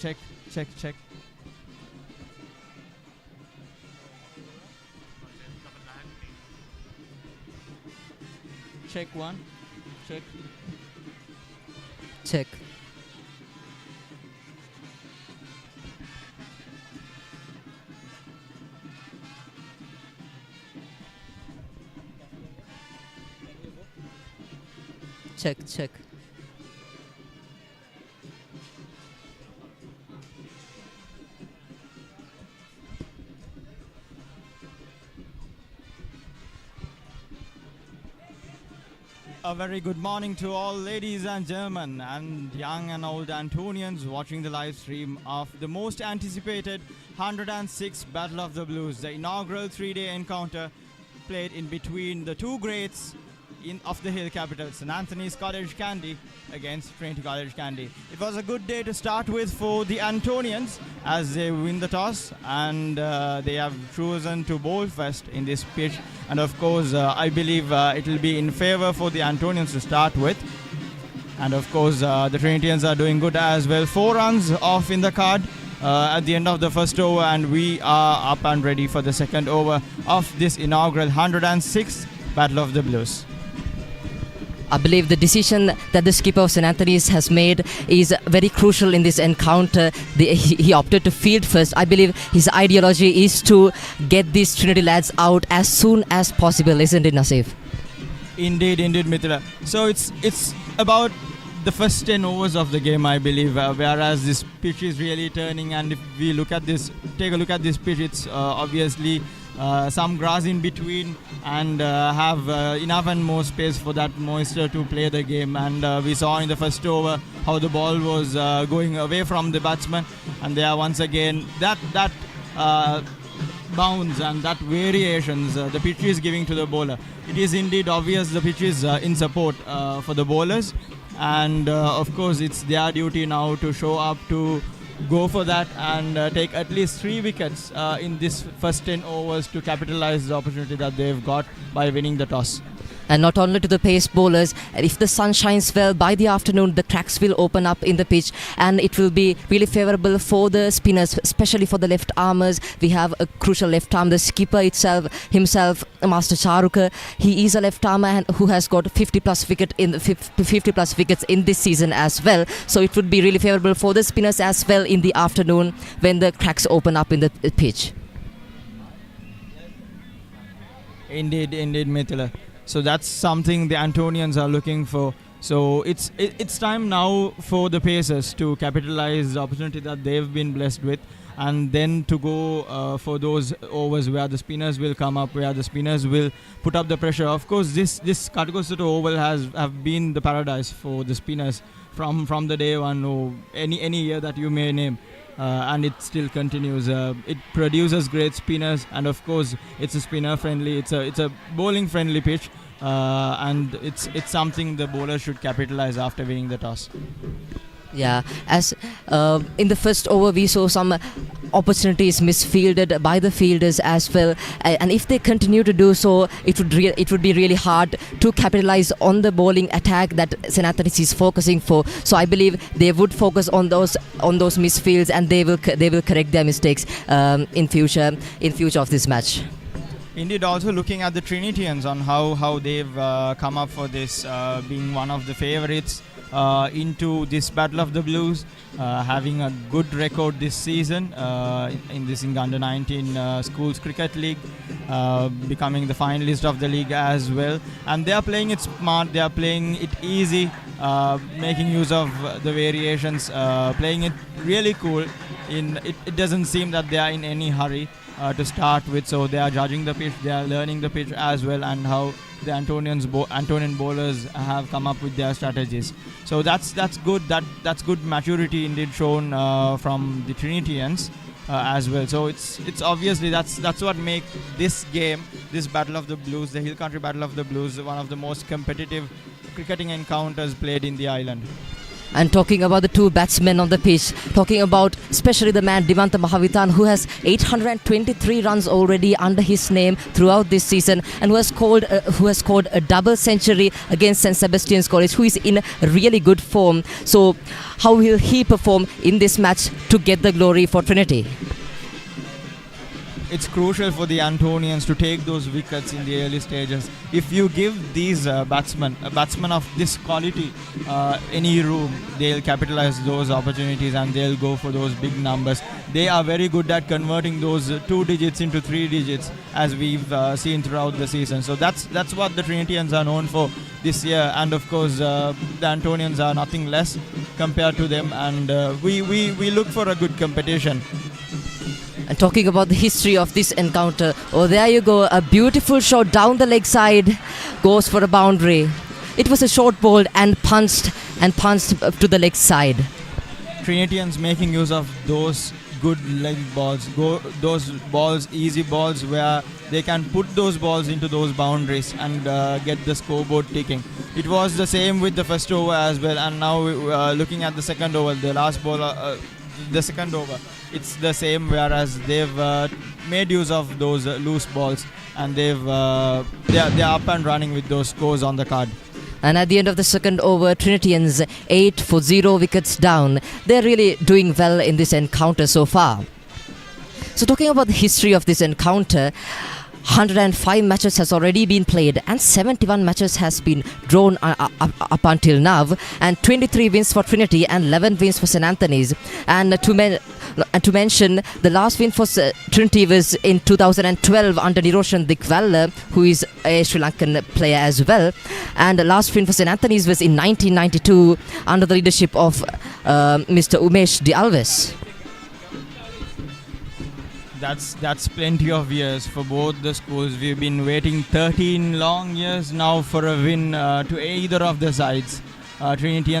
check, check, check. Check one, check. Check. Check, check. A very good morning to all ladies and gentlemen and young and old Antonians watching the live stream of the most anticipated 106 Battle of the Blues, the inaugural 3-day encounter played in between the two greats of the hill capital, St. Anthony's College Kandy against Trinity College Kandy. It was a good day to start with for the Antonians as they win the toss, and they have chosen to bowl first in this pitch. And of course, I believe it will be in favor for the Antonians to start with. And of course, the Trinitians are doing good as well. 4 runs off in the card at the end of the first over, and we are up and ready for the second over of this inaugural 106th Battle of the Blues. I believe the decision that the skipper of St. Anthony's has made is very crucial in this encounter. He opted to field first. I believe his ideology is to get these Trinity lads out as soon as possible, isn't it, Nasif? Indeed, Mithila. So it's about the first 10 overs of the game, I believe, whereas this pitch is really turning. And if we take a look at this pitch, it's obviously some grass in between, and have enough and more space for that moisture to play the game. And we saw in the first over how the ball was going away from the batsman, and there once again that bounce and that variations the pitch is giving to the bowler. It is indeed obvious the pitch is in support for the bowlers, and of course it's their duty now to show up, to go for that and take at least 3 wickets in this first 10 overs to capitalize the opportunity that they've got by winning the toss. And not only to the pace bowlers, if the sun shines well by the afternoon, the cracks will open up in the pitch, and it will be really favourable for the spinners, especially for the left armers. We have a crucial left arm, the skipper himself, Master Charuka. He is a left armer and who has got 50 plus wickets in this season as well. So it would be really favourable for the spinners as well in the afternoon when the cracks open up in the pitch. Indeed, Mithila. So that's something the Antonians are looking for. So it's time now for the Pacers to capitalize the opportunity that they've been blessed with, and then to go for those overs where the spinners will come up, where the spinners will put up the pressure. Of course, this Katakosuto oval have been the paradise for the spinners from the day one, or any year that you may name. And it still continues. It produces great spinners, and of course it's a spinner friendly, it's a bowling friendly pitch, and it's something the bowler should capitalize after winning the toss. Yeah, as in the first over we saw some opportunities misfielded by the fielders as well, and if they continue to do so, it would be really hard to capitalize on the bowling attack that St. Anthony's is focusing for. So I believe they would focus on those misfields, and they will correct their mistakes in future of this match. Indeed, also looking at the Trinitians on how they've come up for this, being one of the favourites into this Battle of the Blues, having a good record this season in this Under 19 Schools Cricket League, becoming the finalist of the league as well. And they are playing it smart, they are playing it easy, making use of the variations, playing it really cool. It doesn't seem that they are in any hurry to start with, so they are judging the pitch, they are learning the pitch as well, and how the Antonian bowlers have come up with their strategies. So that's good. That's good maturity indeed shown from the Trinitians as well. So it's obviously that's what makes this game, this Battle of the Blues, the Hill Country Battle of the Blues, one of the most competitive cricketing encounters played in the island. And talking about the two batsmen on the pitch, talking about especially the man Dimanta Mahavitan, who has 823 runs already under his name throughout this season, and who has scored a double century against St Sebastian's College, who is in really good form. So how will he perform in this match to get the glory for Trinity? It's crucial for the Antonians to take those wickets in the early stages. If you give these batsmen of this quality any room, they'll capitalize those opportunities and they'll go for those big numbers. They are very good at converting those 2 digits into 3 digits, as we've seen throughout the season. So that's what the Trinitians are known for this year, and of course the Antonians are nothing less compared to them, and we look for a good competition. And talking about the history of this encounter, oh, there you go, a beautiful shot down the leg side, goes for a boundary. It was a short ball and punched to the leg side. Trinitians making use of those good leg balls, those balls, easy balls, where they can put those balls into those boundaries and get the scoreboard ticking. It was the same with the first over as well, and now looking at the second over, the last ball, the second over, it's the same, whereas they've made use of those loose balls, and they're up and running with those scores on the card. And at the end of the second over, Trinitians 8 for 0 wickets down. They're really doing well in this encounter so far. So talking about the history of this encounter, 105 matches has already been played and 71 matches has been drawn up until now, and 23 wins for Trinity and 11 wins for St Anthony's. And to mention, the last win for Trinity was in 2012 under Niroshan Dikwalla, who is a Sri Lankan player as well, and the last win for St Anthony's was in 1992 under the leadership of Mr. Umesh De Alves. That's plenty of years for both the schools. We've been waiting 13 long years now for a win to either of the sides, Trinity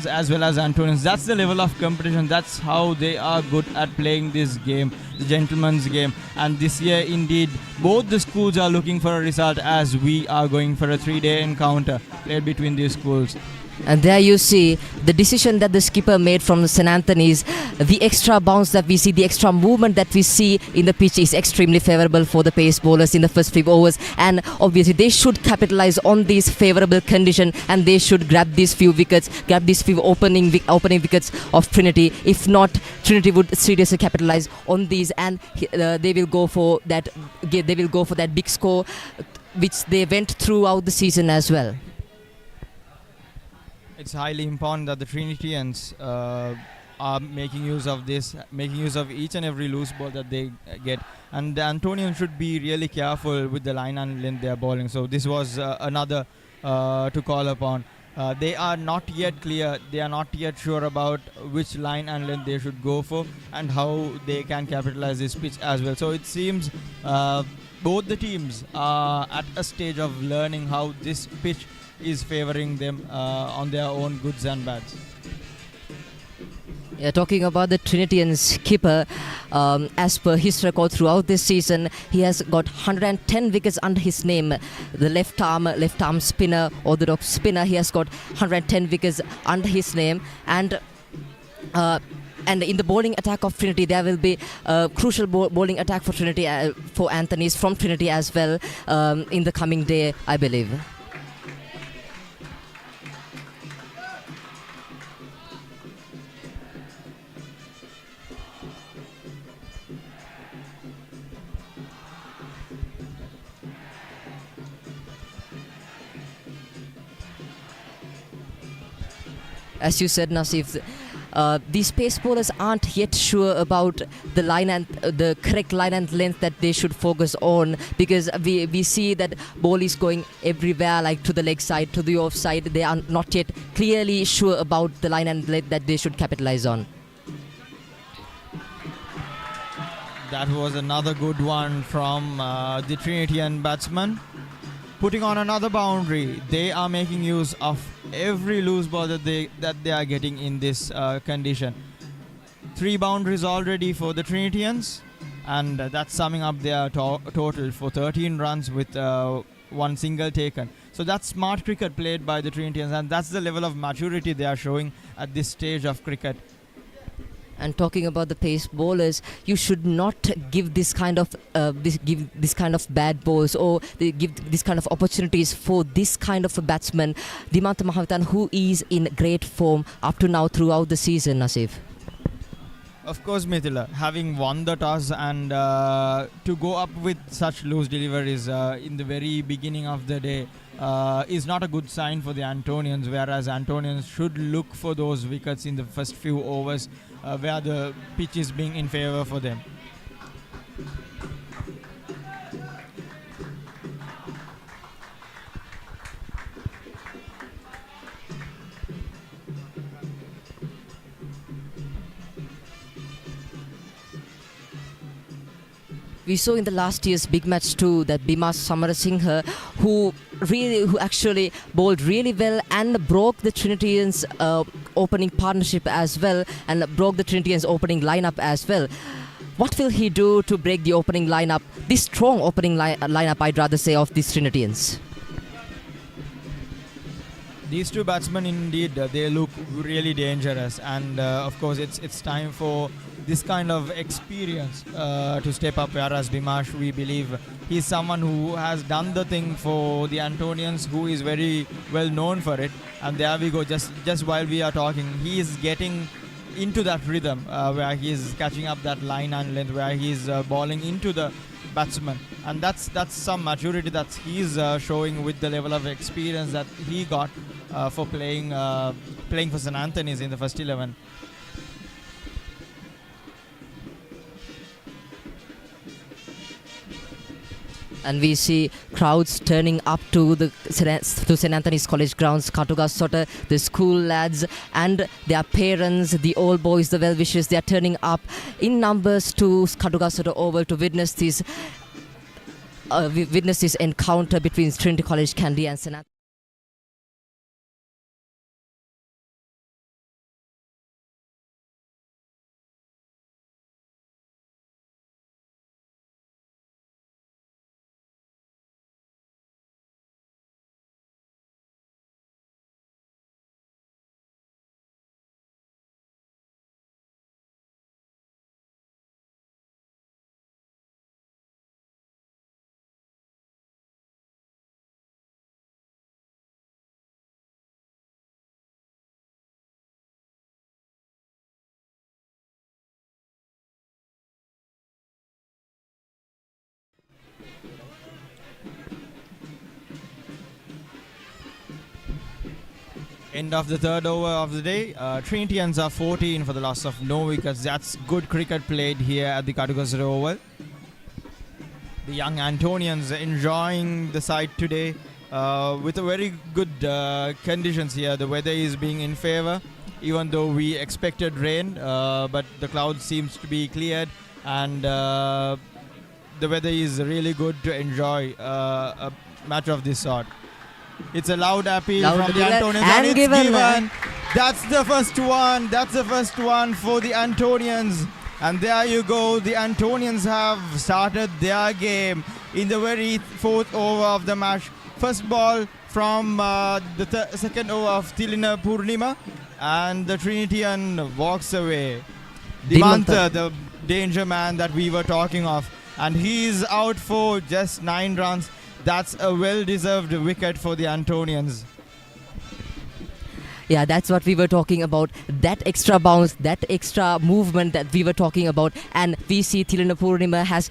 as well as Antonians. That's the level of competition. That's how they are good at playing this game, the gentleman's game. And this year, indeed, both the schools are looking for a result, as we are going for a 3-day encounter played between these schools. And there you see the decision that the skipper made from St Anthony's. The extra bounce that we see, the extra movement that we see in the pitch is extremely favourable for the pace bowlers in the first few overs. And obviously they should capitalise on these favourable conditions, and they should grab these few wickets, grab these few opening wickets of Trinity. If not, Trinity would seriously capitalise on these, and they will go for that. They will go for that big score, which they went throughout the season as well. It's highly important that the Trinitians are making use of this, making use of each and every loose ball that they get. And the Antonians should be really careful with the line and length they are bowling. So this was another to call upon. They are not yet clear. They are not yet sure about which line and length they should go for and how they can capitalize this pitch as well. So it seems both the teams are at a stage of learning how this pitch is favouring them on their own goods and bads. Yeah, talking about the Trinitian skipper, as per his record throughout this season, he has got 110 wickets under his name. The left arm spinner, orthodox spinner, he has got 110 wickets under his name. And in the bowling attack of Trinity, there will be a crucial bowling attack for Trinity, for Anthony's from Trinity as well in the coming day, I believe. As you said, Nasif, these pace bowlers aren't yet sure about the line and the correct line and length that they should focus on, because we see that ball is going everywhere, like to the leg side, to the off side. They are not yet clearly sure about the line and length that they should capitalize on. That was another good one from the Trinitian batsman, putting on another boundary. They are making use of every loose ball that they are getting in this condition. 3 boundaries already for the Trinitians, and that's summing up their total for 13 runs with 1 single taken. So that's smart cricket played by the Trinitians, and that's the level of maturity they are showing at this stage of cricket. And talking about the pace bowlers, you should not give this kind of bad balls, or give this kind of opportunities for this kind of a batsman, Dimantha Mahavitan, who is in great form up to now throughout the season, Nasif. Of course, Mithila, having won the toss and to go up with such loose deliveries in the very beginning of the day is not a good sign for the Antonians, whereas Antonians should look for those wickets in the first few overs where the pitch is being in favour for them. We saw in the last year's big match too that Bima Samarasinghe, who actually bowled really well and broke the Trinitians' opening partnership as well, and broke the Trinitians' opening lineup as well. What will he do to break the opening lineup, this strong opening lineup, I'd rather say, of these Trinitians? These two batsmen, indeed, they look really dangerous, and of course it's time for this kind of experience to step up, whereas Dimash, we believe he's someone who has done the thing for the Antonians, who is very well known for it. And there we go, just while we are talking, he is getting into that rhythm where he is catching up that line and length, where he is bowling into the batsman, and that's some maturity that he's showing with the level of experience that he got for playing for St. Anthony's in the first 11. And we see crowds turning up to St. Anthony's College grounds, Katugasota, the school lads and their parents, the old boys, the well-wishers. They are turning up in numbers to Katugasota Oval to witness this encounter between Trinity College Kandy and St. Anthony. End of the third over of the day. Trinitians are 14 for the loss of no wickets. That's good cricket played here at the Katugasota Oval. The young Antonians enjoying the side today with a very good conditions here. The weather is being in favour, even though we expected rain, but the cloud seems to be cleared, and the weather is really good to enjoy a match of this sort. It's a loud appeal from the Antonians, and it's given. That's the first one. That's the first one for the Antonians. And there you go. The Antonians have started their game in the very fourth over of the match. First ball from the second over of Tilina Purnima, and the Trinitian walks away. Dimantha, the danger man that we were talking of, and he's out for just 9 runs. That's a well-deserved wicket for the Antonians. Yeah, that's what we were talking about. That extra bounce, that extra movement that we were talking about, and we see Tilina Purnima has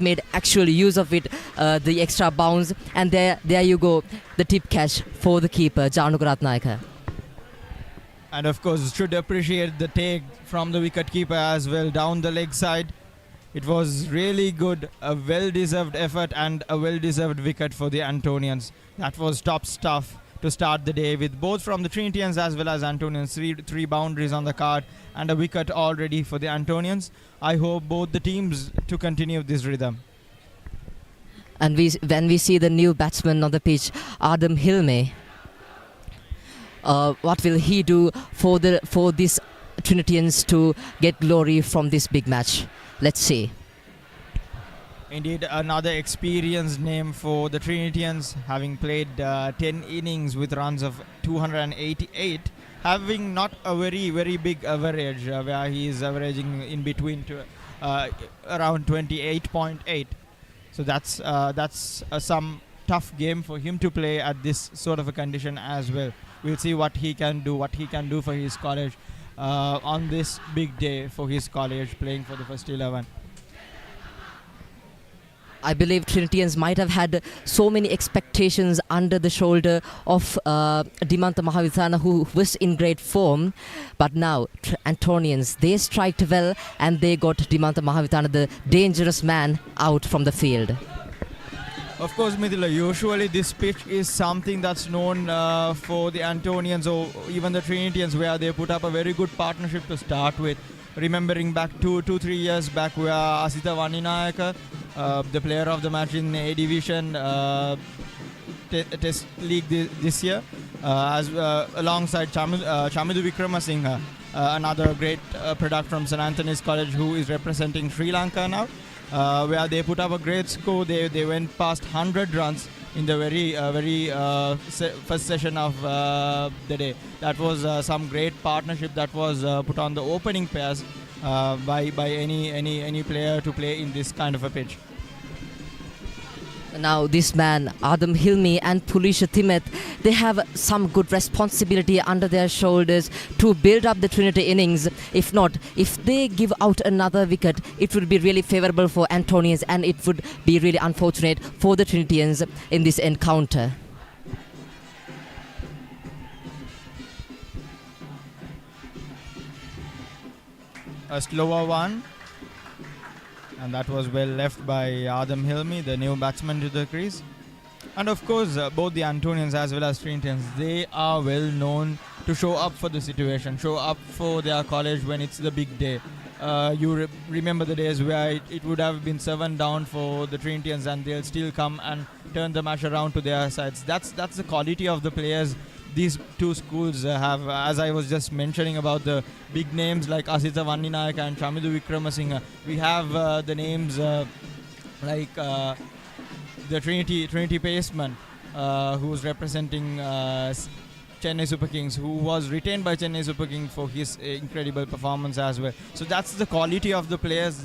made actual use of it, the extra bounce, and there you go, the tip catch for the keeper, Januka Ratnayaka. And of course, should appreciate the take from the wicket keeper as well down the leg side. It was really good, a well-deserved effort and a well-deserved wicket for the Antonians. That was top stuff to start the day with, both from the Trinitians as well as Antonians. Three boundaries on the card and a wicket already for the Antonians. I hope both the teams to continue this rhythm. And when we see the new batsman on the pitch, Adam Hilme, what will he do for these Trinitians to get glory from this big match? Let's see. Indeed, another experienced name for the Trinitians, having played 10 innings with runs of 288. having not a very big average, where he is averaging in between to around 28.8. So that's some tough game for him to play at this sort of a condition as well. We'll see what he can do for his college on this big day for his college, playing for the first 11. I believe Trinitians might have had so many expectations under the shoulder of Dimanta Mahavithana, who was in great form. But now, Antonians, they striked well and they got Dimanta Mahavithana, the dangerous man, out from the field. Of course, Mithila, usually this pitch is something that's known for the Antonians or even the Trinitians, where they put up a very good partnership to start with. Remembering back 3 years back, where Asita Vaninayaka, the player of the match in A Division Test League this year, alongside Chamidu Vikramasinghe, another great product from St. Anthony's College, who is representing Sri Lanka now, where they put up a great score. They went past 100 runs in the very first session of the day. That was some great partnership that was put on the opening pairs by any player to play in this kind of a pitch. Now this man, Adam Hilmi and Pulisha Timet, they have some good responsibility under their shoulders to build up the Trinity innings. If not, if they give out another wicket, it would be really favourable for Antonians and it would be really unfortunate for the Trinitians in this encounter. A slower one. And that was well left by Adam Hilmi, the new batsman, to the crease. And of course, both the Antonians as well as Trinitians, they are well known to show up for the situation, show up for their college when it's the big day. You remember the days where it would have been 7 down for the Trinitians and they'll still come and turn the match around to their sides. That's the quality of the players these two schools have. As I was just mentioning about the big names like Asita Vaninayaka and Chamidu Vikramasinghe, we have the names like the Trinity paceman who's representing Chennai Super Kings, who was retained by Chennai Super Kings for his incredible performance as well. So that's the quality of the players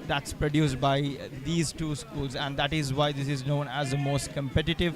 that's produced by these two schools, and that is why this is known as the most competitive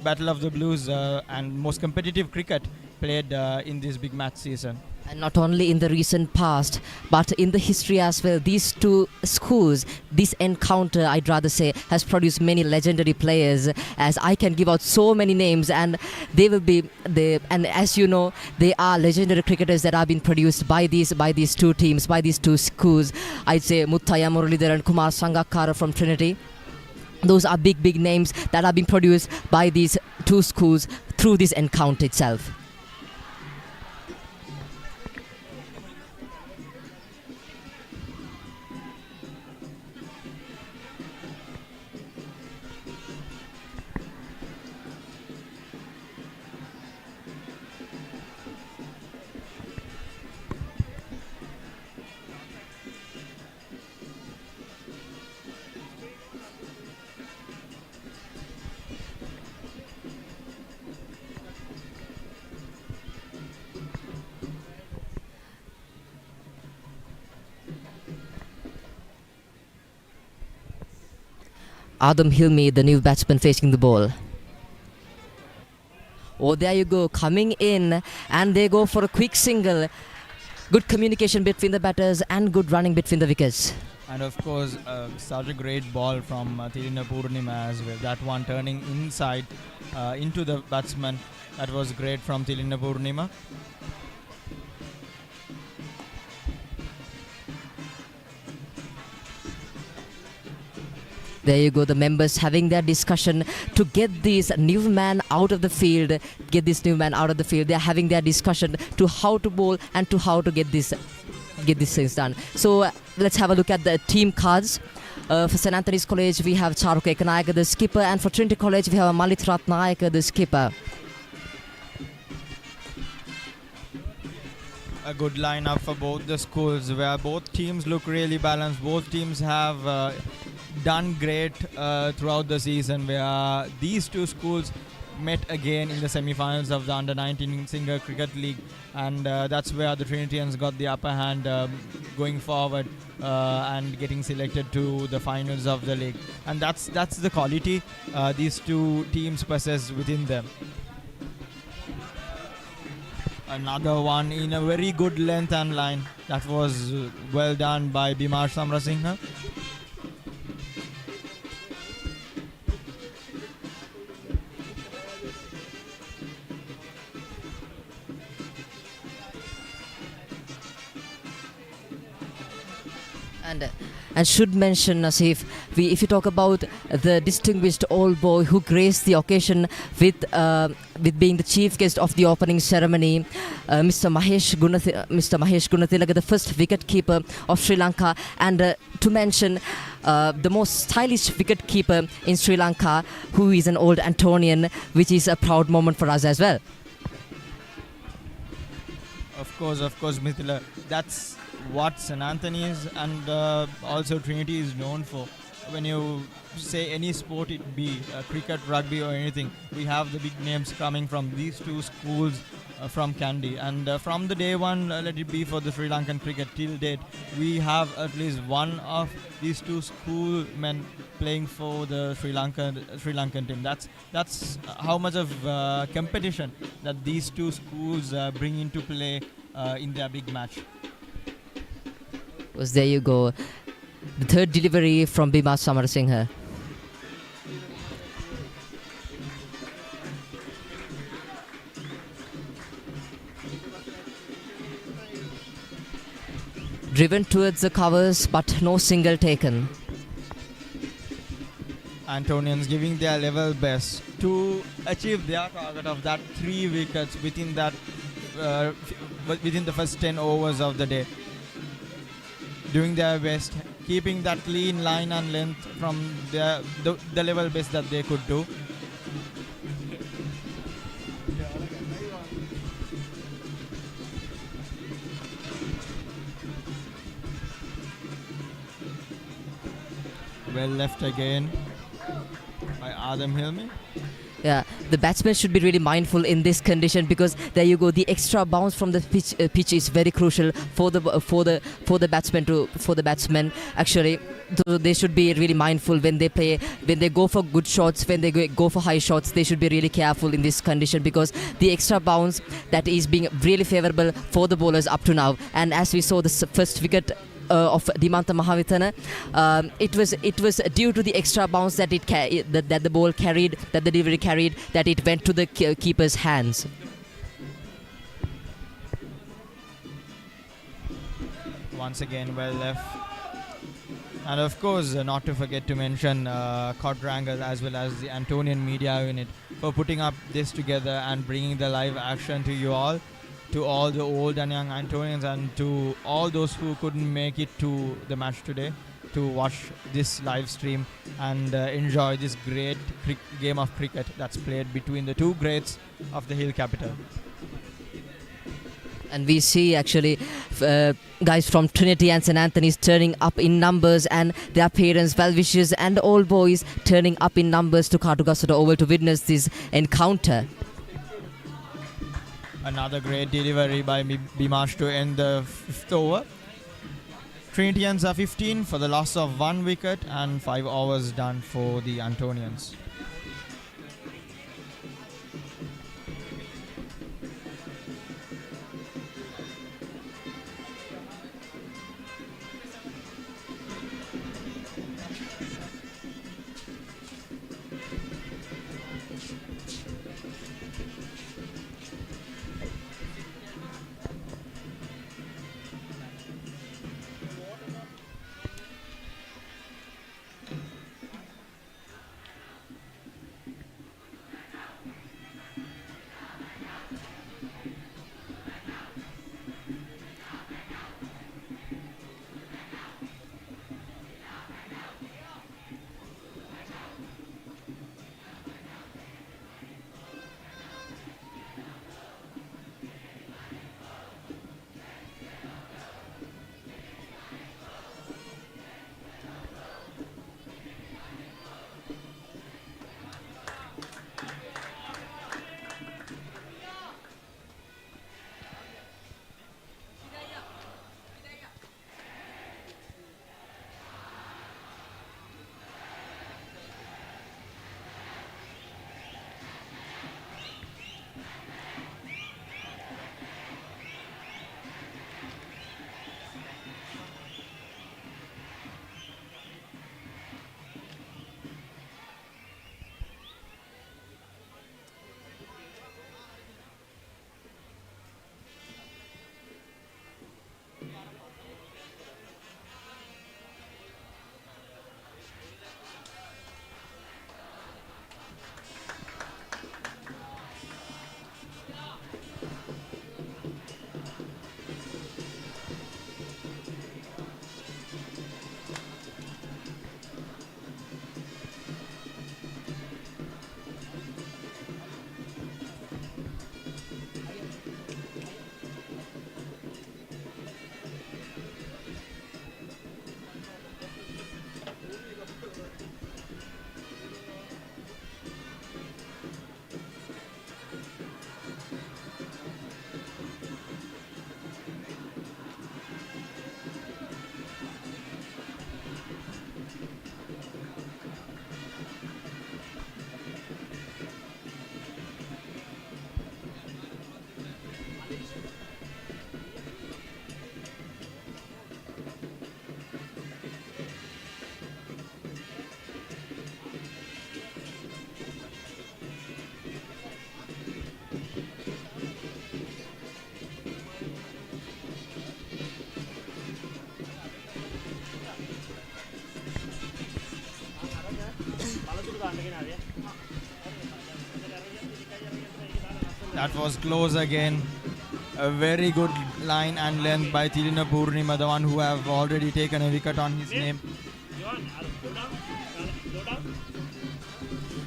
Battle of the Blues and most competitive cricket played in this big match season. And not only in the recent past, but in the history as well. These two schools, this encounter, I'd rather say, has produced many legendary players, as I can give out so many names, and they will be there. And as you know, they are legendary cricketers that have been produced by these two teams, by these two schools. I'd say Muttaya Muralidharan and Kumar Sangakkara from Trinity. Those are big names that have been produced by these two schools through this encounter itself. Adam Hilmi, the new batsman, facing the ball. Oh, there you go, coming in, and they go for a quick single. Good communication between the batters and good running between the wickets. And of course, such a great ball from Tilina Purnima as well. That one turning inside into the batsman. That was great from Tilina Purnima. There you go, the members having their discussion to get this new man out of the field. They're having their discussion to how to bowl and to how to get these things done. So let's have a look at the team cards. For St. Anthony's College, we have Charuk Ekanayaka, the skipper, and for Trinity College, we have Malit Ratnayaka, the skipper. A good lineup for both the schools, where both teams look really balanced. Both teams have done great throughout the season, where these two schools met again in the semi-finals of the Under-19 Singer Cricket League, and that's where the Trinitians got the upper hand going forward and getting selected to the finals of the league. And that's the quality these two teams possess within them. Another one in a very good length and line. That was well done by Bimar Samrasinghe. And should mention, Asif, if you talk about the distinguished old boy who graced the occasion with being the chief guest of the opening ceremony, Mr. Mahesh Gunathilaka, the first wicket keeper of Sri Lanka, and to mention the most stylish wicket keeper in Sri Lanka, who is an old Antonian, which is a proud moment for us as well. Of course, Mithila. That's what St. Anthony is, and also Trinity is known for. When you say any sport, it be cricket, rugby or anything, we have the big names coming from these two schools from Kandy. And from the day one, let it be for the Sri Lankan cricket till date, we have at least one of these two schoolmen playing for the Sri Lankan team. That's how much of competition that these two schools bring into play in their big match. There you go. The third delivery from Bimar Samrasinghe. Driven towards the covers, but no single taken. Antonians giving their level best to achieve their target of that 3 wickets within that within the first 10 overs of the day. Doing their best, keeping that clean line and length from the level best that they could do. Well left again by Adam Hilmi. Yeah, the batsman should be really mindful in this condition, because there you go, the extra bounce from the pitch is very crucial for the batsmen actually. So they should be really mindful when they go for good shots, when they go for high shots. They should be really careful in this condition, because the extra bounce that is being really favorable for the bowlers up to now. And as we saw the first wicket of Dimanta Mahavithana, it was due to the extra bounce that that the ball carried, that the delivery carried, that it went to the keeper's hands. Once again, well left. And of course, not to forget to mention Quadrangle as well as the Antonian media unit for putting up this together and bringing the live action to you all, to all the old and young Antonians, and to all those who couldn't make it to the match today to watch this live stream and enjoy this great game of cricket that's played between the two greats of the hill capital. And we see actually guys from Trinity and St. Anthony's turning up in numbers, and their parents, well-wishers and old boys turning up in numbers to Kartugasota Oval to witness this encounter. Another great delivery by Bimash to end the 5th over. Trinitians are 15 for the loss of 1 wicket and 5 overs done for the Antonians. That was close again. A very good line and length by Tilina Purnima, the one who have already taken a wicket on his name.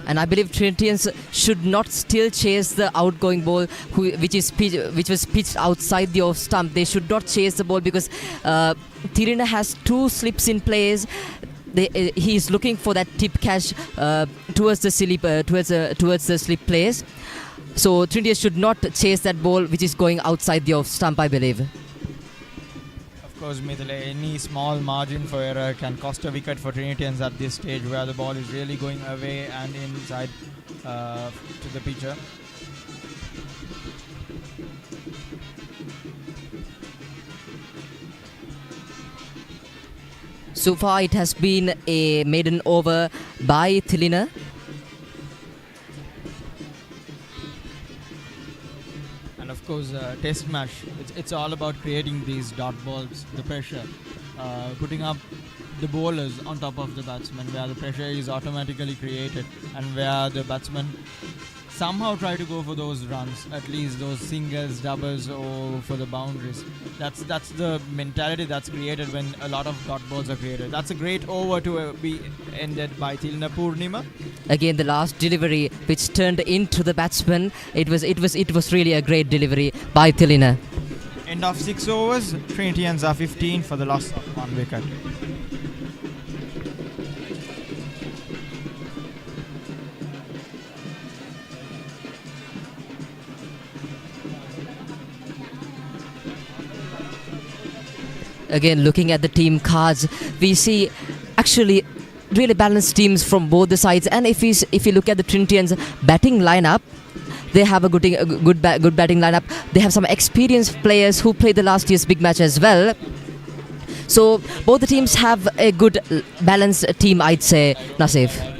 And I believe Trinitians should not still chase the outgoing ball, which was pitched outside the off stump. They should not chase the ball because Tirina has two slips in place. He is looking for that tip catch towards the slip place. So Trinity should not chase that ball which is going outside the off stump, I believe. Of course, Mithila, any small margin for error can cost a wicket for Trinitians at this stage where the ball is really going away and inside to the pitcher. So far it has been a maiden over by Thilina. Of course, test match, it's all about creating these dot balls, the pressure, putting up the bowlers on top of the batsman where the pressure is automatically created and where the batsman somehow try to go for those runs, at least those singles, doubles or for the boundaries. That's the mentality that's created when a lot of dot balls are created. That's a great over to be ended by Tilna Purnima. Again, the last delivery which turned into the batsman, it was really a great delivery by Tilina. End of 6 overs, Trinitians are 15 for the loss of 1 wicket. Again, looking at the team cards, we see actually really balanced teams from both the sides. And if you look at the Trinitians batting lineup, they have a good batting lineup. They have some experienced players who played the last year's big match as well. So both the teams have a good balanced team, I'd say, Nasif.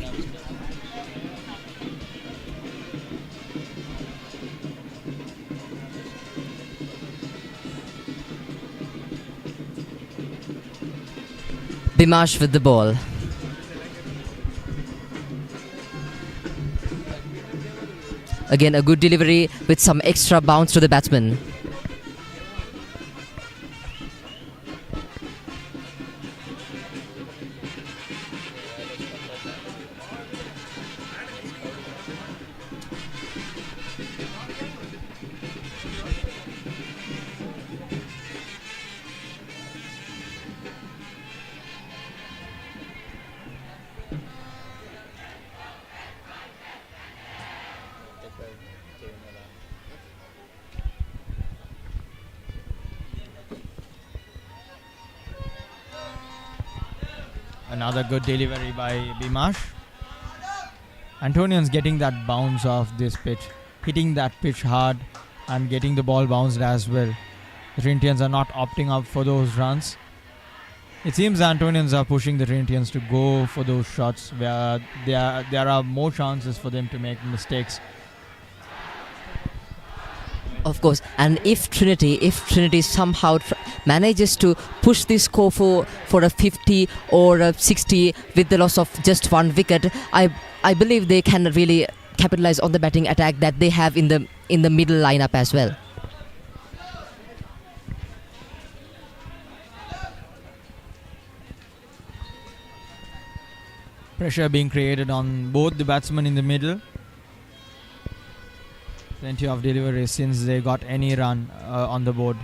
Dimash with the ball. Again, a good delivery with some extra bounce to the batsman. Another good delivery by Bimash. Antonian's getting that bounce off this pitch, hitting that pitch hard and getting the ball bounced as well. The Trinitians are not opting up for those runs. It seems the Antonians are pushing the Trinitians to go for those shots where there are more chances for them to make mistakes. Of course, and if Trinity somehow manages to push this score for a 50 or a 60 with the loss of just 1 wicket, I believe they can really capitalize on the batting attack that they have in the middle lineup as well. Pressure being created on both the batsmen in the middle. Plenty of deliveries since they got any run on the board.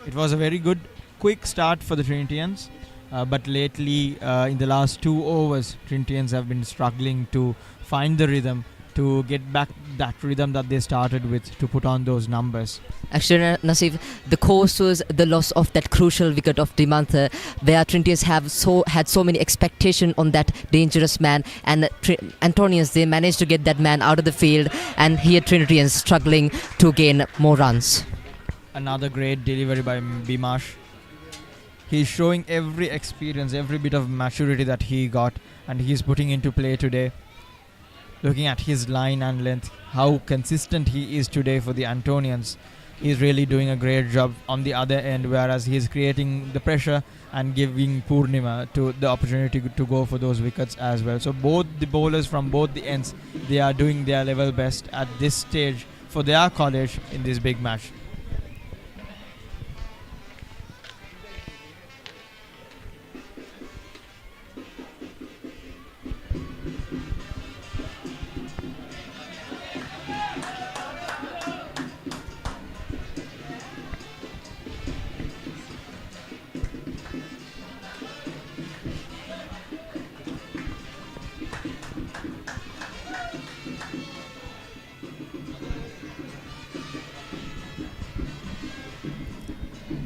It was a very good quick start for the Trinitians, but lately in the last 2 overs Trinitians have been struggling to find the rhythm, to get back that rhythm that they started with, to put on those numbers. Actually, Nasif, the cause was the loss of that crucial wicket of Dimantha, where Trinitians had so many expectations on that dangerous man, and Antonians, they managed to get that man out of the field, and here Trinitians struggling to gain more runs. Another great delivery by Bimash. He's showing every experience, every bit of maturity that he got, and he's putting into play today. Looking at his line and length, how consistent he is today for the Antonians. he's really doing a great job on the other end, whereas he's creating the pressure and giving Purnima to the opportunity to go for those wickets as well. So both the bowlers from both the ends, they are doing their level best at this stage for their college in this big match.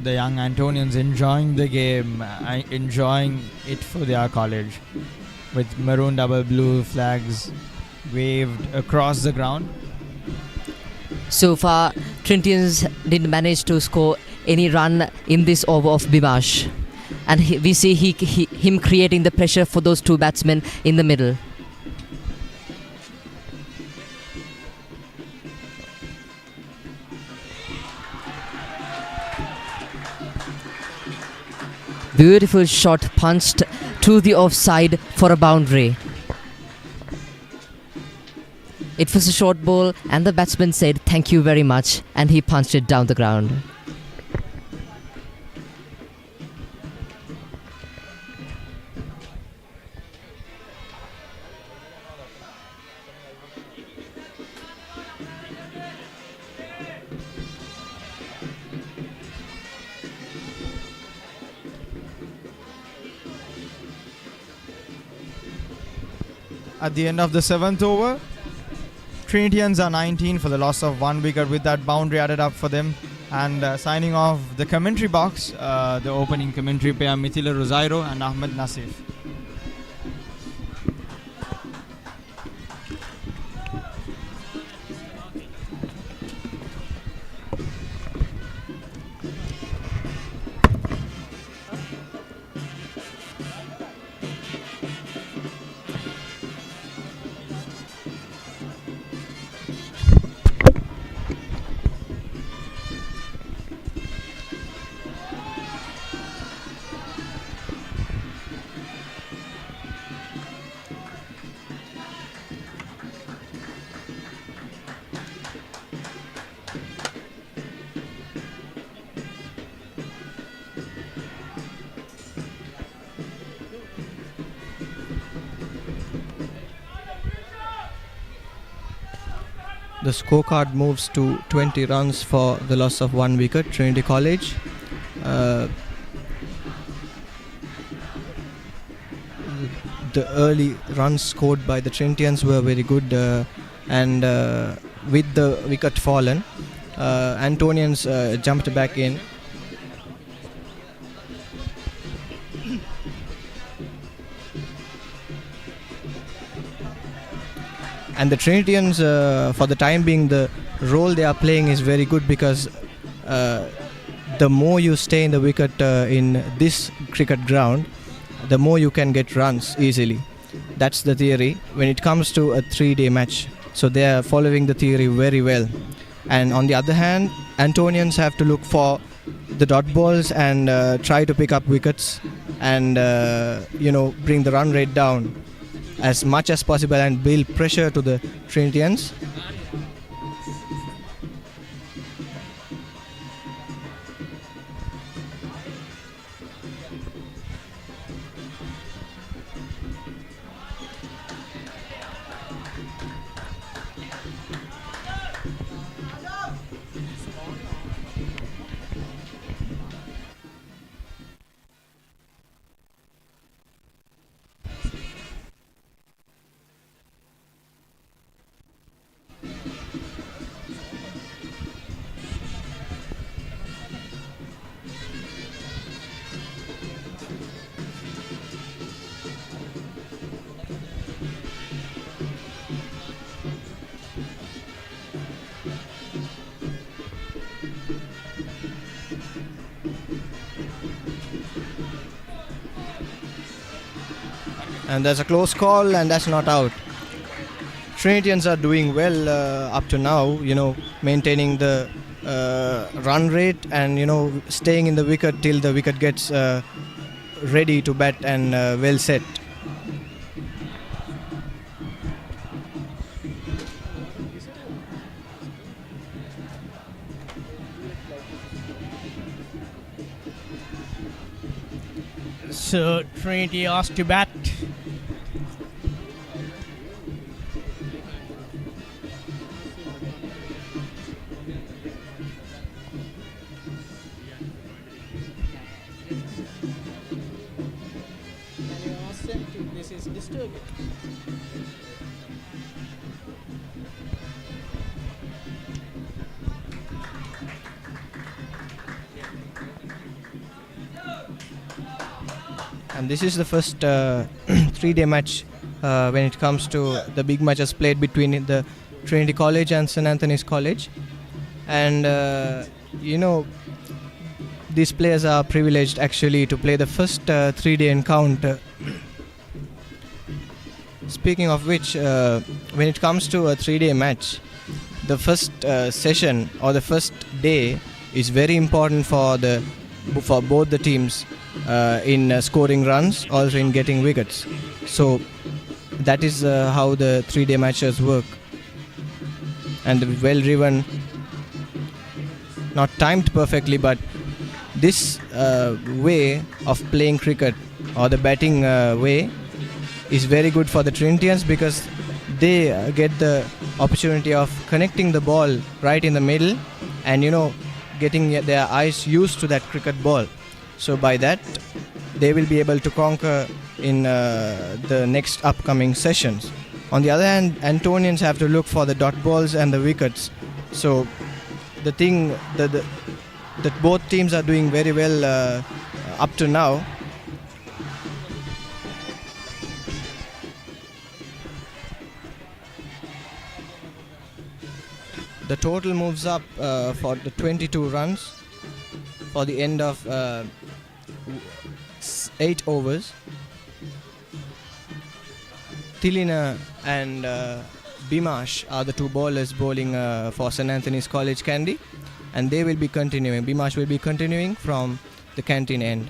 The young Antonians enjoying the game, enjoying it for their college, with maroon double blue flags waved across the ground. So far, Trinitians didn't manage to score any run in this over of Bimash. And we see him creating the pressure for those two batsmen in the middle. Beautiful shot punched to the offside for a boundary. It was a short ball and the batsman said thank you very much and he punched it down the ground. At the end of the 7th over, Trinitians are 19 for the loss of 1 wicket with that boundary added up for them. And signing off the commentary box, the opening commentary pair Mithila Rosairo and Ahmed Nasif. The scorecard moves to 20 runs for the loss of 1 wicket, Trinity College. The early runs scored by the Trinitians were very good, and with the wicket fallen, Antonians jumped back in. And the Trinitians, for the time being, the role they are playing is very good because the more you stay in the wicket in this cricket ground, the more you can get runs easily. That's the theory when it comes to a 3-day match. So they are following the theory very well. And on the other hand, Antonians have to look for the dot balls and try to pick up wickets and bring the run rate down as much as possible and build pressure to the Trinitians. And there's a close call and that's not out. Trinitians are doing well up to now, maintaining the run rate and staying in the wicket till the wicket gets ready to bat and well set. So Trinity asked to bat. This is disturbing. And this is the first 3-day match when it comes to the big matches played between the Trinity College and St. Anthony's College. And these players are privileged actually to play the first 3-day encounter. Speaking of which, when it comes to a 3-day match, the first session or the first day is very important for both the teams in scoring runs, also in getting wickets. So that is how the 3-day matches work. And the well-driven, not timed perfectly, but this way of playing cricket or the batting way is very good for the Trinitians because they get the opportunity of connecting the ball right in the middle and getting their eyes used to that cricket ball. So by that they will be able to conquer in the next upcoming sessions. On the other hand, Antonians have to look for the dot balls and the wickets. So the thing that both teams are doing very well up to now. The total moves up for the 22 runs for the end of 8 overs. Tilina and Bimash are the two bowlers bowling for St. Anthony's College Kandy, and they will be continuing. Bimash will be continuing from the canteen end.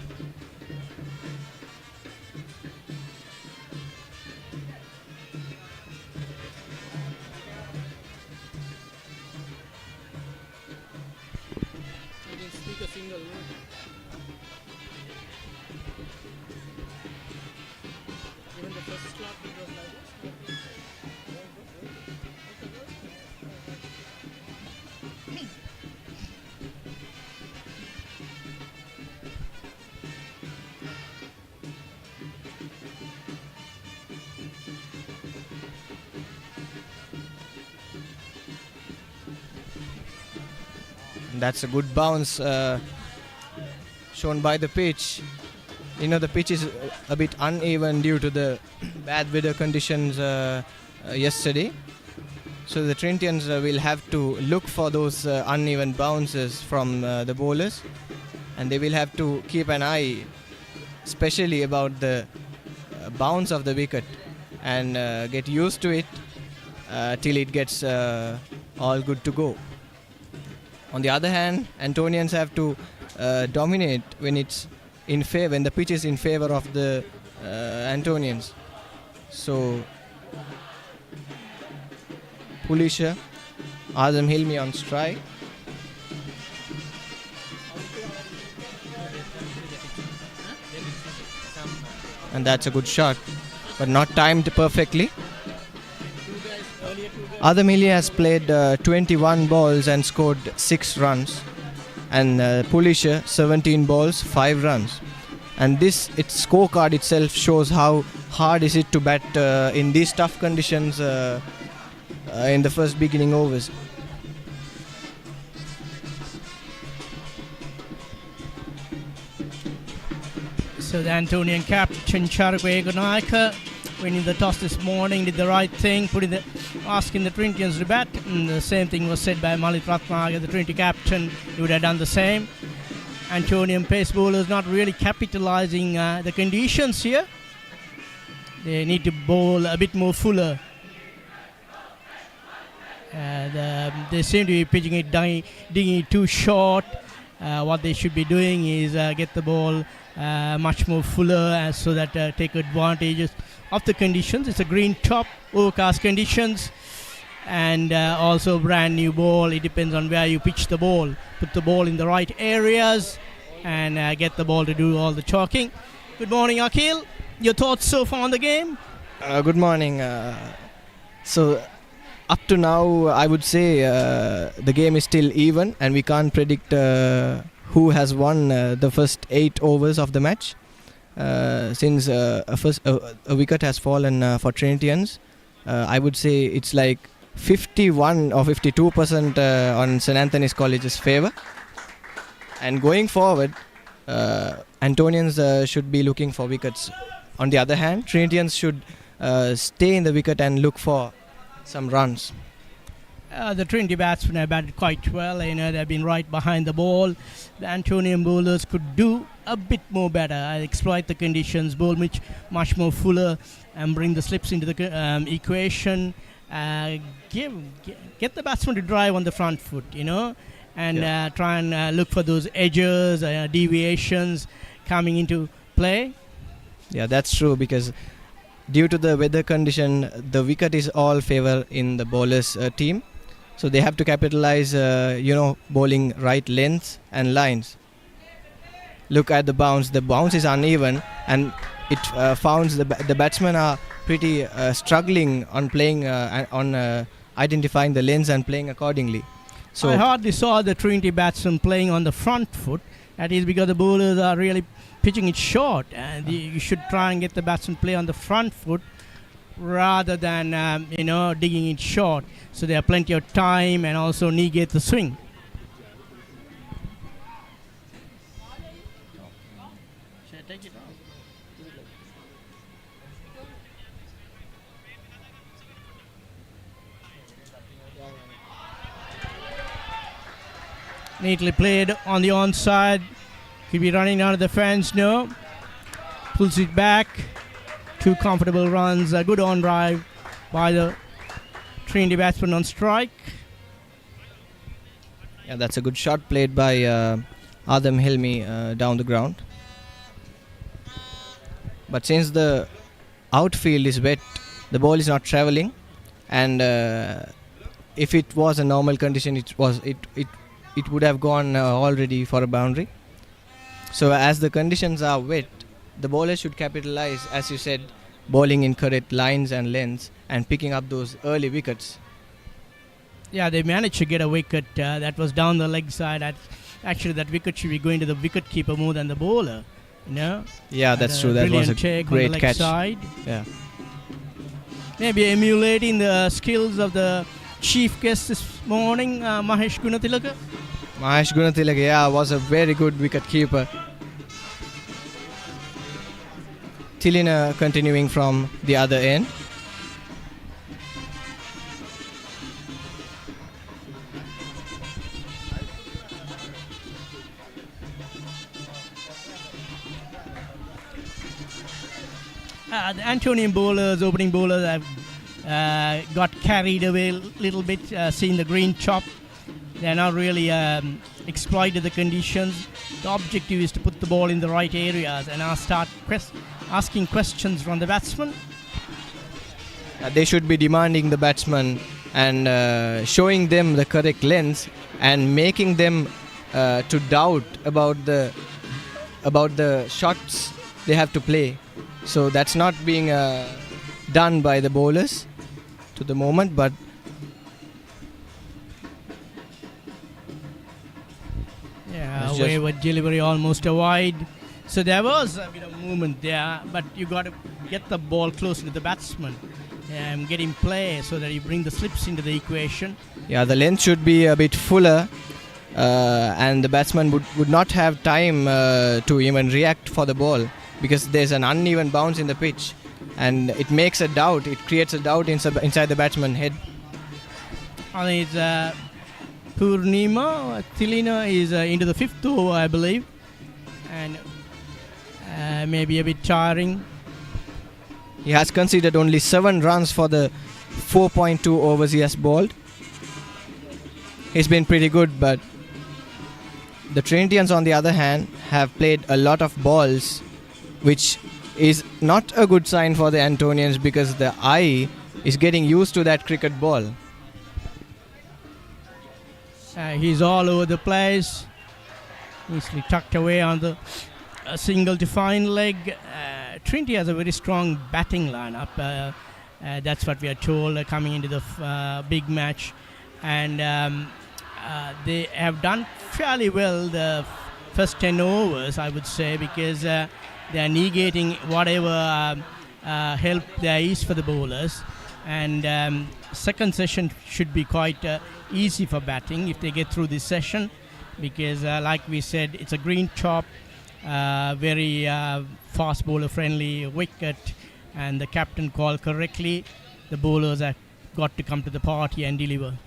That's a good bounce shown by the pitch. The pitch is a bit uneven due to the bad weather conditions yesterday. So the Trinitians will have to look for those uneven bounces from the bowlers, and they will have to keep an eye especially about the bounce of the wicket and get used to it till it gets all good to go. On the other hand, Antonians have to dominate when the pitch is in favor of the Antonians. So, Pulisha, Azam Hilmi on strike. And that's a good shot, but not timed perfectly. Adam Hilli has played 21 balls and scored 6 runs, and Pulisha 17 balls, 5 runs. And its scorecard itself shows how hard is it to bat in these tough conditions in the first beginning overs. So the Antonian captain Charukwe Gunaka winning the toss this morning did the right thing, asking the Trinitians to bat, and the same thing was said by Malit Ratnagar, the Trinity captain. He would have done the same. Antonian pace bowlers not really capitalizing the conditions here. They need to bowl a bit more fuller. They seem to be pitching it, digging it too short. What they should be doing is get the ball much more fuller so that take advantages of the conditions. It's a green top, overcast conditions, and also brand new ball. It depends on where you pitch the ball. Put the ball in the right areas and get the ball to do all the chalking. Good morning, Akhil. Your thoughts so far on the game? Good morning. So up to now, I would say the game is still even, and we can't predict who has won the first 8 overs of the match. Since a wicket has fallen for Trinitians, I would say it's like 51 or 52% on St. Anthony's College's favour. And going forward, Antonians should be looking for wickets. On the other hand, Trinitians should stay in the wicket and look for some runs. The Trinity batsmen have batted quite well. They've been right behind the ball. The Antonian bowlers could do a bit more better. Exploit the conditions, bowl much more fuller, and bring the slips into the equation. Get the batsman to drive on the front foot, and try and look for those edges, deviations coming into play. Yeah, that's true, because due to the weather condition, the wicket is all favor in the bowlers' team. So they have to capitalize, bowling right lengths and lines. Look at the bounce. The bounce is uneven, and it founds the batsmen are pretty struggling on playing on identifying the lengths and playing accordingly. So I hardly saw the Trinity batsmen playing on the front foot. That is because the bowlers are really pitching it short, and you should try and get the batsman play on the front foot rather than digging it short, so there are plenty of time and also negate the swing. Should I take it off? Neatly played on the onside. Could be running out of the fence. No. Pulls it back. 2 comfortable runs. A good on drive by the Trinity batsman on strike. yeah, that's a good shot played by Adam Hilmi down the ground. But since the outfield is wet, the ball is not travelling, and if it was a normal condition, it would have gone already for a boundary. So as the conditions are wet, the bowler should capitalize, as you said, bowling in correct lines and lengths and picking up those early wickets. Yeah, they managed to get a wicket that was down the leg side. Actually, that wicket should be going to the wicket keeper more than the bowler. Yeah, that's true. That was a take great on the leg catch. Side. Yeah. Maybe emulating the skills of the chief guest this morning, Mahesh Gunatilaka. Mahesh Gunatilaka, was a very good wicket keeper. Tilina continuing from the other end. The Antonian bowlers, opening bowlers, have got carried away a little bit, seeing the green chop. They're not really exploited the conditions. The objective is to put the ball in the right areas and now start asking questions from the batsman. They should be demanding the batsman and showing them the correct lengths and making them to doubt about the shots they have to play. So that's not being done by the bowlers to the moment, but wayward delivery, almost a wide. So there was a bit of movement there, but you got to get the ball closer to the batsman and get him play so that you bring the slips into the equation. Yeah, the length should be a bit fuller, and the batsman would not have time to even react for the ball, because there's an uneven bounce in the pitch, and it makes a doubt. It creates a doubt inside the batsman's head. I think it's Purnima. Tilina is into the 5th over, I believe, and maybe a bit tiring. He has conceded only 7 runs for the 4.2 overs he has bowled. he's been pretty good, but the Trinitians on the other hand have played a lot of balls, which is not a good sign for the Antonians because the eye is getting used to that cricket ball. He's all over the place. Easily tucked away on the single defined leg. Trinity has a very strong batting lineup. That's what we are told coming into the big match. And they have done fairly well the first 10 overs, I would say, because they are negating whatever help there is for the bowlers. And second session should be quite easy for batting if they get through this session, because like we said, it's a green top, very fast bowler friendly wicket, and the captain called correctly. The bowlers have got to come to the party and deliver.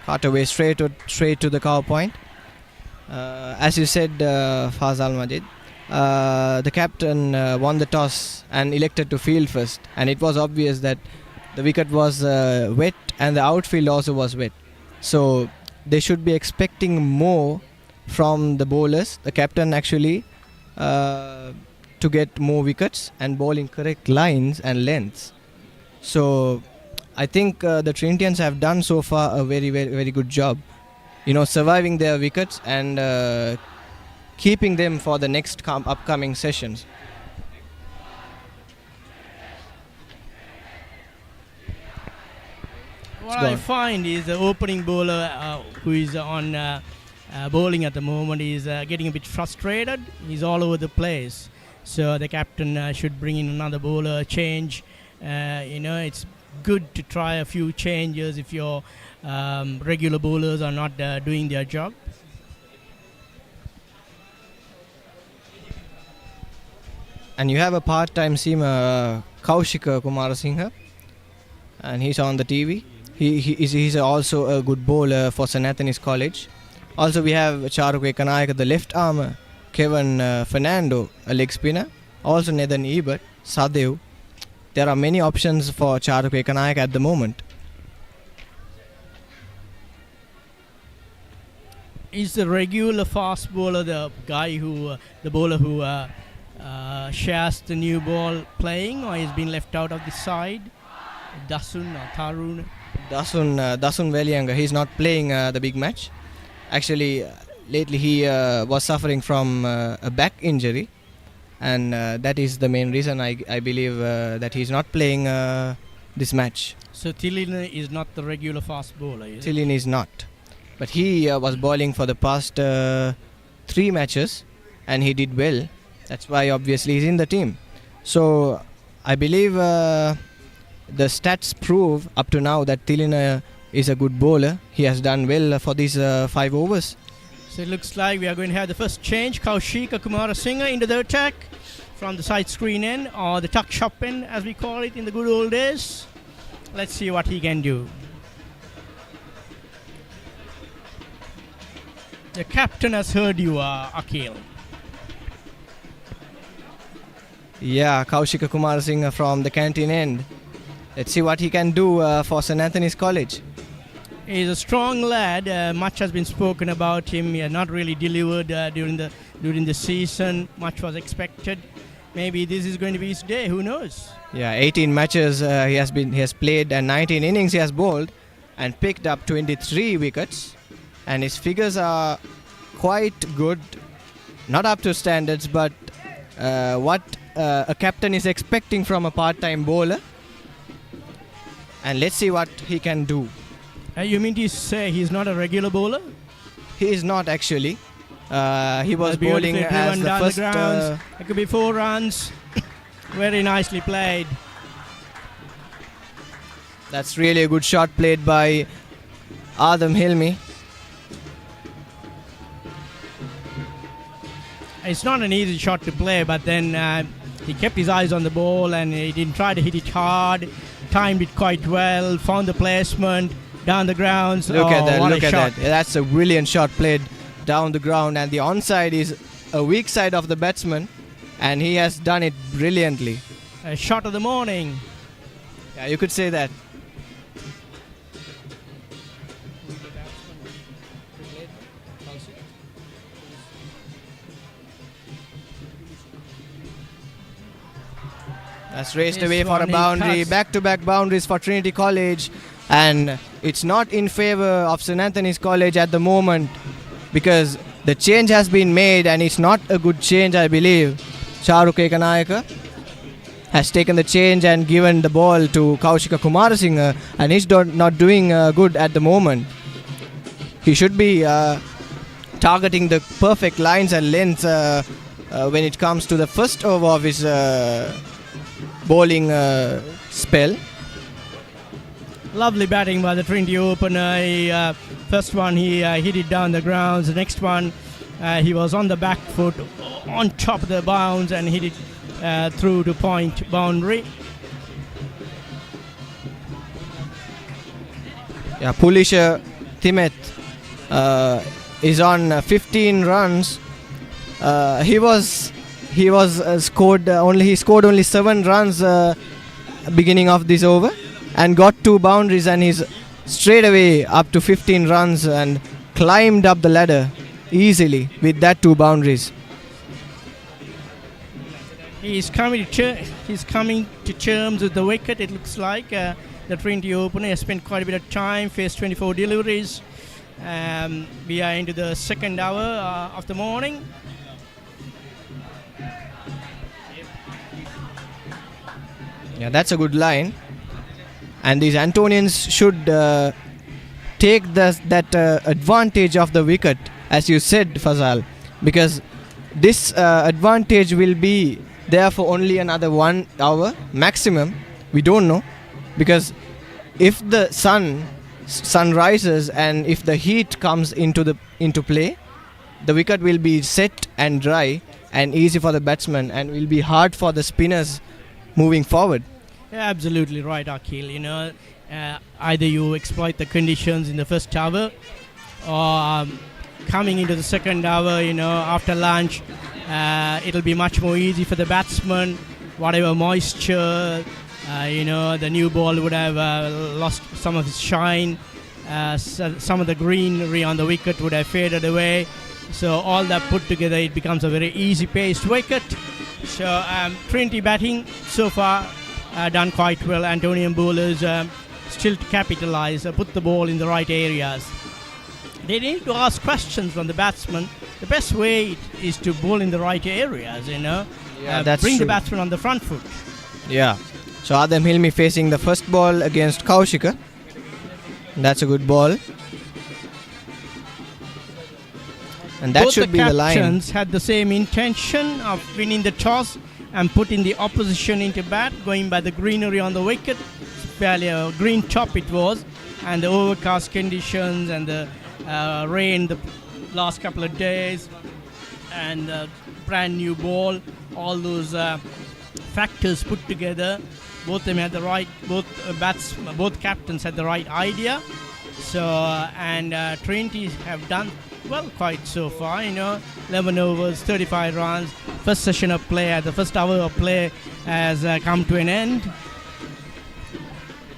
Cut away straight to the cover point. As you said, Fazal Majid, the captain won the toss and elected to field first, and it was obvious that the wicket was wet and the outfield also was wet. So they should be expecting more from the bowlers, the captain actually, to get more wickets and bowl in correct lines and lengths. So I think the Trinitians have done so far a very, very, very good job, surviving their wickets and keeping them for the next upcoming sessions. What I find is the opening bowler who is on bowling at the moment is getting a bit frustrated. He's all over the place. So the captain should bring in another bowler, change. It's good to try a few changes if your regular bowlers are not doing their job. And you have a part-time seamer, Kaushika Kumarasinghe, and he's on the TV. He's also a good bowler for St. Anthony's College. Also we have Charuk Ekanayaka, the left armer, Kevin Fernando, a leg spinner. Also Nathan Ebert, Sadev. There are many options for Charuk Ekanayaka at the moment. Is the regular fast bowler the guy who, the bowler who shares the new ball playing, or he's been left out of the side? Dasun or Tarun? Dasun Velianga, he's not playing the big match. Actually, lately he was suffering from a back injury, and that is the main reason I believe that he's not playing this match. So Tilin is not the regular fast bowler, is Tilin is not. But he was bowling for the past 3 matches and he did well. That's why obviously he's in the team. So I believe the stats prove up to now that Tilin is a good bowler. He has done well for these 5 overs. So it looks like we are going to have the first change. Kaushika Kumarasinghe into the attack from the side screen end, or the tuck shop end as we call it in the good old days. Let's see what he can do. The captain has heard you, Akhil. Yeah, Kaushika Kumarasinghe from the canteen end. Let's see what he can do for St. Anthony's College. He's a strong lad. Much has been spoken about him. He has not really delivered during the season. Much was expected. Maybe this is going to be his day. Who knows? Yeah, 18 matches he has played and 19 innings he has bowled and picked up 23 wickets. And his figures are quite good. Not up to standards, but what a captain is expecting from a part-time bowler. And let's see what he can do. You mean to say he's not a regular bowler? He is not actually. He was bowling as the first... It could be 4 runs. Very nicely played. That's really a good shot played by Adam Hilmi. It's not an easy shot to play, but then he kept his eyes on the ball and he didn't try to hit it hard. Timed it quite well, found the placement, down the grounds. Look at that, look at shot. that. That's a brilliant shot played down the ground, and the onside is a weak side of the batsman, and he has done it brilliantly. A shot of the morning. Yeah, you could say that. That's raced This away for a one he boundary. cuts. Back-to-back boundaries for Trinity College. And it's not in favor of St. Anthony's College at the moment because the change has been made and it's not a good change, I believe. Charuk Ekanayaka has taken the change and given the ball to Kaushika Kumarasinghe, and he's not doing good at the moment. He should be targeting the perfect lines and lengths when it comes to the first over of his bowling spell. Lovely batting by the Trinity opener. First one he hit it down the grounds. The next one he was on the back foot, on top of the bounds, and hit it through to point boundary. Yeah, Pulisha Thimet is on 15 runs. He scored only 7 runs beginning of this over and got 2 boundaries, and he's straight away up to 15 runs and climbed up the ladder easily with that 2 boundaries. He's coming to terms with the wicket. It looks like the Trinity opener has spent quite a bit of time, faced 24 deliveries. We are into the second hour of the morning. Yeah, that's a good line. And these Antonians should take that advantage of the wicket, as you said, Fazal, because this advantage will be there for only another 1 hour maximum. We don't know, because if the sun rises and if the heat comes into play, the wicket will be set and dry and easy for the batsman, and will be hard for the spinners moving forward. Yeah, absolutely right, Akhil. Either you exploit the conditions in the first hour, or coming into the second hour, after lunch, it'll be much more easy for the batsman. Whatever moisture, the new ball would have lost some of its shine. Some of the greenery on the wicket would have faded away. So all that put together, it becomes a very easy-paced wicket. So Trinity batting so far done quite well. Antonian bowlers still to capitalise, put the ball in the right areas. They need to ask questions from the batsman. The best way is to bowl in the right areas, That's bring true. the batsman on the front foot. Yeah. So Adam Hilmi facing the first ball against Kaushika. That's a good ball. And that Both should be the line. captains had the same intention of winning the toss and putting the opposition into bat, going by the greenery on the wicket. Fairly a green top it was, and the overcast conditions and the rain the last couple of days, and brand new ball, all those factors put together. Both captains had the right idea. So Trinity have done well quite so far. 11 overs, 35 runs. First session of play, the first hour of play has come to an end.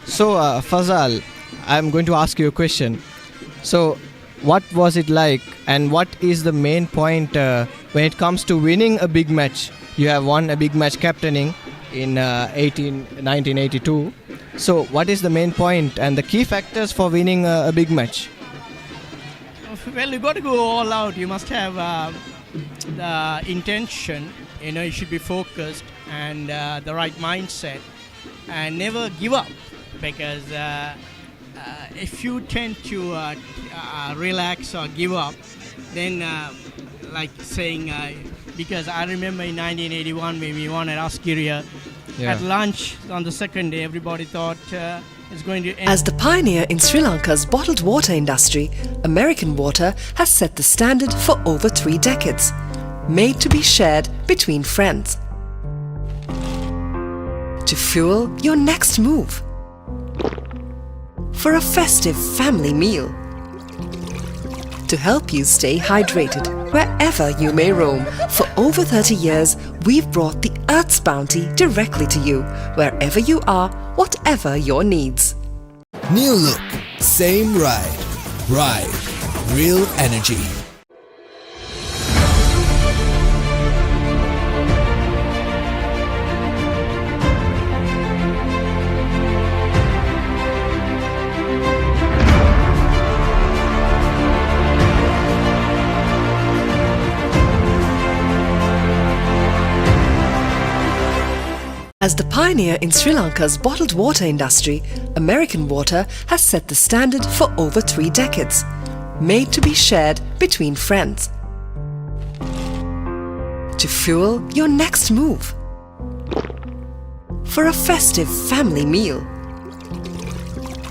So Fazal, I'm going to ask you a question. So what was it like, and what is the main point when it comes to winning a big match? You have won a big match captaining in 1982. So what is the main point and the key factors for winning a big match? Well, you got to go all out. You must have the intention. You should be focused and the right mindset, and never give up. Because if you tend to relax or give up, then like saying, because I remember in 1981 when we won at Askiria, at lunch on the second day, everybody thought it's going to end. As the pioneer in Sri Lanka's bottled water industry, American Water has set the standard for over 3 decades, made to be shared between friends. To fuel your next move, for a festive family meal, to help you stay hydrated wherever you may roam. For over 30 years, we've brought the Earth's bounty directly to you, wherever you are, whatever your needs. New look, same ride. Ride, real energy. As the pioneer in Sri Lanka's bottled water industry, American Water has set the standard for over 3 decades, made to be shared between friends. To fuel your next move. For a festive family meal.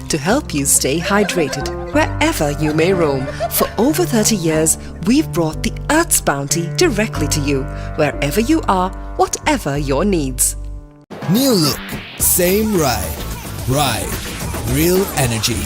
To help you stay hydrated wherever you may roam. For over 30 years, we've brought the Earth's bounty directly to you, wherever you are, whatever your needs. New look, same ride. Ride, real energy.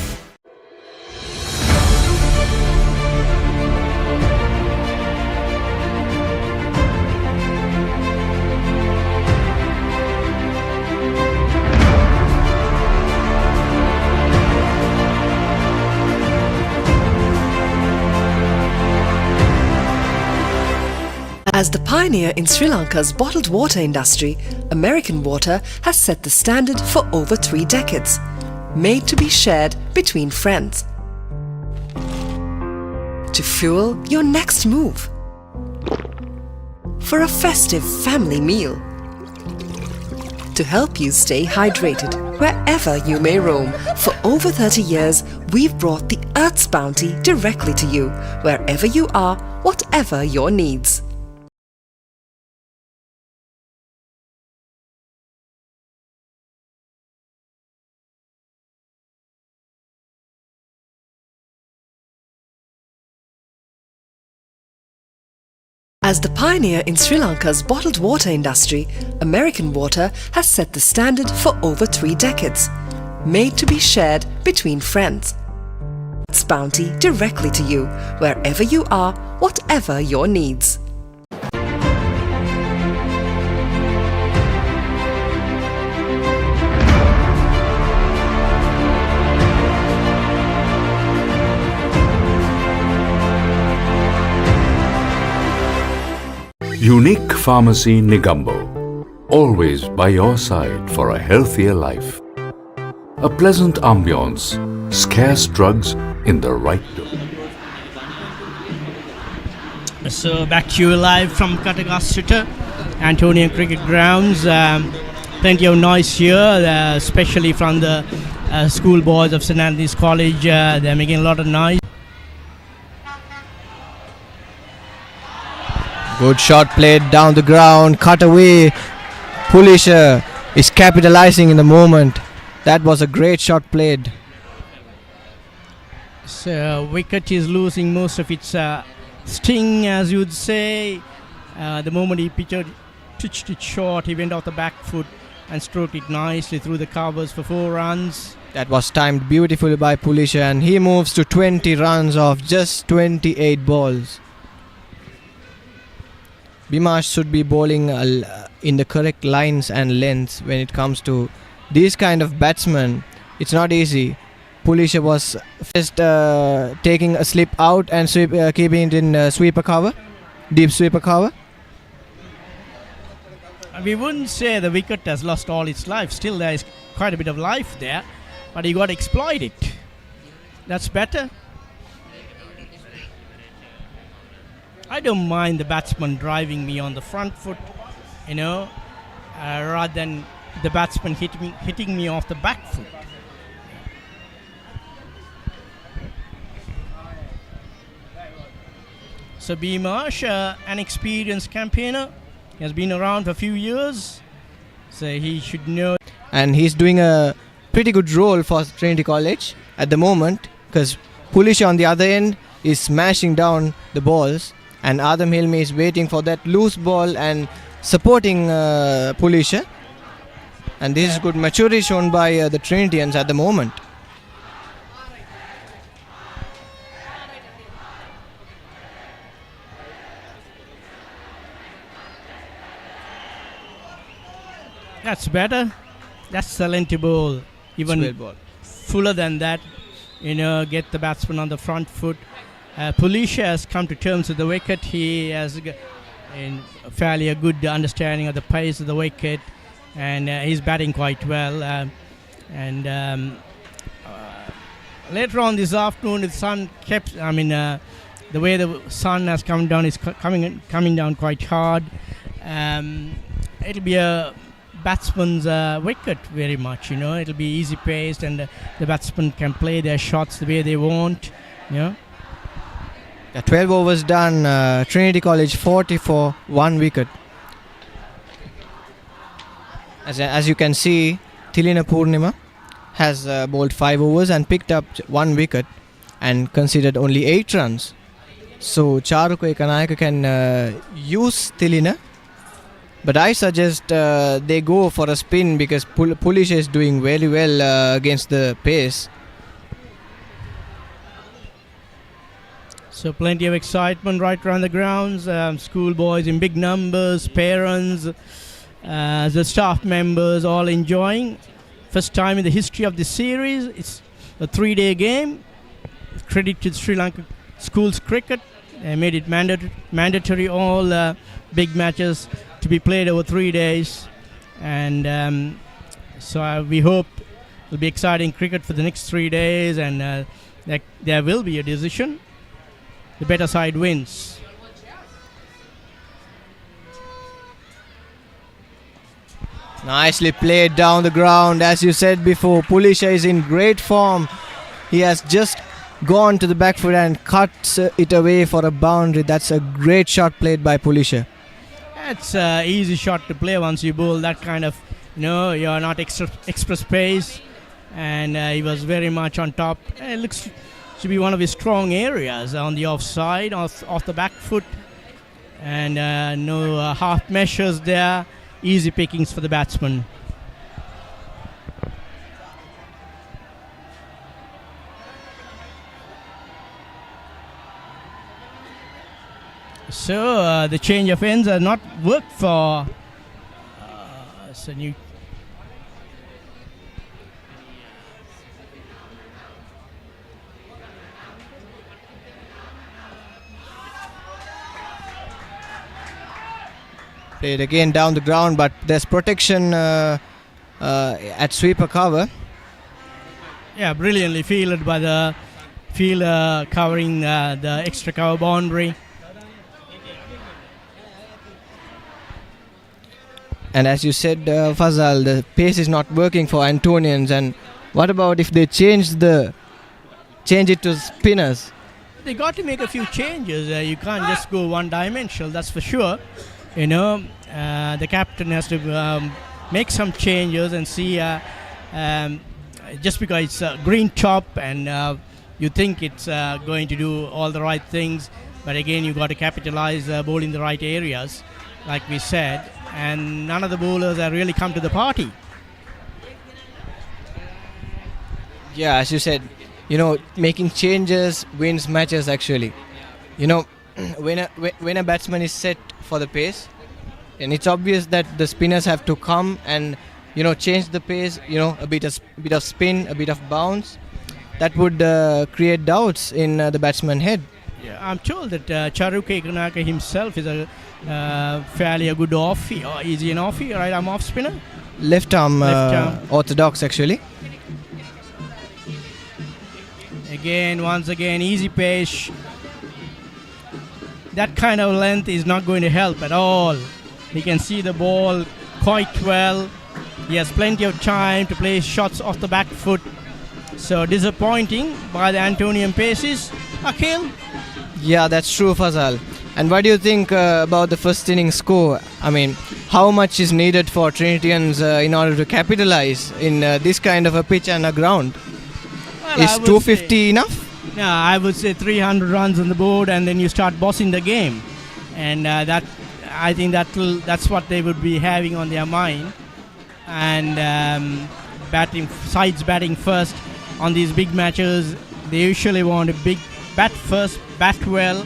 As the pioneer in Sri Lanka's bottled water industry, American Water has set the standard for over 3 decades, made to be shared between friends. To fuel your next move. For a festive family meal. To help you stay hydrated wherever you may roam. For over 30 years, we've brought the Earth's bounty directly to you, wherever you are, whatever your needs. As the pioneer in Sri Lanka's bottled water industry, American Water has set the standard for over 3 decades, made to be shared between friends. Its bounty directly to you, wherever you are, whatever your needs. Unique Pharmacy Negombo, always by your side for a healthier life. A pleasant ambience, scarce drugs in the right dose. So back to you live from Katagasuta, Antonian Cricket Grounds. Plenty of noise here, especially from the schoolboys of St. Anthony's College. They're making a lot of noise. Good shot played down the ground, cut away. Pulisha is capitalizing in the moment. That was a great shot played. So wicket is losing most of its sting, as you'd say. The moment he pitched it short, he went off the back foot and stroked it nicely through the covers for 4 runs. That was timed beautifully by Pulisha, and he moves to 20 runs off just 28 balls. Bimash should be bowling in the correct lines and lengths when it comes to these kind of batsmen. It's not easy. Pulisha was first taking a slip out and keeping it in sweeper cover, deep sweeper cover. We wouldn't say the wicket has lost all its life. Still, there is quite a bit of life there, but he got to exploit it. That's better. I don't mind the batsman driving me on the front foot, rather than the batsman hitting me off the back foot. So Bimash, an experienced campaigner, he has been around for a few years, so he should know. And he's doing a pretty good role for Trinity College at the moment, because Pulisha on the other end is smashing down the balls, and Adam Hilmi is waiting for that loose ball and supporting Pulisha. And this is good maturity shown by the Trinitians at the moment. That's better. That's a lengthy ball. Even fuller than that, get the batsman on the front foot. Pulisha has come to terms with the wicket. He has fairly a good understanding of the pace of the wicket, and he's batting quite well. Later on this afternoon, the sun kept. The way the sun has come down is coming down quite hard. It'll be a batsman's wicket very much. It'll be easy paced, and the batsmen can play their shots the way they want. Yeah, 12 overs done. Trinity College 40 for 1 wicket. As you can see, Thilina Purnima has bowled 5 overs and picked up 1 wicket and conceded only 8 runs. So Charukwe Kanayaka can use Thilina, but I suggest they go for a spin because Pulisha is doing very well against the pace. So plenty of excitement right around the grounds. Schoolboys in big numbers, parents, the staff members all enjoying. First time in the history of this series. It's a 3-day game. Credit to Sri Lanka schools cricket. They made it mandatory all big matches to be played over 3 days. And so we hope it'll be exciting cricket for the next 3 days, and there will be a decision. The better side wins. Nicely played down the ground. As you said before, Pulisha is in great form. He has just gone to the back foot and cuts it away for a boundary. That's a great shot played by Pulisha. It's an easy shot to play once you bowl that kind of, you're not extra space. And he was very much on top. It looks to be one of his strong areas on the offside, off the back foot. And no half measures there. Easy pickings for the batsman. So the change of ends are not worked for New. Played again down the ground, but there's protection at sweeper cover. Yeah, brilliantly fielded by the fielder covering the extra cover boundary. And as you said, Fazal, the pace is not working for Antonians. And what about if they change it to spinners? They got to make a few changes. You can't just go one-dimensional, that's for sure. The captain has to make some changes and see. Just because it's a green top and you think it's going to do all the right things, but again you got to capitalize bowling the right areas, like we said. And none of the bowlers have really come to the party. Yeah, as you said, making changes wins matches actually. When a batsman is set for the pace, and it's obvious that the spinners have to come and change the pace, a bit of spin, a bit of bounce. That would create doubts in the batsman's head. Yeah, I'm told that Charuke Kanaka himself is a fairly a good offie. Or is he an offie, right arm off spinner? Left arm orthodox actually. Once again, easy pace. That kind of length is not going to help at all. He can see the ball quite well. He has plenty of time to play shots off the back foot. So disappointing by the Antonian paces. Akhil? Yeah, that's true, Fazal. And what do you think about the first inning score? I mean, how much is needed for Trinitians in order to capitalize in this kind of a pitch and a ground? Well, is 250 enough? Yeah, I would say 300 runs on the board, and then you start bossing the game. And I think that's what they would be having on their mind. And sides batting first on these big matches. They usually want a big bat first, bat well,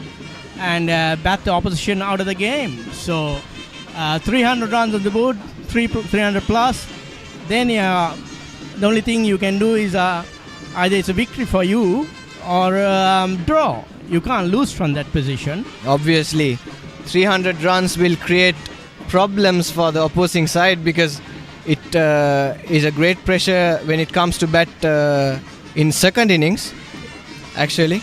and bat the opposition out of the game. So 300 runs on the board, 300 plus. Then the only thing you can do is either it's a victory for you or draw. You can't lose from that position. Obviously, 300 runs will create problems for the opposing side because it is a great pressure when it comes to bat in second innings, actually.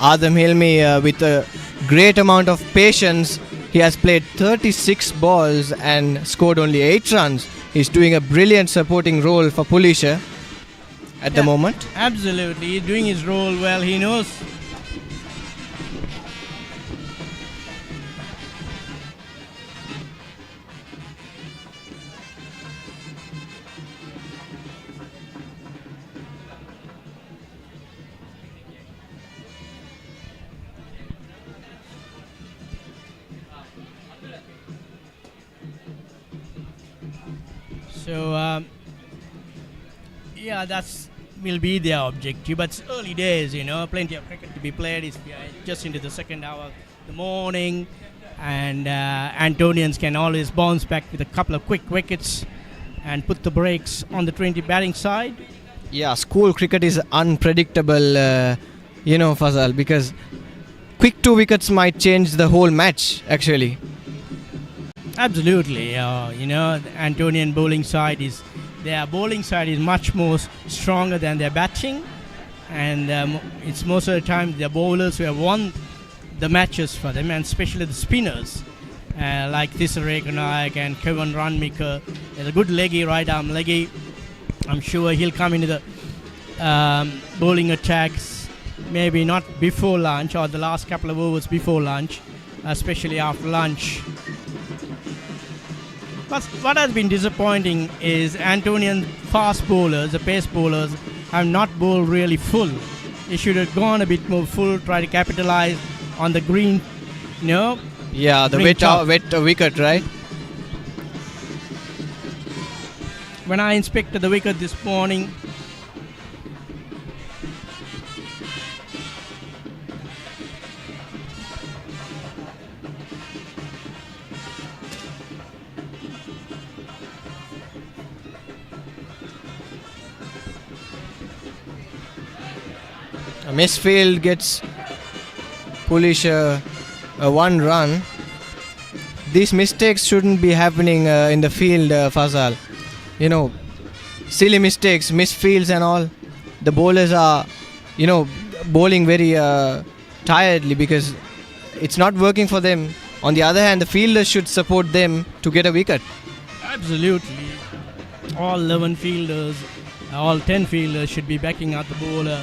Adam Hilmi, with a great amount of patience, he has played 36 balls and scored only 8 runs. He's doing a brilliant supporting role for Pulisha at the moment. Absolutely, he's doing his role well. He knows. So, yeah, that's will be their objective. But it's early days, plenty of cricket to be played. It's just into the second hour of the morning, and Antonians can always bounce back with a couple of quick wickets and put the brakes on the Trinity batting side. Yeah, school cricket is unpredictable, Fazal, because quick 2 wickets might change the whole match, actually. Absolutely, the Antonian bowling side their bowling side is much more stronger than their batting, and it's most of the time the bowlers who have won the matches for them, and especially the spinners like Thisara Ekanayak and Kevin Ranmika. There's a good leggy, right arm leggy. I'm sure he'll come into the bowling attacks, maybe not before lunch or the last couple of overs before lunch, especially after lunch. But what has been disappointing is Antonian fast bowlers, the pace bowlers, have not bowled really full. They should have gone a bit more full, try to capitalize on the green, Yeah, the green top. wet wicket, right? When I inspected the wicket this morning, Misfield gets Pulisha a 1 run. These mistakes shouldn't be happening in the field, Fazal. Silly mistakes, misfields and all. The bowlers are, bowling very tiredly because it's not working for them. On the other hand, the fielders should support them to get a wicket. absolutely, all 11 fielders, all 10 fielders should be backing out the bowler,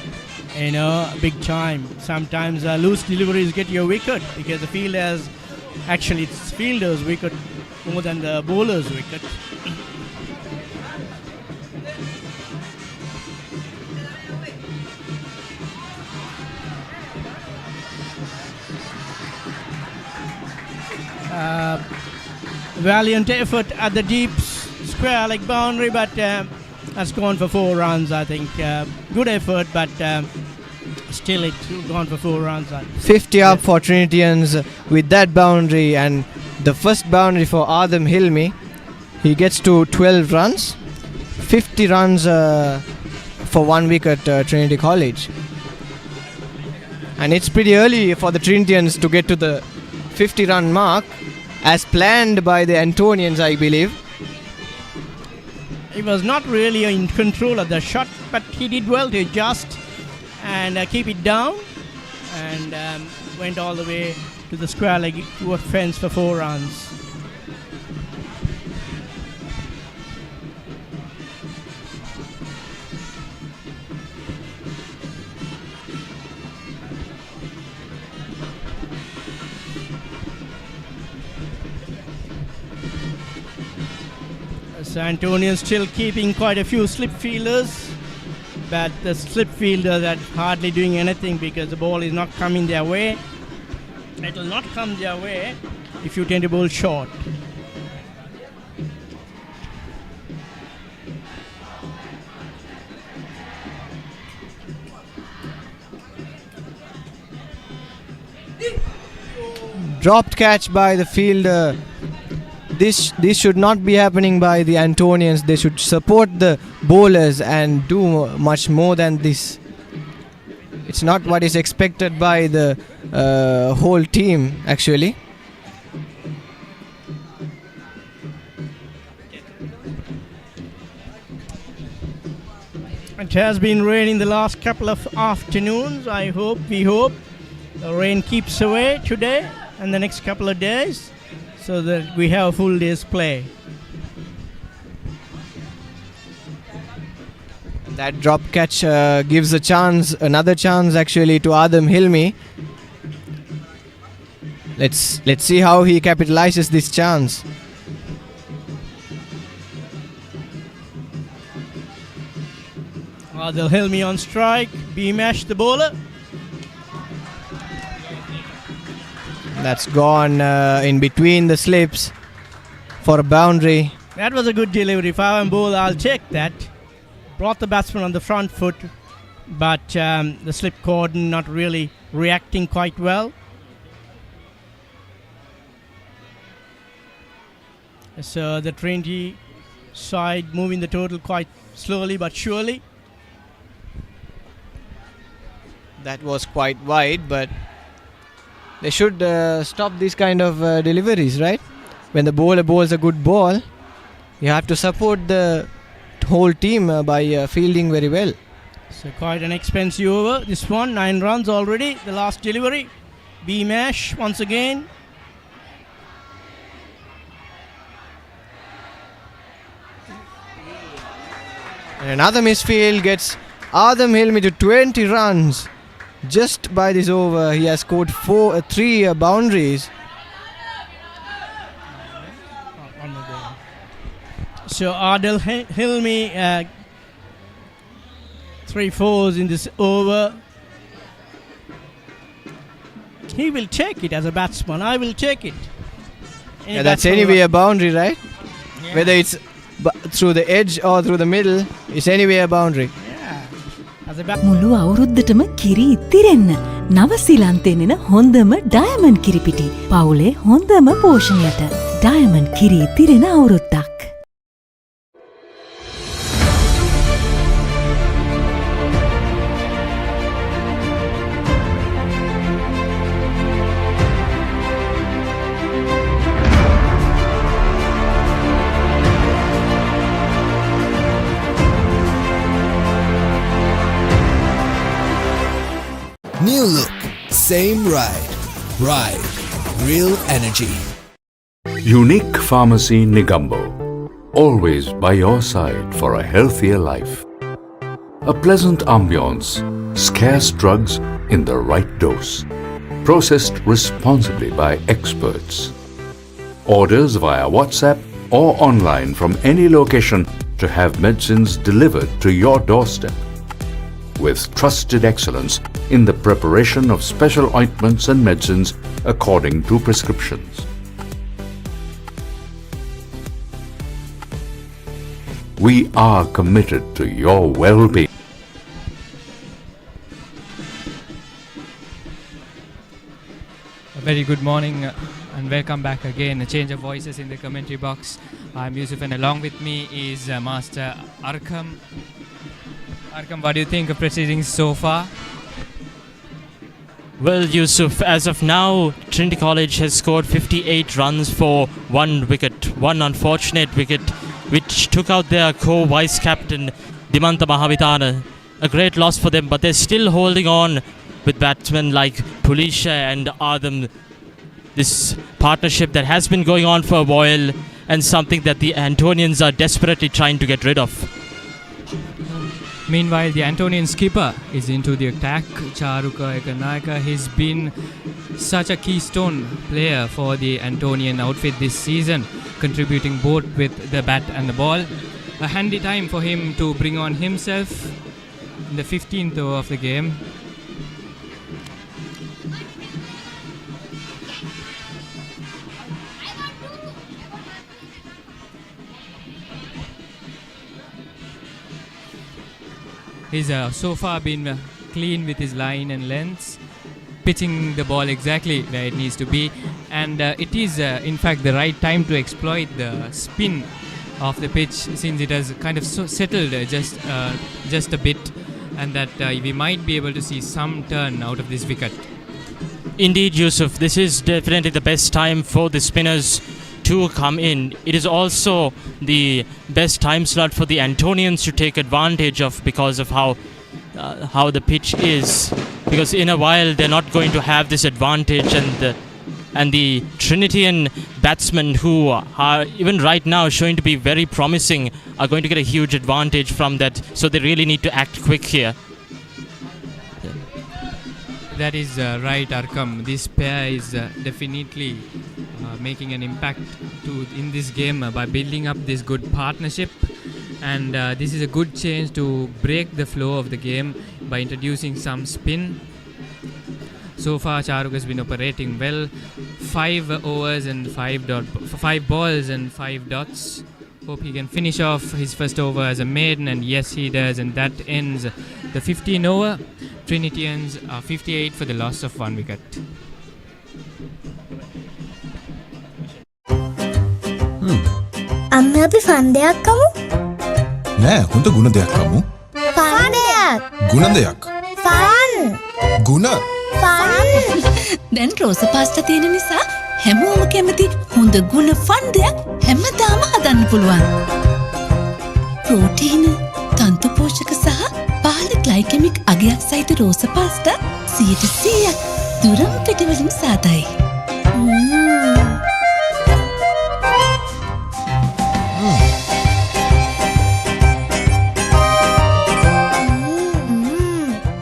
big time. Sometimes loose deliveries get your wicket because the fielders, actually it's fielders' wicket more than the bowler's wicket. Valiant effort at the deep square leg boundary, but has gone for 4 runs, I think. Good effort, but still it's gone for 4 runs. 50 up for Trinitians with that boundary, and the first boundary for Adam Hilmi. He gets to 12 runs. 50 runs for 1 wicket, Trinity College. And it's pretty early for the Trinitians to get to the 50-run mark, as planned by the Antonians, I believe. He was not really in control of the shot, but he did well to adjust and keep it down, and went all the way to the square leg fence for 4 runs. Antonian still keeping quite a few slip fielders, but the slip fielders are hardly doing anything because the ball is not coming their way. It will not come their way if you tend to bowl short. Dropped catch by the fielder. This should not be happening by the Antonians. They should support the bowlers and do much more than this. It's not what is expected by the whole team, actually. It has been raining the last couple of afternoons. We hope the rain keeps away today and the next couple of days, so that we have a full day's play. That drop catch gives another chance actually to Adam Hilmi. Let's see how he capitalizes this chance. They'll Hilmi on strike. B-Mash the bowler. That's gone in between the slips for a boundary. That was a good delivery. If I'm bowler, I'll take that. Brought the batsman on the front foot, but the slip cordon not really reacting quite well. So the Trinity side moving the total quite slowly but surely. That was quite wide, but they should stop these kind of deliveries, right? When the bowler bowls a good ball, you have to support the whole team by fielding very well. So quite an expensive over. This one, 9 runs already. The last delivery. B-Mash once again. And another misfield gets Adam Hilmi to 20 runs. Just by this over, he has scored 3 boundaries. So Adil Hilmi 3 fours in this over. He will take it as a batsman. I will take it. That's anyway a boundary, right? Yeah. Whether it's through the edge or through the middle, it's anyway a boundary. Yeah. As a මුළු අවුරුද්දටම කිරි ඉතිරෙන්න නවසීලන්තයෙන් එන හොඳම diamond කිරිපිටි පවුලේ හොඳම පෝෂණයට diamond කිරි ඉතිරෙන අවුරුද්දක්. New look, same ride. Ride, real energy. Unique Pharmacy Negombo. Always by your side for a healthier life. A pleasant ambience, scarce drugs in the right dose. Processed responsibly by experts. Orders via WhatsApp or online from any location to have medicines delivered to your doorstep. With trusted excellence in the preparation of special ointments and medicines according to prescriptions. We are committed to your well-being. A very good morning and welcome back again. A change of voices in the commentary box. I'm Yusuf and along with me is Master Arkham. Arkham, what do you think of proceedings so far? Well, Yusuf, as of now, Trinity College has scored 58 runs for 1 wicket. One unfortunate wicket, which took out their co-vice captain, Dimanta Mahavitana. A great loss for them, but they're still holding on with batsmen like Pulisha and Adam. This partnership that has been going on for a while and something that the Antonians are desperately trying to get rid of. Meanwhile, the Antonian skipper is into the attack. Charuka Ekanayaka, he's been such a keystone player for the Antonian outfit this season, contributing both with the bat and the ball. A handy time for him to bring on himself in the 15th over of the game. He's so far been clean with his line and lengths, pitching the ball exactly where it needs to be, and it is in fact the right time to exploit the spin of the pitch, since it has kind of settled just a bit, and that we might be able to see some turn out of this wicket. Indeed, Yusuf, this is definitely the best time for the spinners to come in. It is also the best time slot for the Antonians to take advantage of because of how the pitch is. because in a while they're not going to have this advantage, and the Trinitian batsmen who are even right now showing to be very promising are going to get a huge advantage from that, so they really need to act quick here. That is right, Arkam. This pair is definitely making an impact in this game by building up this good partnership, and this is a good chance to break the flow of the game by introducing some spin. So far, Charuk has been operating well. 5 overs and 5 balls and 5 dots. Hope he can finish off his first over as a maiden, and yes, he does, and that ends the 15 over. Trinitians are 58 for the loss of 1 wicket. අන්න අපි fun දෙයක් කමු. නෑ හොඳ ගුණ දෙයක් කමු. Fun දෙයක්. ගුණ දෙයක්. ෆන්. ගුණ. ෆන්. දැන් රෝස පාස්ටා තියෙන නිසා හැමෝම කැමති හොඳ ගුණ ෆන් දෙයක් හැමදාම හදන්න පුළුවන්. ප්‍රෝටීන, තන්තු පෝෂක සහ පහළ ග්ලයිකෙමික් අගයක් සහිත රෝස පාස්ටා 100% දුරම් පිටිවලින් සාදයි.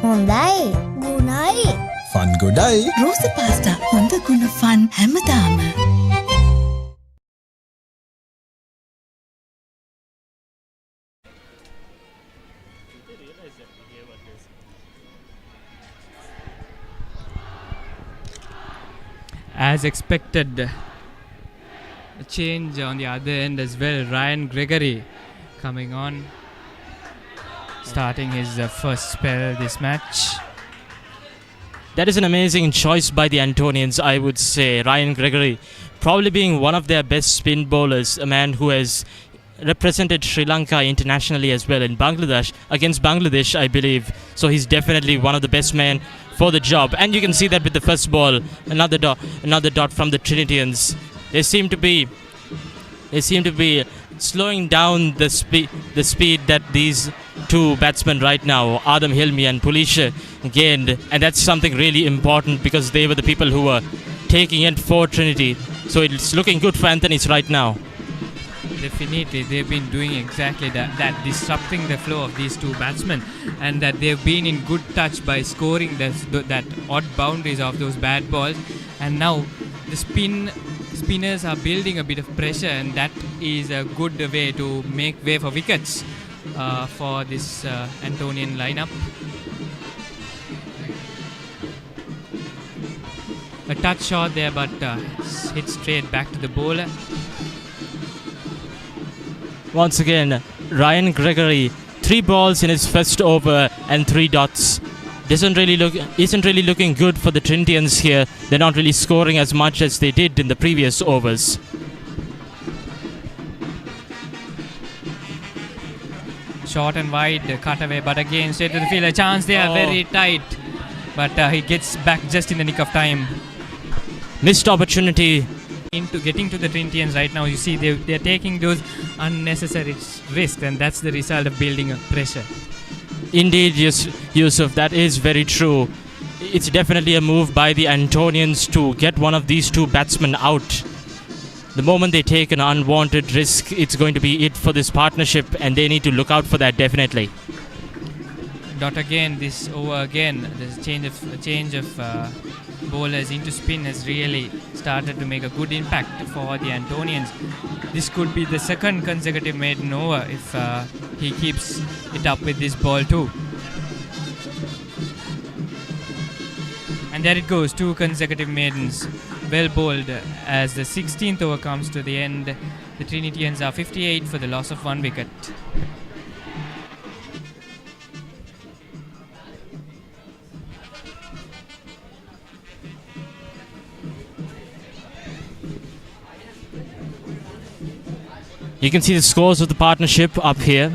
හොඳයි. ගුණයි. ෆන් ගොඩයි. රෝස පාස්ටා හොඳ ගුණ ෆන් හැමදාම. As expected, a change on the other end as well. Ryan Gregory coming on, starting his first spell this match. That is an amazing choice by the Antonians, I would say. Ryan Gregory probably being one of their best spin bowlers, a man who has represented Sri Lanka internationally as well in Bangladesh, against Bangladesh, I believe. So he's definitely one of the best men for the job. And you can see that with the first ball, another dot from the Trinitians. They seem to be slowing down the speed that these two batsmen right now, Adam Hilmi and Pulisha, gained, and that's something really important because they were the people who were taking it for Trinity. So it's looking good for Anthony's right now. Definitely, they've been doing exactly that, disrupting the flow of these two batsmen, and that they've been in good touch by scoring that odd boundaries of those bad balls. And now the spinners are building a bit of pressure, and that is a good way to make way for wickets for this Antonian lineup. A touch shot there, but hit straight back to the bowler. Once again, Ryan Gregory, 3 balls in his first over and 3 dots. Isn't really looking good for the Trinitians here. They're not really scoring as much as they did in the previous overs. Short and wide, cut away, but again straight to the field. A chance there, very tight, but he gets back just in the nick of time. Missed opportunity. Into getting to the Trinitians right now, you see they're taking those unnecessary risks, and that's the result of building up pressure. Indeed, yes, Yusuf, that is very true. It's definitely a move by the Antonians to get one of these two batsmen out. The moment they take an unwanted risk, it's going to be it for this partnership, and they need to look out for that definitely. Dot again, this over again, the change of bowlers into spin has really started to make a good impact for the Antonians. This could be the second consecutive maiden over if he keeps it up with this ball too. And there it goes, 2 consecutive maidens, well bowled. As the 16th over comes to the end, the Trinitians are 58 for the loss of 1 wicket. You can see the scores of the partnership up here.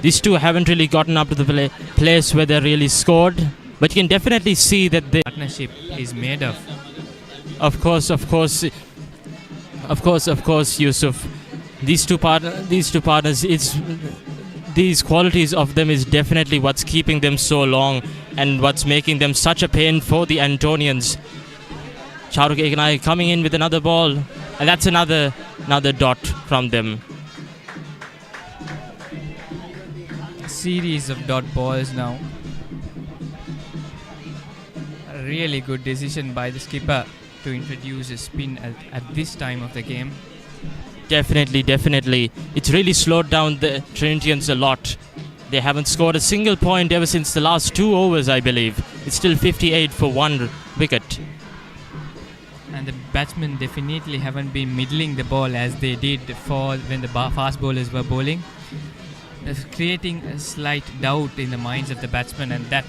These two haven't really gotten up to the place where they really scored, but you can definitely see that the partnership is made of. Of course, Yusuf. These two partners. these qualities of them is definitely what's keeping them so long and what's making them such a pain for the Antonians. Charuk Eganai coming in with another ball, and that's another dot from them. A series of dot balls now. A really good decision by the skipper to introduce a spin at this time of the game. Definitely. It's really slowed down the Trinitians a lot. They haven't scored a single point ever since the last 2 overs, I believe. It's still 58 for 1 wicket. And the batsmen definitely haven't been middling the ball as they did for when the fast bowlers were bowling. It's creating a slight doubt in the minds of the batsmen, and that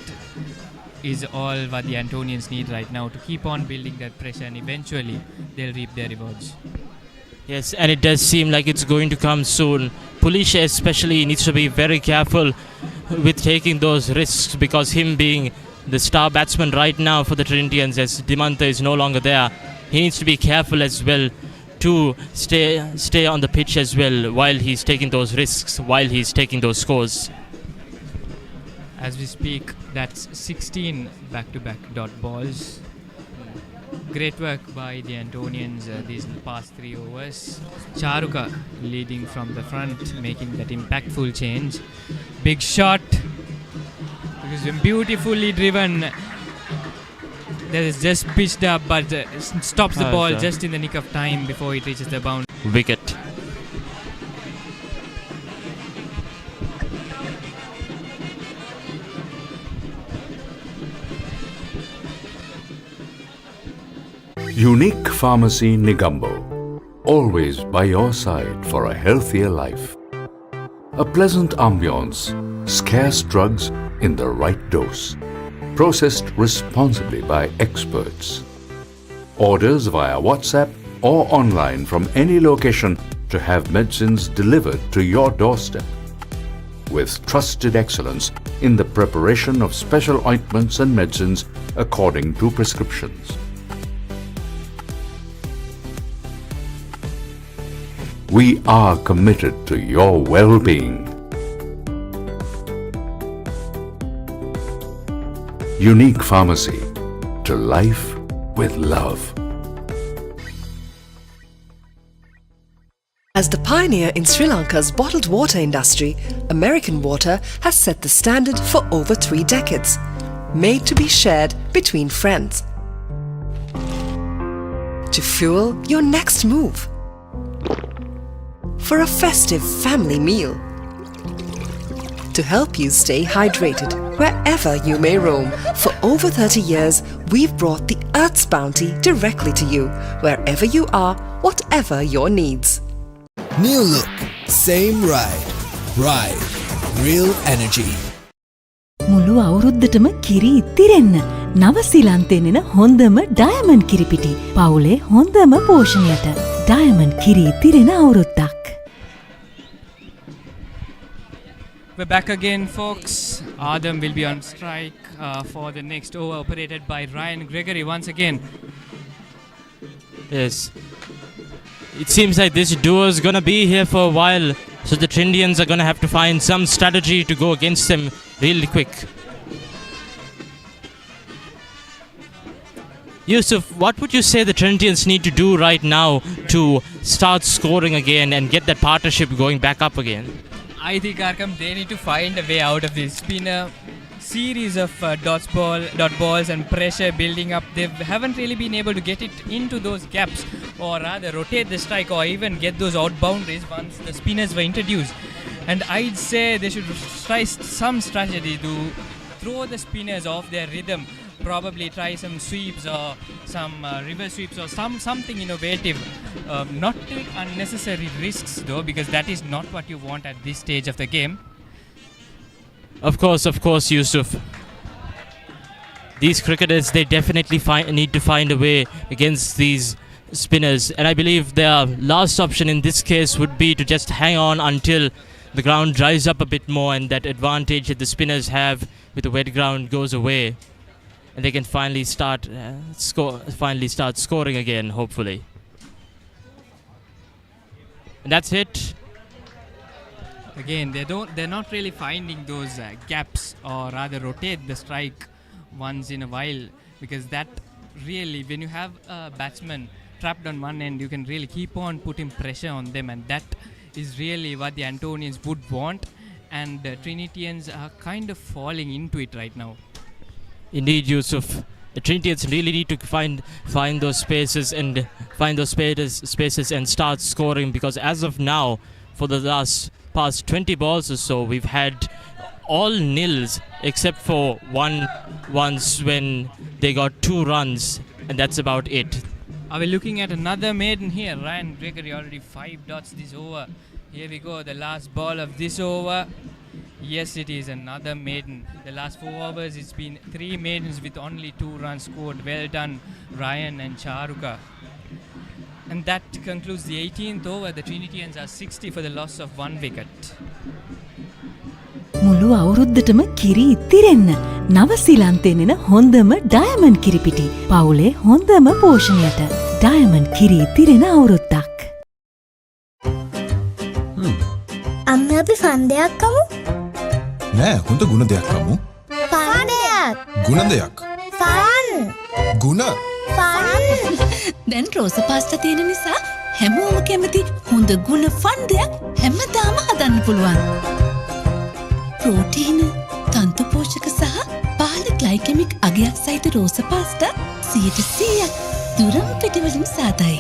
is all what the Antonians need right now to keep on building that pressure, and eventually they'll reap their rewards. Yes, and it does seem like it's going to come soon. Pulisha especially needs to be very careful with taking those risks, because him being the star batsman right now for the Trinitians, as Dimanta is no longer there, he needs to be careful as well to stay on the pitch as well while he's taking those risks, while he's taking those scores. As we speak, that's 16 back-to-back dot balls. Great work by the Antonians these past 3 overs. Charuka leading from the front, making that impactful change. Big shot. Because beautifully driven. That is just pitched up, but stops the ball just in the nick of time before it reaches the boundary. Wicket. Unique Pharmacy Nigambo, always by your side for a healthier life. A pleasant ambience, scarce drugs in the right dose. Processed responsibly by experts. Orders via WhatsApp or online from any location to have medicines delivered to your doorstep. With trusted excellence in the preparation of special ointments and medicines according to prescriptions. We are committed to your well-being. Unique Pharmacy, to life with love. As the pioneer in Sri Lanka's bottled water industry, American Water has set the standard for over 3 decades, made to be shared between friends. To fuel your next move. For a festive family meal. To help you stay hydrated wherever you may roam. For over 30 years, we've brought the Earth's bounty directly to you, wherever you are, whatever your needs. New look, same ride. Ride. Real energy. මුළු අවුරුද්දටම කිරි ඉතිරෙන්න නවසීලන්තෙන් එන හොඳම diamond කිරිපිටි. පවුලේ හොඳම පෝෂණයට. Diamond කිරි ඉතිරෙන අවුරුද්දක්. We're back again, folks. Adam will be on strike for the next over, operated by Ryan Gregory once again. Yes. It seems like this duo is going to be here for a while, so the Trinitians are going to have to find some strategy to go against them really quick. Yusuf, what would you say the Trinitians need to do right now to start scoring again and get that partnership going back up again? I think, Arkham, they need to find a way out of this. It's been a series of dot balls and pressure building up. They haven't really been able to get it into those gaps, or rather rotate the strike, or even get those out boundaries once the spinners were introduced. And I'd say they should try some strategy to throw the spinners off their rhythm. Probably try some sweeps or some reverse sweeps or something innovative. Not take unnecessary risks though, because that is not what you want at this stage of the game. Of course, Yusuf. These cricketers, they definitely need to find a way against these spinners. And I believe their last option in this case would be to just hang on until the ground dries up a bit more and that advantage that the spinners have with the wet ground goes away. And they can finally start scoring again, hopefully. And that's it. Again, they're not really finding those gaps, or rather rotate the strike once in a while, because that really, when you have a batsman trapped on one end, you can really keep on putting pressure on them, and that is really what the Antonians would want, and the Trinitians are kind of falling into it right now. Indeed, Yusuf. The Trinitians really need to find those spaces and start scoring, because as of now, for the past 20 balls or so, we've had all nils except for once when they got 2 runs, and that's about it. Are we looking at another maiden here? Ryan Gregory already 5 dots this over. Here we go, the last ball of this over. Yes, it is another maiden. The last 4 overs, it's been 3 maidens with only 2 runs scored. Well done, Ryan and Charuka. And that concludes the 18th over. The Trinitians are 60 for the loss of 1 wicket. මුළු අවුරුද්දටම කිරි ඉතිරෙන්න නවසීලන්තයෙන් එන හොඳම diamond කිරිපිටි පවුලේ හොඳම පෝෂණයට diamond කිරි ඉතිරෙන අවුරුද්දක්. අම්ම අපි ෆන් දෙයක් කමු. නෑ හොඳ ගුණ දෙයක් කමු. ෆන් දෙයක්. ගුණ දෙයක්. ෆන්. ගුණ. ෆන්. දැන් රෝස පාස්ටා තියෙන නිසා හැමෝම කැමති හොඳ ගුණ ෆන් දෙයක් හැමදාම හදන්න පුළුවන්. ප්‍රෝටීන, තන්තු පෝෂක සහ පහළ ග්ලයිකෙමික් අගයක් සහිත රෝස පාස්ටා 100% දුරම් පිටිවලින් සාදයි.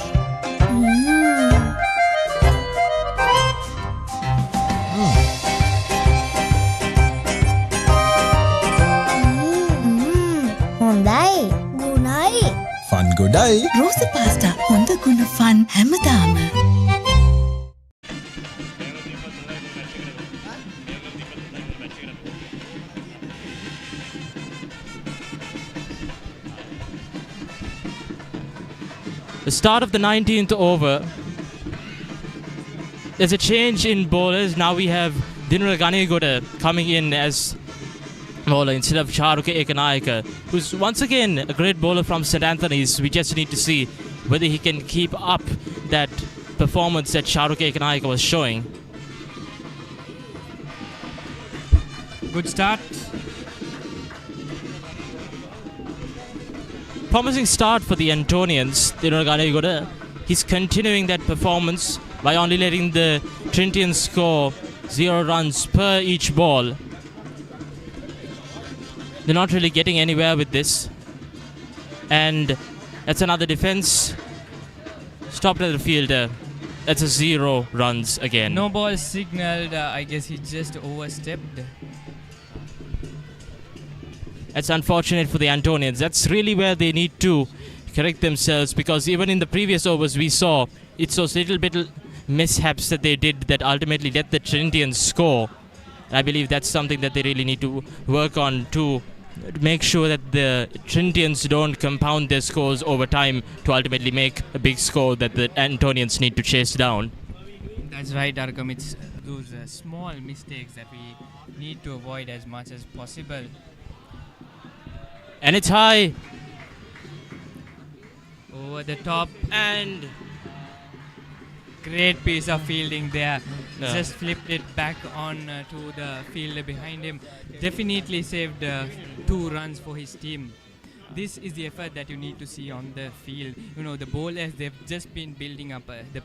හොඳයි. ගුණයි. ෆන් ගොඩයි. රෝස පාස්ටා හොඳ ගුණ ෆන් හැමදාම. The start of the 19th over. There's a change in bowlers. Now we have Dinura Ganegoda coming in as bowler instead of Charuka Ekanayaka, who's once again a great bowler from St. Anthony's. We just need to see whether he can keep up that performance that Charuka Ekanayaka was showing. Good start. Promising start for the Antonians. He's continuing that performance by only letting the Trinitians score 0 runs per each ball. They're not really getting anywhere with this. And that's another defense. Stopped at the fielder. That's a 0 runs again. No ball signaled. I guess he just overstepped. That's unfortunate for the Antonians. That's really where they need to correct themselves, because even in the previous overs we saw it's those little bit mishaps that they did that ultimately let the Trinitians score. I believe that's something that they really need to work on to make sure that the Trinitians don't compound their scores over time to ultimately make a big score that the Antonians need to chase down. That's right, Arkam. It's those small mistakes that we need to avoid as much as possible. And it's high. Over the top, and great piece of fielding there. Just flipped it back on to the fielder behind him. Definitely saved 2 runs for his team. This is the effort that you need to see on the field. You know, the bowlers, they've just been building up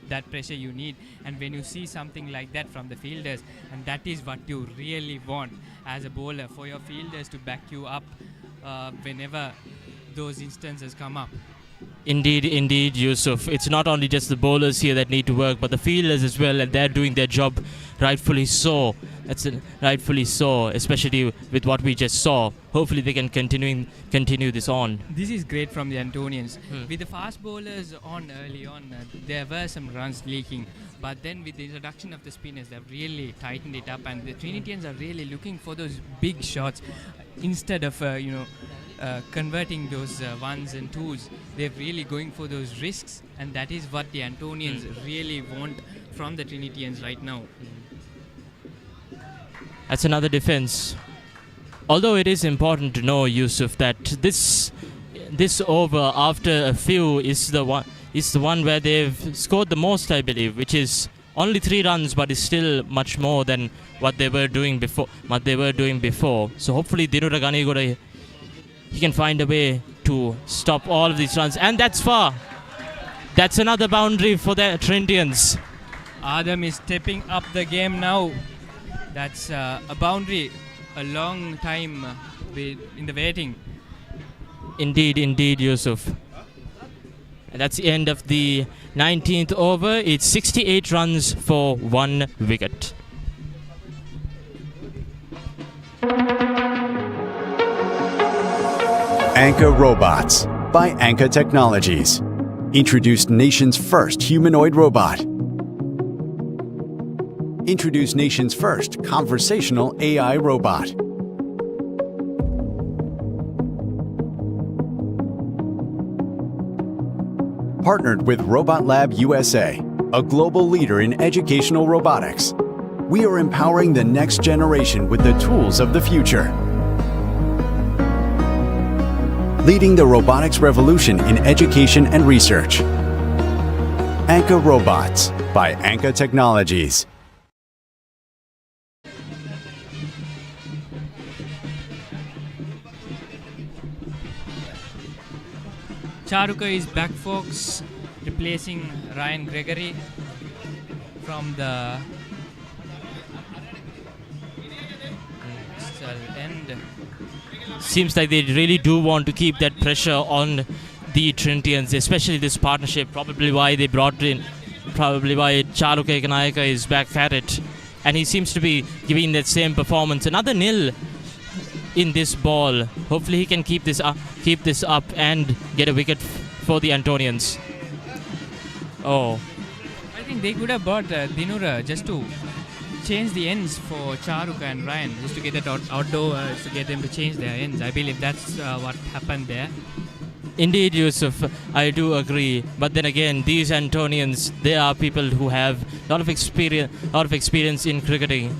that pressure you need, and when you see something like that from the fielders, and that is what you really want as a bowler, for your fielders to back you up whenever those instances come up. Indeed, Yusuf. It's not only just the bowlers here that need to work, but the fielders as well, and they're doing their job rightfully so. Rightfully so, especially with what we just saw. Hopefully they can continue this on. This is great from the Antonians. With the fast bowlers on early on, there were some runs leaking. But then with the introduction of the spinners, they've really tightened it up, and the Trinitians are really looking for those big shots instead of converting those ones and twos. They're really going for those risks, and that is what the Antonians really want from the Trinitians right now. That's another defense. Although it is important to know, Yusuf, that this over after a few is the one where they've scored the most, I believe, which is Only 3 runs, but it's still much more than what they were doing before. So hopefully Dinura Ganigura, he can find a way to stop all of these runs. And that's far. That's another boundary for the Trinitians. Adam is stepping up the game now. That's a boundary, a long time in the waiting. Indeed, Yusuf. And that's the end of the 19th over. It's 68 runs for 1 wicket. Anka Robots by Anka Technologies. Introduced nation's first humanoid robot. Introduced nation's first conversational AI robot. Partnered with Robot Lab USA, a global leader in educational robotics. We are empowering the next generation with the tools of the future. Leading the robotics revolution in education and research. Anka Robots by Anka Technologies. Charuka is back, folks, replacing Ryan Gregory from the end. Seems like they really do want to keep that pressure on the Trinitians, especially this partnership. Probably why Charuka Ekanayaka is back at it. And he seems to be giving that same performance. Another nil in this ball. Hopefully he can keep this up and get a wicket for the Antonians. Oh. I think they could have bought Dinura just to change the ends for Charuka and Ryan, just to get it outdoors, to get them to change their ends. I believe that's what happened there. Indeed, Yusuf, I do agree. But then again, these Antonians, they are people who have a lot of experience in cricketing.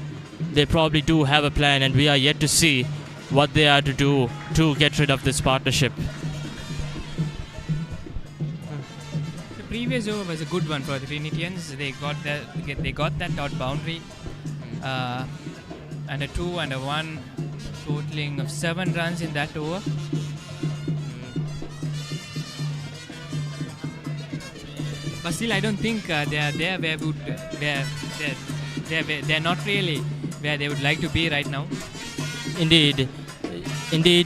They probably do have a plan, and we are yet to see what they are to do to get rid of this partnership. The previous over was a good one for the Trinitians. They got that dot boundary, and a 2 and a 1, totaling of 7 runs in that over. But still, I don't think they are there they're not really where they would like to be right now. Indeed,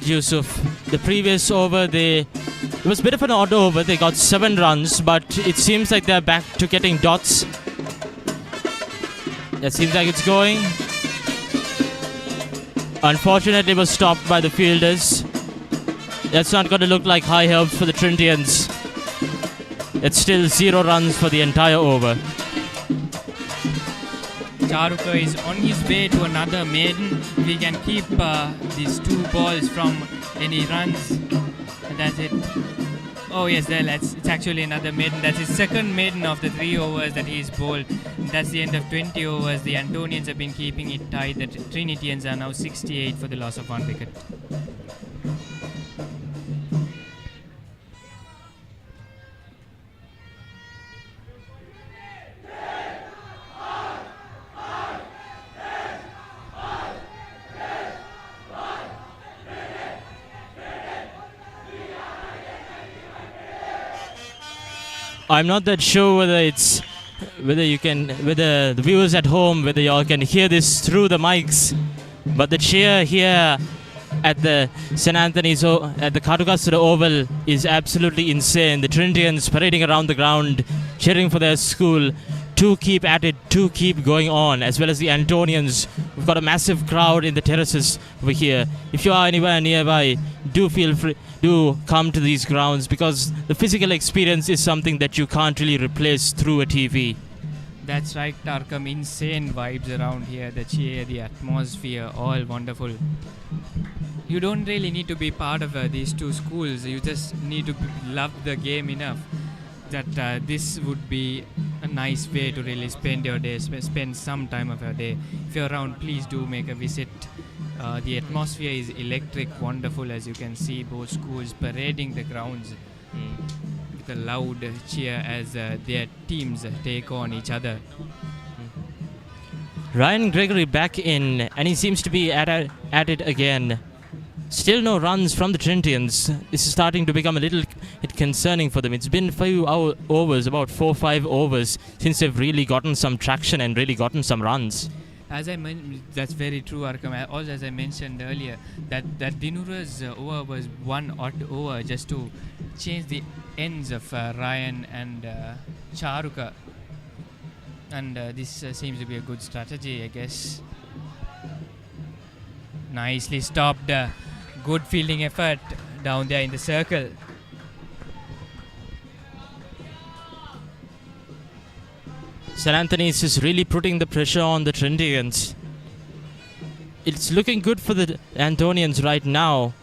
Yusuf. The previous over, it was a bit of an odd over. They got 7 runs, but it seems like they're back to getting dots. That seems like it's going. Unfortunately, it was stopped by the fielders. That's not going to look like high hopes for the Trinitians. It's still 0 runs for the entire over. Charuka is on his way to another maiden. If he can keep these 2 balls from any runs, and that's it. Oh yes, it's actually another maiden. That's his second maiden of the 3 overs that he's bowled. That's the end of 20 overs. The Antonians have been keeping it tight. The Trinitians are now 68 for the loss of 1 wicket. I'm not that sure whether the viewers at home, whether y'all can hear this through the mics, but the cheer here at the St. Anthony's, at the Katukasura Oval, is absolutely insane. The Trinitians parading around the ground, cheering for their school to keep at it, to keep going on, as well as the Antonians. We've got a massive crowd in the terraces over here. If you are anywhere nearby, do feel free, do come to these grounds, because the physical experience is something that you can't really replace through a TV. That's right, Tarkam. Insane vibes around here. The cheer, the atmosphere, all wonderful. You don't really need to be part of these 2 schools. You just need to love the game enough that this would be a nice way to really spend your day, spend some time of your day. If you're around, please do make a visit. The atmosphere is electric, wonderful, as you can see both schools parading the grounds with a loud cheer as their teams take on each other. Ryan Gregory back in, and he seems to be at it again. Still no runs from the Trinitians. This is starting to become a little bit concerning for them. It's been a few overs, about 4-5 overs, since they've really gotten some traction and really gotten some runs. That's very true, Arkham. Also, as I mentioned earlier, that Dinura's over was one odd over just to change the ends of Ryan and Charuka. And this seems to be a good strategy, I guess. Nicely stopped. Good fielding effort down there in the circle. St. Anthony's is really putting the pressure on the Trinitians. It's looking good for the Antonians right now.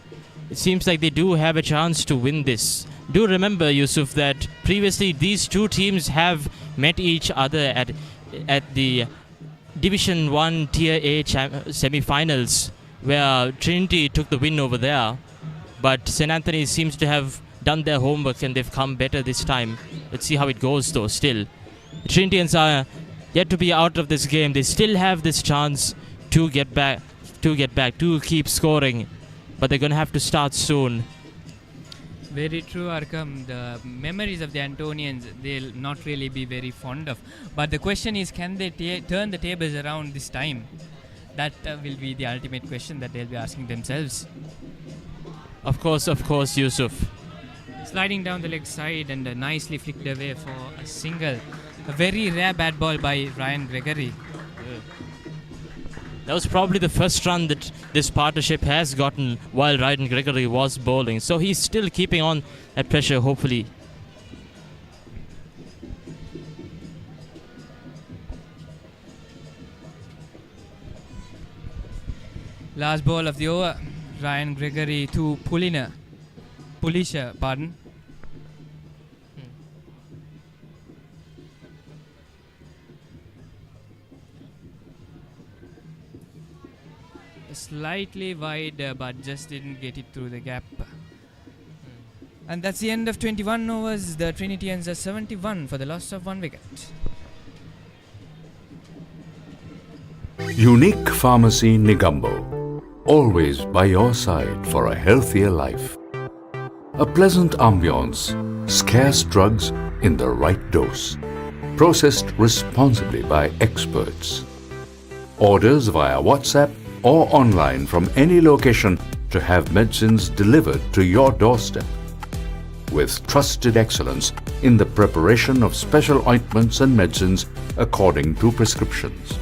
It seems like they do have a chance to win this. Do remember, Yusuf, that previously these two teams have met each other at the Division 1 Tier A semi-finals, where Trinity took the win over there. But St. Anthony's seems to have done their homework and they've come better this time. Let's see how it goes though still. The Trinitians are yet to be out of this game. They still have this chance to get back, to keep scoring. But they're going to have to start soon. Very true, Arkham. The memories of the Antonians, they'll not really be very fond of. But the question is, can they turn the tables around this time? That will be the ultimate question that they'll be asking themselves. Of course, Yusuf. Sliding down the leg side and nicely flicked away for a single. A very rare bat ball by Ryan Gregory. That was probably the first run that this partnership has gotten while Ryan Gregory was bowling. So he's still keeping on that pressure, hopefully. Last ball of the over. Ryan Gregory to Pulisha, pardon. Slightly wide, but just didn't get it through the gap. And that's the end of 21 overs. The Trinitians are 71 for the loss of 1 wicket. Unique Pharmacy Negombo, always by your side for a healthier life. A pleasant ambience, scarce drugs in the right dose. Processed responsibly by experts. Orders via WhatsApp or online from any location to have medicines delivered to your doorstep. With trusted excellence in the preparation of special ointments and medicines according to prescriptions.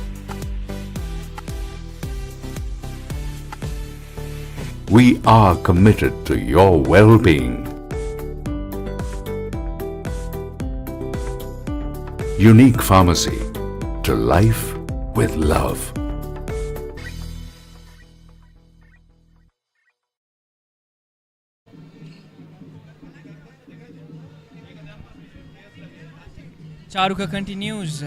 We are committed to your well-being. Unique Pharmacy, to life with love. Charuka continues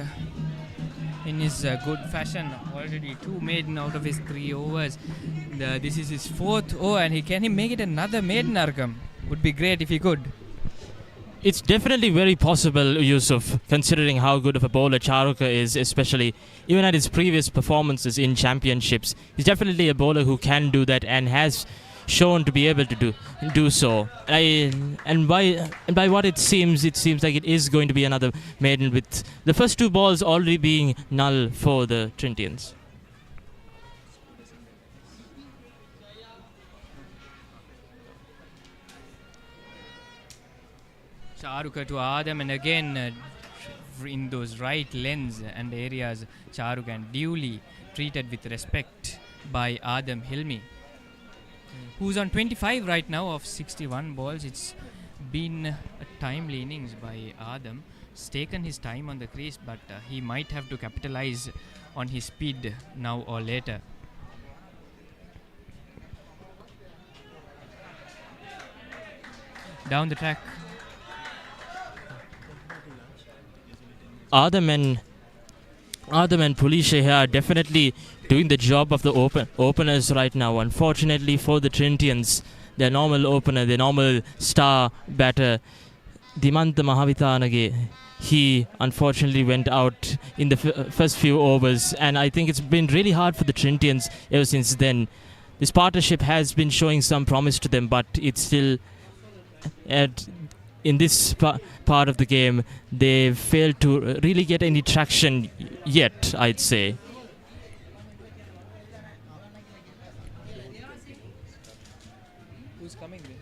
in his good fashion. Already 2 maiden out of his 3 overs. This is his 4th over, and can he make it another maiden, Arkham? Would be great if he could. It's definitely very possible, Yusuf, considering how good of a bowler Charuka is, especially even at his previous performances in championships. He's definitely a bowler who can do that and has shown to be able to do so. And by what it seems like it is going to be another maiden, with the first 2 balls already being null for the Trinitians. Charuka to Adam, and again in those right lanes and areas, Charuka and duly treated with respect by Adam Hilmi, who's on 25 right now of 61 balls. It's been a timely innings by Adam. He's taken his time on the crease, but he might have to capitalize on his speed now or later. Down the track. Adam and Pulisha here are definitely doing the job of the openers right now. Unfortunately for the Trinitians, their normal opener, their normal star batter, Dimantha Mahavithanage, he unfortunately went out in the first few overs, and I think it's been really hard for the Trinitians ever since then. This partnership has been showing some promise to them, but it's still in this part of the game, they've failed to really get any traction yet, I'd say. Who's coming then?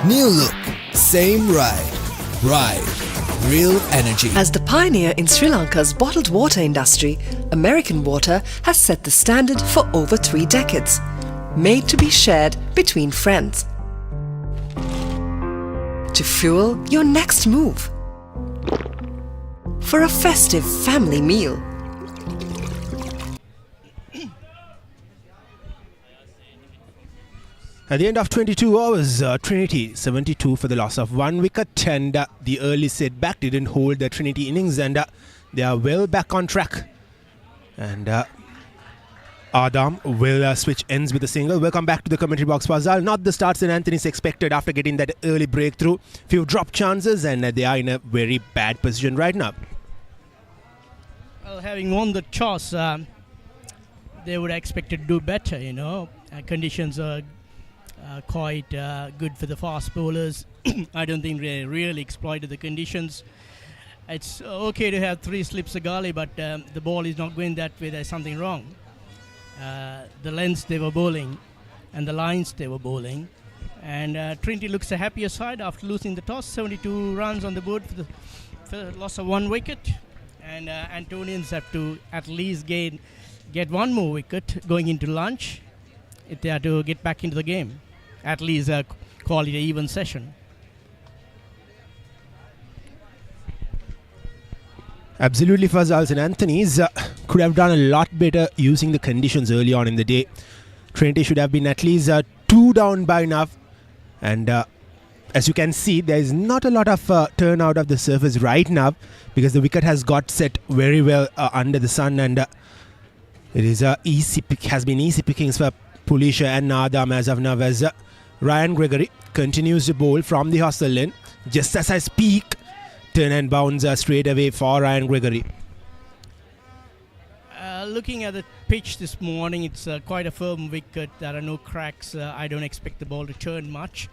New look, same ride. Ride, real energy. As the pioneer in Sri Lanka's bottled water industry, American Water has set the standard for over 3 decades. Made to be shared between friends. To fuel your next move. For a festive family meal. At the end of 22 hours, Trinity 72 for the loss of 1 wicket, and the early setback didn't hold the Trinity innings, and they are well back on track. And Adam will switch ends with a single. Welcome back to the commentary box, Fazal. Not the start St. Anthony's expected after getting that early breakthrough. Few drop chances, and they are in a very bad position right now. Well, having won the toss, they would expect to do better, you know. Conditions are quite good for the fast bowlers. I don't think they really exploited the conditions. It's okay to have 3 slips a gully, but the ball is not going that way. There's something wrong. The lengths they were bowling and the lines they were bowling. And Trinity looks a happier side after losing the toss. 72 runs on the board for the loss of 1 wicket. And Antonians have to at least get 1 more wicket going into lunch if they are to get back into the game. At least call it an even session. Absolutely, Fazal. St. Anthony's could have done a lot better using the conditions early on in the day. Trinity should have been at least 2 down by now. And as you can see, there is not a lot of turnout of the surface right now because the wicket has got set very well under the sun, and it is has been easy pickings for Pulisha and Nadam as of now, as Ryan Gregory continues to bowl from the hostel lane. Just as I speak, turn and bounce straight away for Ryan Gregory. Looking at the pitch this morning, it's quite a firm wicket. There are no cracks. I don't expect the ball to turn much.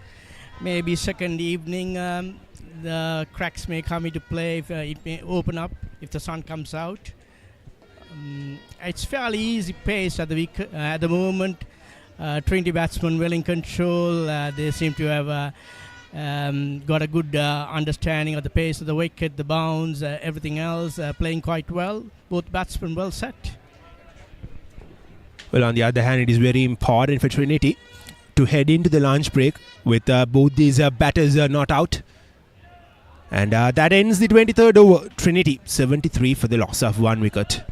Maybe second evening, the cracks may come into play. If, it may open up if the sun comes out. It's fairly easy pace at the moment. Trinity batsmen well in control. They seem to have got a good understanding of the pace of the wicket, the bounce, everything else, playing quite well. Both batsmen well set. Well, on the other hand, it is very important for Trinity to head into the lunch break with both these batters not out. And that ends the 23rd over. Trinity 73 for the loss of 1 wicket.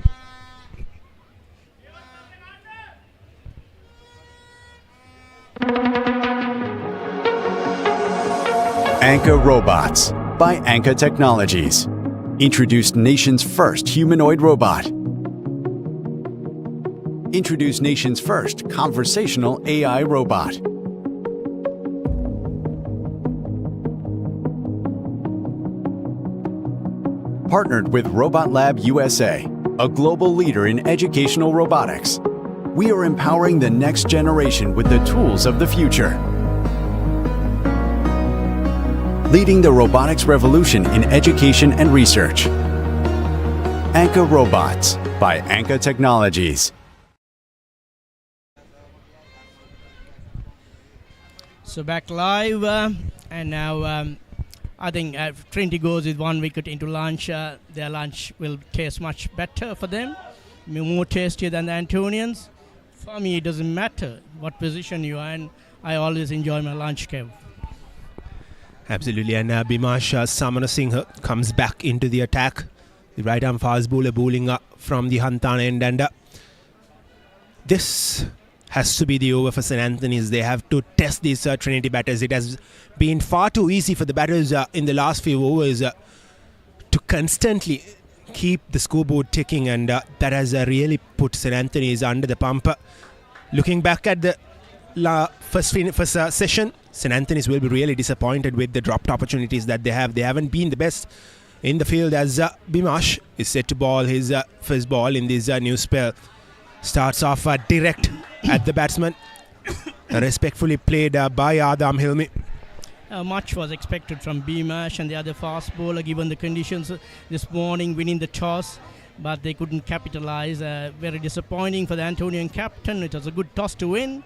Anka Robots by Anka Technologies. Introduced nation's first humanoid robot. Introduced nation's first conversational AI robot. Partnered with Robot Lab USA, a global leader in educational robotics. We are empowering the next generation with the tools of the future. Leading the robotics revolution in education and research. Anka Robots by Anka Technologies. So back live, and now I think if Trinity goes with 1 wicket into lunch, their lunch will taste much better for them. more tastier than the Antonians. For me, it doesn't matter what position you are in. I always enjoy my lunch, Kev. Absolutely, and Bimash Samanasinghe comes back into the attack. The right arm fast bowler bowling up from the Hantan end, and this has to be the over for St. Anthony's. They have to test these Trinity batters. It has been far too easy for the batters in the last few overs to constantly keep the scoreboard ticking, and that has really put St. Anthony's under the pump. Looking back at the first session, St. Anthony's will be really disappointed with the dropped opportunities that they have. They haven't been the best in the field, as Bimash is set to bowl his first ball in this new spell. Starts off direct at the batsman. Respectfully played by Adam Hilmi. Much was expected from Bimash and the other fast bowler given the conditions this morning, winning the toss, but they couldn't capitalize. Very disappointing for the Antonian captain. It was a good toss to win,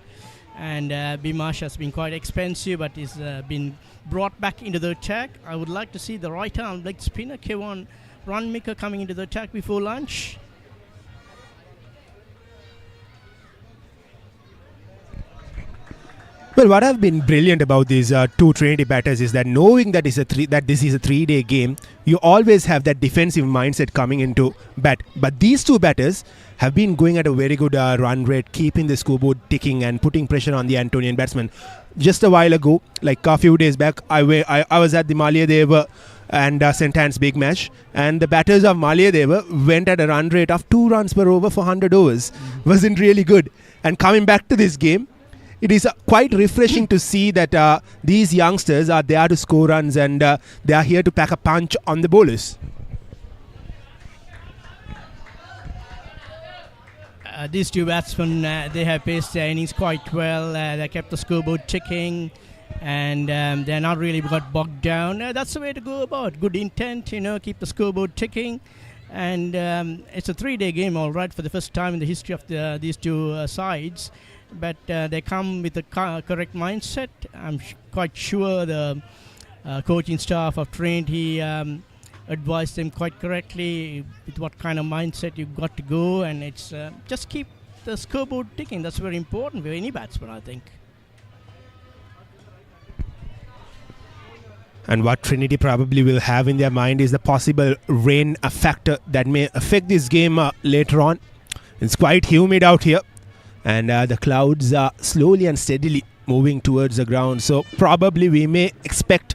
and Bimash has been quite expensive, but he's been brought back into the attack. I would like to see the right arm leg spinner Kevon Runmaker coming into the attack before lunch. Well, what have been brilliant about these two Trinity batters is that knowing that this is a 3-day game, you always have that defensive mindset coming into bat. But these two batters have been going at a very good run rate, keeping the scoreboard ticking and putting pressure on the Antonian batsmen. Just a while ago, like a few days back, I was at the Malayadeva and St. Anne's big match, and the batters of Malayadeva went at a run rate of 2 runs per over for 100 overs. Wasn't really good. And coming back to this game, it is quite refreshing to see that these youngsters are there to score runs, and they are here to pack a punch on the bowlers. These two batsmen, they have paced their innings quite well. They kept the scoreboard ticking, and they're not really got bogged down. That's the way to go about. Good intent, keep the scoreboard ticking. And it's a 3-day game, all right, for the first time in the history of these two sides. But they come with the correct mindset. I'm quite sure the coaching staff of Trinity advised them quite correctly with what kind of mindset you've got to go, and it's just keep the scoreboard ticking. That's very important for any batsman, I think. And what Trinity probably will have in their mind is the possible rain factor that may affect this game later on. It's quite humid out here, and the clouds are slowly and steadily moving towards the ground, so probably we may expect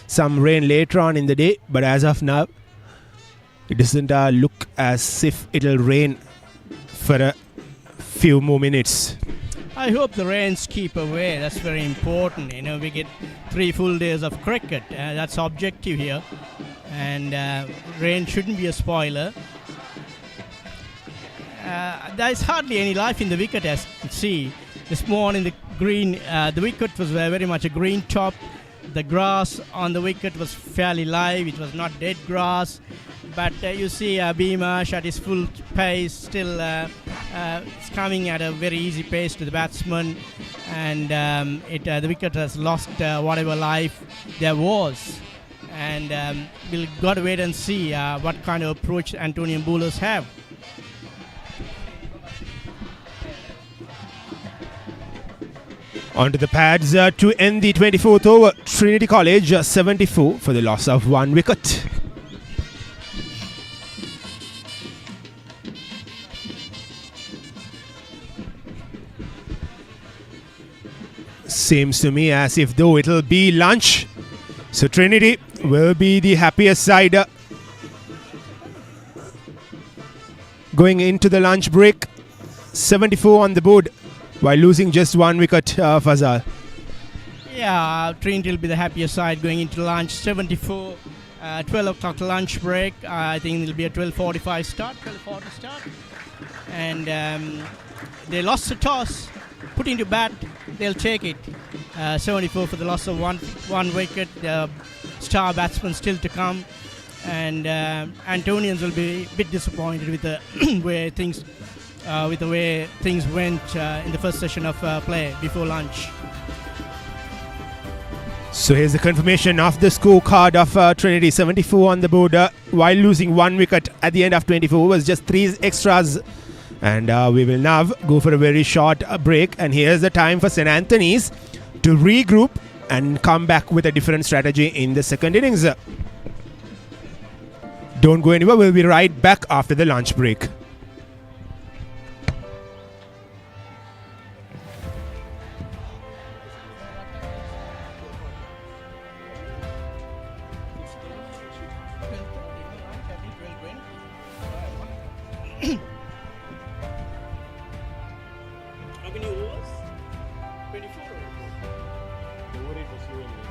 some rain later on in the day, but as of now it doesn't look as if it'll rain for a few more minutes. I hope the rains keep away. That's very important. We get 3 full days of cricket. That's objective here, and rain shouldn't be a spoiler. There's hardly any life in the wicket, as you can see. This morning the wicket was very much a green top. The grass on the wicket was fairly live. It was not dead grass. But you see Bimash at his full pace, still it's coming at a very easy pace to the batsman. And the wicket has lost whatever life there was. And we'll got to wait and see what kind of approach Antonian bowlers have. Onto the pads to end the 24th over. Trinity College 74 for the loss of 1 wicket. Seems to me as if though it'll be lunch, so Trinity will be the happiest side going into the lunch break. 74 on the board, while losing just 1 wicket, Fazal. Yeah, Trinity will be the happier side going into lunch. 74, 12 o'clock lunch break. I think it'll be a 12:45 start, 12:40 start. And they lost the toss, put into bat, they'll take it. 74 for the loss of one wicket. The star batsman still to come. And Antonians will be a bit disappointed with the way things went in the first session of play before lunch. So here's the confirmation of the scorecard of Trinity. 74 on the board while losing 1 wicket at the end of 24 overs. Just 3 extras And we will now go for a very short break. And here's the time for St. Anthony's to regroup and come back with a different strategy in the second innings. Don't go anywhere. We'll be right back after the lunch break. How many overs? 24 overs. The over rate was low in this.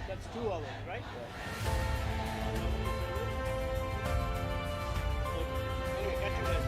That's 2 hours, right? Okay, catch you guys.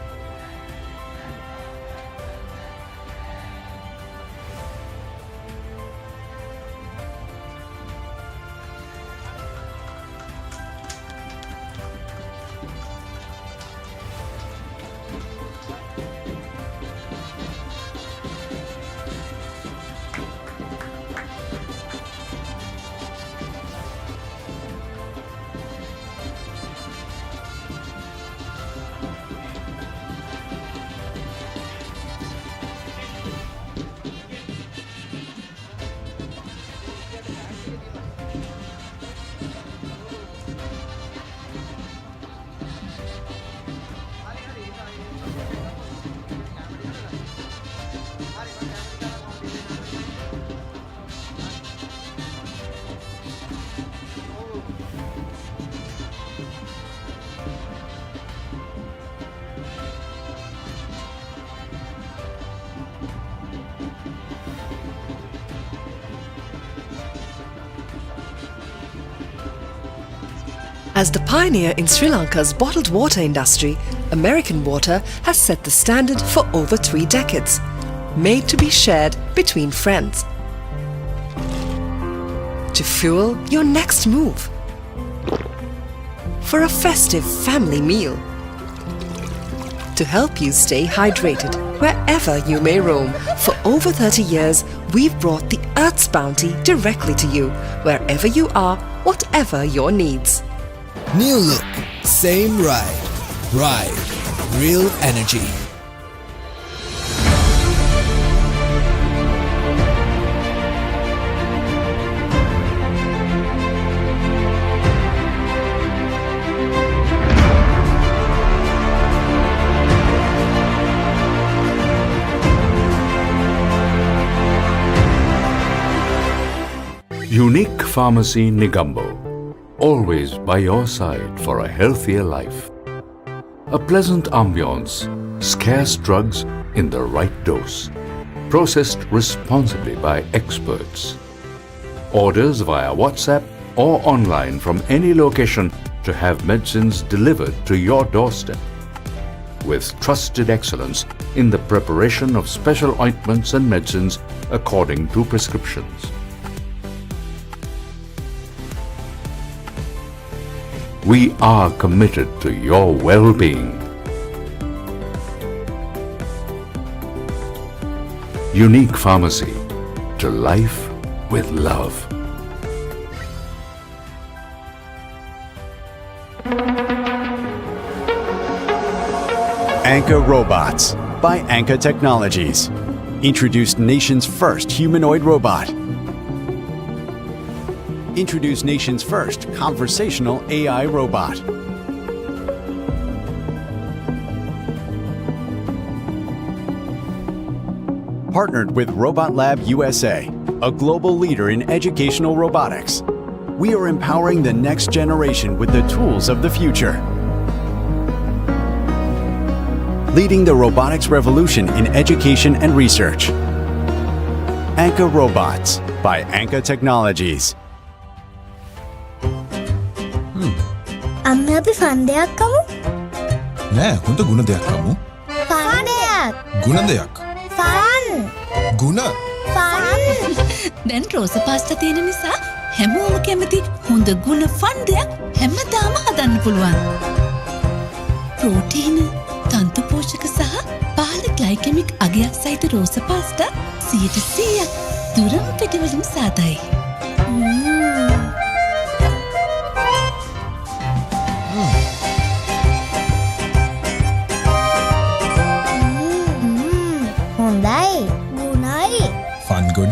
As the pioneer in Sri Lanka's bottled water industry, American Water has set the standard for over 3 decades, made to be shared between friends. To fuel your next move. For a festive family meal. To help you stay hydrated wherever you may roam. For over 30 years, we've brought the Earth's bounty directly to you, wherever you are, whatever your needs. New look, same ride. Ride, real energy. Unique Pharmacy Negombo. Always by your side for a healthier life. A pleasant ambience, scarce drugs in the right dose. Processed responsibly by experts. Orders via WhatsApp or online from any location to have medicines delivered to your doorstep. With trusted excellence in the preparation of special ointments and medicines according to prescriptions. We are committed to your well-being. Unique Pharmacy, to life with love. Anka Robots by Anka Technologies. Introduced nation's first humanoid robot. Introduce nation's first conversational AI robot. Partnered with Robot Lab USA, a global leader in educational robotics. We are empowering the next generation with the tools of the future. Leading the robotics revolution in education and research. Anka Robots by Anka Technologies. අන්න අපි ෆන්ඩයක් කමු. නෑ හොඳ ගුණ දෙයක් කමු. ෆන්ඩයක්. ගුණ දෙයක්. Fun. ගුණ. Fun. දැන් රෝස පාස්ටා තියෙන නිසා හැමෝම කැමති හොඳ ගුණ ෆන්ඩයක් හැමදාම හදන්න පුළුවන්. ප්‍රෝටීන, තන්තු පෝෂක සහ පහළ ග්ලයිකෙමික් අගයක් සහිත රෝස පාස්ටා 100% දුරම පිටවලින් සාදයි.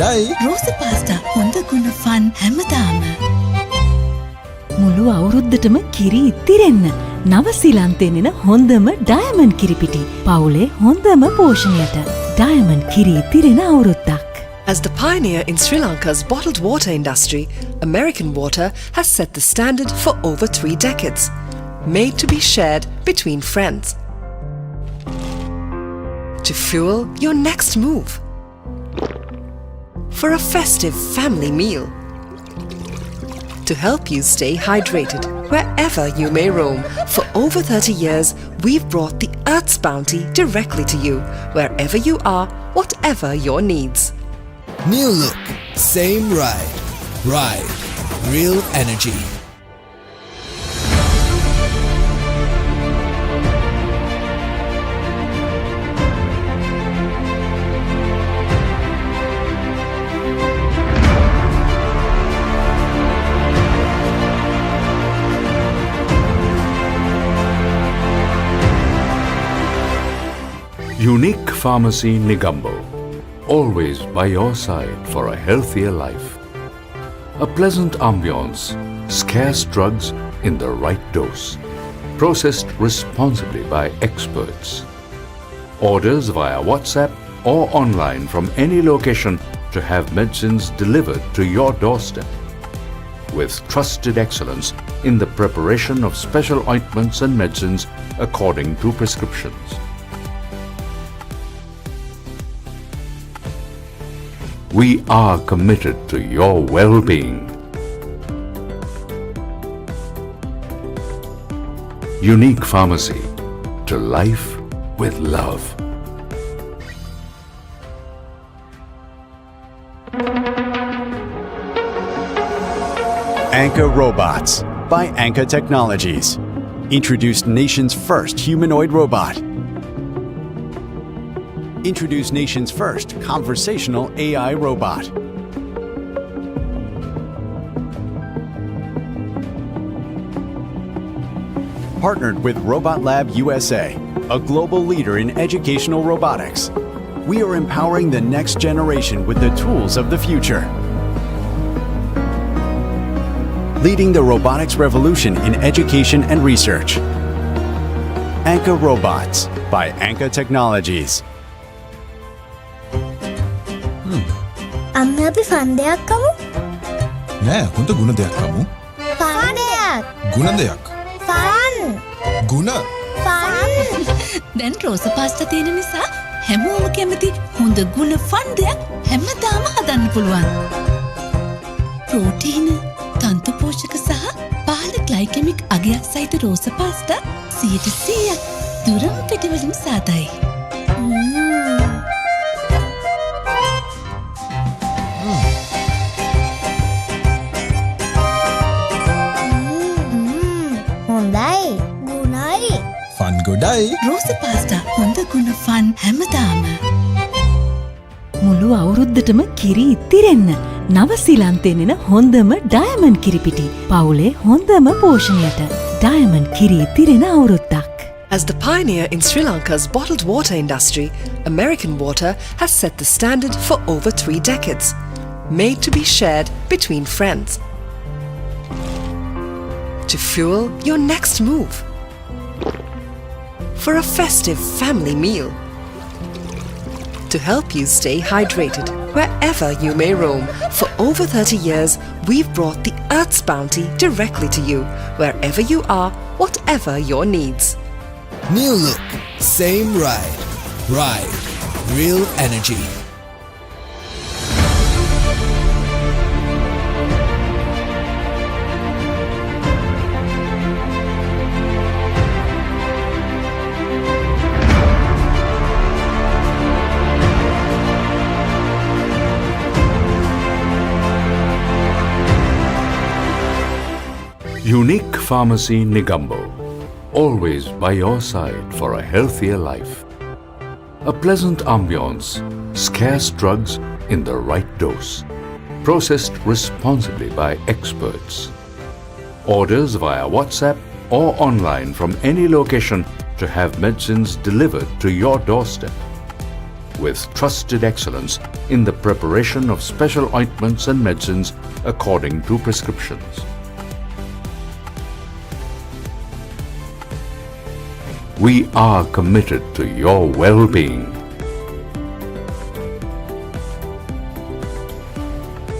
ගොඩයි රෝස පාස්ටා හොඳ ගුණ ෆන් හැමදාම. මුළු අවුරුද්දටම කිරි ඉතිරෙන්න නවසීලන්තයෙන් එන හොඳම ඩයමන්ඩ් කිරිපිටි. පවුලේ හොඳම පෝෂණයට ඩයමන්ඩ් කිරි ඉතිරෙන අවුරුද්දක්. As the pioneer in Sri Lanka's bottled water industry, American Water has set the standard for over 3 decades, made to be shared between friends. To fuel your next move. For a festive family meal. To help you stay hydrated wherever you may roam. For over 30 years, we've brought the Earth's bounty directly to you, wherever you are, whatever your needs. New look, same ride. Ride. Real energy. Unique Pharmacy Negombo. Always by your side for a healthier life. A pleasant ambience, scarce drugs in the right dose. Processed responsibly by experts. Orders via WhatsApp or online from any location to have medicines delivered to your doorstep. With trusted excellence in the preparation of special ointments and medicines according to prescriptions. We are committed to your well-being. Unique Pharmacy. To life with love. Anchor Robots by Anchor Technologies. Introduced nation's first humanoid robot. Introduce nation's first conversational AI robot. Partnered with Robot Lab USA, a global leader in educational robotics. We are empowering the next generation with the tools of the future. Leading the robotics revolution in education and research. Anchor Robots by Anchor Technologies. අම්ම අපි fun දෙයක් කමු. නෑ හොඳ ගුණ දෙයක් කමු. Fun දෙයක්. ගුණ දෙයක්. ෆන්. ගුණ. ෆන්. දැන් රෝස පාස්ටා තියෙන නිසා හැමෝම කැමති හොඳ ගුණ ෆන් දෙයක් හැමදාම හදන්න පුළුවන්. ප්‍රෝටීන, තන්තු පෝෂක සහ පහළ ග්ලයිකෙමික් අගයක් සහිත රෝස පාස්ටා 100% දුරම් පිටිවලින් සාදයි. හොඳයි. ගුණයි. ෆන් ගොඩයි රෝස පාස්ටා හොඳ ගුණ ෆන් හැමදාම. මුළු අවුරුද්දටම කිරි ඉතිරෙන්න නවසීලන්තයෙන් එන හොඳම ඩයමන්ඩ් කිරිපිටි. පවුලේ හොඳම පෝෂණයට ඩයමන්ඩ් කිරි ඉතිරෙන අවුරුද්දක්. As the pioneer in Sri Lanka's bottled water industry, American Water has set the standard for over 3 decades, made to be shared between friends. To fuel your next move. For a festive family meal. To help you stay hydrated wherever you may roam. For over 30 years, we've brought the Earth's bounty directly to you, wherever you are, whatever your needs. New look, same ride. Ride. Real energy. Unique Pharmacy Negombo. Always by your side for a healthier life. A pleasant ambience, scarce drugs in the right dose. Processed responsibly by experts. Orders via WhatsApp or online from any location to have medicines delivered to your doorstep. with trusted excellence in the preparation of special ointments and medicines according to prescriptions. We are committed to your well-being.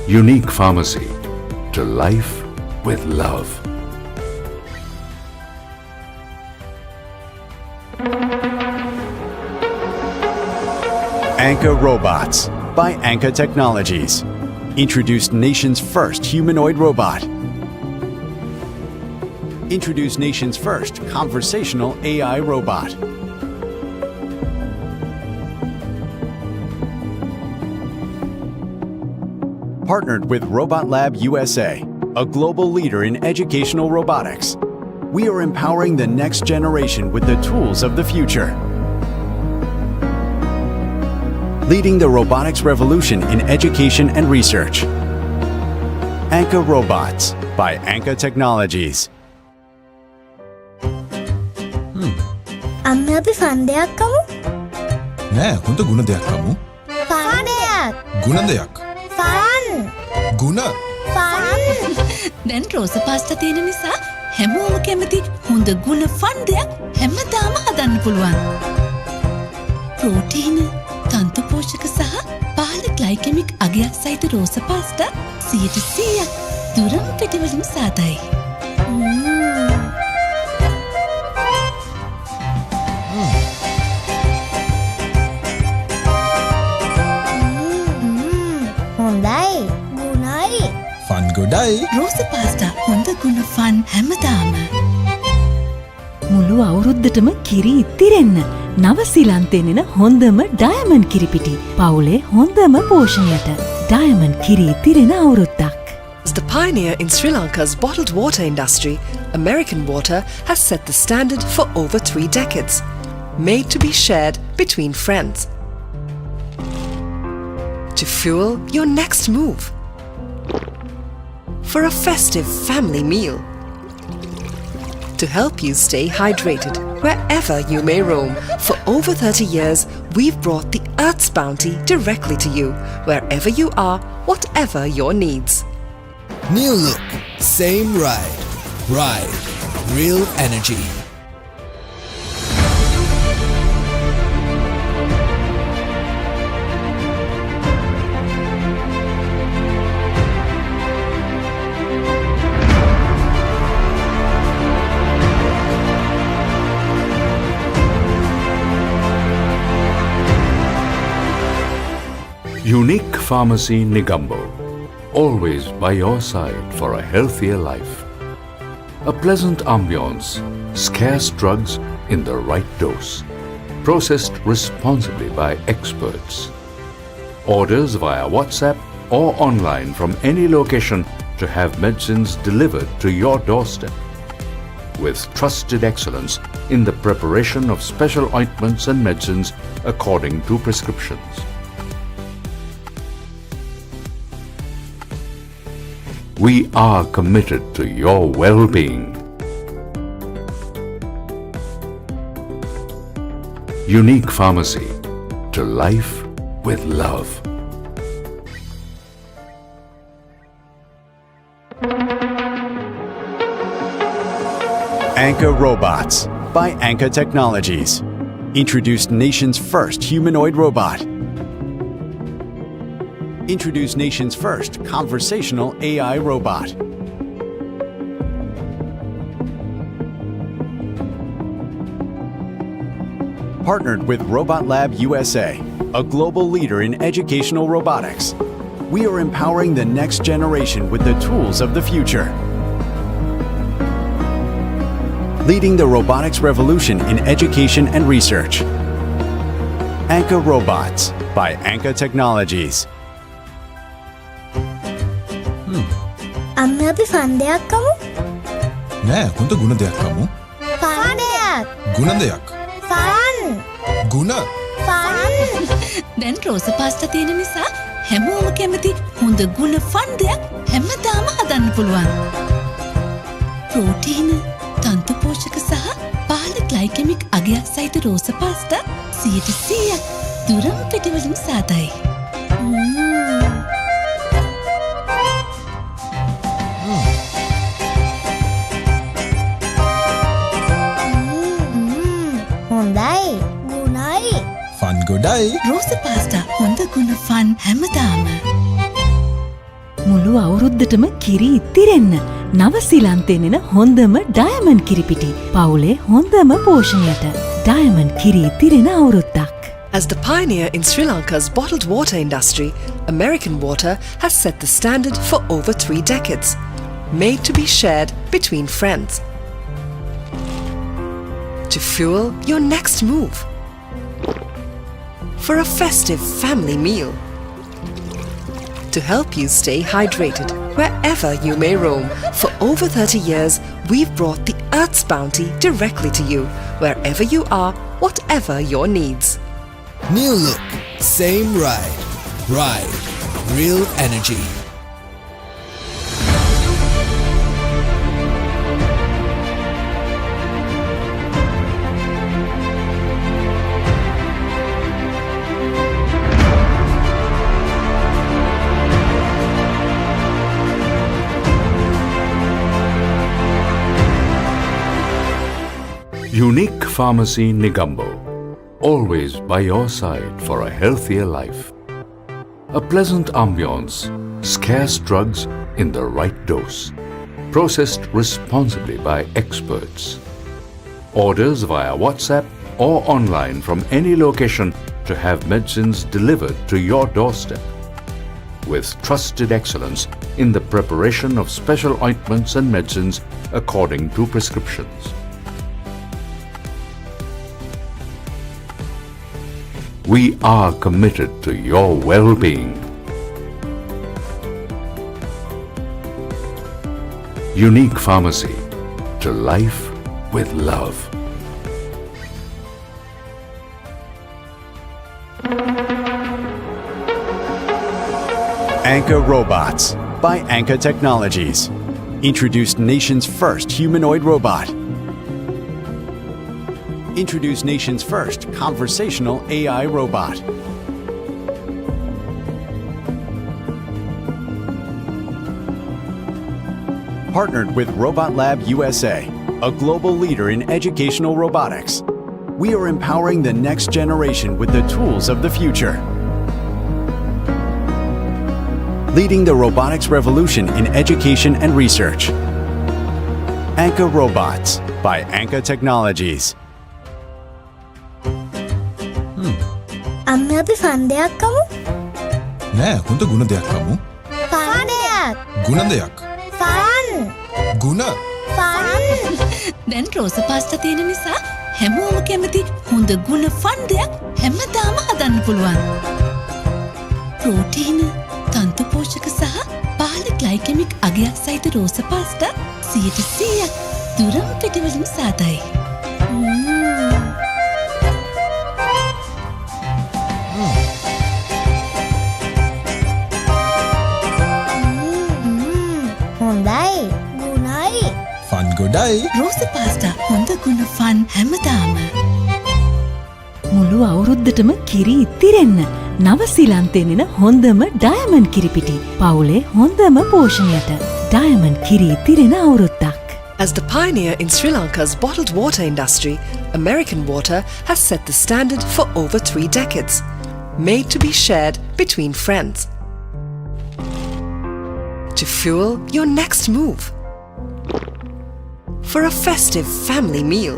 Unique Pharmacy, to life with love. Anchor Robots by Anchor Technologies. Introduced nation's first humanoid robot. Introduced nation's first conversational AI robot. Partnered with Robot Lab USA, a global leader in educational robotics. We are empowering the next generation with the tools of the future. Leading the robotics revolution in education and research. Anchor Robots by Anchor Technologies. අන්න අපි ෆන්ඩයක් කමු. නෑ හොඳ ගුණ දෙයක් කමු. ෆන්ඩයක්. ගුණ දෙයක්. Fun. ගුණ. Fun. දැන් රෝස පාස්ටා තියෙන නිසා හැමෝම කැමති හොඳ ගුණ ෆන් දෙයක් හැමදාම හදන්න පුළුවන්. ප්‍රෝටීන, තන්තු පෝෂක සහ පහළ ග්ලයිකෙමික් අගයක් සහිත රෝස පාස්ටා 100% දුරම් පිටිවලින් සාදයි. හොඳයි. ගුණයි. ෆන් ගොඩයි. රෝස පාස්ටා හොඳ ගුණ ෆන් හැමදාම. මුළු අවුරුද්දටම කිරි ඉතිරෙන්න නවසීලන්තයෙන් එන හොඳම ඩයමන්ඩ් කිරිපිටි. පවුලේ හොඳම පෝෂණයට ඩයමන්ඩ් කිරි ඉතිරෙන අවුරුද්දක්. As the pioneer in Sri Lanka's bottled water industry, American Water has set the standard for over 3 decades, made to be shared between friends. To fuel your next move. For a festive family meal. To help you stay hydrated wherever you may roam. For over 30 years, we've brought the Earth's bounty directly to you, wherever you are, whatever your needs. New look, same ride. Ride. Real energy. Unique Pharmacy Negombo, always by your side for a healthier life. A pleasant ambience, scarce drugs in the right dose, processed responsibly by experts. Orders via WhatsApp or online from any location to have medicines delivered to your doorstep. With trusted excellence in the preparation of special ointments and medicines according to prescriptions. We are committed to your well-being. Unique Pharmacy, to life with love. Anchor Robots by Anchor Technologies. Introduced nation's first humanoid robot. Introduced nation's first conversational AI robot. Partnered with Robot Lab USA, a global leader in educational robotics. We are empowering the next generation with the tools of the future. Leading the robotics revolution in education and research. Anchor Robots by Anchor Technologies. අන්න අපි ෆන්ඩයක් කමු. නෑ හොඳ ගුණ දෙයක් කමු. ෆන්ඩයක්. ගුණ දෙයක්. Fun. ගුණ. Fun. දැන් රෝස පාස්ටා තියෙන නිසා හැමෝම කැමති හොඳ ගුණ ෆන් දෙයක් හැමදාම හදන්න පුළුවන්. ප්‍රෝටීන, තන්තු පෝෂක සහ පහළ ග්ලයිකෙමික් අගයක් සහිත රෝස පාස්ටා 100% දුරම් පිටිවලින් සාදයි. හොඳයි ගුණයි ෆන් ගොඩයි රෝස පාස්ටා හොඳ ගුණ ෆන් හැමදාම. මුළු අවුරුද්දටම කිරි ඉතිරෙන්න නවසීලන්තයෙන් එන හොඳම ඩයමන්ඩ් කිරිපිටි. පවුලේ හොඳම පෝෂණයට ඩයමන්ඩ් කිරි ඉතිරෙන අවුරුද්දක්. As the pioneer in Sri Lanka's bottled water industry, American Water has set the standard for over 3 decades, made to be shared between friends. To fuel your next move. For a festive family meal. To help you stay hydrated wherever you may roam. For over 30 years, we've brought the Earth's bounty directly to you, wherever you are, whatever your needs. New look, same ride. Ride, real energy. Unique Pharmacy Negombo, always by your side for a healthier life. A pleasant ambience, scarce drugs in the right dose, processed responsibly by experts. Orders via WhatsApp or online from any location to have medicines delivered to your doorstep. With trusted excellence in the preparation of special ointments and medicines according to prescriptions. We are committed to your well-being. Unique Pharmacy, to life with love. Anchor Robots by Anchor Technologies. Introduced nation's first humanoid robot. Introduce nation's first conversational AI robot. Partnered with Robot Lab USA, a global leader in educational robotics. We are empowering the next generation with the tools of the future. Leading the robotics revolution in education and research. Anchor Robots by Anchor Technologies. අම්ම අපි fun දෙයක් කමු නෑ හොඳ ගුණ දෙයක් කමු fun දෙයක් ගුණ දෙයක් ෆන් ගුණ ෆන් දැන් රෝස පාස්ටා තියෙන නිසා හැමෝම කැමති හොඳ ගුණ ෆන් දෙයක් හැමදාම හදන්න පුළුවන්. ප්‍රෝටීන, තන්තු පෝෂක සහ පාල ග්ලයිකෙමික් අගයක් සහිත රෝස පාස්ටා 100% දුරම් පිටිවලින් සාදයි. හොඳයි ගුණයි ෆන් ගොඩයි රෝස පාස්ටා හොඳ ගුණ ෆන් හැමදාම. මුළු අවුරුද්දටම කිරි ඉතිරෙන්න නවසීලන්තයෙන් එන හොඳම ඩයමන්ඩ් කිරිපිටි. පවුලේ හොඳම පෝෂණයට ඩයමන්ඩ් කිරි ඉතිරෙන අවුරුද්දක්. As the pioneer in Sri Lanka's bottled water industry, American Water has set the standard for over 3 decades, made to be shared between friends. To fuel your next move. For a festive family meal.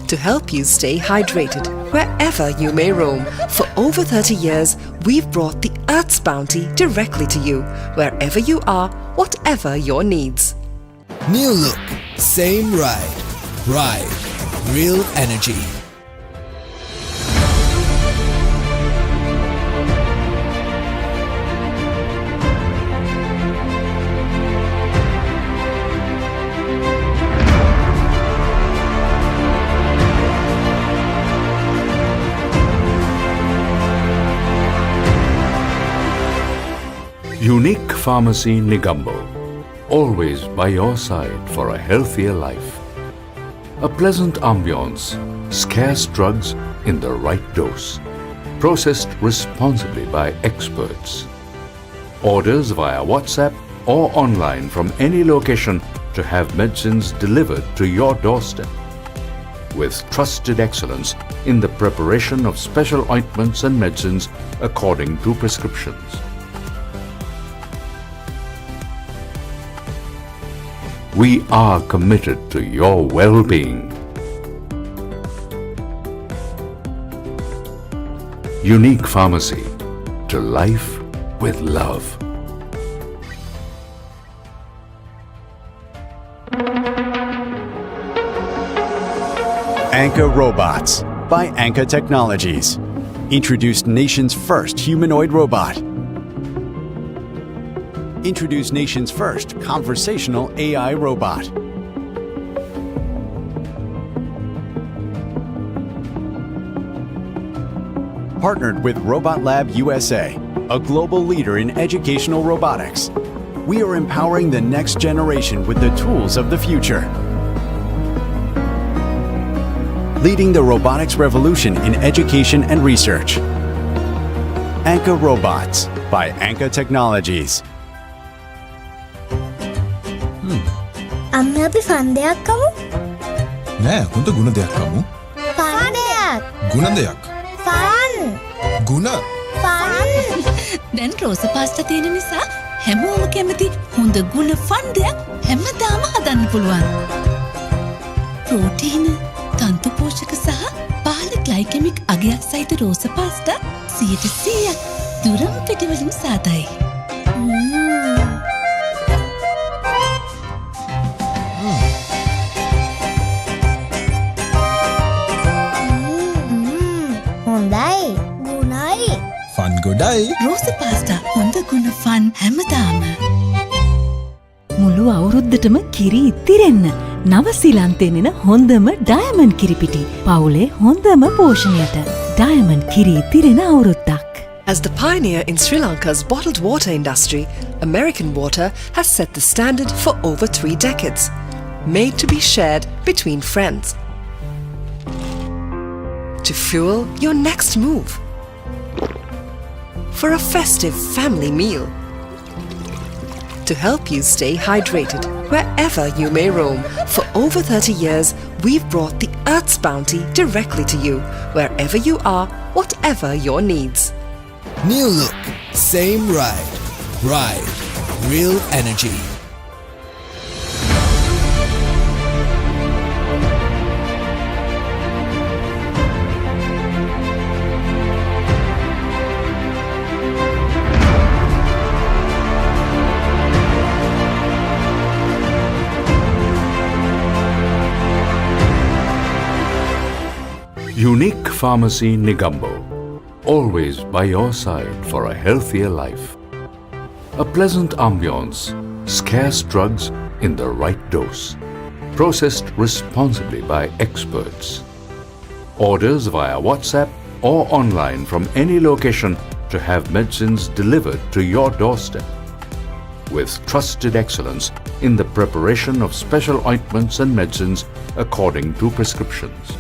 To help you stay hydrated wherever you may roam. For over 30 years, we've brought the Earth's bounty directly to you, wherever you are, whatever your needs. New look, same ride. Ride, real energy. Unique Pharmacy Negombo, always by your side for a healthier life. A pleasant ambience, scarce drugs in the right dose, processed responsibly by experts. Orders via WhatsApp or online from any location to have medicines delivered to your doorstep. With trusted excellence in the preparation of special ointments and medicines according to prescriptions. We are committed to your well-being. Unique Pharmacy, to life with love. Anka Robots by Anka Technologies. Introduced nation's first humanoid robot. Introduced nation's first conversational AI robot. Partnered with Robot Lab USA, a global leader in educational robotics. We are empowering the next generation with the tools of the future. Leading the robotics revolution in education and research. Anka Robots by Anka Technologies. අන්න අපි ෆන්ඩයක් කමු. නෑ හොඳ ගුණ දෙයක් කමු. ෆන්ඩයක්. ගුණ දෙයක්. Fun. ගුණ. Fun. දැන් රෝස පාස්ටා තියෙන නිසා හැමෝම කැමති හොඳ ගුණ ෆන් දෙයක් හැමදාම හදන්න පුළුවන්. ප්‍රෝටීන, තන්තු පෝෂක සහ පහළ ග්ලයිකෙමික් අගයක් සහිත රෝස පාස්ටා 100% දුරම් පිටිවලින් සාදයි. හොඳයි. ගුණයි. ෆන් ගොඩයි. රෝස පාස්ටා හොඳ ගුණ ෆන් හැමදාම. මුළු අවුරුද්දටම කිරි ඉතිරෙන්න නවසීලන්තයෙන් එන හොඳම ඩයමන්ඩ් කිරිපිටි. පවුලේ හොඳම පෝෂණයට. ඩයමන්ඩ් කිරි ඉතිරෙන අවුරුද්දක්. As the pioneer in Sri Lanka's bottled water industry, American Water has set the standard for over 3 decades, made to be shared between friends. To fuel your next move. For a festive family meal. To help you stay hydrated wherever you may roam. For over 30 years, we've brought the Earth's bounty directly to you, wherever you are, whatever your needs. New look, same ride. Ride, real energy. Unique Pharmacy Negombo, always by your side for a healthier life. A pleasant ambience, scarce drugs in the right dose, processed responsibly by experts. Orders via WhatsApp or online from any location to have medicines delivered to your doorstep. With trusted excellence in the preparation of special ointments and medicines according to prescriptions.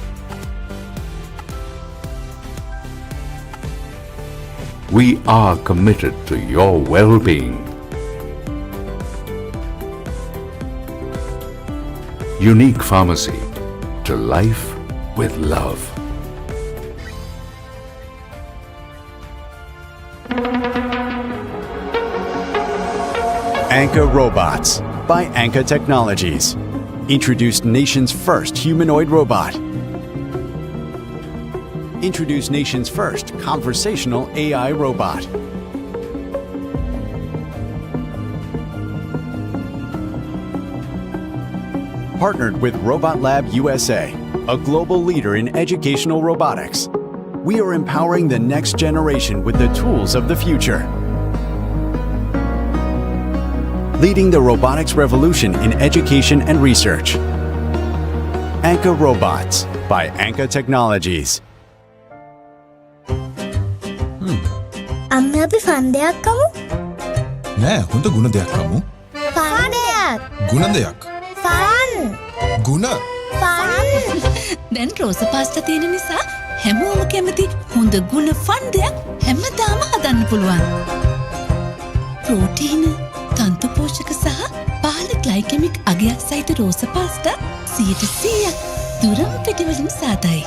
We are committed to your well-being. Unique Pharmacy, to life with love. Anka Robots by Anka Technologies. Introduced nation's first humanoid robot. Introduced nation's first conversational AI robot. Partnered with Robot Lab USA, a global leader in educational robotics. We are empowering the next generation with the tools of the future. Leading the robotics revolution in education and research. Anka Robots by Anka Technologies. අන්න අපි ෆන්ඩයක් කමු. නෑ හොඳ ගුණ දෙයක් කමු. ෆන්ඩයක්. ගුණ දෙයක්. Fun. ගුණ. Fun. දැන් රෝස පාස්ටා තියෙන නිසා හැමෝම කැමති හොඳ ගුණ ෆන් දෙයක් හැමදාම හදන්න පුළුවන්. ප්‍රෝටීන, තන්තු පෝෂක සහ පහළ ග්ලයිකෙමික් අගයක් සහිත රෝස පාස්තා 100% දුරම පිටිවලින් සාදයි.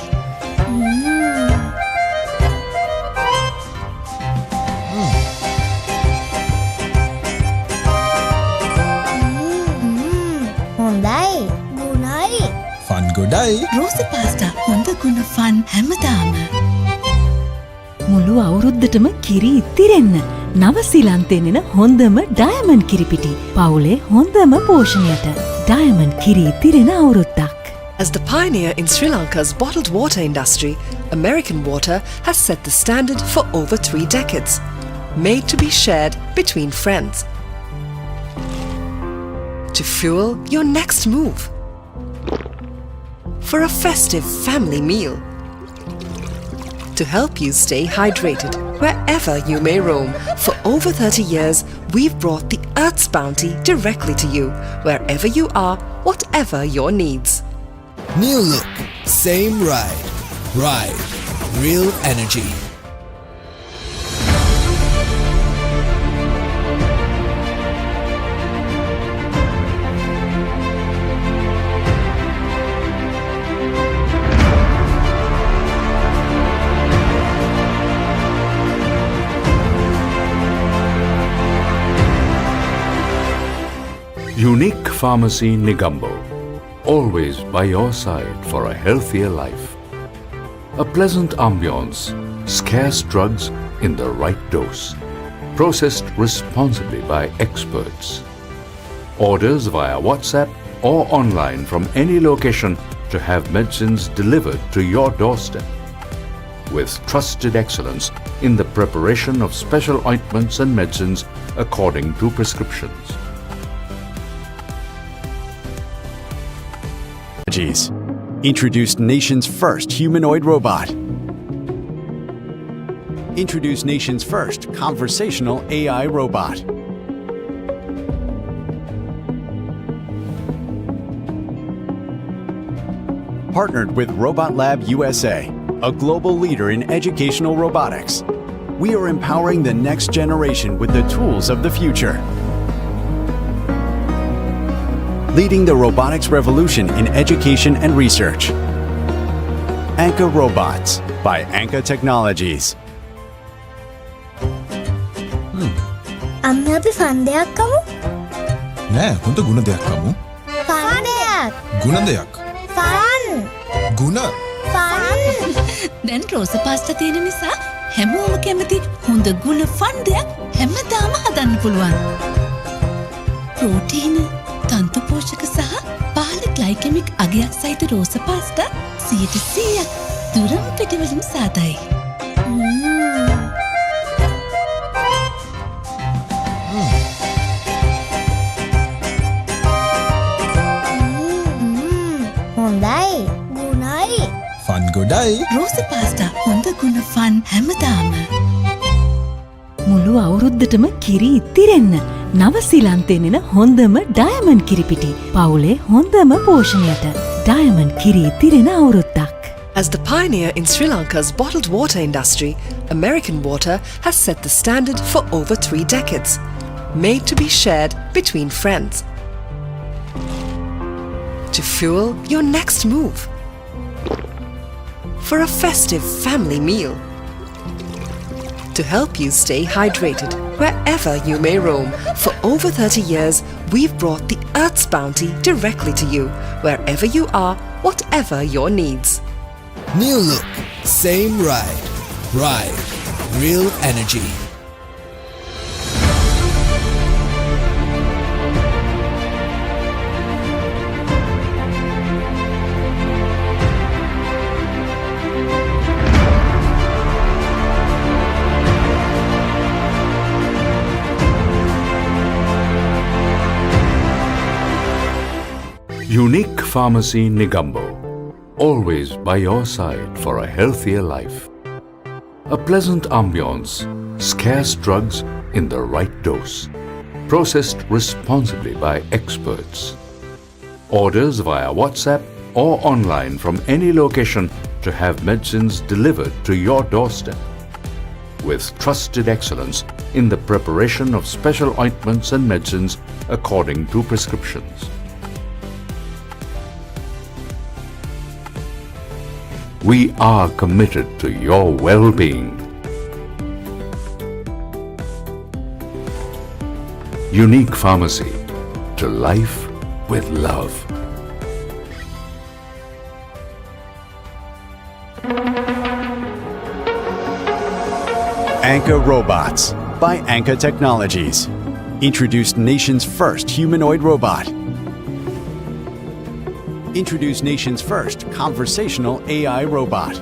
හොඳයි ගුණයි ෆන් ගොඩයි රෝස පාස්තා හොඳ ගුණ ෆන් හැමදාම. මුළු අවුරුද්දටම කිරි ඉතිරෙන්න නවසීලන්තෙන් එන හොඳම ඩයමන්ඩ් කිරිපිටි. පවුලේ හොඳම පෝෂණයට ඩයමන්ඩ් කිරි ඉතිරෙන අවුරුද්දක්. As the pioneer in Sri Lanka's bottled water industry, American Water has set the standard for over 3 decades. Made to be shared between friends. To fuel your next move. For a festive family meal. To help you stay hydrated wherever you may roam. For over 30 years, we've brought the Earth's bounty directly to you, wherever you are, whatever your needs. New look, same ride. Ride. Real energy. Unique Pharmacy Negombo. Always by your side for a healthier life. A pleasant ambience, scarce drugs in the right dose. Processed responsibly by experts. Orders via WhatsApp or online from any location to have medicines delivered to your doorstep. With trusted excellence in the preparation of special ointments and medicines according to prescriptions. Introduced nation's first humanoid robot. Introduced nation's first conversational AI robot. Partnered with Robot Lab USA, a global leader in educational robotics. We are empowering the next generation with the tools of the future. Leading the robotics revolution in education and research. Anka Robots by Anka Technologies. අන්න අපි fun දෙයක් කමු. නෑ හොඳ ගුණ දෙයක් කමු. Fun දෙයක්. ගුණ දෙයක්. ෆන්. ගුණ. ෆන්. දැන් රෝස පාස්තා තියෙන නිසා හැමෝම කැමති හොඳ ගුණ ෆන් දෙයක් හැමදාම හදන්න පුළුවන්. ප්‍රෝටීන, තන්තු පෝෂක සහ පහළ ග්ලයිකෙමික් අගයක් සහිත රෝස පාස්තා 100% දුරම පිටිවලින් සාදයි. හොඳයි ගුණයි ෆන් ගොඩයි රෝස පාස්තා හොඳ ගුණ ෆන් හැමදාම. මුළු අවුරුද්දටම කිරි ඉතිරෙන්න නවසීලන්තෙන් එන හොඳම ඩයමන්ඩ් කිරිපිටි. පවුලේ හොඳම පෝෂණයට ඩයමන්ඩ් කිරි ඉතිරෙන අවුරුද්දක්. As the pioneer in Sri Lanka's bottled water industry, American Water has set the standard for over 3 decades. Made to be shared between friends. To fuel your next move. For a festive family meal. To help you stay hydrated wherever you may roam. For over 30 years, we've brought the Earth's bounty directly to you, wherever you are, whatever your needs. New look, same ride. Ride. Real energy. Unique Pharmacy Negombo. Always by your side for a healthier life. A pleasant ambience, scarce drugs in the right dose. Processed responsibly by experts. Orders via WhatsApp or online from any location to have medicines delivered to your doorstep. With trusted excellence in the preparation of special ointments and medicines according to prescriptions. We are committed to your well-being. Unique Pharmacy, to life with love. Anka Robots by Anka Technologies. Introduced nation's first humanoid robot. Introduced nation's first conversational AI robot.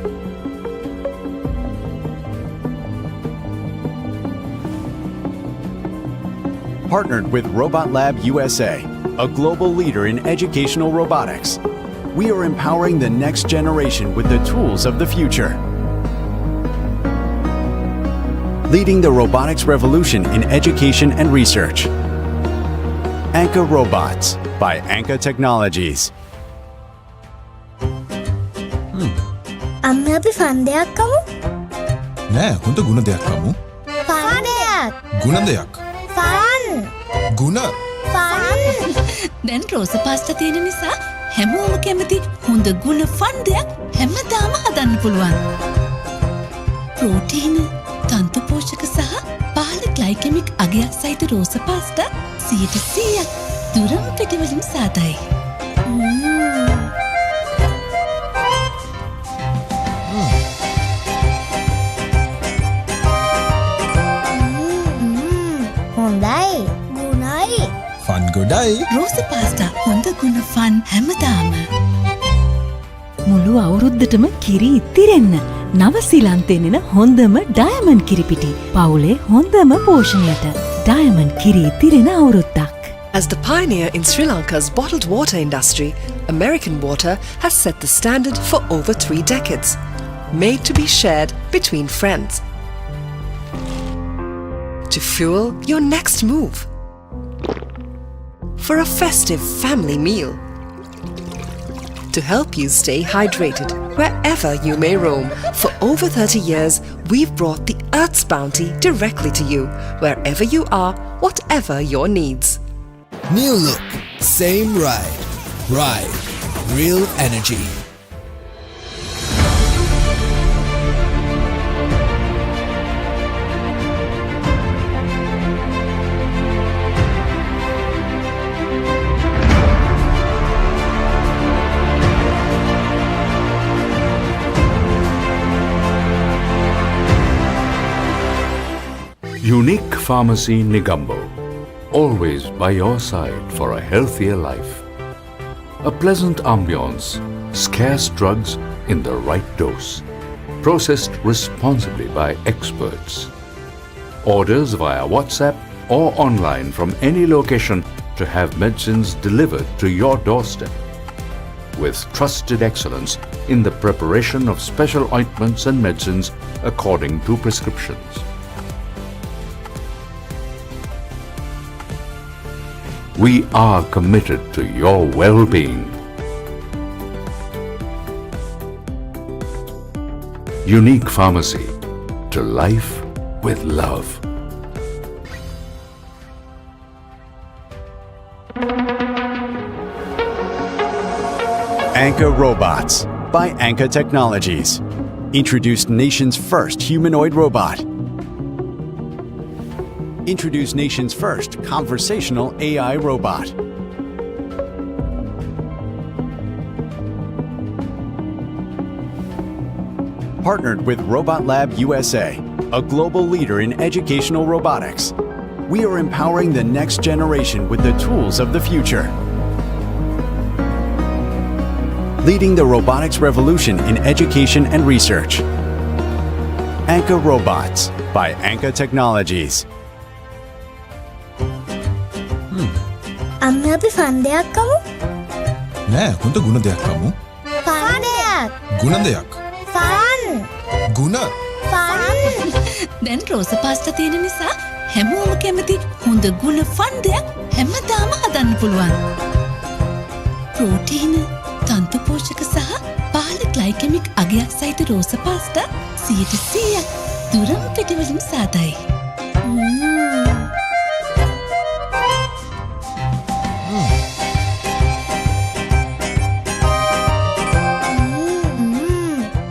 Partnered with Robot Lab USA, a global leader in educational robotics. We are empowering the next generation with the tools of the future. Leading the robotics revolution in education and research. Anka Robots by Anka Technologies. අන්න අපි ෆන්ඩයක් කමු. නෑ හොඳ ගුණ දෙයක් කමු. ෆන්ඩයක්. ගුණ දෙයක්. Fun. ගුණ. Fun. දැන් රෝස පාස්තා තියෙන නිසා හැමෝම කැමති හොඳ ගුණ ෆන් දෙයක් හැමදාම හදන්න පුළුවන්. ප්‍රෝටීන, තන්තු පෝෂක සහ පහළ ග්ලයිකෙමික් අගයක් සහිත රෝස පාස්තා 100% දුරම පිටිවලින් සාදයි. හොඳයි. ගුණයි. ෆන් ගොඩයි. රෝස පාස්තා හොඳ ගුණ ෆන් හැමදාම. මුළු අවුරුද්දටම කිරි ඉතිරෙන්න නවසීලන්තෙනෙන හොඳම ඩයමන්ඩ් කිරිපිටි. පවුලේ හොඳම පෝෂණයට ඩයමන්ඩ් කිරි ඉතිරෙන අවුරුද්දක්. As the pioneer in Sri Lanka's bottled water industry, American Water has set the standard for over 3 decades, made to be shared between friends. To fuel your next move. For a festive family meal. To help you stay hydrated wherever you may roam. For over 30 years, we've brought the Earth's bounty directly to you, wherever you are, whatever your needs. New look, same ride. Ride. Real energy. Unique Pharmacy Negombo, always by your side for a healthier life. A pleasant ambience, scarce drugs in the right dose, processed responsibly by experts. Orders via WhatsApp or online from any location to have medicines delivered to your doorstep. With trusted excellence in the preparation of special ointments and medicines according to prescriptions. We are committed to your well-being. Unique Pharmacy, to life with love. Anka Robots by Anka Technologies. Introduced nation's first humanoid robot. Introduced nation's first conversational AI robot. Partnered with Robot Lab USA, a global leader in educational robotics. We are empowering the next generation with the tools of the future. Leading the robotics revolution in education and research. Anka Robots by Anka Technologies. අන්න අපි ෆන්ඩයක් කමු. නෑ හොඳ ගුණ දෙයක් කමු. ෆන්ඩයක්. ගුණ දෙයක්. Fun. ගුණ. Fun. දැන් රෝස පාස්තා තියෙන නිසා හැමෝම කැමති හොඳ ගුණ ෆන් දෙයක් හැමදාම හදන්න පුළුවන්. ප්‍රෝටීන, තන්තු පෝෂක සහ පහළ ග්ලයිකෙමික් අගයක් සහිත රෝස පාස්තා 100% දුරම් පිටිවලින් සාදයි.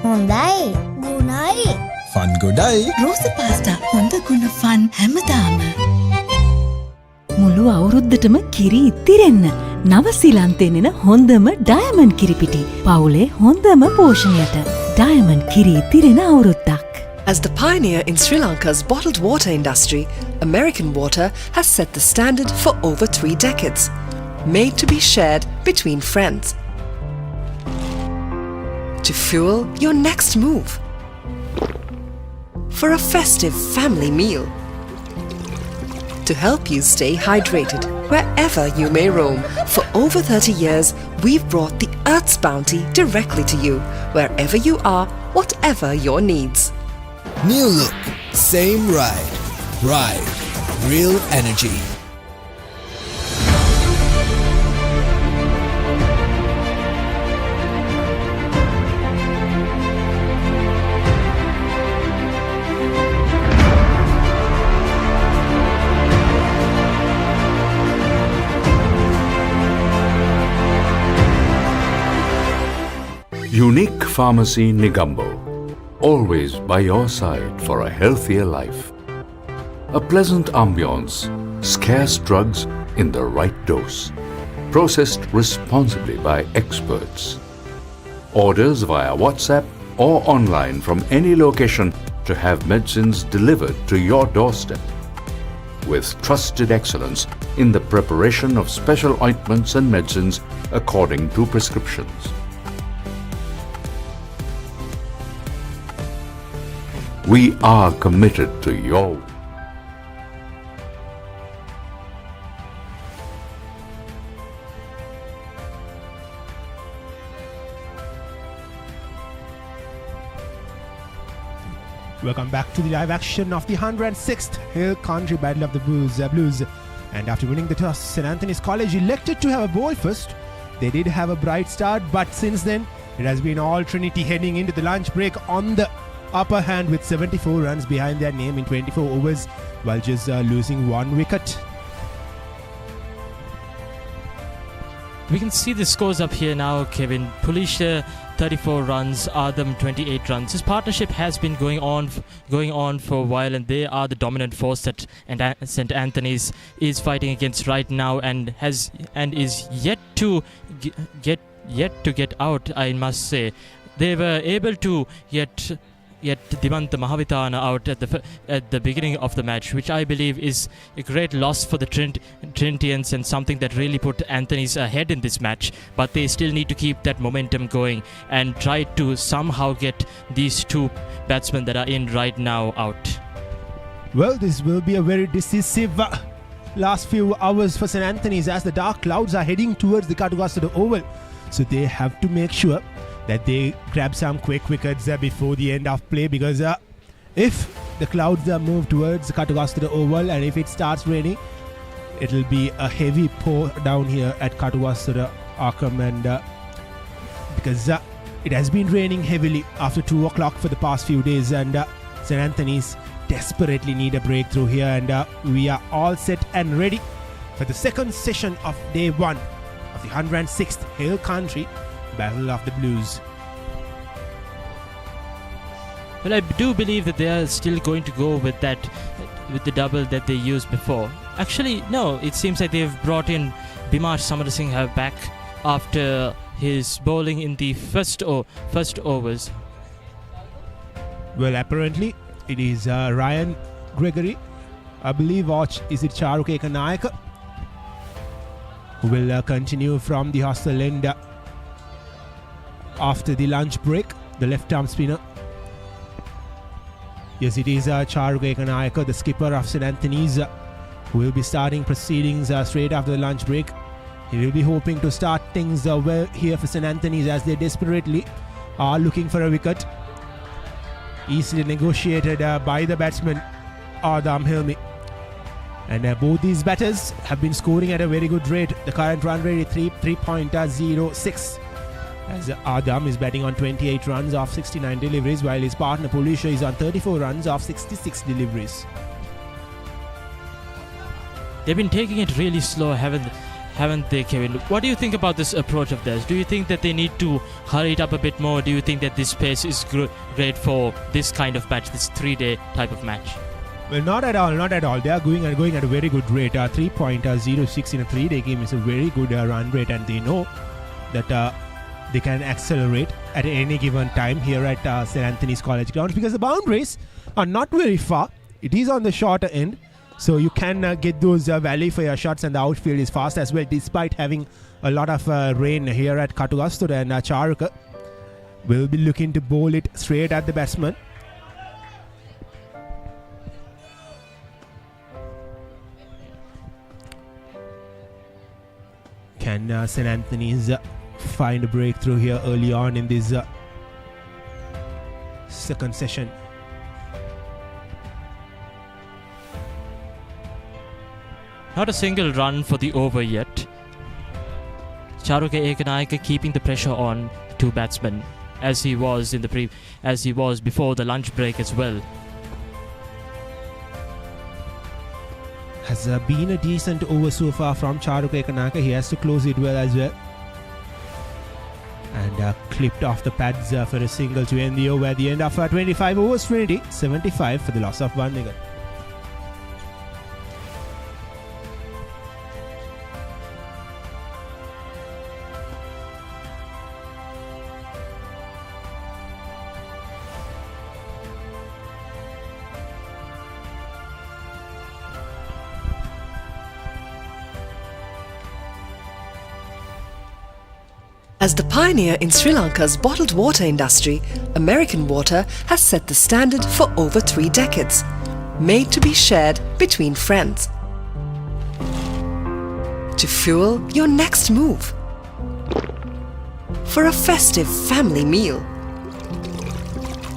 හොඳයි ගුණයි ෆන් ගොඩයි රෝස පාස්තා හොඳ ගුණ ෆන් හැමදාම. මුළු අවුරුද්දටම කිරි ඉතිරෙන්න නවසීලන්තයෙන් එන හොඳම ඩයමන්ඩ් කිරිපිටි පවුලේ හොඳම පෝෂණයට ඩයමන්ඩ් කිරි ඉතිරෙන අවුරුද්දක්. As the pioneer in Sri Lanka's bottled water industry, American Water has set the standard for over 3 decades, made to be shared between friends. To fuel your next move. For a festive family meal. To help you stay hydrated wherever you may roam. For over 30 years, we've brought the Earth's bounty directly to you, wherever you are, whatever your needs. New look, same ride. Ride. Real energy. Unique Pharmacy Negombo. Always by your side for a healthier life. A pleasant ambience, scarce drugs in the right dose. Processed responsibly by experts. Orders via WhatsApp or online from any location to have medicines delivered to your doorstep. With trusted excellence in the preparation of special ointments and medicines according to prescriptions. We are committed to your Welcome back to the live action of the 106th Hill Country Battle of the Blues. And after winning the toss, St. Anthony's College elected to have a bowl first. They did have a bright start, but since then, it has been all Trinity heading into the lunch break on the upper hand with 74 runs behind their name in 24 overs while just losing 1 wicket. We can see the scores up here now, Kevin. Pulisha 34 runs, Adam 28 runs. This partnership has been going on for a while, and they are the dominant force that St. Anthony's is fighting against right now, and is yet to get out. I must say, they were able to get Dimantha Mahavithana out at the beginning of the match, which I believe is a great loss for the Trinitians and something that really put Anthony's ahead in this match. But they still need to keep that momentum going and try to somehow get these two batsmen that are in right now out. Well, this will be a very decisive last few hours for St. Anthony's as the dark clouds are heading towards the Katugastha Oval. So they have to make sure that they grab some quick wickets before the end of play, because if the clouds move towards the Katugastha Oval and if it starts raining, it will be a heavy pour down here at Katugastha Arkham, and because it has been raining heavily after 2 o'clock for the past few days, and St. Anthony's desperately need a breakthrough here, and we are all set and ready for the second session of day 1 of the 106th Hill Country Battle of the Blues. Well, I do believe that they are still going to go with the double that they used before. Actually, no, it seems like they've brought in Bimar Samarasinghe back after his bowling in the first overs. Well, apparently it is Ryan Gregory, I believe, or is it Charuk Ekanaika, who will continue from the hostel end after the lunch break, the left-arm spinner. Yes, it is Charuk Ekanaika, the skipper of St. Anthony's, who will be starting proceedings straight after the lunch break. He will be hoping to start things well here for St. Anthony's as they desperately are looking for a wicket. Easily negotiated by the batsman Adam Hilmi. And both these batters have been scoring at a very good rate. The current run rate is 3.06. as Adam is batting on 28 runs off 69 deliveries, while his partner Pulisha is on 34 runs off 66 deliveries. They've been taking it really slow, haven't they, Kevin? What do you think about this approach of theirs? Do you think that they need to hurry it up a bit more? Do you think that this pace is great for this kind of match, this 3-day type of match? Well, not at all. They are going at a very good rate. 3.06 in a 3-day game is a very good run rate, and they know that they can accelerate at any given time here at St. Anthony's College grounds, because the boundaries are not very far. It is on the shorter end, so you can get those valley for your shots, and the outfield is fast as well, despite having a lot of rain here at Katugastura. And Charuka will be looking to bowl it straight at the batsman. Can St. Anthony's find a breakthrough here early on in this second session? Not a single run for the over yet. Charuka Ekanayaka keeping the pressure on two batsmen, as he was before the lunch break as well. Has been a decent over so far from Charuka Ekanayaka. He has to close it well as well. And clipped off the pads for a single to end the over at the end of 25 overs. Trinity 75 for the loss of 1 wicket. As the pioneer in Sri Lanka's bottled water industry, American Water has set the standard for over 3 decades, made to be shared between friends. To fuel your next move. For a festive family meal.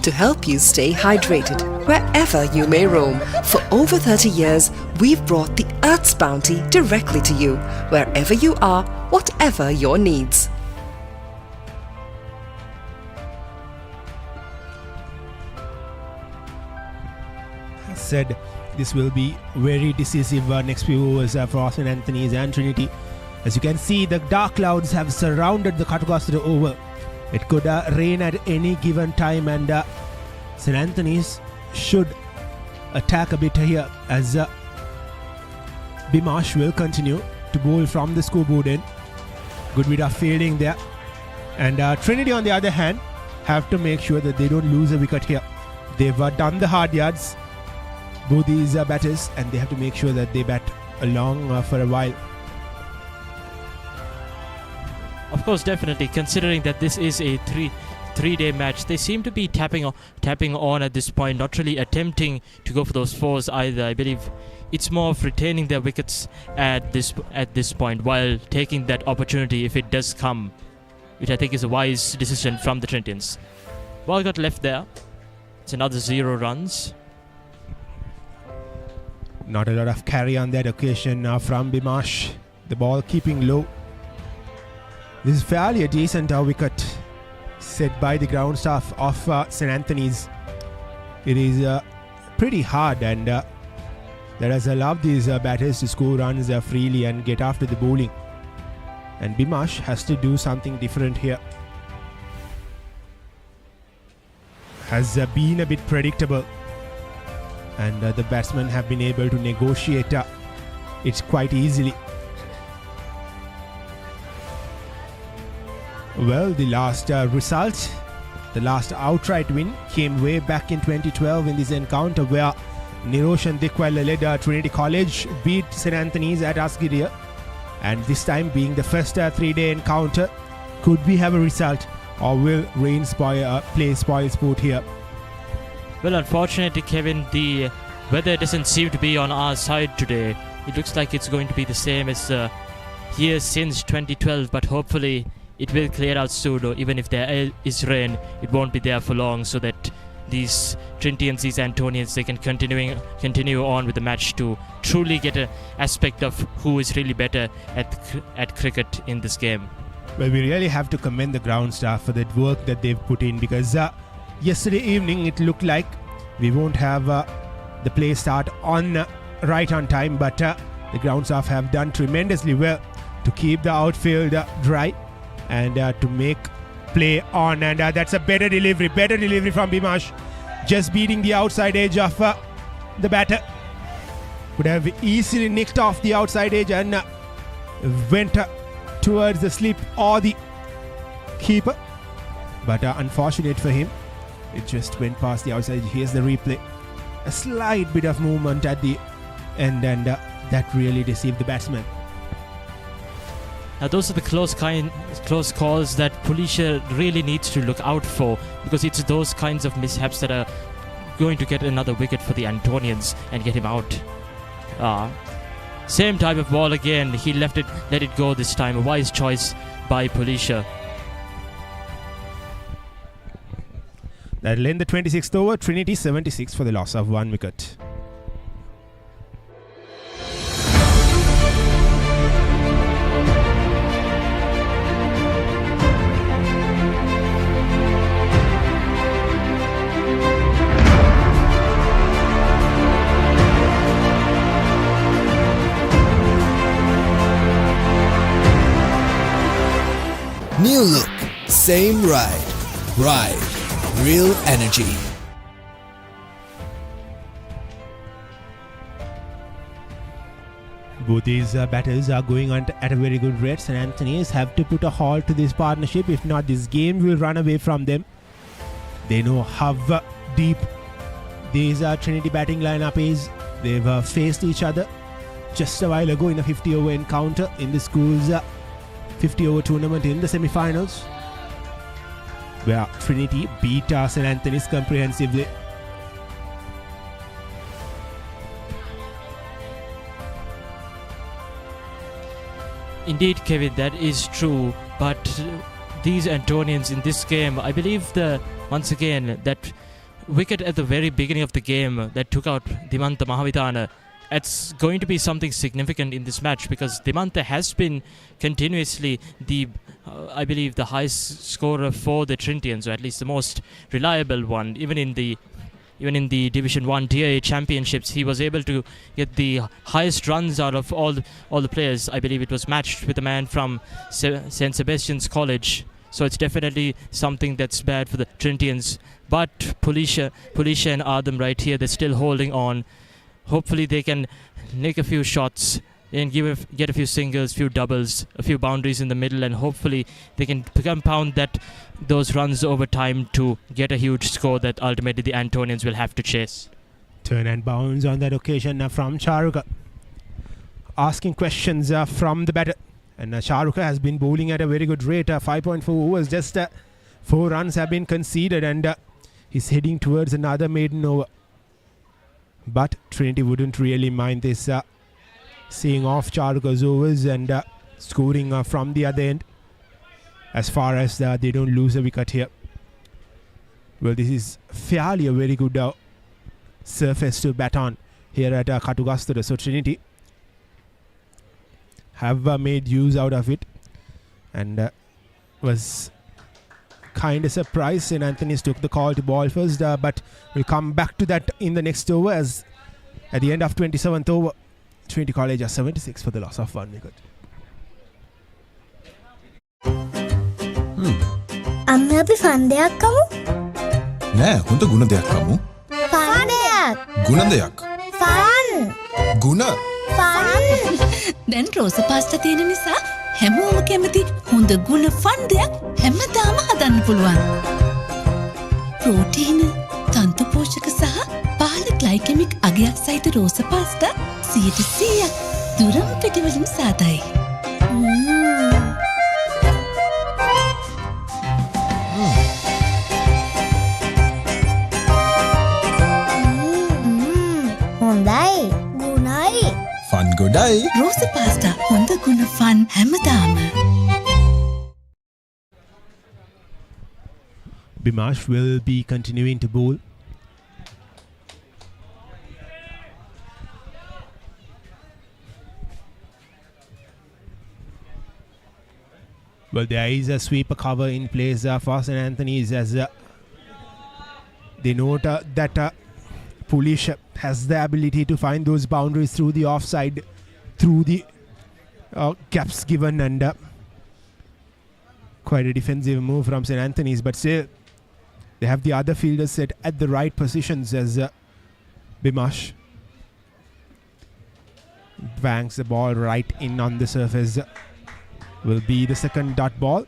To help you stay hydrated wherever you may roam. For over 30 years, we've brought the Earth's bounty directly to you, wherever you are, whatever your needs. Said this will be very decisive next few overs for St. Anthony's and Trinity. As you can see, the dark clouds have surrounded the Katugastura over. It could rain at any given time, and St. Anthony's should attack a bit here, as Bimash will continue to bowl from the scoreboard end. Good bit of fielding there, and Trinity on the other hand have to make sure that they don't lose a wicket here. They've done the hard yards, both these batters, and they have to make sure that they bat along for a while. Of course, definitely, considering that this is a three-day match, they seem to be tapping on at this point, not really attempting to go for those fours either. I believe it's more of retaining their wickets at this point, while taking that opportunity if it does come, which I think is a wise decision from the Trinitians. Ball got left there. It's another 0 runs. Not a lot of carry on that occasion from Bimash. The ball keeping low. This is fairly a decent wicket set by the ground staff of St. Anthony's. It is pretty hard, and that has allowed these batters to score runs freely and get after the bowling. And Bimash has to do something different here. Has been a bit predictable, and the batsmen have been able to negotiate it quite easily. Well, the last result, the last outright win, came way back in 2012 in this encounter where Niroshan Dikwala led Trinity College beat St. Anthony's at Asgiria. And this time, being the first 3-day encounter, could we have a result, or will rain play spoil sport here? Well, unfortunately, Kevin, the weather doesn't seem to be on our side today. It looks like it's going to be the same as here since 2012, but hopefully it will clear out soon, or even if there is rain, it won't be there for long, so that these Trinity and these Antonians, they can continue on with the match to truly get an aspect of who is really better at cricket in this game. Well, we really have to commend the ground staff for that work that they've put in, because yesterday evening it looked like we won't have the play start right on time, but the ground staff have done tremendously well to keep the outfield dry and to make play on, and that's a better delivery from Bimash, just beating the outside edge of the batter. Could have easily nicked off the outside edge and went towards the slip or the keeper, but unfortunate for him, it just went past the outside. Here's the replay, a slight bit of movement at the end, and that really deceived the batsman. Now those are the close calls that Pulisha really needs to look out for, because it's those kinds of mishaps that are going to get another wicket for the Antonians and get him out. Same type of ball again. He let it go this time. A wise choice by Pulisha. That'll end the 26th over. Trinity 76 for the loss of 1 wicket. New look, same ride. Ride, real energy. Both these batters are going on at a very good rate. St. Anthony's have to put a halt to this partnership. If not, this game will run away from them. They know how deep this Trinity batting lineup is. They've faced each other just a while ago in a 50-over encounter in the school's 50-over tournament in the semi-finals, where Trinity beat St. Anthony's comprehensively. Indeed, Kevin, that is true. But these Antonians in this game, I believe once again that wicket at the very beginning of the game that took out Dimantha Mahavithana, it's going to be something significant in this match, because Dimantha has been continuously I believe the highest scorer for the Trinitians, or at least the most reliable one. Even in the Division 1 Tier A championships, he was able to get the highest runs out of all the players. I believe it was matched with a man from St. Sebastian's College. So it's definitely something that's bad for the Trinitians. But Pulisha and Adam right here, they're still holding on. Hopefully they can nick a few shots and get a few singles, few doubles, a few boundaries in the middle, and hopefully they can compound those runs over time to get a huge score that ultimately the Antonians will have to chase. Turn and bounce on that occasion from Charuka. Asking questions from the batter. And Charuka has been bowling at a very good rate. 5.4 overs, just 4 runs have been conceded, and he's heading towards another maiden over. But Trinity wouldn't really mind this, seeing off Charuka's overs and scoring from the other end, as far as they don't lose a wicket here. Well, this is fairly a very good surface to bat on here at Katugastura. So Trinity have made use out of it, and was kind of surprised St. Anthony's took the call to ball first, but we'll come back to that in the next over, as at the end of 27th over, Trinity College are 76 for the loss of 1 wicket. අන්න අපි ෆන්ඩයක් කමු. නෑ, හොඳ ගුණ දෙයක් කමු. ෆන්ඩයක්. ගුණ දෙයක්. Fun. ගුණ. Fun. දැන් රෝස පාස්ටා තියෙන නිසා හැමෝම කැමති හොඳ ගුණ ෆන් දෙයක් හැමදාම හදන්න පුළුවන්. ප්‍රෝටීන, තන්තු පෝෂක සහ පහළ ග්ලයිකෙමික් අගයක් සහිත රෝස පාස්ටා 100% දුරම පිටිවලින් සාදයි. හොඳයි. ගුණයි. ෆන් ගොඩයි. රෝස පාස්ටා හොඳ ගුණ ෆන් හැමදාම. Bimash will be continuing to bowl. Well, there is a sweeper cover in place for St. Anthony's as they note that Pulish has the ability to find those boundaries through the offside, through the gaps given, and quite a defensive move from St. Anthony's, but still they have the other fielders set at the right positions as Bimash bangs the ball right in on the surface. Will be the second dot ball.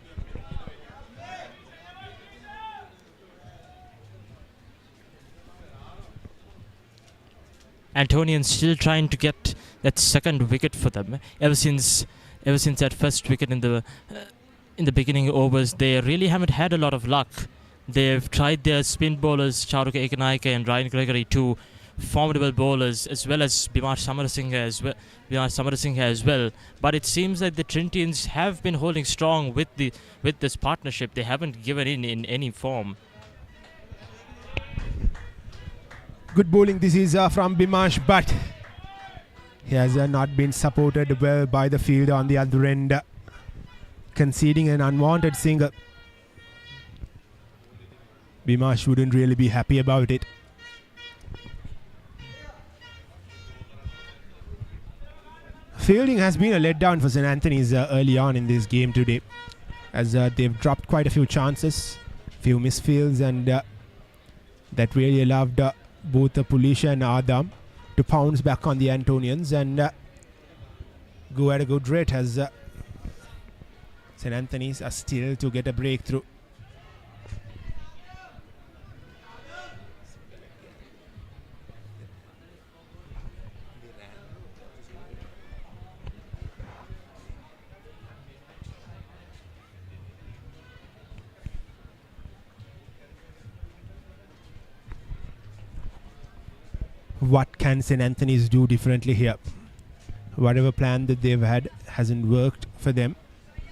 Antonians still trying to get that second wicket for them. Ever since that first wicket in the beginning overs, they really haven't had a lot of luck. They've tried their spin bowlers, Charuka Ekanaike and Ryan Gregory, two formidable bowlers, as well as Bimash Samarasinghe as well. But it seems that the Trinitians have been holding strong with this partnership. They haven't given in any form. Good bowling this is from Bimash, but he has not been supported well by the field on the other end, conceding an unwanted single. Bimash wouldn't really be happy about it. Fielding has been a letdown for St. Anthony's early on in this game today, as they've dropped quite a few chances, few misfields, and that really allowed both Pulisha and Adam to pounce back on the Antonians and go at a good rate, as St. Anthony's are still to get a breakthrough. What can St. Anthony's do differently here? Whatever plan that they've had hasn't worked for them,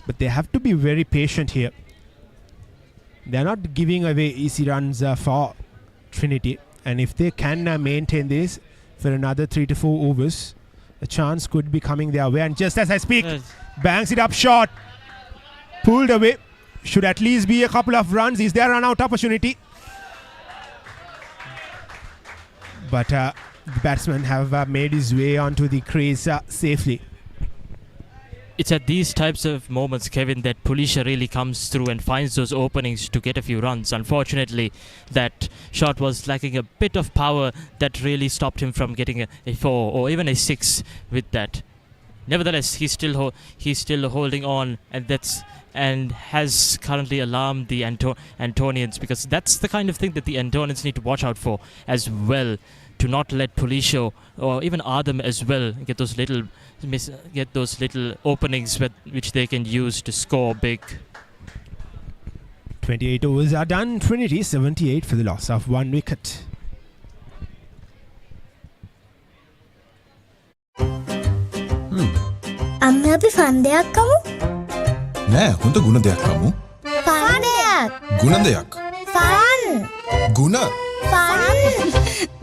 but they have to be very patient here. They're not giving away easy runs for Trinity, and if they can maintain this for another 3 to 4 overs, a chance could be coming their way. And just as I speak, bangs it up short, pulled away. Should at least be a couple of runs. Is there a run out opportunity? But the batsmen have made his way onto the crease safely. It's at these types of moments, Kevin, that Pulisha really comes through and finds those openings to get a few runs. Unfortunately, that shot was lacking a bit of power that really stopped him from getting a 4 or even a 6 with that. Nevertheless, he's still holding on, and has currently alarmed the Antonians, because that's the kind of thing that the Antonians need to watch out for as well, to not let Pulisha or even Adam as well get those little openings which they can use to score big. 28 overs are done. Trinity 78 for the loss of 1 wicket. අම්ම අපි fun දෙයක් කමු. නෑ හොඳ ගුණ දෙයක් කමු. Fun දෙයක්. ගුණ දෙයක්. ෆන්. ගුණ. ෆන්.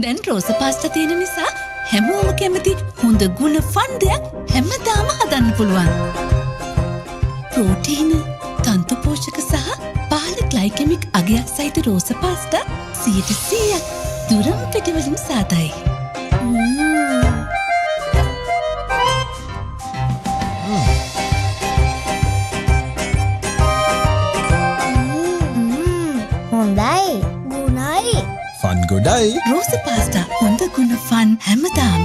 දැන් රෝස පාස්තා තියෙන නිසා හැමෝම කැමති හොඳ ගුණ ෆන් දෙයක් හැමදාම හදන්න පුළුවන්. ප්‍රෝටීන, තන්තු පෝෂක සහ පහළ ග්ලයිකෙමික් අගයක් සහිත රෝස පාස්තා 100% දුරම් පිටිවලින් සාදයි. හොඳයි ගුණයි ෆන් ගොඩයි රෝස පාස්තා හොඳ ගුණ ෆන් හැමදාම.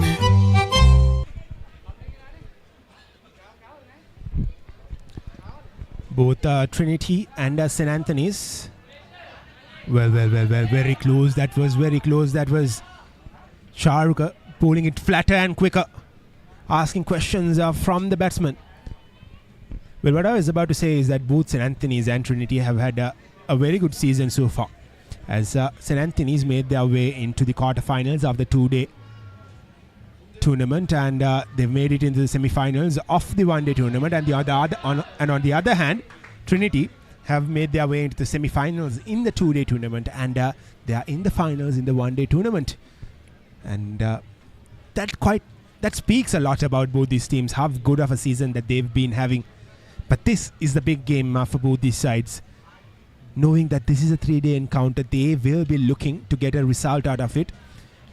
Both Trinity and St. Anthony's. Well, very close. That was very close. That was Charuka pulling it flatter and quicker, asking questions from the batsman. Well, what I was about to say is that both St. Anthony's and Trinity have had a very good season so far, as St. Anthony's made their way into the quarterfinals of the 2-day tournament, and they've made it into the semi-finals of the 1-day tournament, and on the other hand, Trinity have made their way into the semi-finals in the 2-day tournament, and they are in the finals in the 1-day tournament. And that speaks a lot about both these teams, how good of a season that they've been having. But this is the big game for both these sides. Knowing that this is a 3-day encounter, they will be looking to get a result out of it.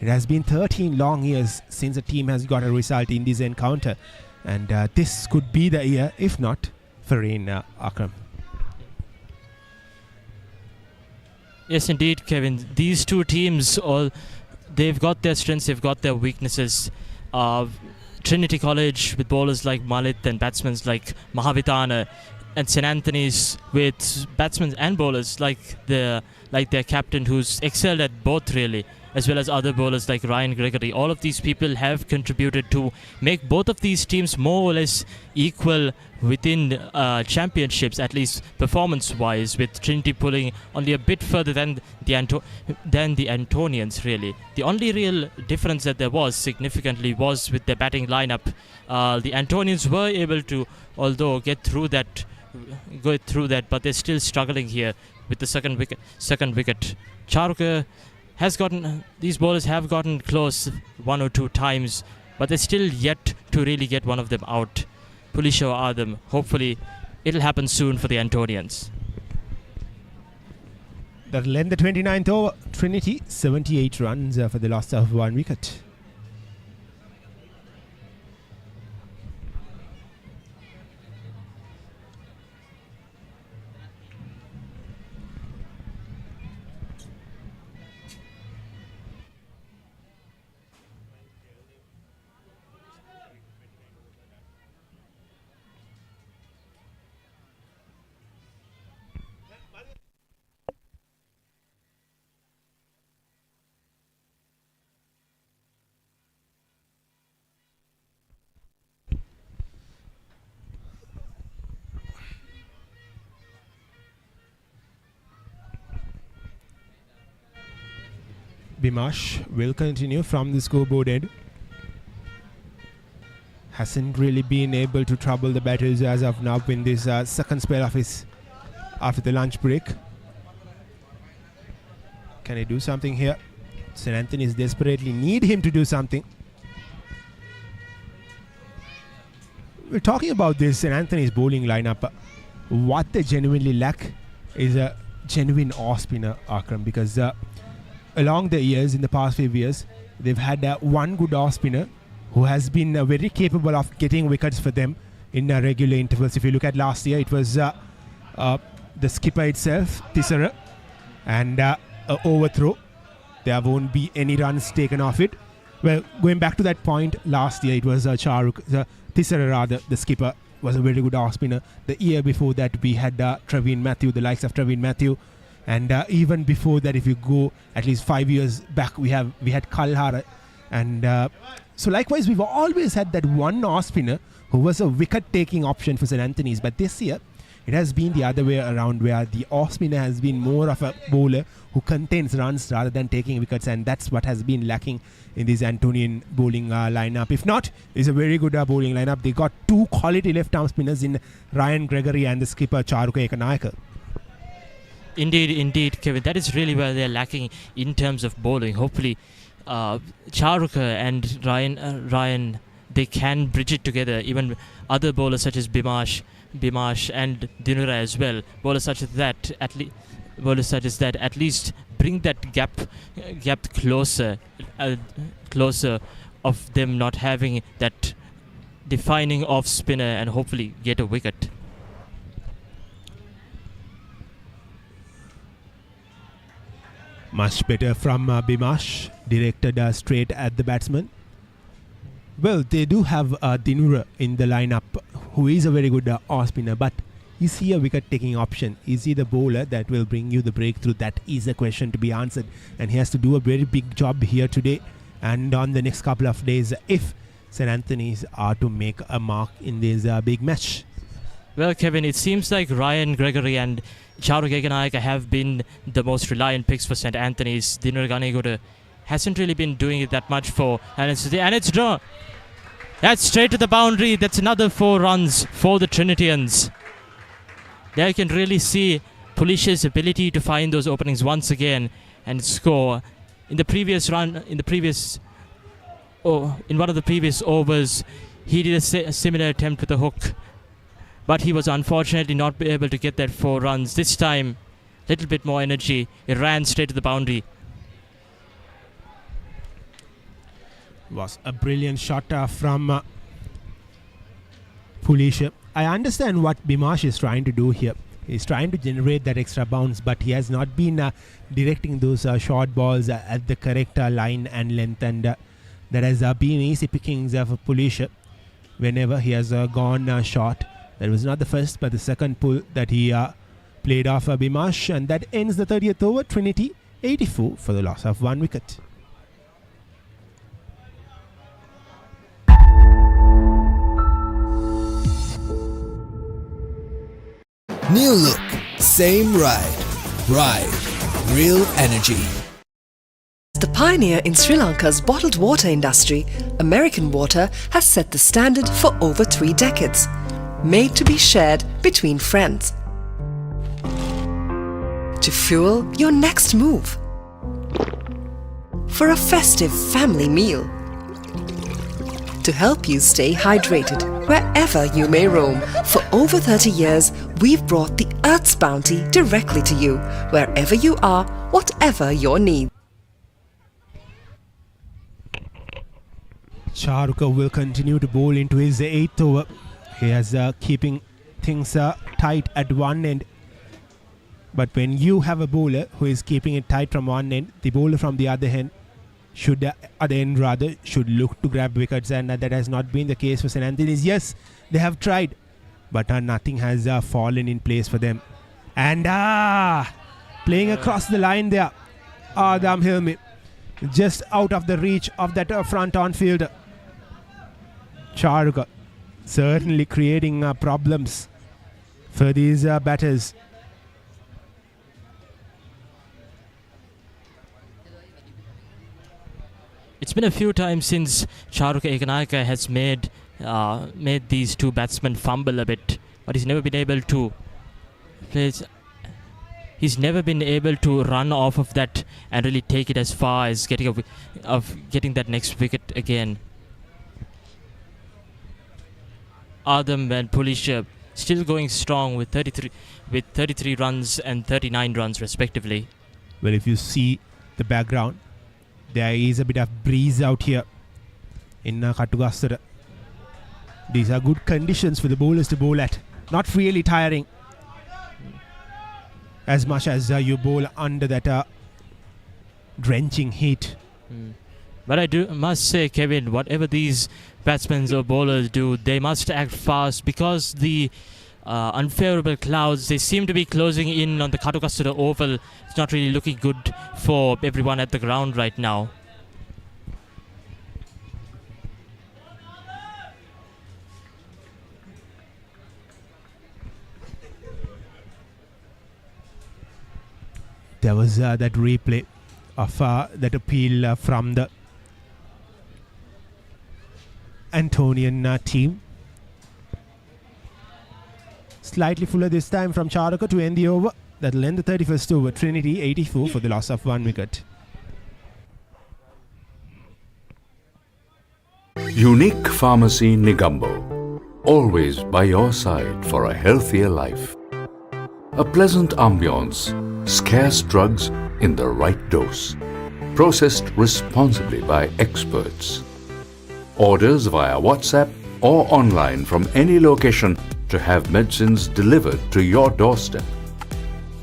It has been 13 long years since a team has got a result in this encounter. And this could be the year, if not, for Rain Akram. Yes, indeed, Kevin. These two teams, they've got their strengths, they've got their weaknesses. Trinity College with bowlers like Malit and batsmen like Mahavitana, and St. Anthony's with batsmen and bowlers like their captain, who's excelled at both really, as well as other bowlers like Ryan Gregory. All of these people have contributed to make both of these teams more or less equal within championships, at least performance-wise, with Trinity pulling only a bit further than the Antonians, really. The only real difference that there was significantly was with their batting lineup. The Antonians were able to, although go through that, but they're still struggling here with the second wicket. Charukar has gotten, these bowlers have gotten close one or two times, but they're still yet to really get one of them out. Pulisha or Adam, hopefully it'll happen soon for the Antonians. That'll end the 29th over. Trinity, 78 runs for the loss of 1 wicket. Bimash will continue from the scoreboard end. Hasn't really been able to trouble the batters as of now in this second spell of his after the lunch break. Can he do something here? St. Anthony's desperately need him to do something. We're talking about this St. Anthony's bowling lineup. What they genuinely lack is a genuine off-spinner, Akram, because along the years, in the past few years, they've had one good off-spinner who has been very capable of getting wickets for them in regular intervals. If you look at last year, it was the skipper itself, Tissara, and a overthrow. There won't be any runs taken off it. Well, going back to that point, last year it was Tissara rather, the skipper, was a very good off-spinner. The year before that, we had Traveen Matthew, the likes of Traveen Matthew. And even before that, if you go at least 5 years back, we had Kalhara. And so likewise, we've always had that one off-spinner who was a wicket-taking option for St. Anthony's. But this year, it has been the other way around, where the off-spinner has been more of a bowler who contains runs rather than taking wickets. And that's what has been lacking in this Antonian bowling lineup. If not, it's a very good bowling lineup. They got two quality left-arm spinners in Ryan Gregory and the skipper Charukar Ekanaika. Indeed, Kevin. That is really where they're lacking in terms of bowling. Hopefully, Charukar and Ryan, they can bridge it together. Even other bowlers such as Bimash and Dinura as well. Bowlers such as that, at least bring that gap closer of them not having that defining off spinner, and hopefully get a wicket. Much better from Bimash, directed straight at the batsman. Well, they do have Dinura in the lineup, who is a very good off-spinner, but is he a wicket-taking option? Is he the bowler that will bring you the breakthrough? That is a question to be answered, and he has to do a very big job here today and on the next couple of days if St. Anthony's are to make a mark in this big match. Well, Kevin, it seems like Ryan Gregory and Charukar Ekanaika have been the most reliant picks for St. Anthony's. Dinur Ganegura hasn't really been doing it that much for, and it's drawn. That's straight to the boundary. That's another 4 runs for the Trinitians. There you can really see Pulisha's ability to find those openings once again and score. In one of the previous overs, he did a similar attempt with a hook, but he was unfortunately not able to get that 4 runs. This time, little bit more energy. It ran straight to the boundary. Was a brilliant shot from Pulisha. I understand what Bimash is trying to do here. He's trying to generate that extra bounce, but he has not been directing those short balls at the correct line and length, and that has been easy pickings for Pulisha whenever he has gone short. That was not the first, but the second pull that he played off Bimash, and that ends the 30th over. Trinity 84 for the loss of 1 wicket. New look, same ride. Ride, real energy. The pioneer in Sri Lanka's bottled water industry, American Water has set the standard for over 3 decades. Made to be shared between friends. To fuel your next move. For a festive family meal. To help you stay hydrated wherever you may roam. For over 30 years, we've brought the Earth's bounty directly to you, wherever you are, whatever your needs. Charuka will continue to bowl into his 8th over. He is keeping things tight at one end. But when you have a bowler who is keeping it tight from one end, the bowler from the other end should look to grab wickets, and that has not been the case for St. Anthony's. Yes, they have tried, but nothing has fallen in place for them. And playing across the line there, Adam Hilmi, just out of the reach of that front on fielder. Charuka certainly creating problems for these batters. It's been a few times since Charuka Ekanayaka has made these two batsmen fumble a bit, but he's never been able to run off of that and really take it as far as getting that next wicket again. Adam and Pulisha still going strong with 33 runs and 39 runs respectively. Well, if you see the background, there is a bit of breeze out here in Kattugassara. These are good conditions for the bowlers to bowl at. Not really tiring as much as you bowl under that drenching heat. But I must say, Kevin, whatever these batsmen or bowlers do, they must act fast, because the unfavourable clouds, they seem to be closing in on the Kattugassara Oval. It's not really looking good for everyone at the ground right now. There was that replay of that appeal from the Antonian team. Slightly fuller this time from Charuka to end the over. That'll end the 31st over. Trinity 84 for the loss of 1 wicket. Unique Pharmacy Negombo. Always by your side for a healthier life. A pleasant ambience. Scarce drugs in the right dose. Processed responsibly by experts. Orders via WhatsApp or online from any location to have medicines delivered to your doorstep.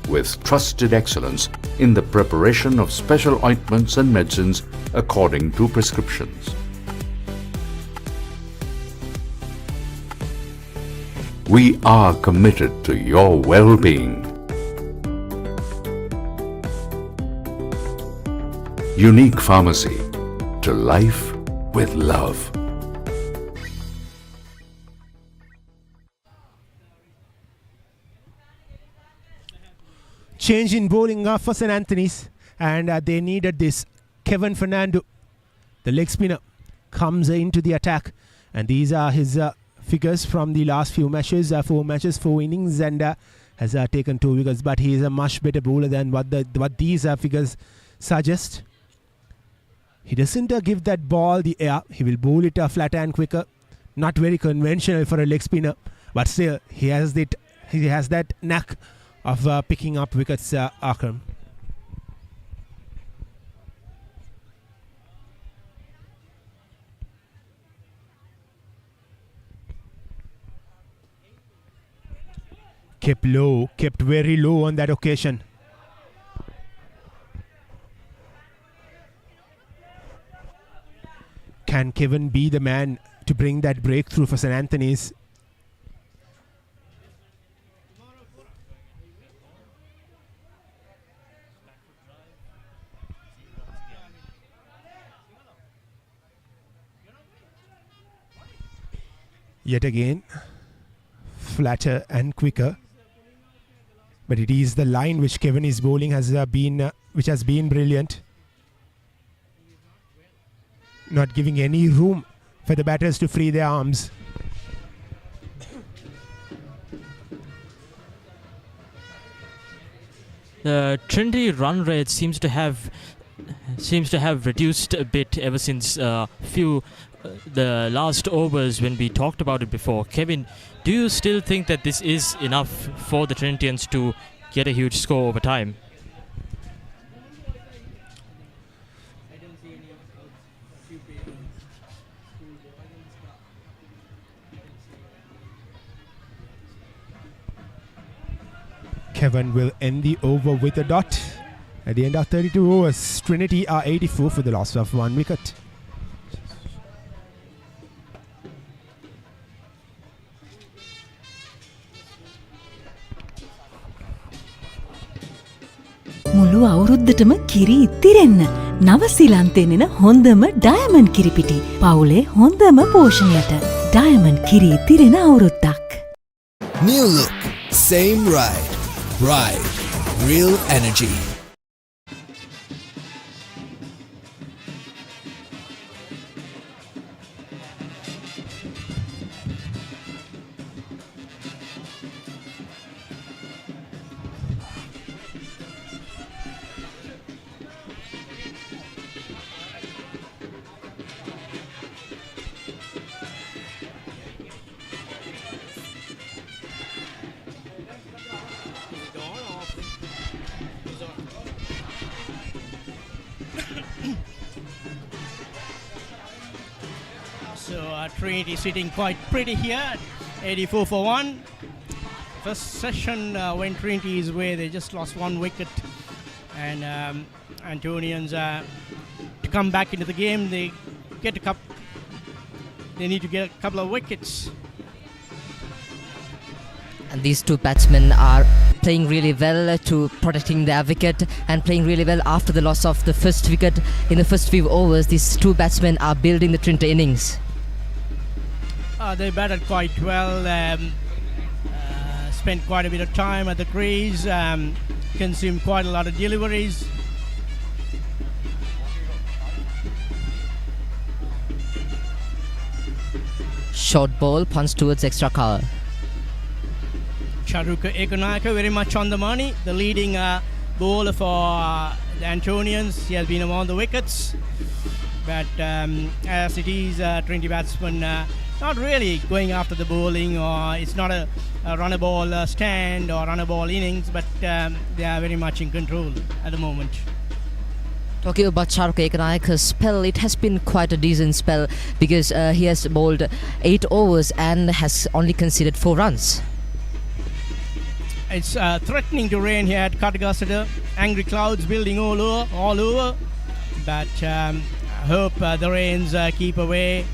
With trusted excellence in the preparation of special ointments and medicines according to prescriptions. We are committed to your well-being. Unique Pharmacy. To life with love. Change in bowling for St. Anthony's, and they needed this. Kevin Fernando, the leg spinner, comes into the attack, and these are his figures from the last few matches. 4 matches, 4 innings, and has taken 2 wickets. But he is a much better bowler than what these figures suggest. He doesn't give that ball the air. He will bowl it flat and quicker. Not very conventional for a leg spinner. but still he has that knack of picking up wickets, Akram. Kept very low on that occasion. Can Kevin be the man to bring that breakthrough for St. Anthony's? Yet again, flatter and quicker. But it is the line which Kevin is bowling which has been brilliant. Not giving any room for the batters to free their arms. The Trinity run rate seems to have reduced a bit ever since the last overs when we talked about it before. Kevin, do you still think that this is enough for the Trinitians to get a huge score over time? Kevin will end the over with a dot. At the end of 32 overs, Trinity are 84 for the loss of 1 wicket. මුළු අවුරුද්දටම කිරි ඉතිරෙන්න නවසීලන්තයෙන් එන හොඳම diamond කිරිපිටි පවුලේ හොඳම පෝෂණයට diamond කිරි ඉතිරෙන අවුරුද්දක්. New look, same ride. Ride, real energy. Trinity sitting quite pretty here, 84 for 1. First session when Trinity is away, they just lost 1 wicket, and Antonians to come back into the game, they need to get a couple of wickets. And these two batsmen are playing really well to protecting their wicket and playing really well after the loss of the first wicket in the first few overs. These two batsmen are building the Trinity innings. They batted quite well, spent quite a bit of time at the crease, consumed quite a lot of deliveries. Short ball, punch towards extra cover. Charuka Ekonaka very much on the money, the leading bowler for the Antonians. He has been among the wickets, but as it is, Trinity batsmen not really going after the bowling, or it's not a runner ball stand or runner ball innings, but they are very much in control at the moment. Talking about Charuka Ekonaka's spell, it has been quite a decent spell because he has bowled 8 overs and has only conceded 4 runs. It's threatening to rain here at Katagasta. Angry clouds building all over. But I hope the rains keep away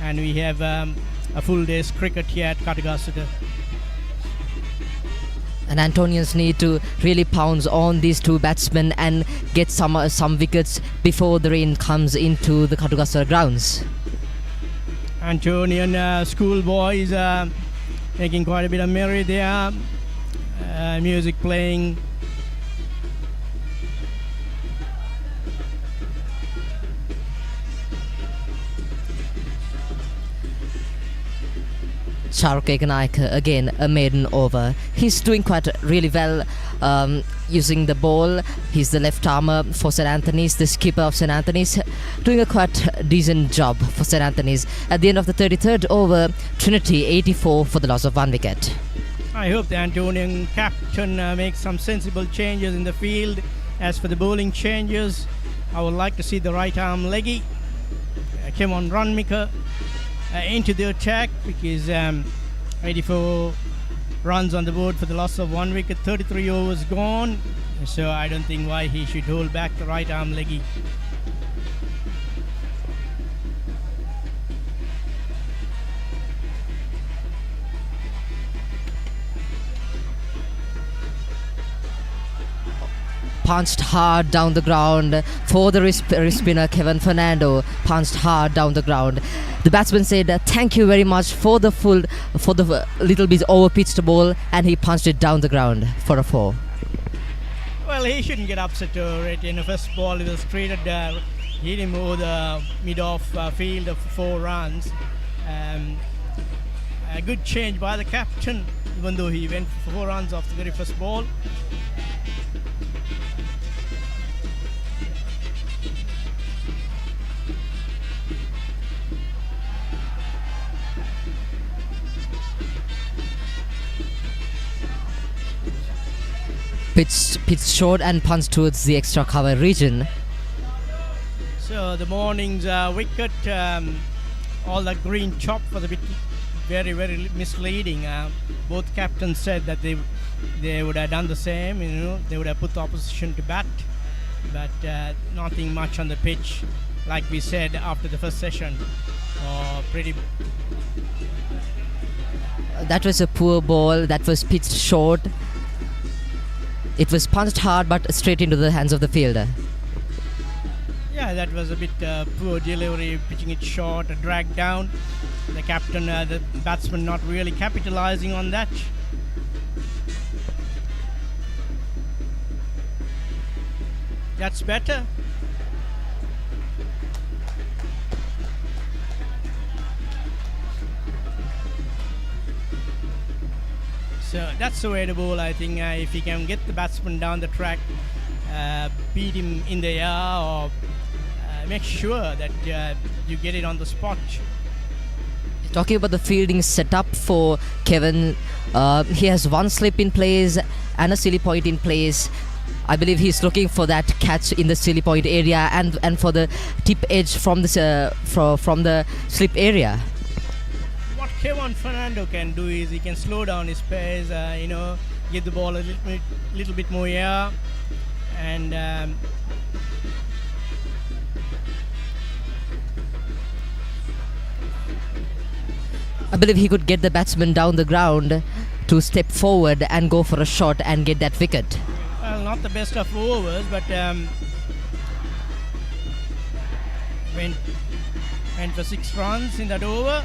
and we have a full day's cricket here at Katagasta. And Antonians need to really pounce on these two batsmen and get some wickets before the rain comes into the Katagasta grounds. Antonian schoolboys making quite a bit of merry there. Music playing. Charuka Ekonaka again a maiden over. He's doing quite really well using the ball. He's the left armer for St. Anthony's, the skipper of St. Anthony's, doing a quite decent job for St. Anthony's. At the end of the 33rd over, Trinity 84 for the loss of 1 wicket. I hope the Antonian captain makes some sensible changes in the field. As for the bowling changes, I would like to see the right arm leggy Kevin Runmaker into the attack, because 84 runs on the board for the loss of 1 wicket, 33 overs gone, so I don't think why he should hold back the right arm leggy. Punched hard down the ground for the wrist spinner Kevin Fernando. Punched hard down the ground. The batsman said thank you very much for the little bit over pitched ball, and he punched it down the ground for a 4. Well, he shouldn't get upset over it. In the first ball, he was treated, hit him over the mid-off field of 4 runs. A good change by the captain, even though he went for 4 runs off the very first ball. Pitched short and punched towards the extra cover region. So the morning's wicket, all the green chop was a bit very, very misleading. Both captains said that they would have done the same, they would have put the opposition to bat, but nothing much on the pitch, like we said after the first session. Pretty. That was a poor ball, that was pitched short. It was punched hard but straight into the hands of the fielder. Yeah, that was a bit poor delivery, pitching it short, dragged down. The captain, the batsman not really capitalizing on that. That's better. So that's the way to bowl, I think. If he can get the batsman down the track, beat him in the air, or make sure that you get it on the spot. Talking about the fielding setup for Kevin, he has 1 slip in place and a silly point in place. I believe he's looking for that catch in the silly point area and for the tip edge from the slip area. Kevin Fernando can do is he can slow down his pace, give the ball a little bit more air, and I believe he could get the batsman down the ground to step forward and go for a shot and get that wicket. Well, not the best of overs, but went for 6 runs in that over.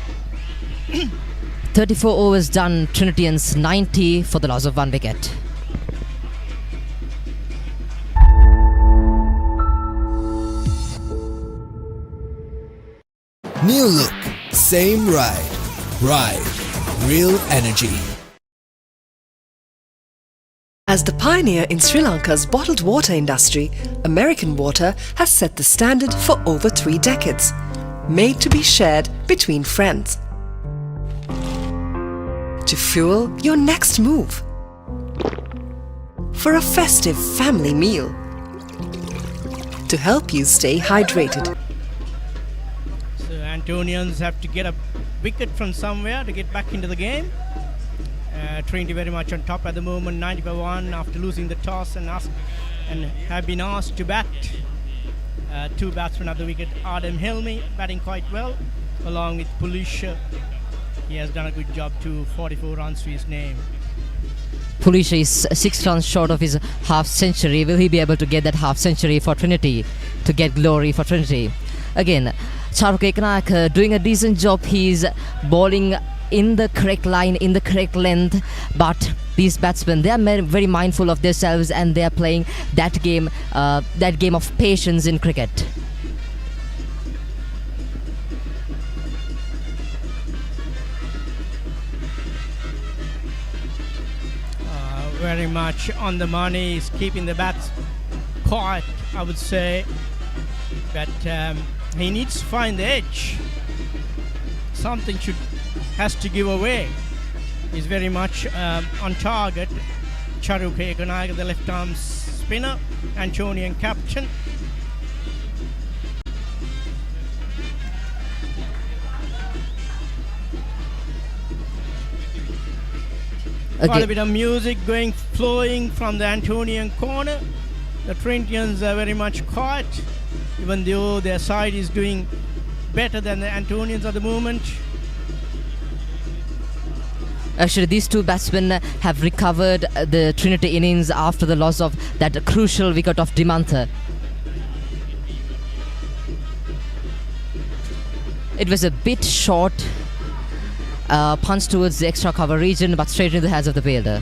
34 overs done, Trinitians 90 for the loss of 1 wicket. New look, same ride. Ride, real energy. As the pioneer in Sri Lanka's bottled water industry, American Water has set the standard for over 3 decades, made to be shared between friends. To fuel your next move. For a festive family meal. To help you stay hydrated. So Antonians have to get a wicket from somewhere to get back into the game. Trinity very much on top at the moment, 90-1 after losing the toss and have been asked to bat. 2 batsmen at the wicket. Adam Helmy batting quite well, along with Pulisha. He has done a good job too, 44 runs to his name. Pulisha is 6 runs short of his half century. Will he be able to get that half century for Trinity, to get glory for Trinity? Again, Charuk Ekanayak doing a decent job. He's bowling in the correct line, in the correct length, but these batsmen, they are very mindful of themselves, and they are playing that game of patience in cricket. very much on the money. He's keeping the bats quiet, I would say. But he needs to find the edge. Something has to give away. He's very much on target. Charuk Eganayaka, the left arm spinner, Antonian captain. Quite a bit of music flowing from the Antonian corner. The Trinitians are very much quiet, even though their side is doing better than the Antonians at the moment. Actually, these two batsmen have recovered the Trinity innings after the loss of that crucial wicket of Dimantha. It was a bit short punch towards the extra cover region, but straight into the hands of the fielder.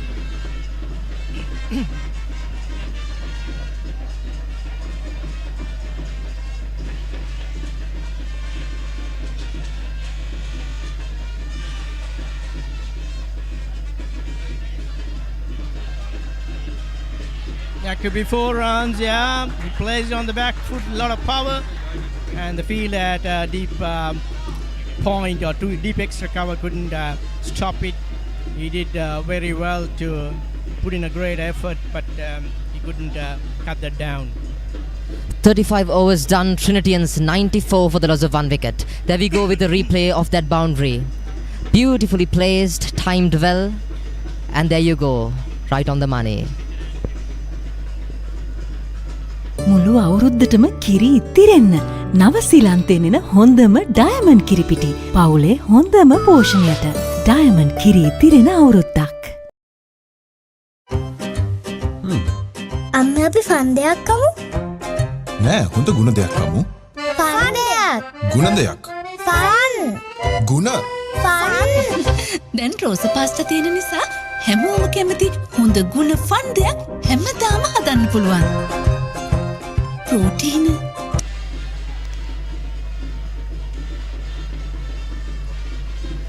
That could be 4 runs, yeah. He plays it on the back foot, a lot of power. And the field at deep point or deep extra cover couldn't stop it. He did very well to put in a great effort, but he couldn't cut that down. 35 overs done, Trinitians 94 for the loss of 1 wicket. There we go with the replay of that boundary. Beautifully placed, timed well, and there you go, right on the money. මුළු අවුරුද්දටම කිරි ඉතිරෙන්න නවසීලන්තයෙන් එන හොඳම diamond කිරිපිටි පවුලේ හොඳම පෝෂණයට diamond කිරි ඉතිරෙන අවුරුද්දක් අම්ම අපි ෆන්ඩයක් කමු නෑ හොඳ ගුණ දෙයක් කමු ෆන්ඩයක් ගුණ දෙයක් ගුණ දැන් රෝස පාස්ටා තියෙන නිසා හැමෝම කැමති හොඳ ගුණ ෆන්ඩයක් හැමදාම හදන්න පුළුවන් protein.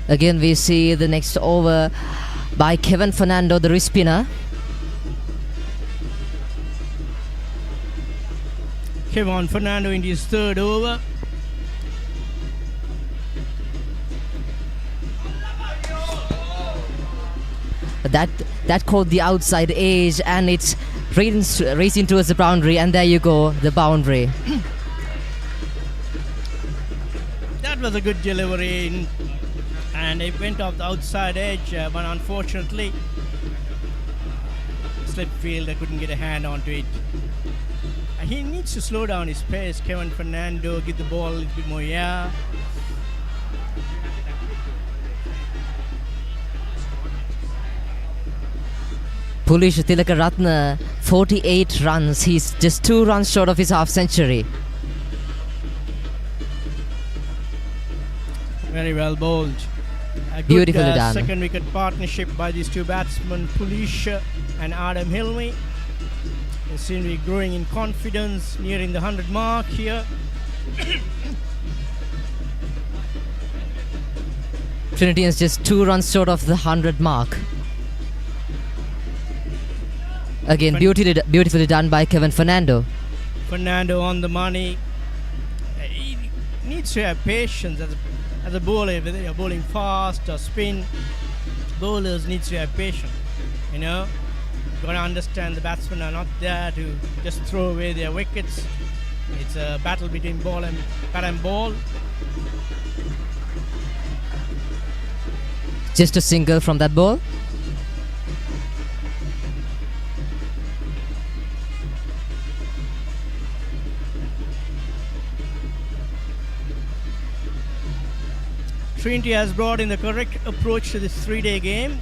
Again we see the next over by Kevin Fernando, the wrist spinner. Kevin Fernando in his 3rd over. That caught the outside edge and it's racing towards the boundary, and there you go, the boundary. That was a good delivery, and it went off the outside edge, but unfortunately, slip fielder couldn't get a hand onto it. He needs to slow down his pace, Kevin Fernando, give the ball a little bit more air. Pulish Tilaka Ratna, 48 runs. He's just 2 runs short of his half century. Very well bowled. A Beautifully good, done. Second wicket partnership by these two batsmen, Pulish and Adam Hilmi. They seem to be growing in confidence, nearing the 100 mark here. Trinity is just 2 runs short of the 100 mark. Again, beautifully done by Kevin Fernando. Fernando on the money. He needs to have patience as a bowler, whether you're bowling fast or spin. Bowlers need to have patience, you know. You've got to understand the batsmen are not there to just throw away their wickets. It's a battle between bat and ball. Just a single from that ball. Trinity has brought in the correct approach to this 3-day game.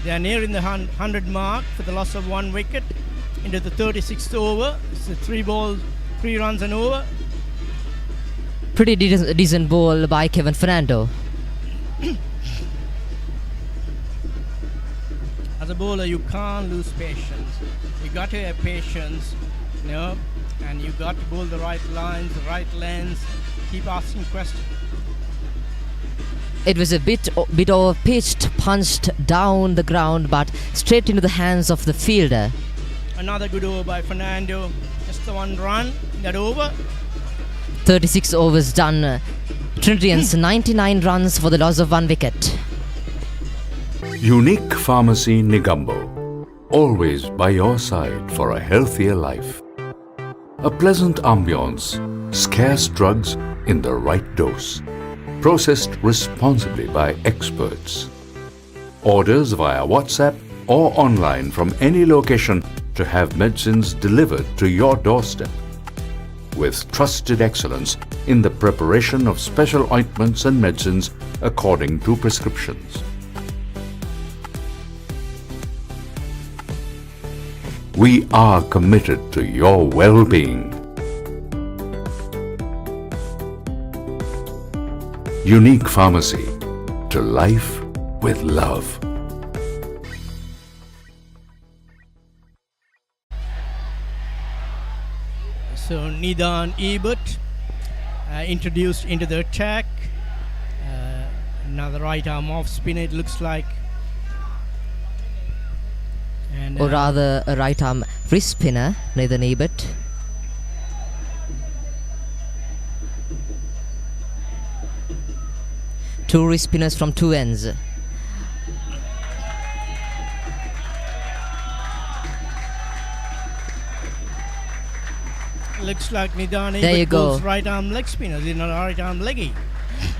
They are nearing the 100 mark for the loss of 1 wicket into the 36th over. It's a 3 runs and over. Pretty decent ball by Kevin Fernando. As a bowler, you can't lose patience. You got to have patience, you know, and you got to bowl the right lines, the right lengths. Keep asking questions. It was a bit over pitched, punched down the ground, but straight into the hands of the fielder. Another good over by Fernando. Just the one run, that over. 36 overs done. Trinitians 99 runs for the loss of 1 wicket. Unique Pharmacy Negombo, always by your side for a healthier life. A pleasant ambience, scarce drugs in the right dose. Processed responsibly by experts. Orders via WhatsApp or online from any location to have medicines delivered to your doorstep. With trusted excellence in the preparation of special ointments and medicines according to prescriptions. We are committed to your well-being. Unique Pharmacy, to life with love. So Nidan Ebert introduced into the attack. Another right arm off spinner, it looks like. And, Or rather, a right arm wrist spinner, Nathan Ebert. Two wrist spinners from two ends. Looks like Nidan There you Ebert go. goes right arm leg spinners, in a right arm leggy.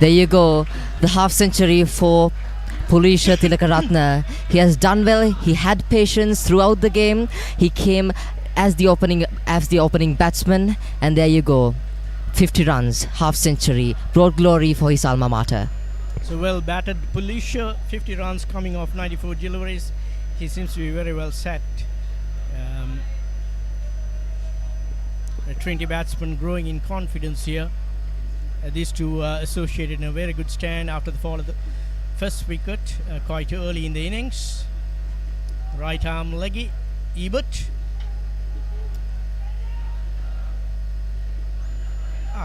There you go. The half century for Pulisha Tilakaratne. He has done well. He had patience throughout the game. He came as the opening batsman, and there you go. 50 runs, half century, brought glory for his alma mater. So well batted Pulisha, 50 runs coming off 94 deliveries. He seems to be very well set. A Trinity batsman growing in confidence here. These two associated in a very good stand after the fall of the first wicket, quite early in the innings. Right arm leggy, Ebert.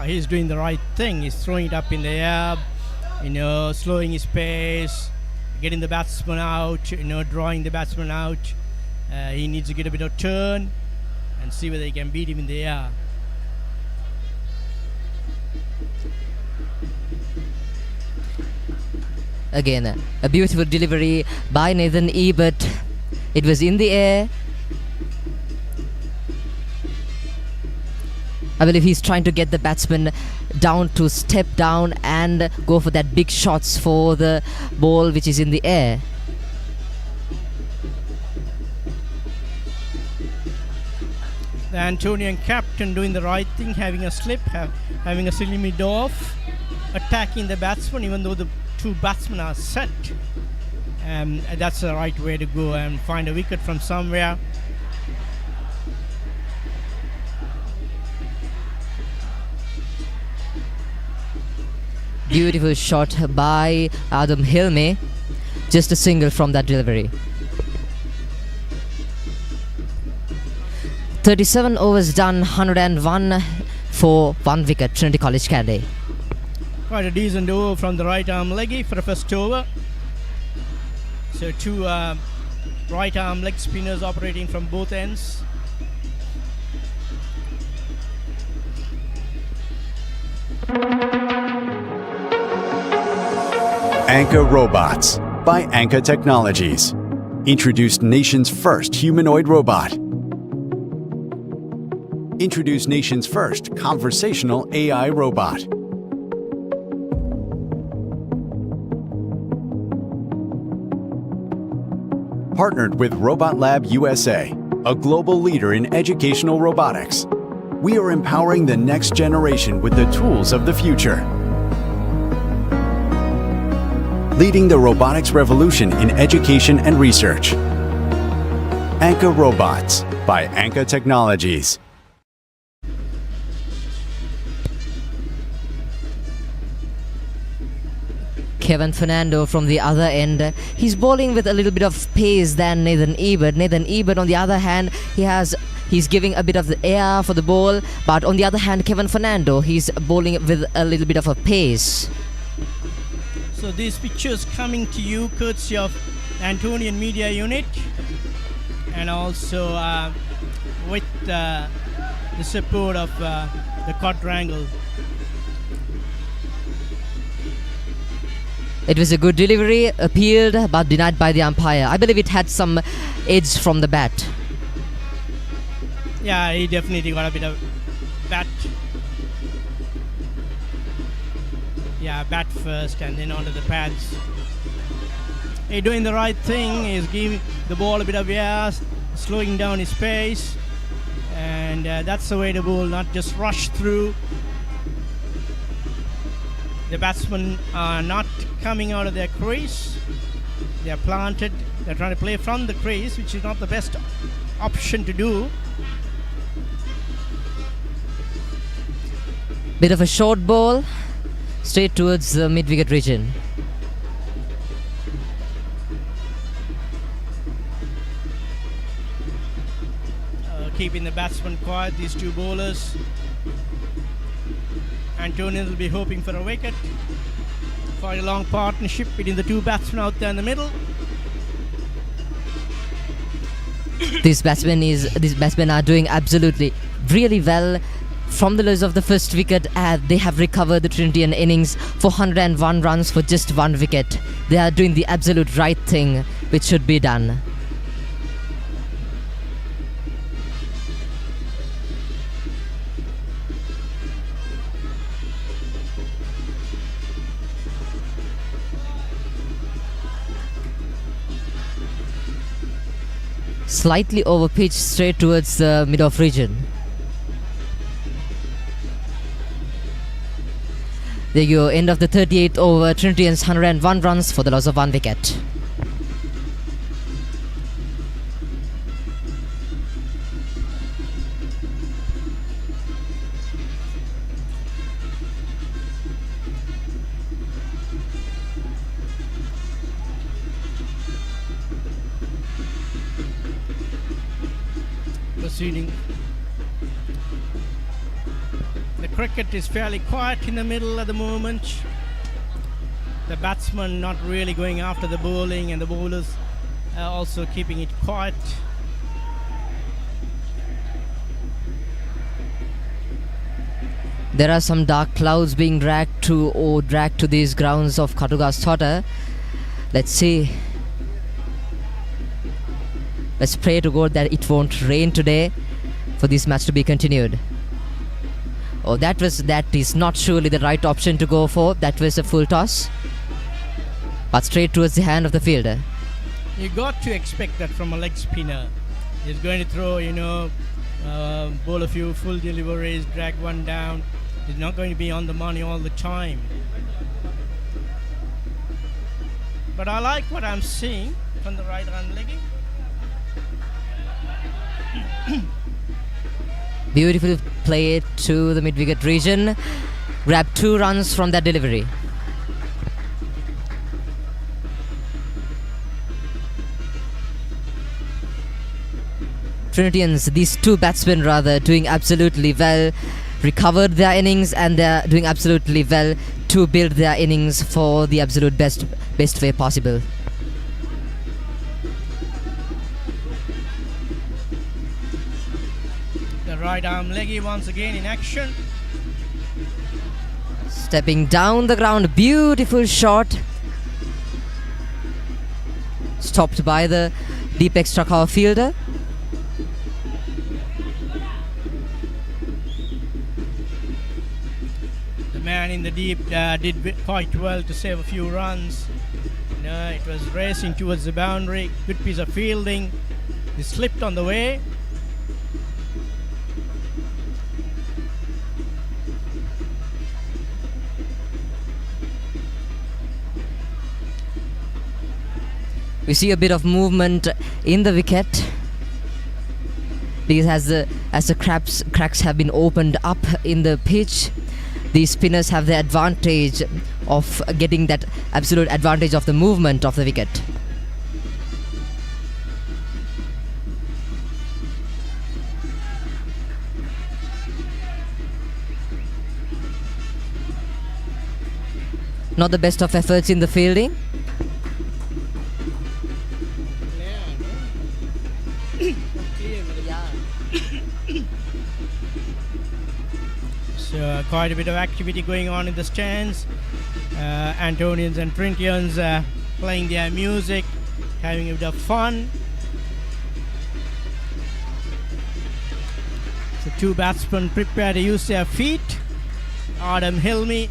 He's doing the right thing. He's throwing it up in the air, slowing his pace, getting the batsman out, drawing the batsman out. He needs to get a bit of turn and see whether he can beat him in the air. Again, a beautiful delivery by Nathan Ebert. It was in the air. I believe he's trying to get the batsman down to step down and go for that big shots for the ball which is in the air. The Antonian captain doing the right thing, having a slip, having a silly mid-off, attacking the batsman even though the two batsmen are set. That's the right way to go and find a wicket from somewhere. Beautiful shot by Adam Hilme. Just a single from that delivery. 37 overs done, 101 for 1 wicket, Trinity College Candy. Quite a decent over from the right arm leggy for the first over. So two right arm leg spinners operating from both ends. Anka Robots by Anka Technologies. Introduced nation's first humanoid robot. Introduced nation's first conversational AI robot. Partnered with Robot Lab USA, a global leader in educational robotics. We are empowering the next generation with the tools of the future. Leading the robotics revolution in education and research. Anka Robots by Anka Technologies. Kevin Fernando from the other end. He's bowling with a little bit of pace than Nathan Ebert. Nathan Ebert, on the other hand, he's giving a bit of the air for the ball, but on the other hand, Kevin Fernando, he's bowling with a little bit of a pace. So So these pictures coming to you courtesy of Antonian Media Unit, and also with the support of the quadrangle. It was a good delivery, appealed but denied by the umpire. I believe it had some edge from the bat. Yeah, he definitely got a bit of bat. Yeah, bat first and then onto the pads. He's doing the right thing. He's giving the ball a bit of air, slowing down his pace. And that's the way to bowl, not just rush through. The batsmen are not coming out of their crease. They are planted. They're trying to play from the crease, which is not the best option to do. Bit of a short ball, straight towards the mid-wicket region. Keeping the batsmen quiet, these two bowlers. Antonian will be hoping for a wicket. Quite a long partnership between the two batsmen out there in the middle. These batsmen are doing absolutely really well. From the loss of the first wicket, they have recovered the Trinitian innings for 101 runs for just one wicket. They are doing the absolute right thing, which should be done. Slightly over pitch, straight towards the mid-off region. There you go, end of the 38th over, Trinitians 101 runs for the loss of one wicket. Proceeding. The cricket is fairly quiet in the middle at the moment. The batsmen not really going after the bowling, and the bowlers are also keeping it quiet. There are some dark clouds being dragged to these grounds of Katugas Thota. Let's see. Let's pray to God that it won't rain today for this match to be continued. Oh, that is not surely the right option to go for. That was a full toss, but straight towards the hand of the fielder. You got to expect that from a leg spinner. He's going to throw, bowl a few full deliveries, drag one down. He's not going to be on the money all the time. But I like what I'm seeing from the right arm legging. Beautifully played to the mid-wicket region. Grabbed 2 runs from that delivery. Trinitians, these two batsmen rather, doing absolutely well. Recovered their innings, and they're doing absolutely well to build their innings for the absolute best way possible. Right arm leggy once again in action. Stepping down the ground, beautiful shot. Stopped by the deep extra cover fielder. The man in the deep did quite well to save a few runs. It was racing towards the boundary. Good piece of fielding. He slipped on the way. We see a bit of movement in the wicket because as the cracks have been opened up in the pitch, the spinners have the advantage of getting that absolute advantage of the movement of the wicket. Not the best of efforts in the fielding. So quite a bit of activity going on in the stands. Antonians and Trinitians playing their music, having a bit of fun. So two batsmen prepare to use their feet. Adam Hilmi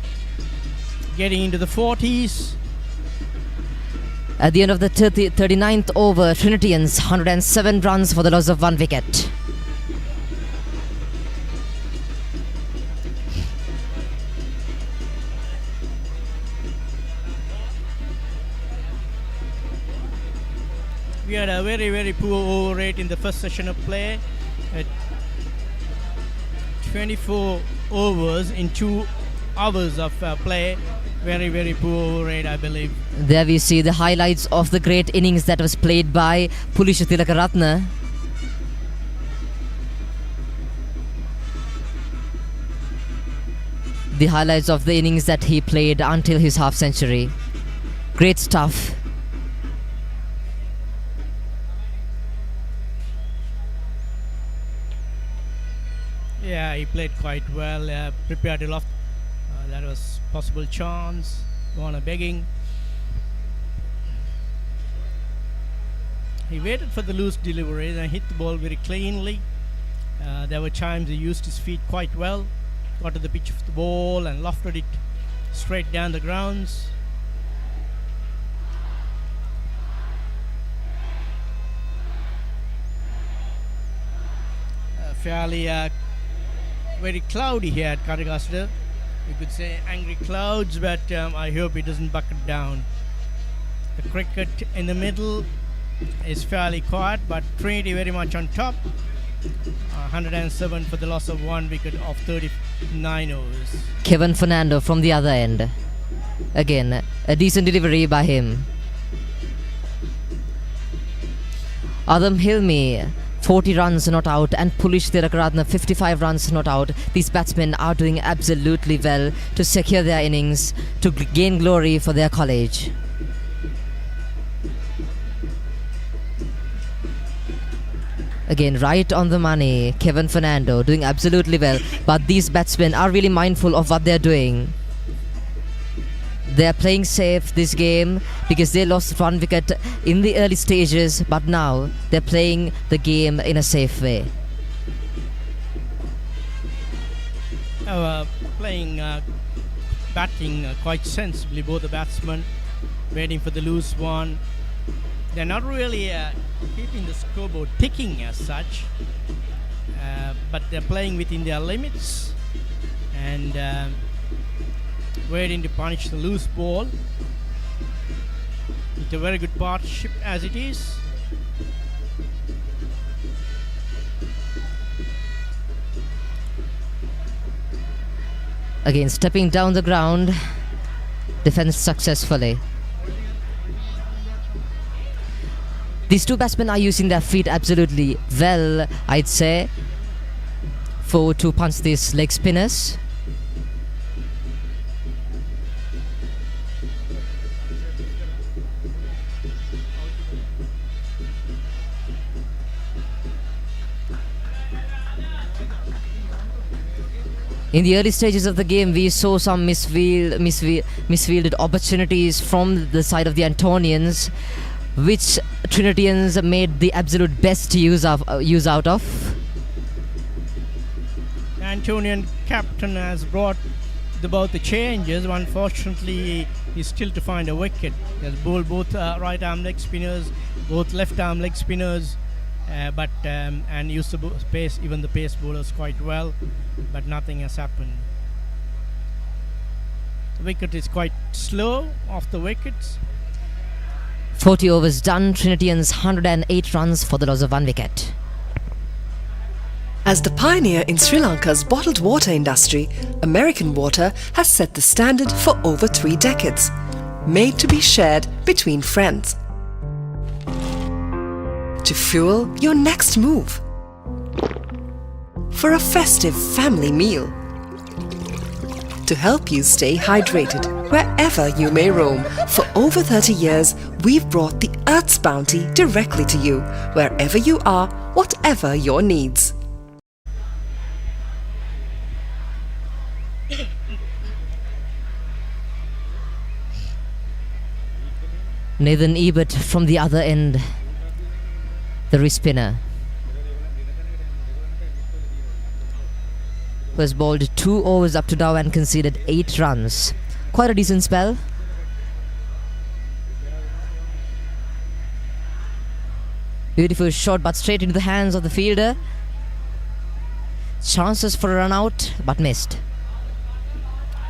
getting into the 40s. At the end of the 39th over, Trinitians 107 runs for the loss of 1 wicket. We had a very, very poor over rate in the first session of play. At 24 overs in 2 hours of play. Very, very poor over rate, I believe. There we see the highlights of the great innings that was played by Pulisha Tilakaratne. The highlights of the innings that he played until his half century. Great stuff. Yeah, he played quite well. Prepared to loft. That was possible chance. Warner begging. He waited for the loose deliveries and hit the ball very cleanly. There were times he used his feet quite well. Got to the pitch of the ball and lofted it straight down the grounds. Fairly very cloudy here at Karagasta. You could say angry clouds, but I hope it doesn't bucket down. The cricket in the middle is fairly quiet, but Trinity very much on top. 107 for the loss of 1 wicket of 39 overs. Kevin Fernando from the other end. Again, a decent delivery by him. Adam Hilmi, 40 runs not out, and Pulisha Tilakaratne 55 runs not out. These batsmen are doing absolutely well to secure their innings, to gain glory for their college. Again, right on the money, Kevin Fernando doing absolutely well, but these batsmen are really mindful of what they're doing. They're playing safe this game because they lost 1 wicket in the early stages, but now they're playing the game in a safe way. Playing, batting quite sensibly, both the batsmen waiting for the loose one. They're not really keeping the scoreboard ticking as such, but they're playing within their limits and waiting to punish the loose ball. It's a very good partnership as it is. Again, stepping down the ground, defense successfully. These two batsmen are using their feet absolutely well, I'd say, to punch these leg spinners. In the early stages of the game, we saw some misfielded opportunities from the side of the Antonians, which Trinitians made the absolute best use out of. The Antonian captain has brought about the changes. Unfortunately, he's still to find a wicket. He has bowled both right arm leg spinners, both left arm leg spinners, and used the pace, even the pace bowlers quite well, but nothing has happened. The wicket is quite slow off the wickets. 40 overs done, Trinitians 108 runs for the loss of 1 wicket. As the pioneer in Sri Lanka's bottled water industry, American Water has set the standard for over 3 decades, made to be shared between friends. To fuel your next move. For a festive family meal. To help you stay hydrated wherever you may roam. For over 30 years, we've brought the Earth's bounty directly to you, wherever you are, whatever your needs. Nathan Ebert from the other end, the wrist spinner, who has bowled 2 overs up to now and conceded 8 runs. Quite a decent spell. Beautiful shot, but straight into the hands of the fielder. Chances for a run out, but missed.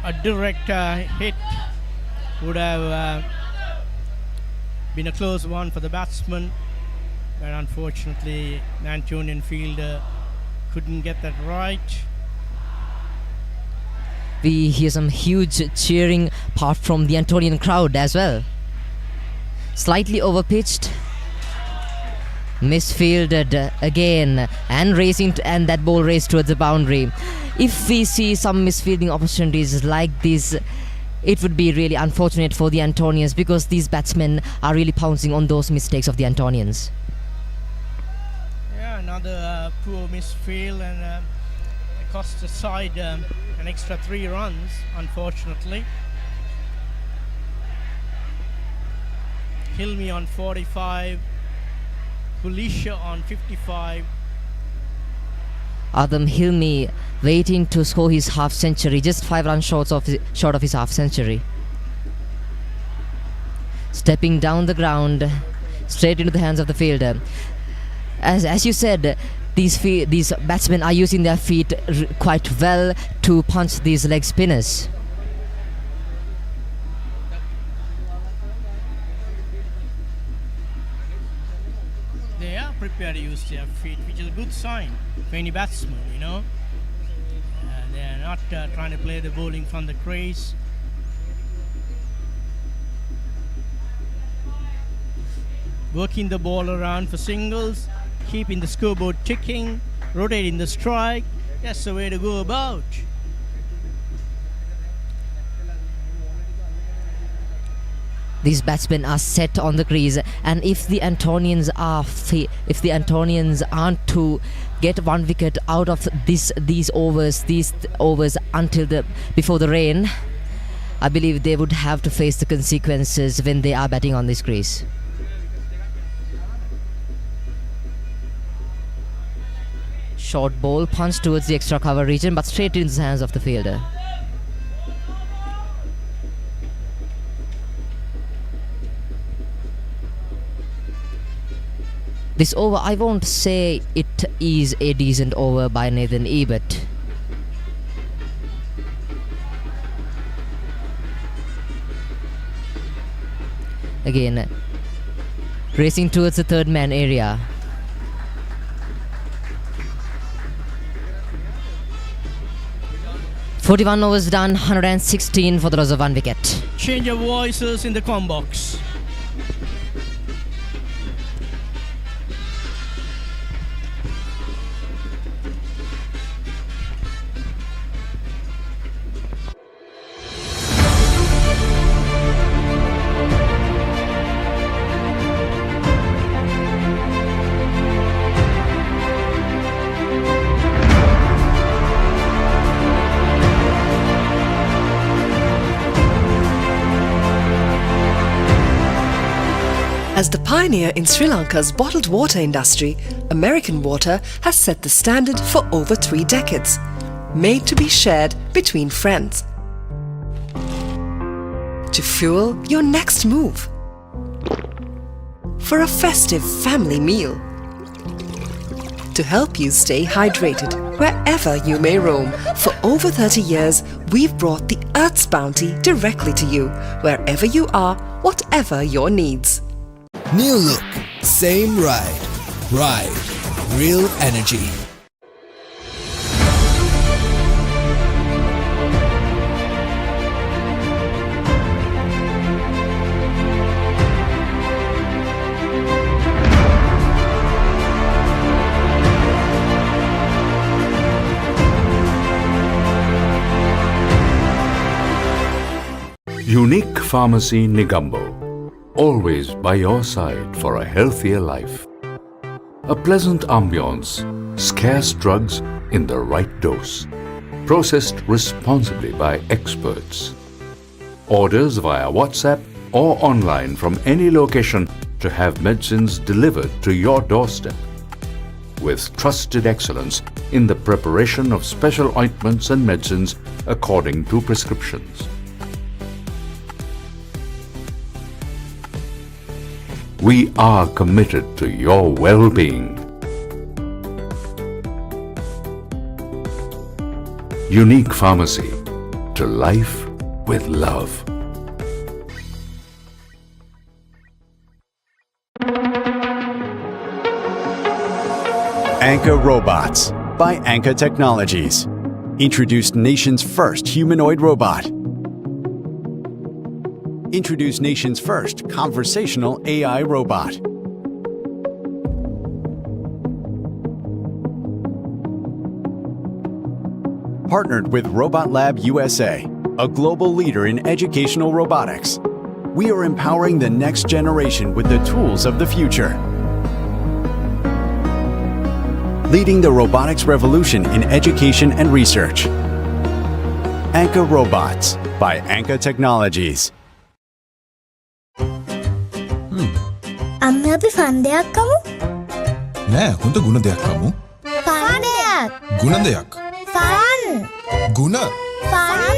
A direct hit would have been a close one for the batsman, but unfortunately the Antonian fielder couldn't get that right. We hear some huge cheering apart from the Antonian crowd as well. Slightly overpitched, misfielded again, and and that ball raced towards the boundary. If we see some misfielding opportunities like this, it would be really unfortunate for the Antonians, because these batsmen are really pouncing on those mistakes of the Antonians. Yeah, another poor misfield, and it cost the side an extra 3 runs, unfortunately. Hilmi on 45, Kulisha on 55. Adam Hilmi waiting to score his half century, just 5 runs short of his half century. Stepping down the ground, straight into the hands of the fielder. As you said, these batsmen are using their feet quite well to punch these leg spinners. They are prepared to use their feet, which is a good sign for any batsman, you know. They are not trying to play the bowling from the crease. Working the ball around for singles, keeping the scoreboard ticking, rotating the strike. That's the way to go about. These batsmen are set on the crease, and if the Antonians aren't to get 1 wicket out of these overs until before the rain, I believe they would have to face the consequences when they are batting on this crease. Short ball punch towards the extra cover region, but straight into the hands of the fielder. This over, I won't say it is a decent over by Nathan Ebert. Again, racing towards the third man area. "41 overs done, 116 for the loss of 1 wicket. Change of voices in the com box. As the pioneer in Sri Lanka's bottled water industry, American Water has set the standard for over 3 decades, made to be shared between friends. To fuel your next move. For a festive family meal. To help you stay hydrated wherever you may roam. For over 30 years, we've brought the Earth's bounty directly to you, wherever you are, whatever your needs. New look, same ride. Ride, real energy. Unique Pharmacy Negombo, always by your side for a healthier life. A pleasant ambience, scarce drugs in the right dose, processed responsibly by experts. Orders via WhatsApp or online from any location to have medicines delivered to your doorstep. With trusted excellence in the preparation of special ointments and medicines according to prescriptions. We are committed to your well-being. Unique Pharmacy, to life with love. Anka Robots by Anka Technologies. Introduced nation's first humanoid robot. Introduced nation's first conversational AI robot. Partnered with Robot Lab USA, a global leader in educational robotics. We are empowering the next generation with the tools of the future. Leading the robotics revolution in education and research. Anka Robots by Anka Technologies. අම්ම අපි ෆන්දයක් කමු. නෑ හොඳ ගුණ දෙයක් කමු. ෆන්දයක්. ගුණ දෙයක්. Fun. ගුණ. Fun.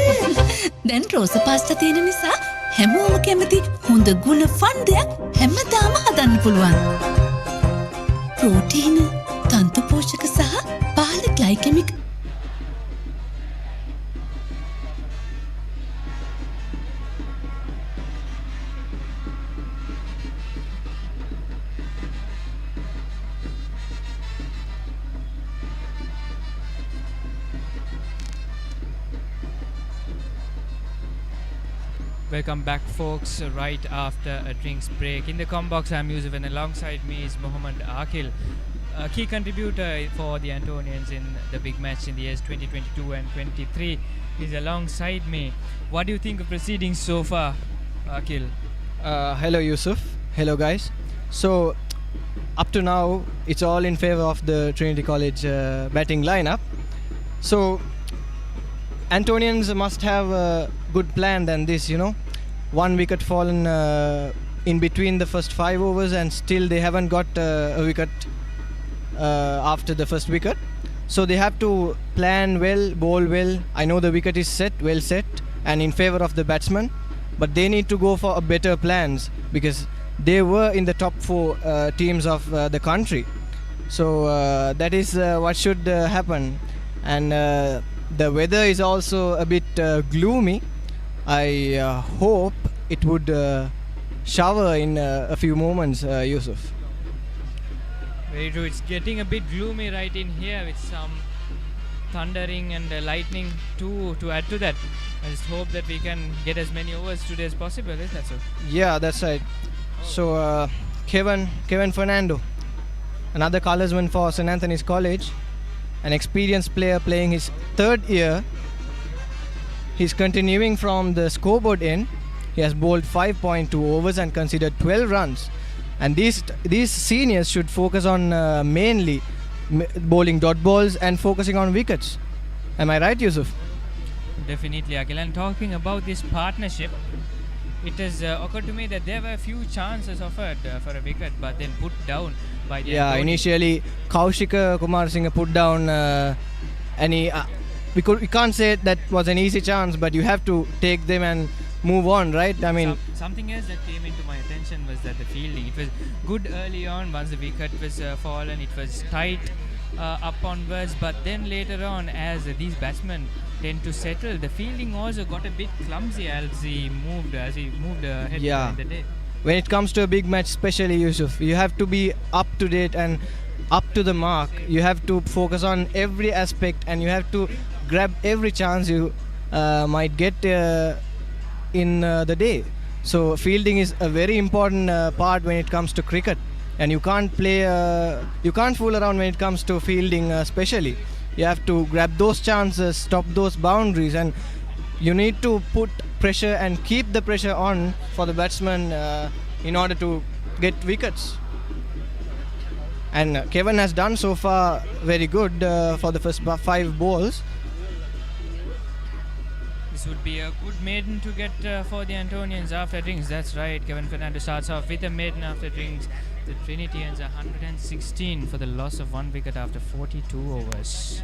දැන් රෝස පාස්තා තියෙන නිසා හැමෝම කැමති හොඳ ගුණ ෆන්දයක් හැමදාම හදන්න පුළුවන්. ප්‍රෝටීන, තන්තු පෝෂක සහ පහළ ග්ලයිකෙමික් Welcome back, folks, right after a drinks break. In the combox, I'm Yusuf, and alongside me is Mohammad Akil, a key contributor for the Antonians in the big match in the years 2022 and 23. He's alongside me. What do you think of proceedings so far, Akil? Hello, Yusuf. Hello, guys. So, up to now, it's all in favor of the Trinity College batting lineup. So, Antonians must have a good plan than this, you know. One wicket fallen in between the first 5 overs, and still they haven't got a wicket after the first wicket. So they have to plan well, bowl well. I know the wicket is well set and in favor of the batsman, but they need to go for better plans because they were in the top 4 teams of the country. So that is what should happen. And the weather is also a bit gloomy. I hope it would shower in a few moments, Yusuf. Very true. It's getting a bit gloomy right in here with some thundering and lightning too to add to that. I just hope that we can get as many overs today as possible, isn't that so? Yeah, that's right. So Kevin Fernando, another colorsman for St. Anthony's College, an experienced player playing his 3rd year. He's continuing from the scoreboard end. He has bowled 5.2 overs and considered 12 runs. And these seniors should focus on mainly bowling dot balls and focusing on wickets. Am I right, Yusuf? Definitely, Akhil. And talking about this partnership, it has occurred to me that there were a few chances offered for a wicket, but then put down by the initially Kaushika Kumarasinghe put down and we can't say that was an easy chance, but you have to take them and move on, right? I mean, something else that came into my attention was that the fielding. It was good early on once the wicket was fallen. It was tight up onwards, but then later on, as these batsmen tend to settle, the fielding also got a bit clumsy as he moved ahead in the day. When it comes to a big match, especially, Yusuf, you have to be up to date and up to the mark. You have to focus on every aspect, and you have to grab every chance you might get in the day. So fielding is a very important part when it comes to cricket, and you can't fool around when it comes to fielding especially. You have to grab those chances, stop those boundaries, and you need to put pressure and keep the pressure on for the batsman in order to get wickets. And Kevin has done so far very good for the first 5 balls. This would be a good maiden to get for the Antonians after drinks. That's right. Kevin Fernando starts off with a maiden after drinks. The Trinitians are 116 for the loss of 1 wicket after 42 overs.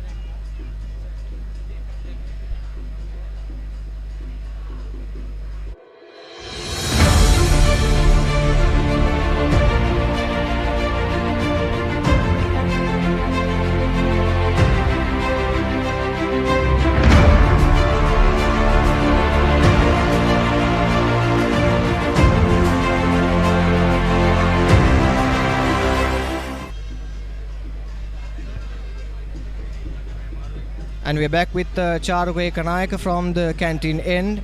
And we're back with Charukwe Kanayaka from the canteen end.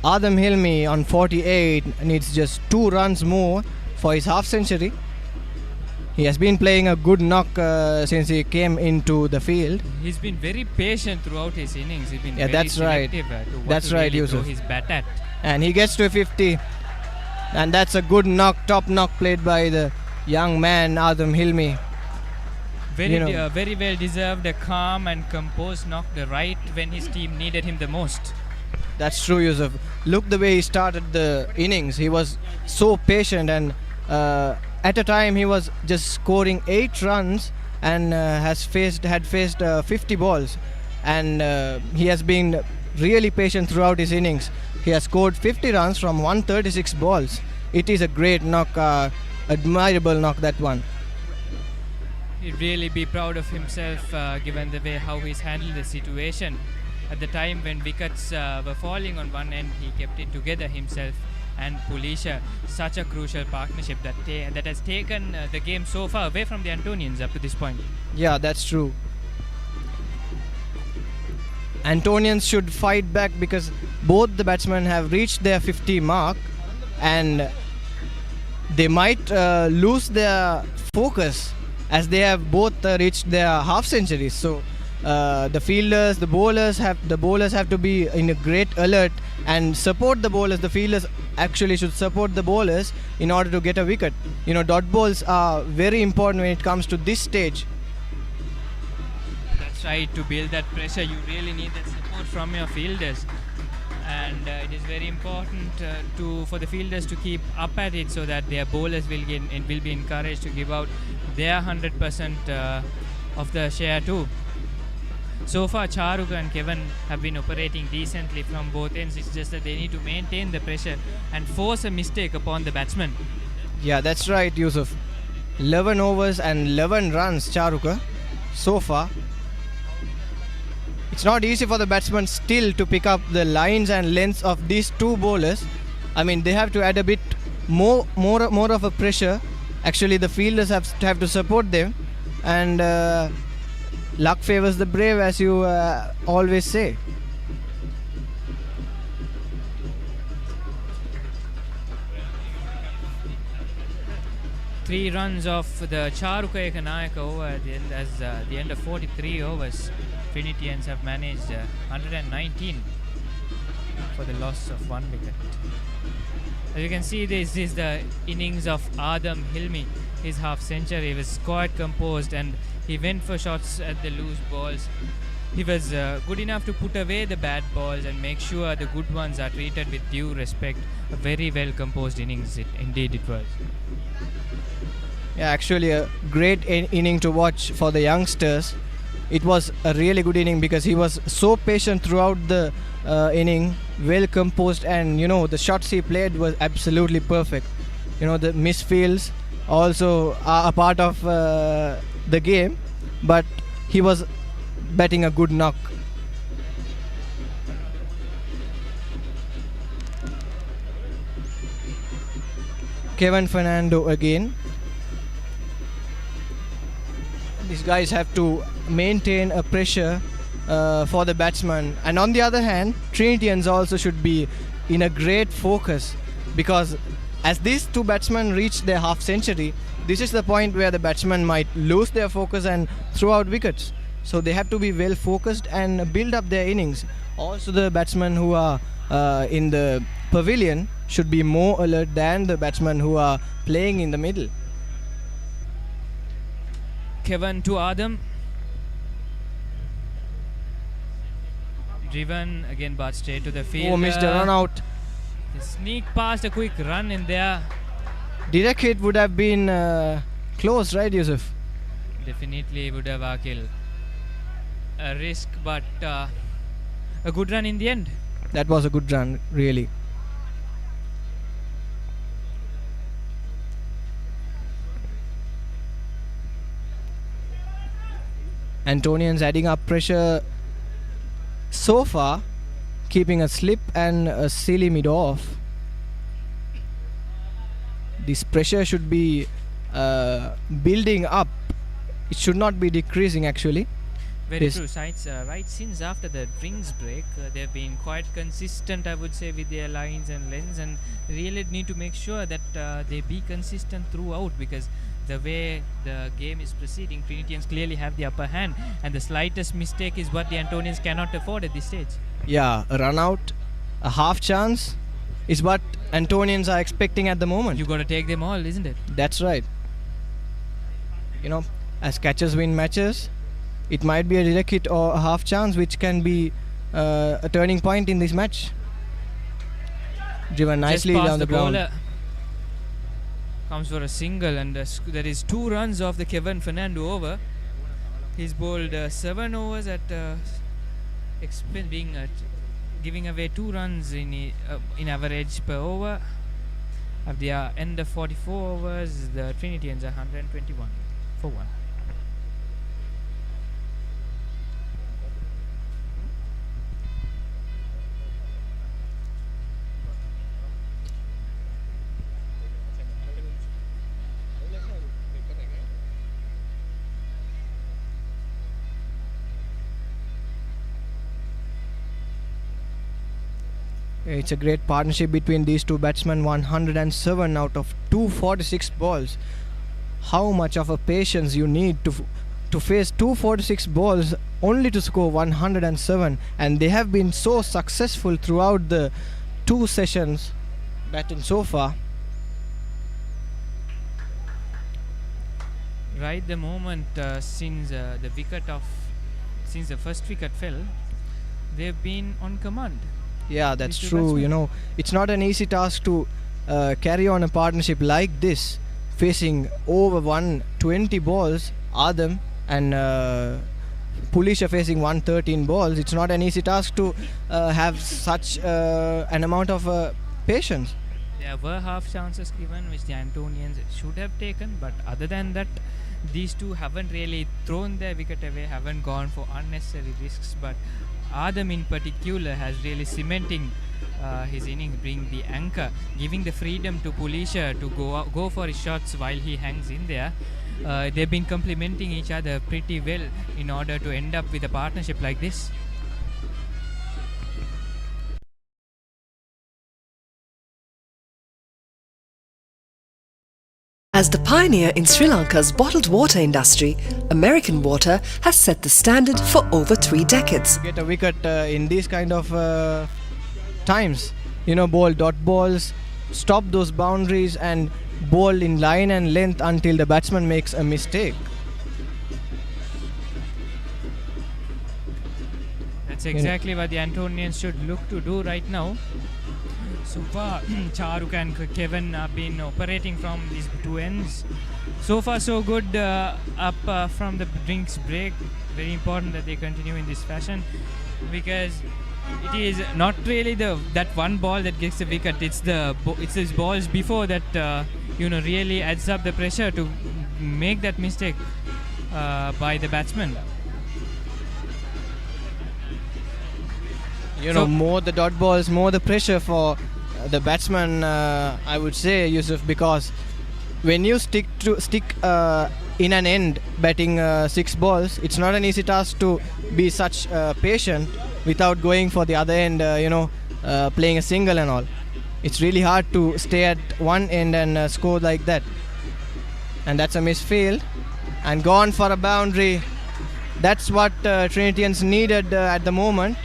Adam Hilmi on 48 needs just 2 runs more for his half century. He has been playing a good knock since he came into the field. He's been very patient throughout his innings. He's been very that's right. selective to what That's to right, really throw Yusuf. his bat at. And he gets to 50. And that's a good knock, top knock played by the young man Adam Hilmi. Very well deserved, a calm and composed knock, the right when his team needed him the most. That's true, Yusuf. Look the way he started the innings. He was so patient, and at a time he was just scoring 8 runs and had faced 50 balls. And he has been really patient throughout his innings. He has scored 50 runs from 136 balls. It is a great knock, admirable knock, that one. He'd really be proud of himself given the way how he's handled the situation. At the time when wickets were falling on one end, he kept it together himself and Pulisha. Such a crucial partnership that has taken the game so far away from the Antonians up to this point. Yeah, that's true. Antonians should fight back because both the batsmen have reached their 50 mark, and they might lose their focus as they have both reached their half centuries. So the bowlers have to be in a great alert and support the bowlers. The fielders actually should support the bowlers in order to get a wicket. Dot balls are very important when it comes to this stage. That's right. To build that pressure, you really need that support from your fielders. And it is very important for the fielders to keep up at it so that their bowlers will be encouraged to give out their 100% of the share too. So far, Charukwe and Kevin have been operating decently from both ends. It's just that they need to maintain the pressure and force a mistake upon the batsman. Yeah, that's right, Yusuf. 11 overs and 11 runs, Charukwe, so far. It's not easy for the batsman still to pick up the lines and lengths of these 2 bowlers. I mean, they have to add a bit more of a pressure. Actually, the fielders have to support them, and luck favors the brave, as you always say. Three runs off the Charukwe Kanayaka over at the end of 43 overs. Trinitians have managed 119 for the loss of 1 wicket. As you can see, this is the innings of Adam Hilmi. His half century. He was quite composed and he went for shots at the loose balls. He was good enough to put away the bad balls and make sure the good ones are treated with due respect. A very well composed innings, indeed it was. Yeah, actually a great inning to watch for the youngsters. It was a really good inning because he was so patient throughout the inning, well composed, and the shots he played was absolutely perfect. The misfields also are a part of the game, but he was batting a good knock. Kevin Fernando again. These guys have to maintain a pressure for the batsman, and on the other hand, Trinitians also should be in a great focus, because as these 2 batsmen reach their half century, this is the point where the batsmen might lose their focus and throw out wickets. So they have to be well focused and build up their innings. Also, the batsmen who are in the pavilion should be more alert than the batsmen who are playing in the middle. Kevin to Adam. Driven again, but straight to the field. Oh, missed a run out. Sneak past a quick run in there. Direct hit would have been close, right, Yusuf? Definitely would have killed. A risk, but a good run in the end. That was a good run, really. Antonians adding up pressure so far, keeping a slip and a silly mid off. This pressure should be building up. It should not be decreasing, actually. Very true. Sides, right since after the drinks break, they've been quite consistent, I would say, with their lines and lengths, and really need to make sure that they be consistent throughout, because the way the game is proceeding, Trinitians clearly have the upper hand, and the slightest mistake is what the Antonians cannot afford at this stage. Yeah, a run out, a half chance is what Antonians are expecting at the moment. You got to take them all, isn't it? That's right. You know, as catchers win matches, it might be a direct hit or a half chance which can be a turning point in this match. Driven nicely down the ground. Bowler. Comes for a single, and there is 2 runs off the Kevin Fernando over. He's bowled 7 overs at giving away 2 runs in average per over. At the end of 44 overs, the Trinitians are 121 for 1. It's a great partnership between these two batsmen. 107 out of 246 balls. How much of a patience you need to face 246 balls only to score 107, and they have been so successful throughout the 2 sessions batting so far. Right the moment since the first wicket fell, they've been on command. Yeah, that's true. You know, it's not an easy task to carry on a partnership like this, facing over 120 balls. Adam and Pulisha facing 113 balls. It's not an easy task to have such an amount of patience. There were half chances given which the Antonians should have taken, but other than that, these two haven't really thrown their wicket away, haven't gone for unnecessary risks, but Adam in particular has really cementing his innings, being the anchor, giving the freedom to Pulisha to go for his shots while he hangs in there. They've been complementing each other pretty well in order to end up with a partnership like this. As the pioneer in Sri Lanka's bottled water industry, American Water has set the standard for over 3 decades. Get a wicket in these kind of times, you know, bowl dot balls, stop those boundaries and bowl in line and length until the batsman makes a mistake. That's exactly what the Antonians should look to do right now. So far, Charuk and Kevin have been operating from these 2 ends. So far, so good up from the drinks break. Very important that they continue in this fashion, because it is not really that one ball that gets the wicket. It's these balls before that really adds up the pressure to make that mistake by the batsman. More the dot balls, more the pressure for the batsman, I would say, Yusuf, because when you stick in an end batting 6 balls, it's not an easy task to be such patient without going for the other end, playing a single and all. It's really hard to stay at one end and score like that. And that's a misfield and gone for a boundary. That's what Trinitians needed at the moment.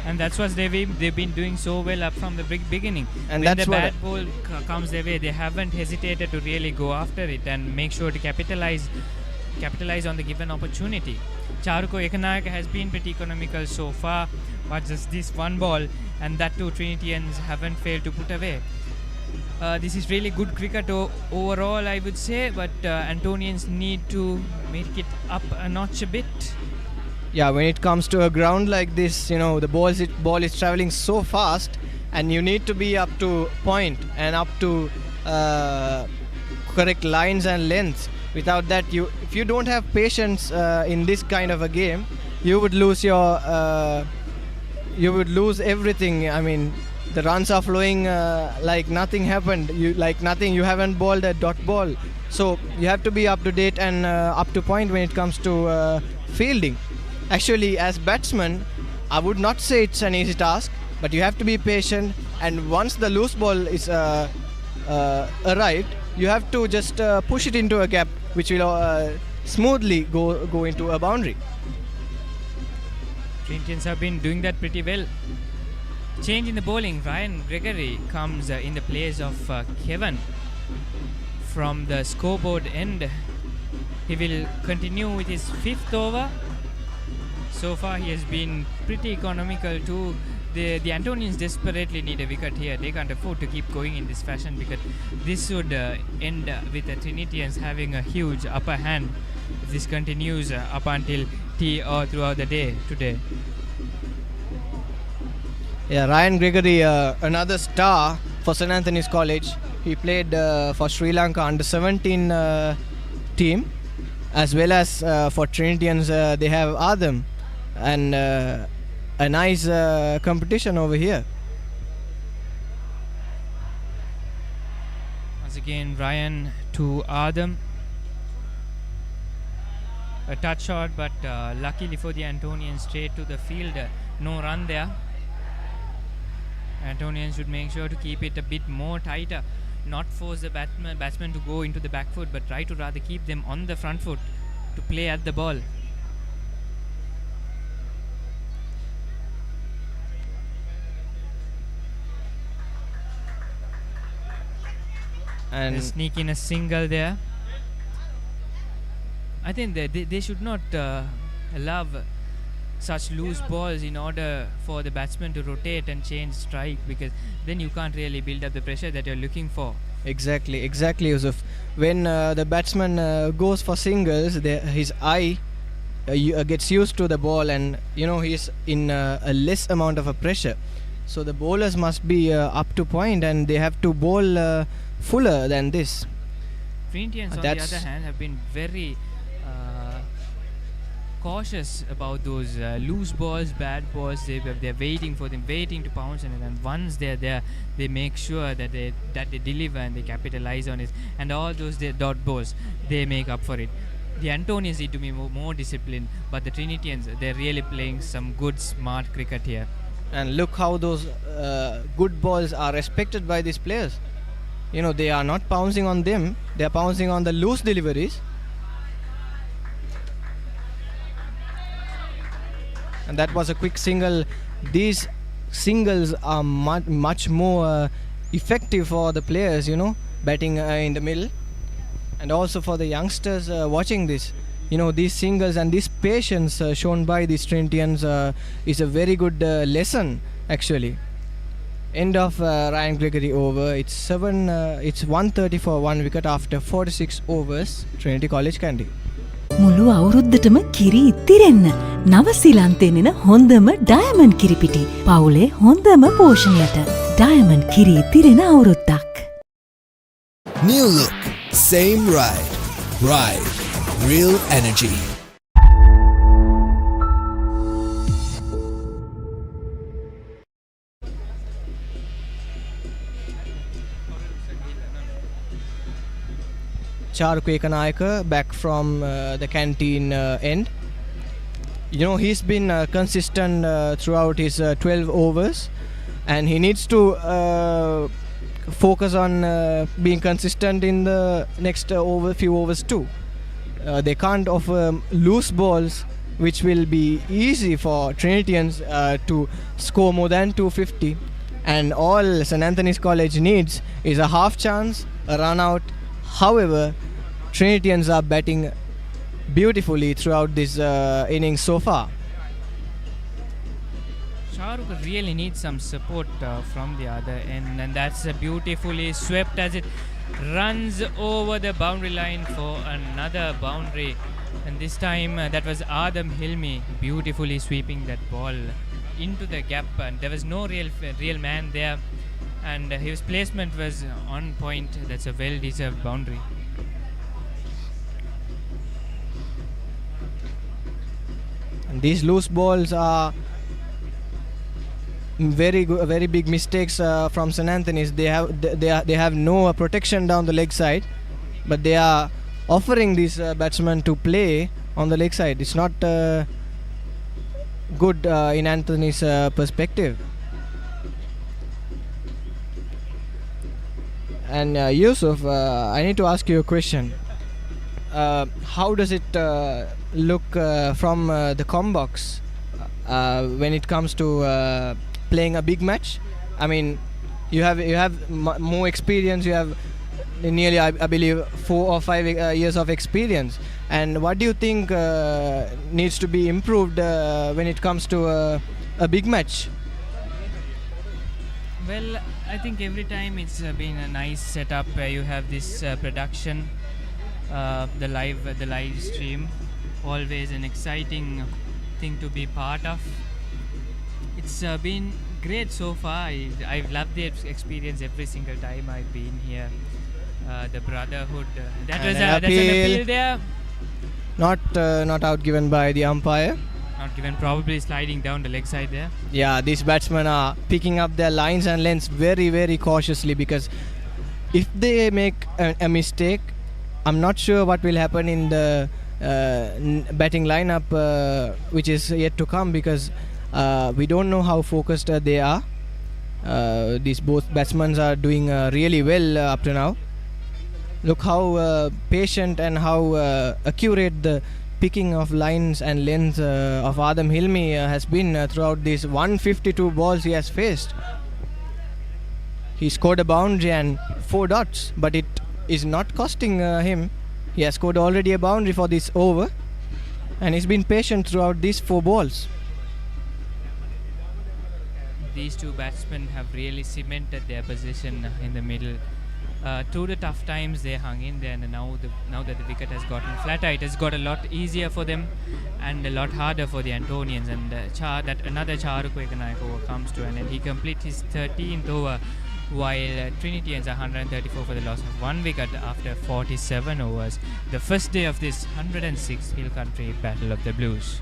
And that's what they've been doing so well up from the beginning. And when that's the what bad ball comes their way, they haven't hesitated to really go after it and make sure to capitalize on the given opportunity. Charuko Ekanayaka has been pretty economical so far, but just this one ball, and that too Trinitians haven't failed to put away. This is really good cricket overall, I would say, but Antonians need to make it up a notch a bit. Yeah, when it comes to a ground like this, the ball is traveling so fast, and you need to be up to point and up to correct lines and lengths. Without that, if you don't have patience in this kind of a game, you would lose everything. I mean, the runs are flowing like nothing happened. You haven't bowled a dot ball. So you have to be up to date and up to point when it comes to fielding. Actually, as batsman, I would not say it's an easy task, but you have to be patient. And once the loose ball is arrived, you have to just push it into a gap, which will smoothly go into a boundary. Trinitians have been doing that pretty well. Change in the bowling. Ryan Gregory comes in the place of Kevin from the scoreboard end. He will continue with his 5th over. So far he has been pretty economical too. The Antonians desperately need a wicket here. They can't afford to keep going in this fashion, because this would end with the Trinitians having a huge upper hand if this continues up until tea or throughout the day today. Yeah, Ryan Gregory, another star for St. Anthony's College. He played for Sri Lanka under 17 team, as well as for Trinitians they have Adam, and a nice competition over here. Once again, Ryan to Adam. A touch shot, but luckily for the Antonians, straight to the field. No run there. Antonians should make sure to keep it a bit more tighter, not force the batsman to go into the back foot, but try to rather keep them on the front foot to play at the ball. And they sneak in a single there. I think they should not allow such loose balls in order for the batsman to rotate and change strike, because then you can't really build up the pressure that you're looking for. Exactly, Yusuf. When the batsman goes for singles, his eye gets used to the ball, and he's in a less amount of a pressure. So the bowlers must be up to point, and they have to bowl fuller than this. Trinitians, on the other hand, have been very cautious about those loose balls, bad balls. They're waiting for them, waiting to pounce on it, and once they're there, they make sure that they deliver and they capitalize on it. And all those dot balls, they make up for it. The Antonians need to be more disciplined, but the Trinitians, they're really playing some good, smart cricket here. And look how those good balls are respected by these players. They are not pouncing on them, they are pouncing on the loose deliveries. And that was a quick single. These singles are much more effective for the players, batting in the middle, and also for the youngsters watching this. These singles and this patience shown by these Trinitians is a very good lesson, actually. End of Ryan Gregory over. It's 130 for 1 wicket after 46 overs. Trinity College Kandy. මුළු අවුරුද්දටම කිරි ඉතිරෙන්න නවසීලන්තයෙන් එන හොඳම diamond කිරිපිටි පවුලේ හොඳම පෝෂණයට diamond කිරි ඉතිරෙන අවුරුද්දක්. New look, same ride. Ride, real energy. Charuko Ekanayaka back from the canteen end. He's been consistent throughout his 12 overs, and he needs to focus on being consistent in the next few overs too. They can't offer loose balls which will be easy for Trinitians to score more than 250. And all St. Anthony's College needs is a half chance, a run out. However, Trinitians are batting beautifully throughout this innings so far. Shahrukh really needs some support from the other end, and that's beautifully swept as it runs over the boundary line for another boundary. And this time that was Adam Hilmi beautifully sweeping that ball into the gap, and there was no real man there, and his placement was on point. That's a well-deserved boundary. And these loose balls are very big mistakes from St. Anthony's. They have no protection down the leg side, but they are offering these batsmen to play on the leg side. It's not good in Anthony's perspective. And Yusuf, I need to ask you a question. How does it look from the combox when it comes to playing a big match? I mean, you have more experience. You have nearly, I believe, 4 or 5 years of experience. And what do you think needs to be improved when it comes to a big match? Well, I think every time it's been a nice setup where you have this production, the live stream, always an exciting thing to be part of. It's been great so far. I've loved the experience every single time I've been here. The brotherhood. That's an appeal there. Not out given by the umpire. Not given, probably sliding down the leg side there. Yeah, these batsmen are picking up their lines and lengths very cautiously, because if they make a mistake, I'm not sure what will happen in the batting lineup, which is yet to come, because we don't know how focused they are. These both batsmen are doing really well up to now. Look how patient and how accurate the picking of lines and lengths of Adam Hilmi has been throughout these 152 balls he has faced. He scored a boundary and 4 dots, but it is not costing him. He has scored already a boundary for this over, and he's been patient throughout these 4 balls. These two batsmen have really cemented their position in the middle. Through the tough times they hung in there, and now that the wicket has gotten flatter, it has got a lot easier for them and a lot harder for the Antonians. And another Charukh Weganayake over comes to an end. He completes his 13th over, while Trinitians are 134 for the loss of 1 wicket after 47 overs. The first day of this 106th Hill Country Battle of the Blues.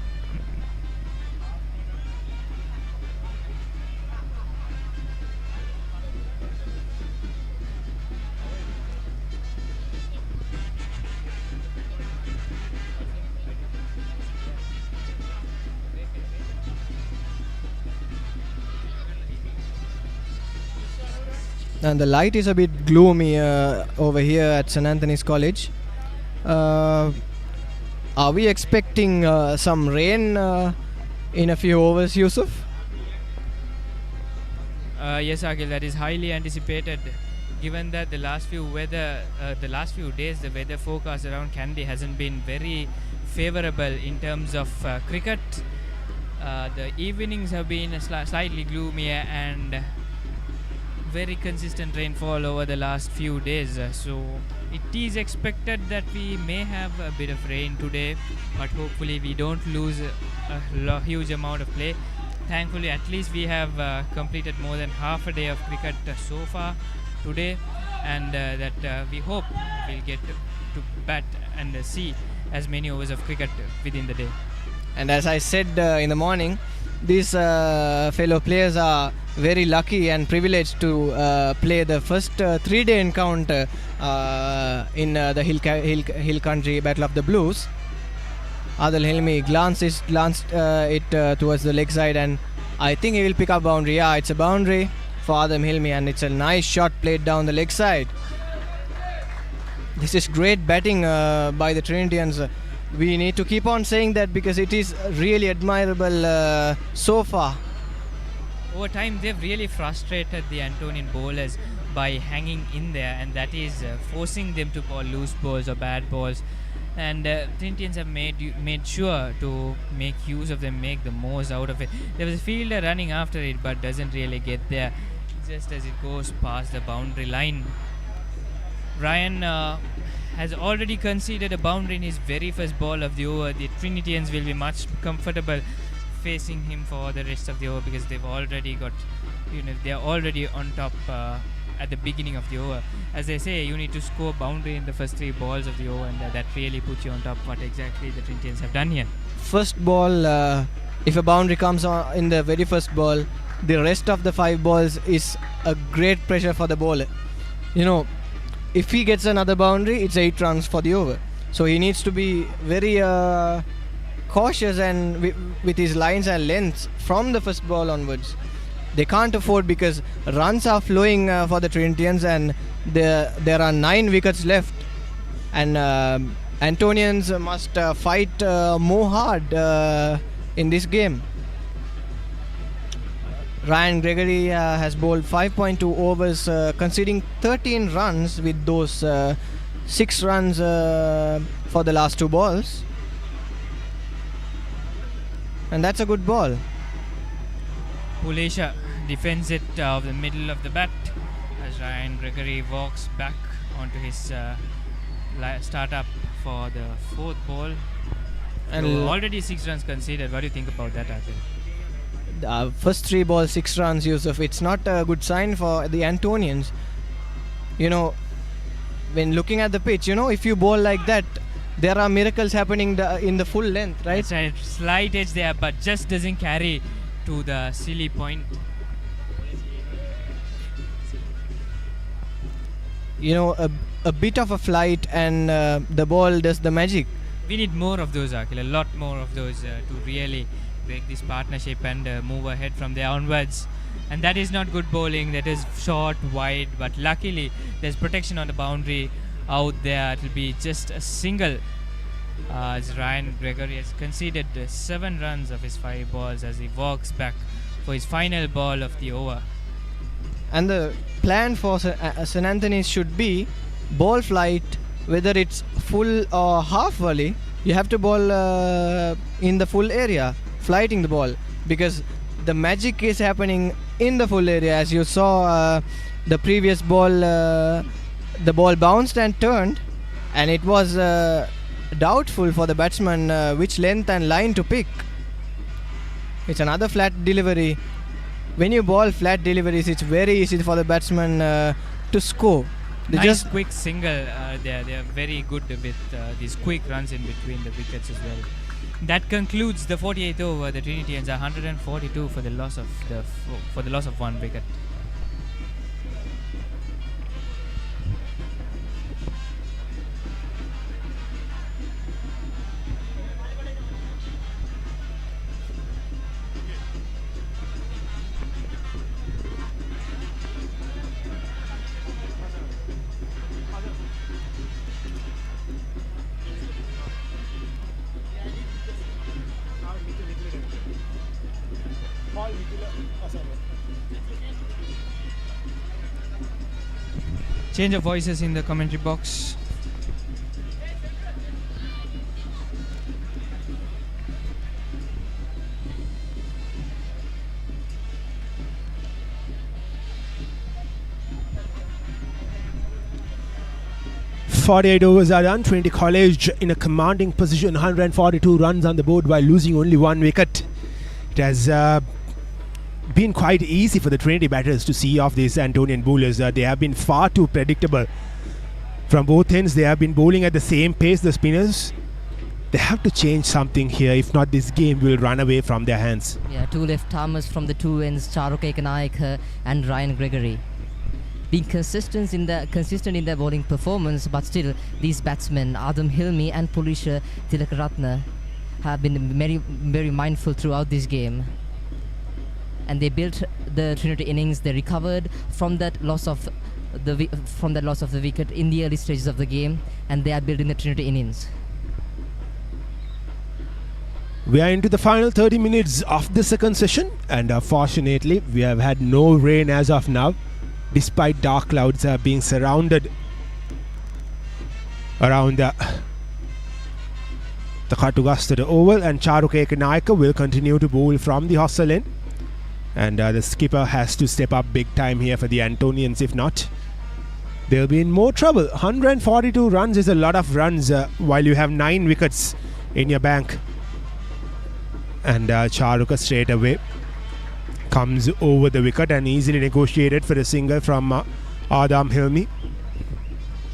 And the light is a bit gloomy over here at St. Anthony's College. Are we expecting some rain in a few overs, Yusuf? Yes, Akhil, that is highly anticipated. Given that the last few days, the weather forecast around Kandy hasn't been very favourable in terms of cricket. The evenings have been slightly gloomier and very consistent rainfall over the last few days, so it is expected that we may have a bit of rain today, but hopefully we don't lose a huge amount of play. Thankfully, at least we have completed more than half a day of cricket so far today, and that we hope we'll get to bat and see as many overs of cricket within the day. And as I said in the morning, these fellow players are very lucky and privileged to play the first 3-day encounter in the Hill Country Battle of the Blues. Adil Hilmi glanced it towards the leg side, and I think he will pick up boundary. Yeah, it's a boundary for Adam Hilmi, and it's a nice shot played down the leg side. This is great batting by the Trinitians. we need to keep on saying that because it is really admirable so far. Over time, they've really frustrated the Antonian bowlers by hanging in there, and that is forcing them to bowl loose balls or bad balls. And Trinitians have made sure to make use of them, make the most out of it. There was a fielder running after it, but doesn't really get there just as it goes past the boundary line. Ryan has already conceded a boundary in his very first ball of the over. The Trinitians will be much comfortable facing him for the rest of the over because they've already got, they're already on top at the beginning of the over. As they say, you need to score boundary in the first 3 balls of the over, and that really puts you on top. What exactly the Trinitians have done here. First ball, if a boundary comes on in the very first ball, the rest of the 5 balls is a great pressure for the bowler. If he gets another boundary, it's 8 runs for the over. So he needs to be very cautious and with his lines and lengths from the first ball onwards. They can't afford, because runs are flowing for the Trinitians, and there are 9 wickets left, and Antonians must fight more hard in this game. Ryan Gregory has bowled 5.2 overs, conceding 13 runs with those 6 runs for the last 2 balls, and that's a good ball. Pulisha defends it of the middle of the bat as Ryan Gregory walks back onto his start-up for the 4th ball. And already 6 runs conceded. What do you think about that, Akhil? First 3 balls, 6 runs, Yusuf. It's not a good sign for the Antonians. When looking at the pitch, if you bowl like that, there are miracles happening in the full length, right? It's a slight edge there, but just doesn't carry to the silly point. A bit of a flight and the ball does the magic. We need more of those, Akhil, a lot more of those to really break this partnership and move ahead from there onwards. And that is not good bowling, that is short, wide, but luckily there's protection on the boundary out there. It will be just a single as Ryan Gregory has conceded 7 runs of his 5 balls as he walks back for his final ball of the over. And the plan for St. Anthony's should be ball flight, whether it's full or half volley. You have to bowl in the full area, flighting the ball, because the magic is happening in the full area. As you saw, the previous ball, the ball bounced and turned, and it was doubtful for the batsman which length and line to pick. It's another flat delivery. When you bowl flat deliveries, it's very easy for the batsman to score. Nice quick single there. They are very good with these quick runs in between the wickets as well. That concludes the 48th over. The Trinitians are 142 for the loss of 1 wicket. Change of voices in the commentary box. .48 overs are done. Trinity College in a commanding position, 142 runs on the board while losing only 1 wicket. It has been quite easy for the Trinity batters to see off these Antonian bowlers. They have been far too predictable from both ends. They have been bowling at the same pace, the spinners. They have to change something here, if not this game will run away from their hands. Yeah, 2 left-armers from the 2 ends, Charuk Ekanaik and Ryan Gregory. Being consistent in their bowling performance, but still these batsmen, Adam Hilmi and Pulisha Tilakaratne, have been very, very mindful throughout this game. And they built the Trinity innings. They recovered from that loss of the wicket in the early stages of the game, and they are building the Trinity innings. We are into the final 30 minutes of the second session, and fortunately we have had no rain as of now, despite dark clouds being surrounded around the Katugasta Oval, and Charuk Ekanayaka will continue to bowl from the hostel end, and the skipper has to step up big time here for the Antonians. If not, they'll be in more trouble. 142 runs is a lot of runs while you have 9 wickets in your bank. And Charuka straight away comes over the wicket and easily negotiated for a single from Adam Hilmi.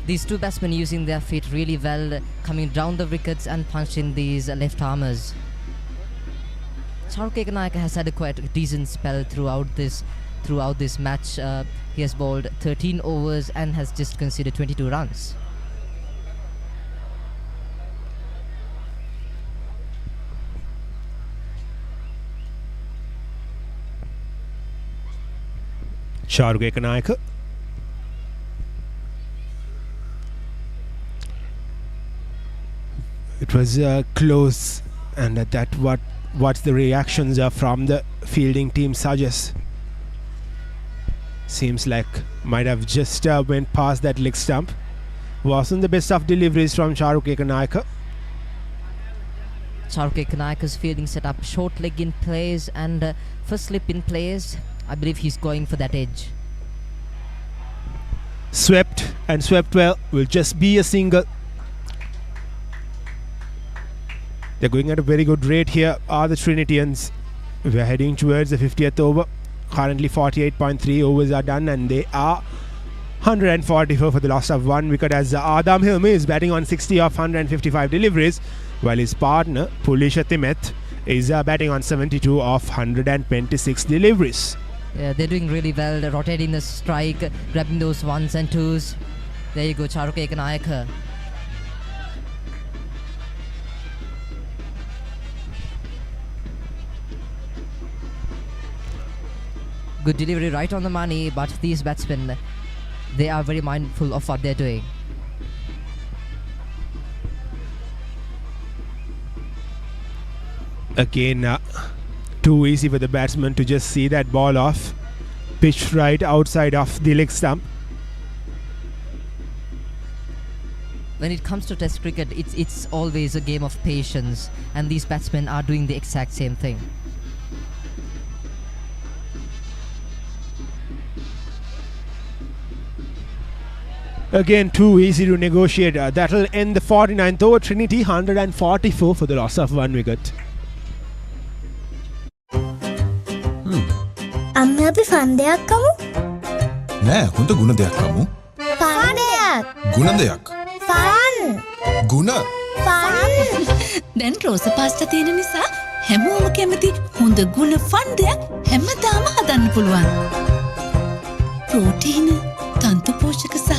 These two batsmen using their feet really well, coming down the wickets and punching these left armers. Charuk Ekanayaka has had a quite decent spell throughout this match. He has bowled 13 overs and has just conceded 22 runs. Charuk Ekanayaka. It was close, and that what the reactions are from the fielding team suggest. Seems like might have just went past that leg stump. Wasn't the best of deliveries from Charuk Ekanayaka. Charuk Ekanayaka's fielding setup, short leg in place and first slip in place. I believe he's going for that edge. Swept and swept well. Will just be a single. They're going at a very good rate here, are the Trinitians. We're heading towards the 50th over. Currently 48.3 overs are done, and they are 144 for the loss of 1 wicket, as Adam Hilmi is batting on 60 of 155 deliveries, while his partner Pulisha Timet is batting on 72 of 126 deliveries. Yeah, they're doing really well. They're rotating the strike, grabbing those ones and twos. There you go, Charuk Ekanayaka. Good delivery, right on the money, but these batsmen, they are very mindful of what they're doing. Again, too easy for the batsman to just see that ball off. Pitched right outside of the leg stump. When it comes to Test cricket, it's always a game of patience, and these batsmen are doing the exact same thing. Again, too easy to negotiate. That'll end the 49th over. Trinity 144 for the loss of 1 wicket. අම්ම අපි ෆන්දයක් කමු. නෑ හොඳ ගුණ දෙයක් කමු. ෆන්දයක්. ගුණ දෙයක්. Fun. ගුණ. Fun. දැන් රෝස පාස්ටා තියෙන නිසා හැමෝම කැමති හොඳ ගුණ ෆන්දයක් හැමදාම හදන්න පුළුවන්. ප්‍රෝටීන, තන්තු පෝෂක සහ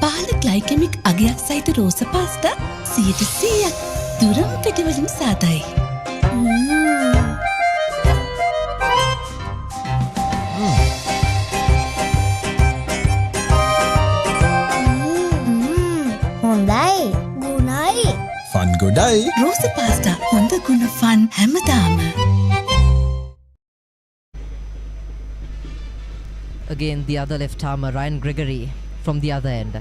පහළ ග්ලයිකෙමික් අගයක් සහිත රෝස පාස්ටා 100% දුරම් පිටවලින් සාදයි. ෆන් ගොඩයි. රෝස පාස්ටා හොඳ ගුණ ෆන් හැමදාම. Again, the other left armer, Ryan Gregory, from the other end.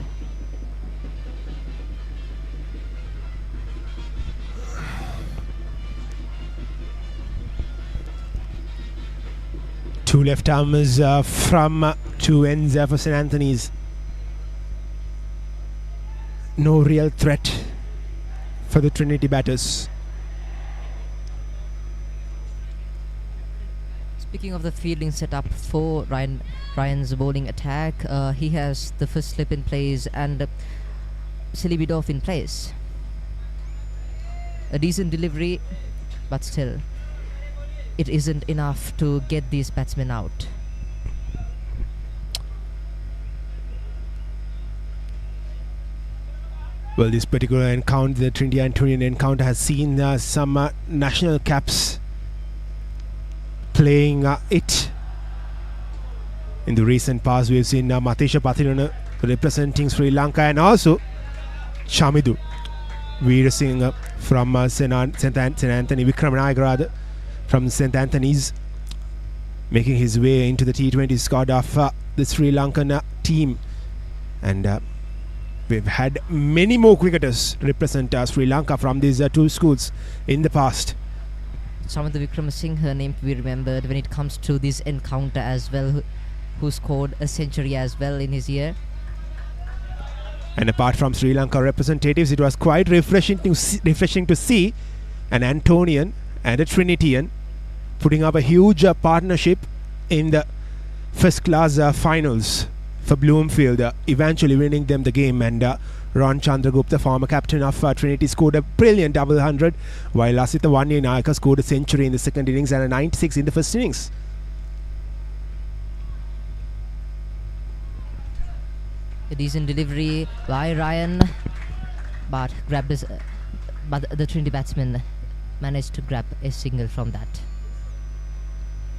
Two left armers from two ends for St. Anthony's. No real threat for the Trinity batters. Speaking of the fielding setup for Ryan's bowling attack, he has the first slip in place and silly bit off in place. A decent delivery, but still, it isn't enough to get these batsmen out. Well, this particular encounter, the Trinity Antonian encounter, has seen some national caps playing it. In the recent past, we've seen Matisha Pathirana representing Sri Lanka, and also Chamidu Veerasinghe from St. Anthony, Wickramanayake rather, from St. Anthony's, making his way into the T20 squad of the Sri Lankan team. And we've had many more cricketers represent Sri Lanka from these two schools in the past. Samantha Wickramasinghe name to be remembered when it comes to this encounter as well, who scored a century as well in his year. And apart from Sri Lanka representatives, it was quite refreshing to see an Antonian and a Trinitian putting up a huge partnership in the first class finals for Bloomfield, eventually winning them the game. And Ron Chandragupta, former captain of Trinity, scored a brilliant double hundred, while Lasitha Wannayanaike scored a century in the second innings and a 96 in the first innings. A decent delivery by Ryan, but the Trinity batsman managed to grab a single from that.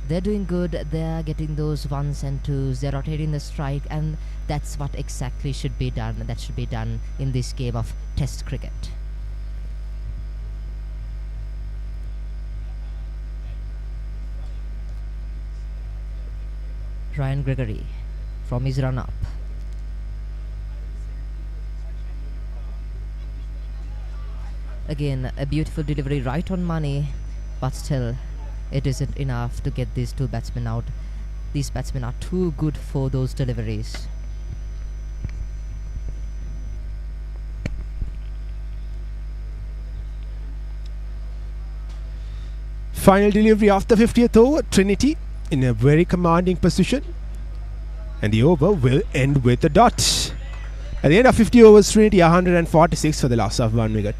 They're doing good, they're getting those ones and twos, they're rotating the strike, and that's what exactly should be done. That should be done in this game of Test cricket. Ryan Gregory from his run-up. Again, a beautiful delivery right on money, but still it isn't enough to get these two batsmen out. These batsmen are too good for those deliveries. Final delivery of the 50th over, Trinity in a very commanding position, and the over will end with a dot. At the end of 50 overs, Trinity 146 for the loss of 1 wicket.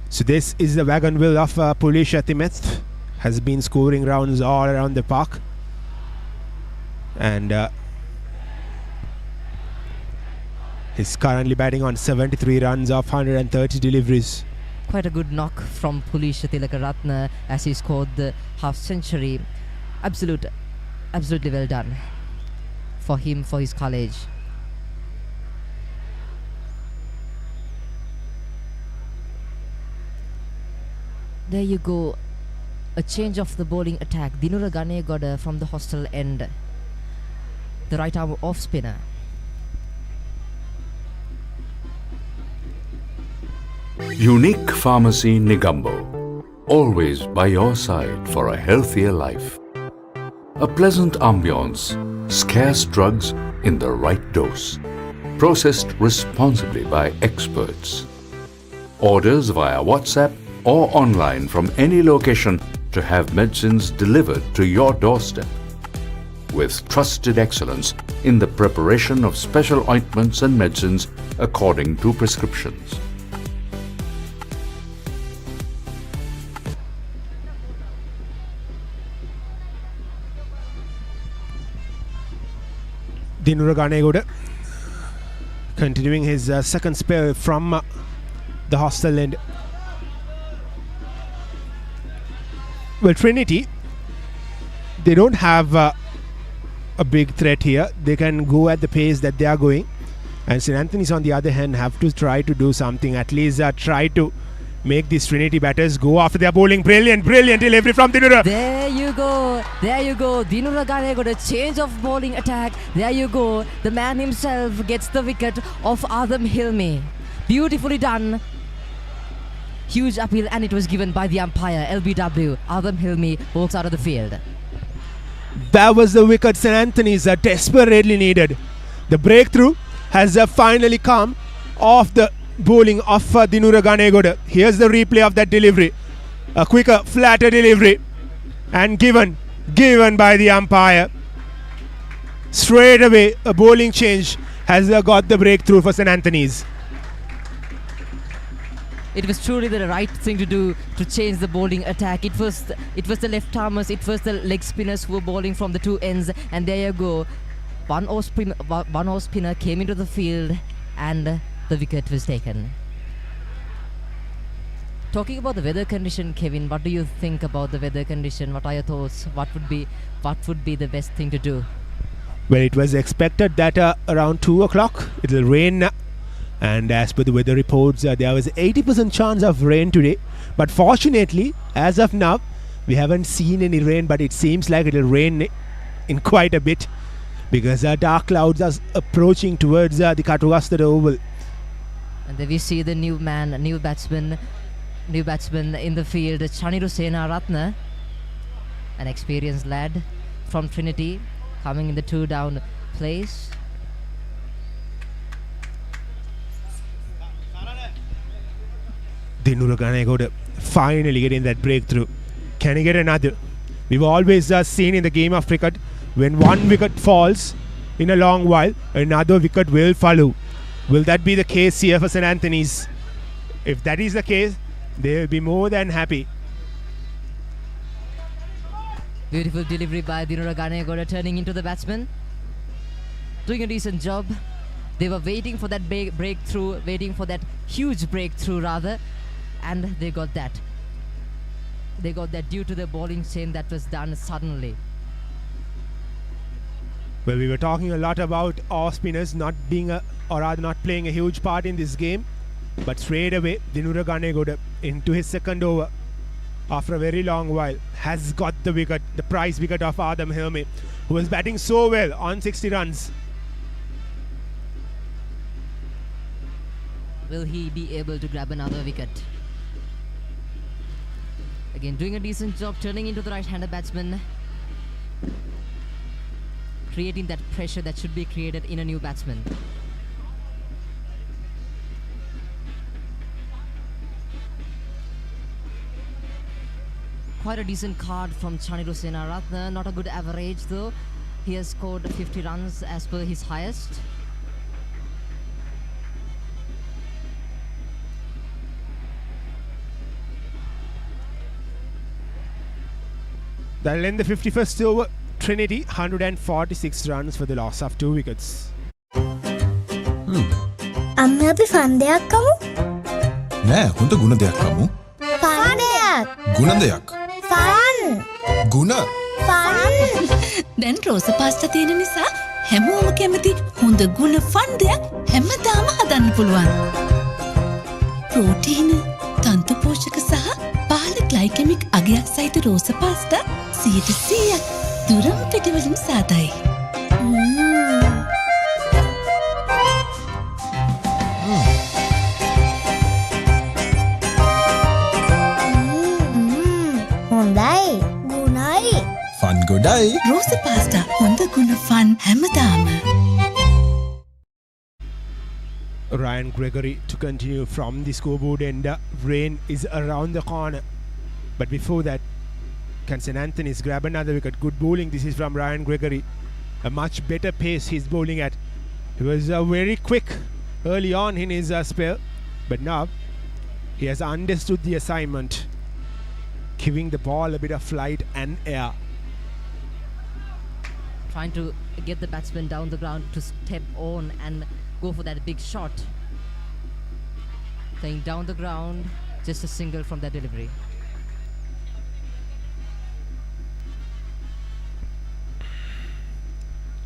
So this is the wagon wheel of Pulisha Timeth. Has been scoring rounds all around the park. And he's currently batting on 73 runs of 130 deliveries. Quite a good knock from Pulisha Tilakaratne as he scored the half century. Absolutely well done for him, for his college. There you go, a change of the bowling attack. Dinura Ganegoda from the hostel end, the right arm off spinner. Unique Pharmacy Negombo, always by your side for a healthier life. A pleasant ambience, scarce drugs in the right dose. Processed responsibly by experts. Orders via WhatsApp or online from any location to have medicines delivered to your doorstep. With trusted excellence in the preparation of special ointments and medicines according to prescriptions. Dinura Ganegoda continuing his second spell from the hostel end. Well, Trinity, they don't have a big threat here. They can go at the pace that they are going. And St. Anthony's, on the other hand, have to try to do something. At least try to make these Trinity batters go after their bowling. Brilliant delivery from Dinura. There you go. Dinura Ganegoda, a change of bowling attack. There you go. The man himself gets the wicket of Adam Hilmi. Beautifully done. Huge appeal, and it was given by the umpire. LBW, Adam Hilmi walks out of the field. That was the wicket St. Anthony's desperately needed. The breakthrough has finally come off the bowling of Dinura Ganegoda. Here's the replay of that delivery. A quicker, flatter delivery, and given by the umpire. Straight away, a bowling change has got the breakthrough for St. Anthony's. It was truly the right thing to do to change the bowling attack. It was the left armers, it was the leg spinners who were bowling from the two ends, and there you go. One off spinner came into the field, and the wicket was taken. Talking about the weather condition, Kevin, what do you think about the weather condition? What are your thoughts? What would be the best thing to do? Well, it was expected that around 2 o'clock it will rain, and as per the weather reports, there was 80% chance of rain today. But fortunately, as of now, we haven't seen any rain, but it seems like it will rain in quite a bit because dark clouds are approaching towards the Katugastad Oval. And then we see the new batsman in the field, Chaniru Senaratne, an experienced lad from Trinity, coming in the 2 down place. Dinura Ganegoda finally getting that breakthrough. Can he get another? We've always seen in the game of cricket, when one wicket falls in a long while, another wicket will follow. Will that be the case here for St. Anthony's? If that is the case, they will be more than happy. Beautiful delivery by Dinura Ganegoda, turning into the batsman. Doing a decent job. They were waiting for that breakthrough, waiting for that huge breakthrough rather, and they got that. They got that due to the bowling chain that was done suddenly. Well, we were talking a lot about off spinners not playing a huge part in this game, but straight away Dinura Ganegoda into his second over after a very long while has got the wicket, the prize wicket of Adam Helme, who was batting so well on 60 runs. Will he be able to grab another wicket? Again, doing a decent job, turning into the right-handed batsman, creating that pressure that should be created in a new batsman. Quite a decent card from Chaniru Senaratne, not a good average though. He has scored 50 runs as per his highest. That'll end the 51st over. Trinity 146 runs for the loss of 2 wickets. අන්න අපි ෆන්ඩයක් කමු. නෑ හොඳ ගුණ දෙයක් කමු. ෆන්ඩයක්. ගුණ දෙයක්. Fun. ගුණ. Fun. දැන් රෝස පාස්තා තියෙන නිසා හැමෝම කැමති හොඳ ගුණ ෆන් දෙයක් හැමදාම හදන්න පුළුවන්. ප්‍රෝටීන, තන්තු පෝෂක සහ පහළ ග්ලයිකෙමික් අගයක් සහිත රෝස පාස්තා 100% දුරම් පිටිවලින් සාදයි. හොඳයි ගුණයි ෆන් ගොඩයි රෝස පාස්තා හොඳ ගුණ ෆන් හැමදාම. Ryan Gregory to continue from the scoreboard, and rain is around the corner. But before that, can St. Anthony's grab another wicket? Good bowling. This is from Ryan Gregory. A much better pace he's bowling at. He was very quick early on in his spell, but now he has understood the assignment, giving the ball a bit of flight and air. Trying to get the batsman down the ground to step on and go for that big shot. Playing down the ground, just a single from that delivery.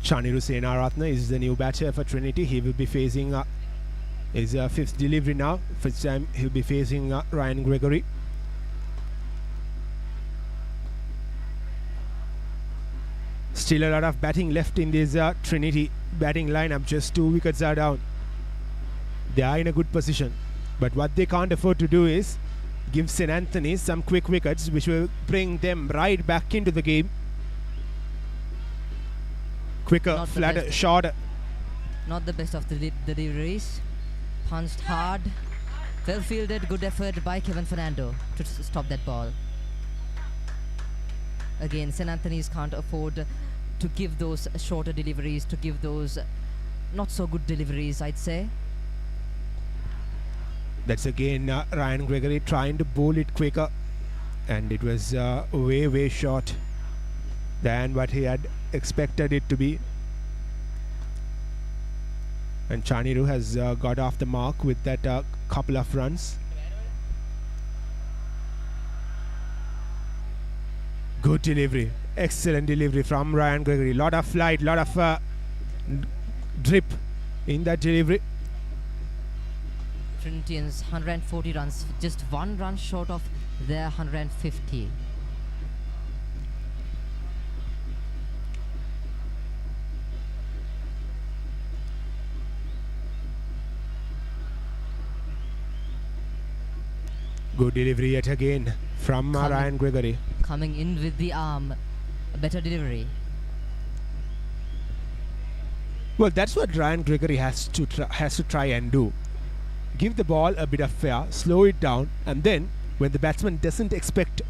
Chaniru Senaratne is the new batter for Trinity. He will be facing his 5th delivery now. First time he'll be facing Ryan Gregory. Still a lot of batting left in this Trinity batting lineup. Just 2 wickets are down. They are in a good position, but what they can't afford to do is give St. Anthony's some quick wickets which will bring them right back into the game. Quicker, flatter, shorter. Not the best of the deliveries. Punched hard. Well fielded, good effort by Kevin Fernando to stop that ball. Again, St. Anthony's can't afford to give those shorter deliveries, to give those not so good deliveries, I'd say. That's again Ryan Gregory trying to bowl it quicker, and it was way short than what he had expected it to be. And Chaniru has got off the mark with that couple of runs. Good delivery. Excellent delivery from Ryan Gregory. Lot of flight, lot of drip in that delivery. Trinitians 140 runs, just 1 run short of their 150. Good delivery yet again from Ryan Gregory. Coming in with the arm, a better delivery. Well, that's what Ryan Gregory has to try and do. Give the ball a bit of fare, slow it down, and then when the batsman doesn't expect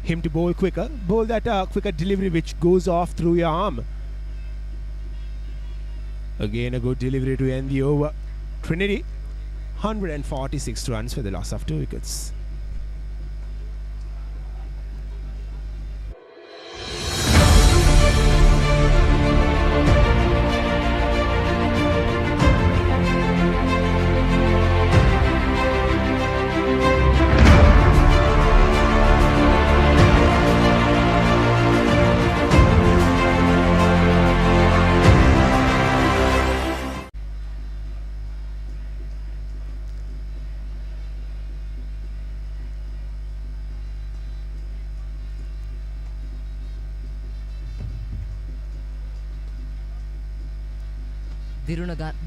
him to bowl quicker, bowl that quicker delivery which goes off through your arm. Again, a good delivery to end the over. Trinity, 146 runs for the loss of 2 wickets.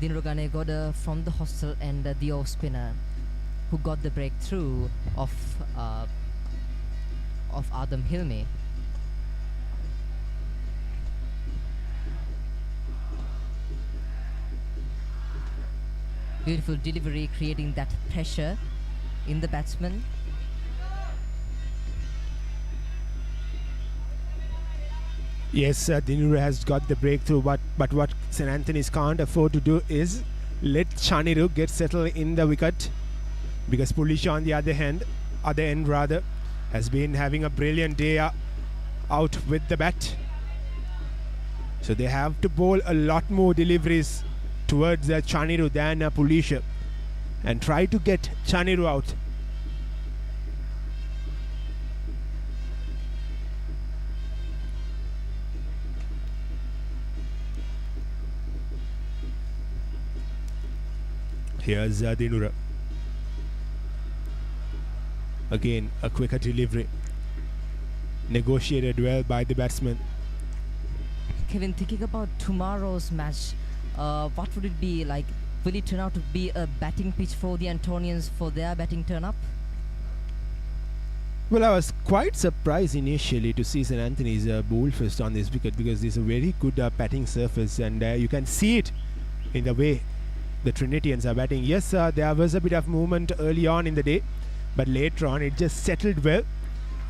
Dinuragane got from the hostel and the off spinner who got the breakthrough of Adam Hilmi. Beautiful delivery, creating that pressure in the batsman. Yes, Dinuru has got the breakthrough, but what St. Anthony's can't afford to do is let Chaniru get settled in the wicket, because Pulisha on the other end has been having a brilliant day out with the bat. So they have to bowl a lot more deliveries towards Chaniru than Pulisha and try to get Chaniru out. Here's Dinura. Again, a quicker delivery. Negotiated well by the batsman. Kevin, thinking about tomorrow's match, what would it be like? Will it turn out to be a batting pitch for the Antonians for their batting turn up? Well, I was quite surprised initially to see St. Anthony's bowl first on this wicket, because this is a very good batting surface, and you can see it in the way the Trinitians are batting. Yes, there was a bit of movement early on in the day, but later on it just settled well,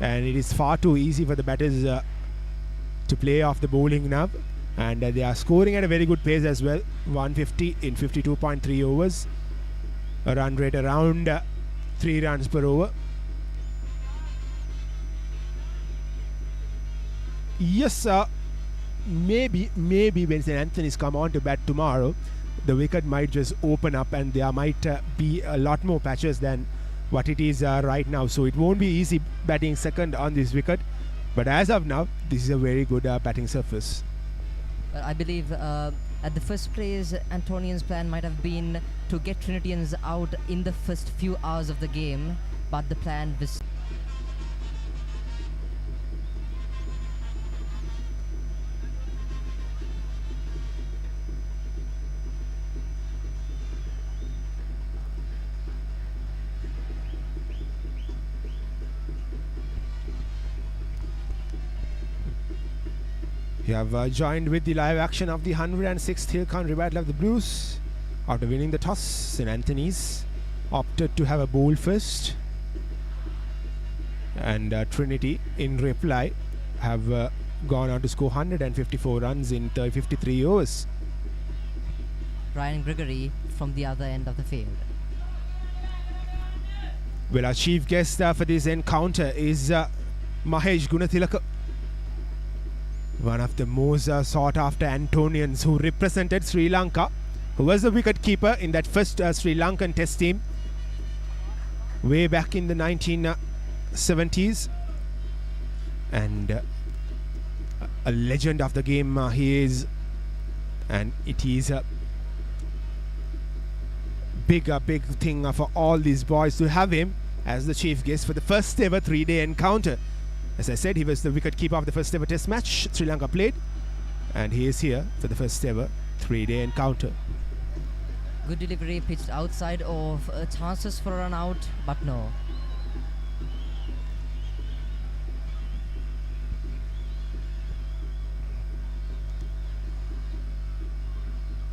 and it is far too easy for the batters to play off the bowling now, and they are scoring at a very good pace as well. 150 in 52.3 overs, a run rate around 3 runs per over. Yes, maybe when St. Anthony's come on to bat tomorrow, the wicket might just open up and there might be a lot more patches than what it is right now. So it won't be easy batting second on this wicket. But as of now, this is a very good batting surface. Well, I believe at the first place, Antonian's plan might have been to get Trinitians out in the first few hours of the game. But the plan was... You have joined with the live action of the 106th Hill Country Battle of the Blues. After winning the toss, St. Anthony's opted to have a bowl first, and Trinity in reply have gone on to score 154 runs in 53 overs. Ryan Gregory from the other end of the field. Well, our chief guest for this encounter is Mahesh Gunathilaka, one of the most sought after Antonians who represented Sri Lanka, who was the wicket keeper in that first Sri Lankan test team way back in the 1970s, and a legend of the game he is, and it is a big thing for all these boys to have him as the chief guest for the first ever 3-day encounter. As I said, he was the wicket keeper of the first ever test match Sri Lanka played, and he is here for the first ever 3-day encounter. Good delivery, pitched outside of chances for a run out, but no.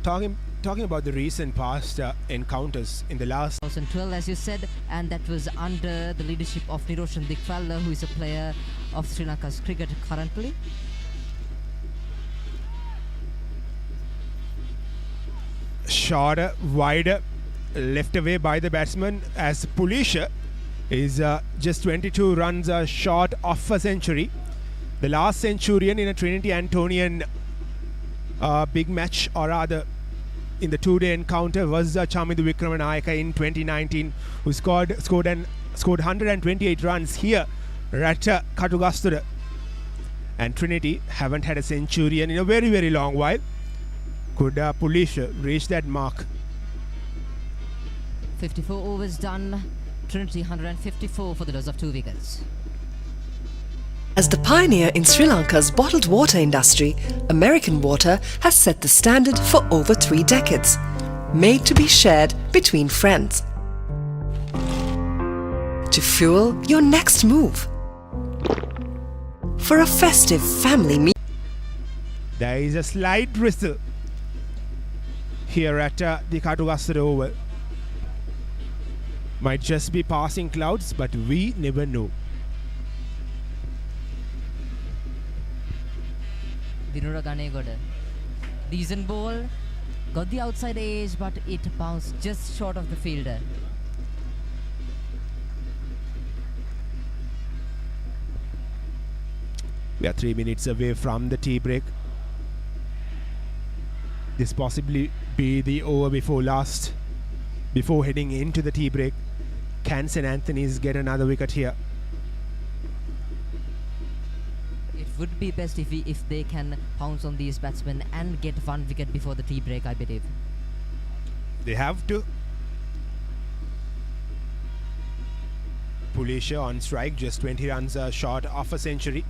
Talking about the recent past encounters in the last 2012, as you said, and that was under the leadership of Niroshan Dikfalla, who is a player of Sri Lanka's cricket currently. Shorter, wider, left away by the batsman as Pulisha is just 22 runs short of a century. The last centurion in a Trinity Antonian big match, or rather in the 2-day encounter, was Chamindu Wickramanayake in 2019, who scored 128 runs here at Katugastura. And Trinity haven't had a centurion in a very, very long while. Could Pulisha reach that mark? 54 overs done. Trinity 154 for the loss of 2 wickets. As the pioneer in Sri Lanka's bottled water industry, American Water has set the standard for over 3 decades, made to be shared between friends. To fuel your next move. For a festive family meal. There is a slight drizzle here at the Katugastura Oval. Might just be passing clouds, but we never know. Dinura Ganegoda. Decent ball. Got the outside edge, but it bounced just short of the fielder. We are 3 minutes away from the tea break. This possibly be the over before last. Before heading into the tea break, can St. Anthony's get another wicket here? It would be best if they can pounce on these batsmen and get 1 wicket before the tea break, I believe. They have to. Pulisha on strike, just 20 runs short of a century.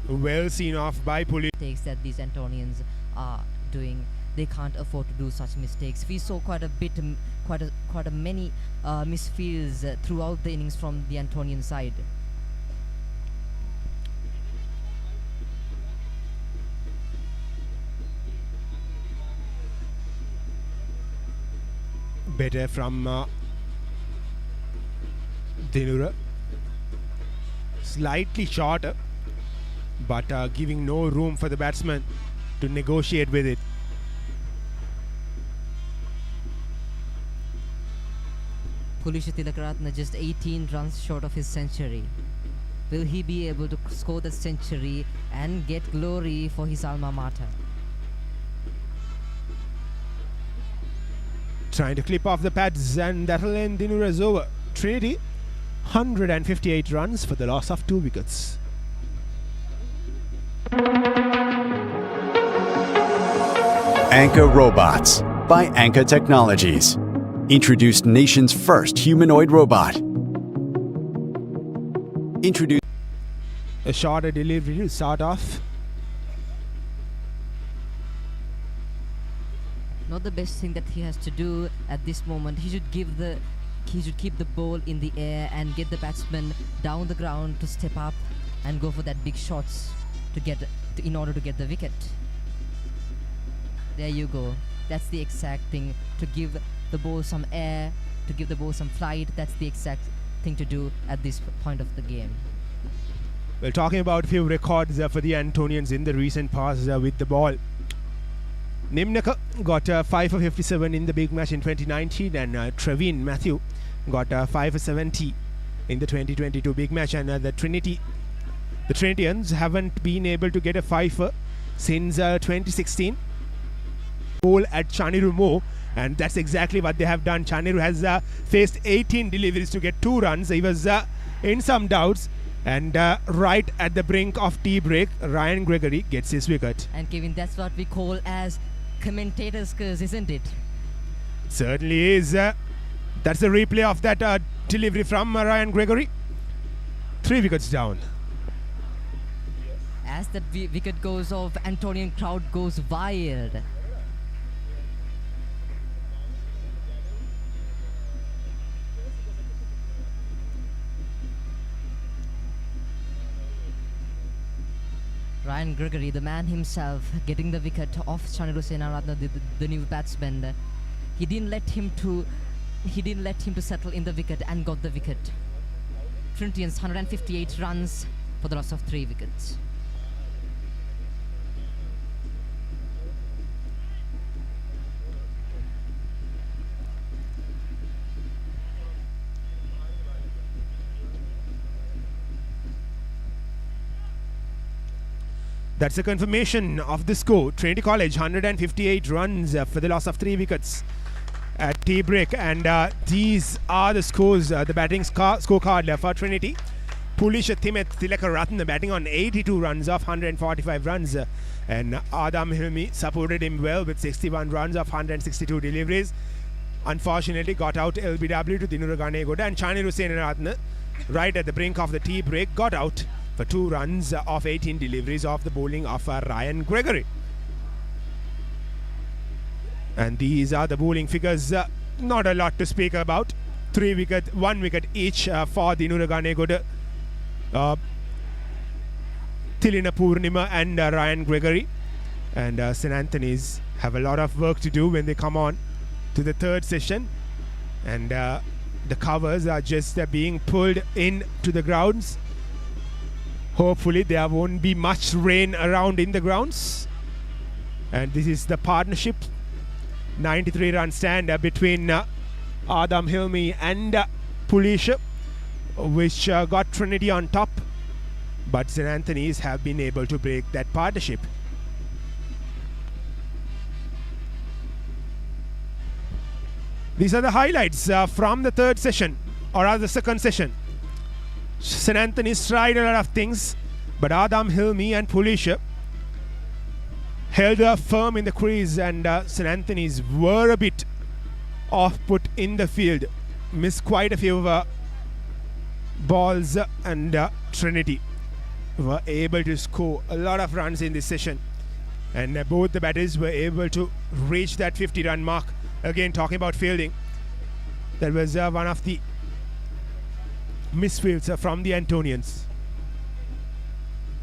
Well seen off by Pulisha. Mistakes that these Antonians are doing, they can't afford to do such mistakes. We saw quite a many misfields throughout the innings from the Antonian side. Better from Dinura. Slightly shorter, but giving no room for the batsman to negotiate with it. Pulisha Tilakaratne just 18 runs short of his century. Will he be able to score the century and get glory for his alma mater? Trying to clip off the pads, and that'll end Dinura's over. Trinity, 158 runs for the loss of 2 wickets. Anka Robots by Anka Technologies. Introduced nation's first humanoid robot. Introduced a shorter delivery to start off. Not the best thing that he has to do at this moment. He should keep the ball in the air and get the batsman down the ground to step up and go for that big shots in order to get the wicket. There you go. That's the exact thing, to give the ball some air, to give the ball some flight. That's the exact thing to do at this point of the game. Well, talking about a few records for the Antonians in the recent past with the ball. Nimnaka got 5 for 57 in the big match in 2019, and Trevin Matthew got 5 for 70 in the 2022 big match. And the Trinitians haven't been able to get a 5 since 2016. Ball at Chaniru Mo, and that's exactly what they have done. Chaniru has faced 18 deliveries to get 2 runs. He was in some doubts, And right at the brink of tea break, Ryan Gregory gets his wicket. And Kevin, that's what we call as commentator's curse, isn't it? Certainly is. That's the replay of that delivery from Ryan Gregory. 3 wickets down. As that wicket goes off, Antonian crowd goes wild. Ryan Gregory, the man himself, getting the wicket off Chanelu Senaratne, the new batsman. He didn't let him to settle in the wicket and got the wicket. Trinitians 158 runs for the loss of 3 wickets. That's a confirmation of the score. Trinity College 158 runs for the loss of 3 wickets at tea break. And these are the scores, the batting scorecard for Trinity. Pulisha Thimet Tilakaratne batting on 82 runs of 145 runs. And Adam Hilmi supported him well with 61 runs of 162 deliveries. Unfortunately got out LBW to Dinura Ganegoda, and Chanelu Senaratne right at the brink of the tea break got out for 2 runs of 18 deliveries of the bowling of Ryan Gregory. And these are the bowling figures. Not a lot to speak about. 1 wicket each for Dinura Ganegoda, Tilina Purnima and Ryan Gregory. And St. Anthony's have a lot of work to do when they come on to the 3rd session. And the covers are just being pulled into the grounds. Hopefully there won't be much rain around in the grounds. And this is the partnership. 93 run stand between Adam Hilmi and Pulisha, which got Trinity on top. But St. Anthony's have been able to break that partnership. These are the highlights from the 3rd session, or rather the 2nd session. St. Anthony's tried a lot of things, but Adam Hilmi and Pulisha held firm in the crease, and St. Anthony's were a bit off put in the field, missed quite a few balls, and Trinity were able to score a lot of runs in this session, and both the batters were able to reach that 50-run mark. Again, talking about fielding, that was one of the misfields from the Antonians.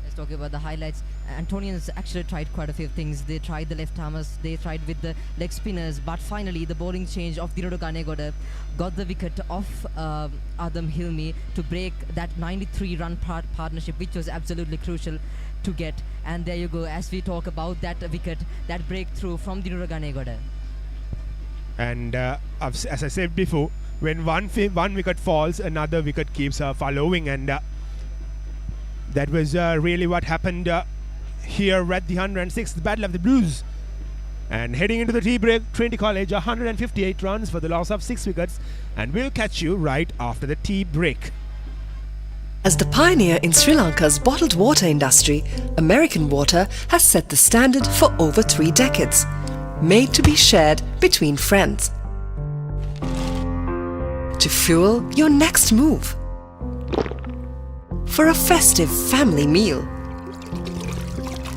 Let's talk about the highlights. Antonians actually tried quite a few things. They tried the left armers, they tried with the leg spinners, but finally the bowling change of Dinura Ganegoda got the wicket off Adam Hilmi to break that 93-run partnership, which was absolutely crucial to get. And there you go, as we talk about that wicket, that breakthrough from Dinura Ganegoda. And as I said before, when one wicket falls, another wicket keeps following, and that was really what happened here at the 106th Battle of the Blues. And heading into the tea break, Trinity College 158 runs for the loss of 6 wickets, and we'll catch you right after the tea break. As the pioneer in Sri Lanka's bottled water industry, American Water has set the standard for over 3 decades, made to be shared between friends. To fuel your next move. For a festive family meal.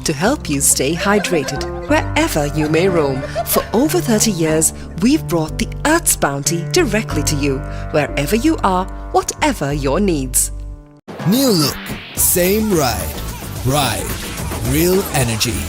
To help you stay hydrated wherever you may roam. For over 30 years, we've brought the Earth's bounty directly to you, wherever you are, whatever your needs. New look, same ride. Ride, real energy.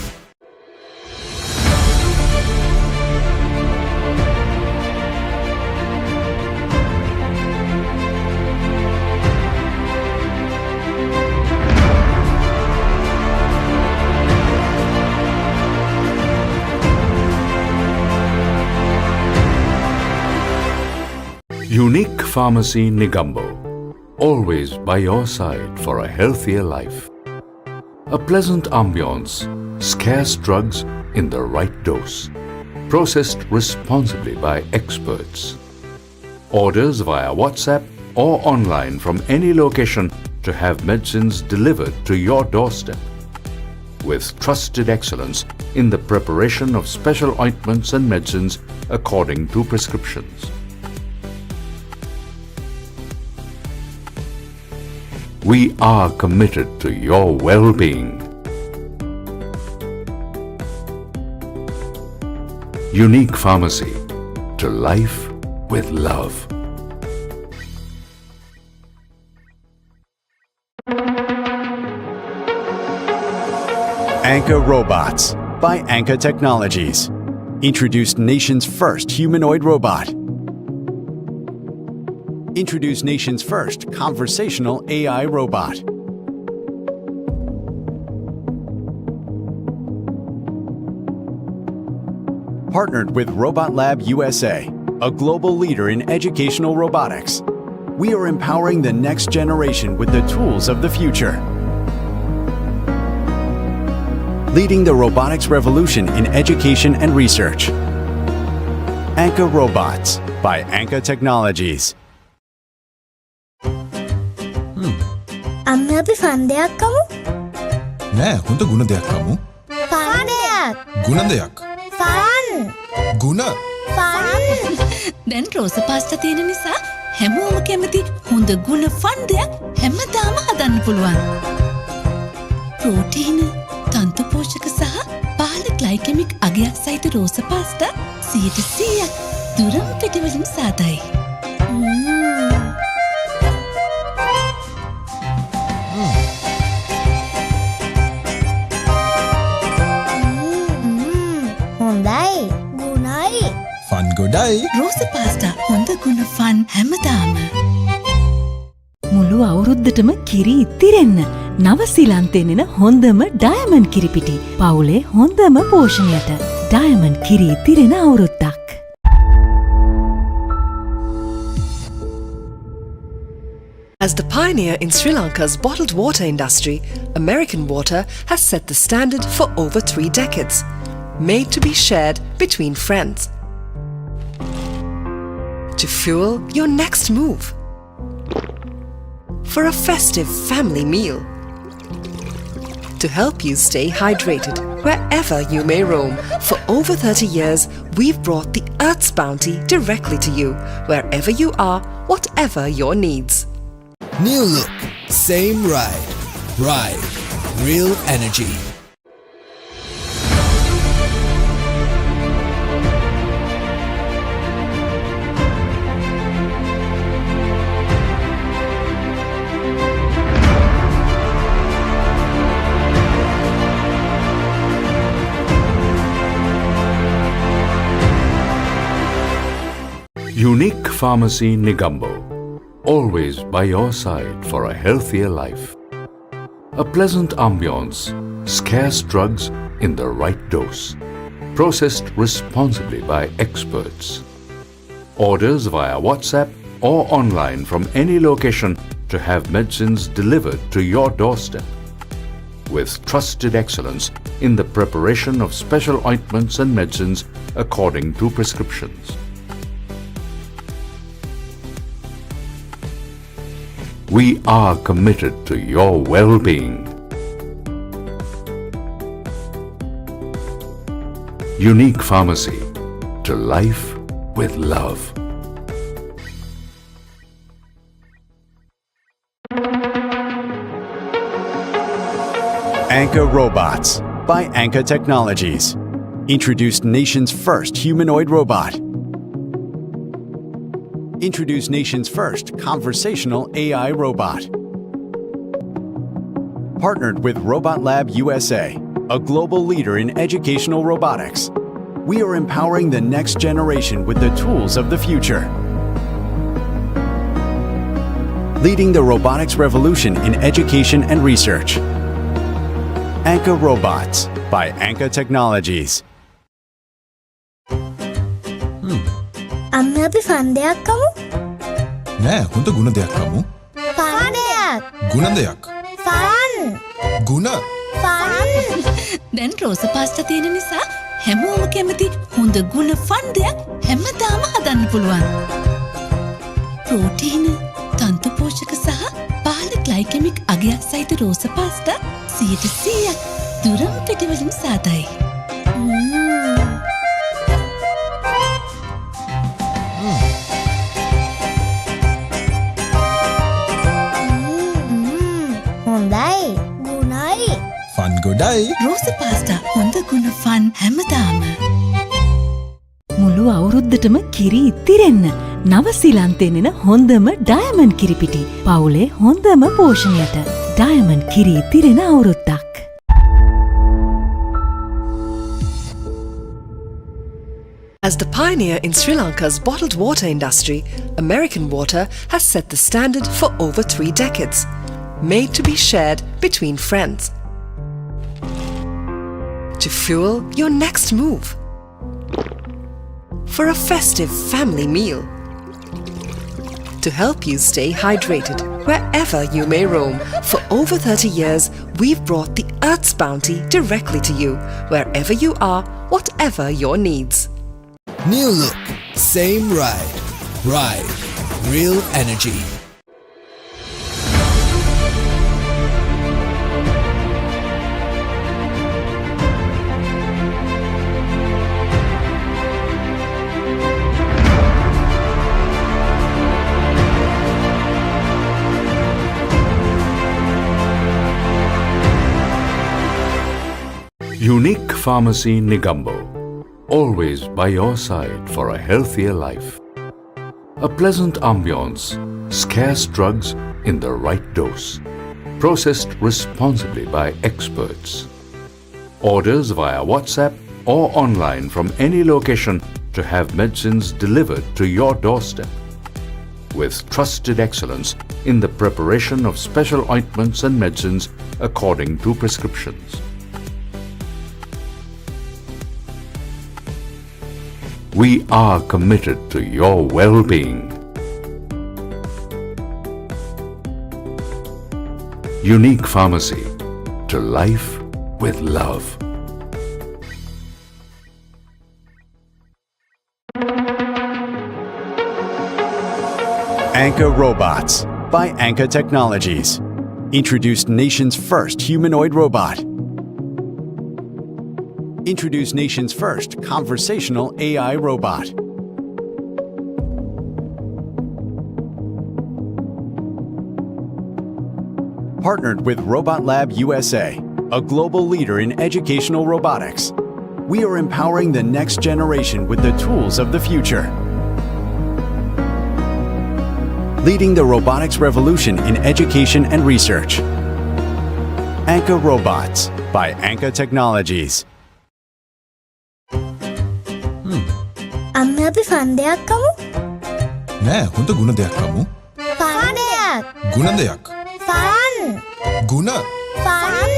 Unique Pharmacy Negombo, always by your side for a healthier life. A pleasant ambience, scarce drugs in the right dose. Processed responsibly by experts. Orders via WhatsApp or online from any location to have medicines delivered to your doorstep. With trusted excellence in the preparation of special ointments and medicines according to prescriptions. We are committed to your well-being. Unique Pharmacy, to life with love. Anka Robots by Anka Technologies. Introduced nation's first humanoid robot. Introduced nation's first conversational AI robot. Partnered with Robot Lab USA, a global leader in educational robotics. We are empowering the next generation with the tools of the future. Leading the robotics revolution in education and research. Anka Robots by Anka Technologies. අන්න අපි ෆන්ඩයක් කමු. නෑ හොඳ ගුණ දෙයක් කමු. ෆන්ඩයක්. ගුණ දෙයක්. Fun. ගුණ. Fun. දැන් රෝස පාස්තා තියෙන නිසා හැමෝම කැමති හොඳ ගුණ ෆන් දෙයක් හැමදාම හදන්න පුළුවන්. ප්‍රෝටීන, තන්තු පෝෂක සහ පහළ ග්ලයිකෙමික් අගයක් සහිත රෝස පාස්තා 100% දුරම් පිටිවලින් සාදයි. හොඳයි ගුණයි ෆන් ගොඩයි රෝස පාස්තා හොඳ ගුණ ෆන් හැමදාම. මුළු අවුරුද්දටම කිරි ඉතිරෙන්න නවසීලන්තයෙන් එන හොඳම ඩයමන්ඩ් කිරිපිටි. පවුලේ හොඳම පෝෂණයට ඩයමන්ඩ් කිරි ඉතිරෙන අවුරුද්දක්. As the pioneer in Sri Lanka's bottled water industry, American Water has set the standard for over 3 decades, made to be shared between friends. To fuel your next move. For a festive family meal. To help you stay hydrated wherever you may roam. For over 30 years, we've brought the Earth's bounty directly to you, wherever you are, whatever your needs. New look, same ride. Ride, real energy. Unique Pharmacy Negombo, always by your side for a healthier life. A pleasant ambience, scarce drugs in the right dose, processed responsibly by experts. Orders via WhatsApp or online from any location to have medicines delivered to your doorstep. With trusted excellence in the preparation of special ointments and medicines according to prescriptions. We are committed to your well-being. Unique Pharmacy, to life with love. Anka Robots by Anka Technologies. Introduced nation's first humanoid robot. Introduced nation's first conversational AI robot. Partnered with Robot Lab USA, a global leader in educational robotics. We are empowering the next generation with the tools of the future. Leading the robotics revolution in education and research. Anka Robots by Anka Technologies. අන්න අපි ෆන්ඩයක් කමු. නෑ හොඳ ගුණ දෙයක් කමු. ෆන්ඩයක්. ගුණ දෙයක්. Fun. ගුණ. Fun. දැන් රෝස පාස්තා තියෙන නිසා හැමෝම කැමති හොඳ ගුණ ෆන් දෙයක් හැමදාම හදන්න පුළුවන්. ප්‍රෝටීන, තන්තු පෝෂක සහ පහළ ග්ලයිකෙමික් අගයක් සහිත රෝස පාස්තා 100% දුරම් පිටිවලින් සාදයි. හොඳයි ගුණයි ෆන් ගොඩයි රෝස පාස්තා හොඳ ගුණ ෆන් හැමදාම. මුළු අවුරුද්දටම කිරි ඉතිරෙන්න නවසීලන්තයෙන් එන හොඳම ඩයමන්ඩ් කිරිපිටි. පවුලේ හොඳම පෝෂණයට ඩයමන්ඩ් කිරි ඉතිරෙන අවුරුද්දක්. As the pioneer in Sri Lanka's bottled water industry, American Water has set the standard for over 3 decades, made to be shared between friends. To fuel your next move. For a festive family meal. To help you stay hydrated wherever you may roam. For over 30 years, we've brought the Earth's bounty directly to you, wherever you are, whatever your needs. New look, same ride. Ride. Real energy. Unique Pharmacy Negombo. Always by your side for a healthier life. A pleasant ambience, scarce drugs in the right dose. Processed responsibly by experts. Orders via WhatsApp or online from any location to have medicines delivered to your doorstep. With trusted excellence in the preparation of special ointments and medicines according to prescriptions. We are committed to your well-being. Unique Pharmacy. To life with love. Anchor Robots by Anchor Technologies. Introduced nation's first humanoid robot. Introduce nation's first conversational AI robot. Partnered with Robot Lab USA, a global leader in educational robotics. We are empowering the next generation with the tools of the future. Leading the robotics revolution in education and research. Anchor Robots by Anchor Technologies. අන්න අපි fun දෙයක් කමු. නෑ හොඳ ගුණ දෙයක් කමු. Fun දෙයක්. ගුණ දෙයක්. ෆන්. ගුණ. ෆන්.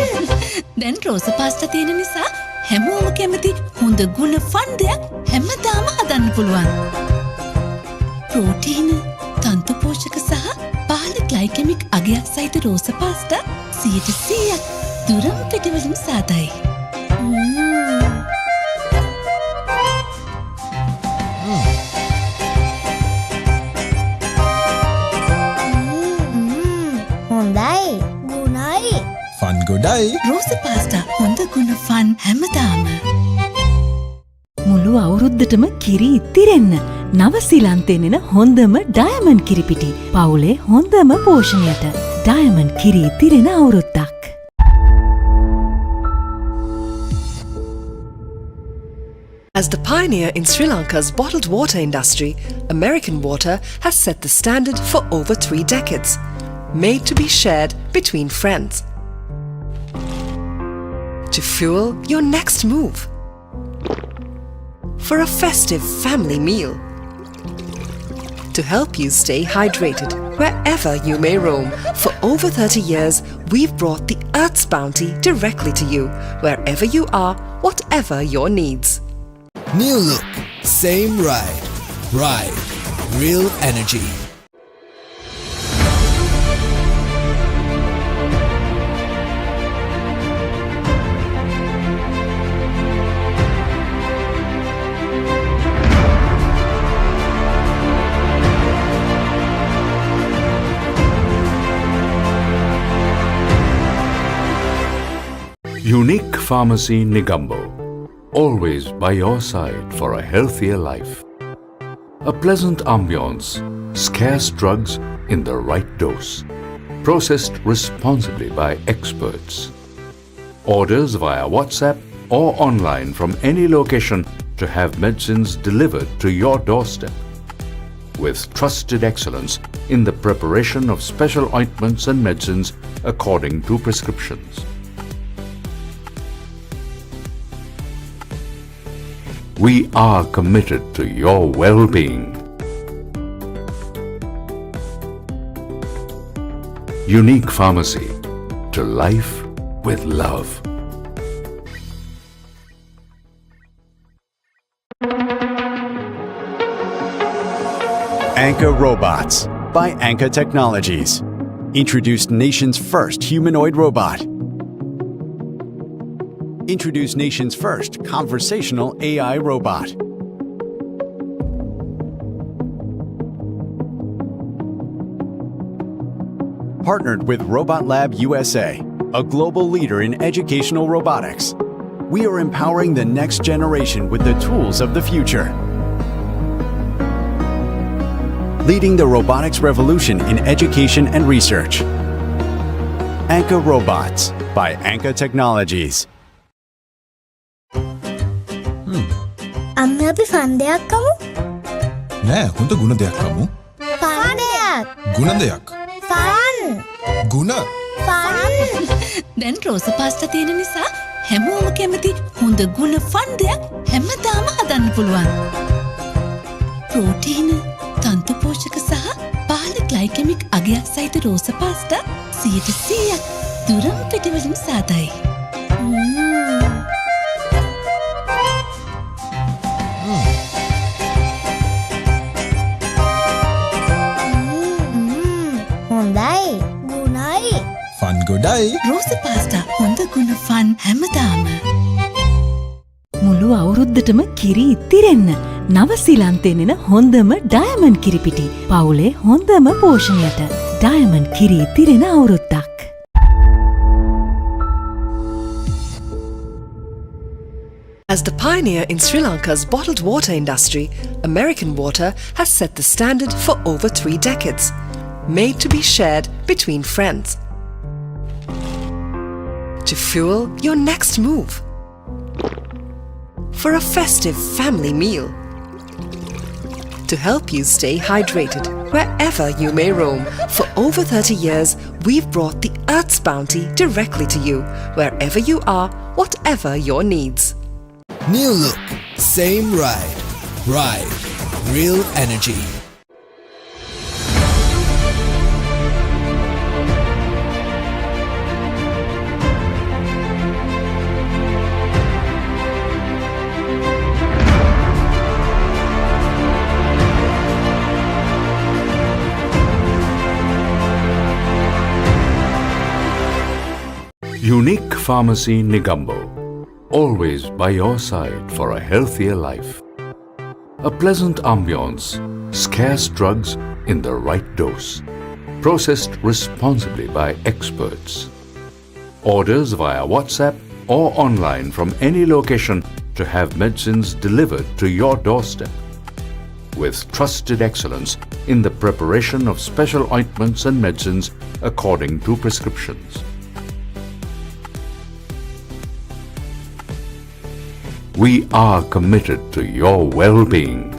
දැන් රෝස පාස්තා තියෙන නිසා හැමෝම කැමති හොඳ ගුණ ෆන් දෙයක් හැමදාම හදන්න පුළුවන්. ප්‍රෝටීන, තන්තු පෝෂක සහ පහළ ග්ලයිකෙමික් අගයක් සහිත රෝස පාස්තා 100% දුරම් පිටිවලින් සාදයි. හොඳයි ගුණයි ෆන් ගොඩයි රෝස පාස්තා හොඳ ගුණ ෆන් හැමදාම. මුළු අවුරුද්දටම කිරි ඉතිරෙන්න නවසීලන්තයෙන් එන හොඳම ඩයමන්ඩ් කිරිපිටි. පවුලේ හොඳම පෝෂණයට ඩයමන්ඩ් කිරි ඉතිරෙන අවුරුද්දක්. As the pioneer in Sri Lanka's bottled water industry, American Water has set the standard for over 3 decades, made to be shared between friends. To fuel your next move. For a festive family meal. To help you stay hydrated wherever you may roam. For over 30 years, we've brought the Earth's bounty directly to you, wherever you are, whatever your needs. New look, same ride. Ride. Real energy. Unique Pharmacy Negombo, always by your side for a healthier life. A pleasant ambience, scarce drugs in the right dose. Processed responsibly by experts. Orders via WhatsApp or online from any location to have medicines delivered to your doorstep. With trusted excellence in the preparation of special ointments and medicines according to prescriptions. We are committed to your well-being. Unique Pharmacy, to life with love. Anka Robots by Anka Technologies. Introduced nation's first humanoid robot. Introduced nation's first conversational AI robot. Partnered with Robot Lab USA, a global leader in educational robotics. We are empowering the next generation with the tools of the future. Leading the robotics revolution in education and research. Anka Robots by Anka Technologies. අන්න අපි ෆන්ඩයක් කමු. නෑ හොඳ ගුණ දෙයක් කමු. ෆන්ඩයක්. ගුණ දෙයක්. Fun. ගුණ. Fun. දැන් රෝස පාස්ටා තියෙන නිසා හැමෝම කැමති හොඳ ගුණ ෆන් දෙයක් හැමදාම හදන්න පුළුවන්. ප්‍රෝටීන, තන්තු පෝෂක සහ පාල ග්ලයිකෙමික් අගයක් සහිත රෝස පාස්ටා 100% දුරම් පිටිවලින් සාදයි. හොඳයි ගුණයි ෆන් ගොඩයි රෝස පාස්ටා හොඳ ගුණ ෆන් හැමදාම. මුළු අවුරුද්දටම කිරි ඉතිරෙන්න නවසීලන්තෙනෙන හොඳම ඩයමන්ඩ් කිරිපිටි. පවුලේ හොඳම පෝෂණයට ඩයමන්ඩ් කිරි ඉතිරෙන අවුරුද්දක්. As the pioneer in Sri Lanka's bottled water industry, American Water has set the standard for over 3 decades, made to be shared between friends. To fuel your next move. For a festive family meal. To help you stay hydrated wherever you may roam. For over 30 years, we've brought the Earth's bounty directly to you, wherever you are, whatever your needs. New look, same ride. Ride, real energy. Unique Pharmacy Negombo, always by your side for a healthier life. A pleasant ambience, scarce drugs in the right dose. Processed responsibly by experts. Orders via WhatsApp or online from any location to have medicines delivered to your doorstep. With trusted excellence in the preparation of special ointments and medicines according to prescriptions. We are committed to your well-being.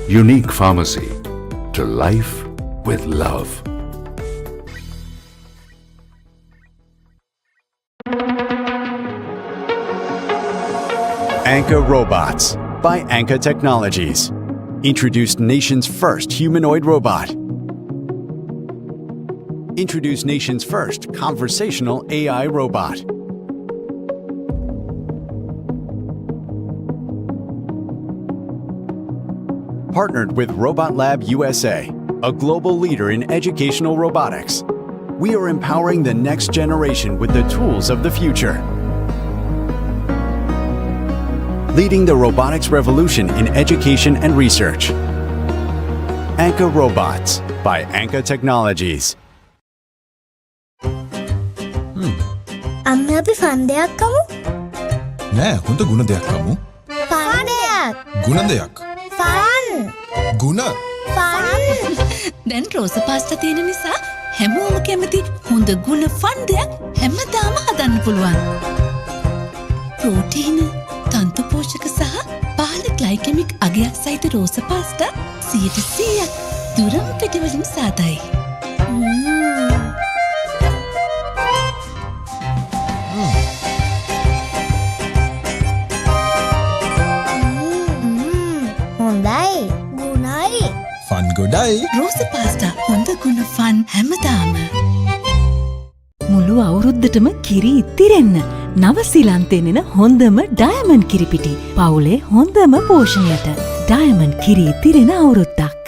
Unique Pharmacy, to life with love. Anka Robots by Anka Technologies. Introduced nation's first humanoid robot. Introduced nation's first conversational AI robot. Partnered with Robot Lab USA, a global leader in educational robotics. We are empowering the next generation with the tools of the future. Leading the robotics revolution in education and research. Anka Robots by Anka Technologies. අන්න අපි ෆන්දයක් කමු. නෑ හොඳ ගුණ දෙයක් කමු. ෆන්දයක්. ගුණ දෙයක්. Fun. ගුණ. Fun. දැන් රෝස පාස්තා තියෙන නිසා හැමෝම කැමති හොඳ ගුණ ෆන් දෙයක් හැමදාම හදන්න පුළුවන්. ප්‍රෝටීන, තන්තු පෝෂක සහ පහළ ග්ලයිකෙමික් අගයක් සහිත රෝස පාස්තා 100% දුරම් පිටිවලින් සාදයි. හොඳයි. ගුණයි. ෆන් ගොඩයි. රෝස පාස්තා හොඳ ගුණ ෆන් හැමදාම. මුළු අවුරුද්දටම කිරි ඉතිරෙන්න නවසීලන්තෙන් එන හොඳම ඩයමන්ඩ් කිරිපිටි. පවුලේ හොඳම පෝෂණයට ඩයමන්ඩ් කිරි ඉතිරෙන අවුරුද්දක්.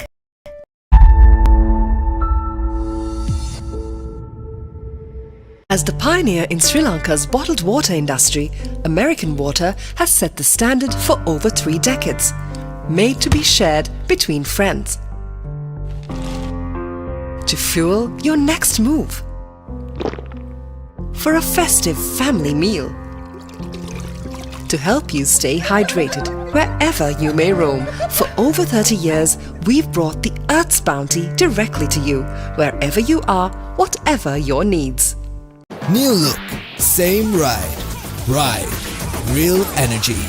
As the pioneer in Sri Lanka's bottled water industry, American Water has set the standard for over 3 decades, made to be shared between friends. To fuel your next move. For a festive family meal. To help you stay hydrated wherever you may roam. For over 30 years, we've brought the Earth's bounty directly to you, wherever you are, whatever your needs. New look, same ride. Ride. Real energy.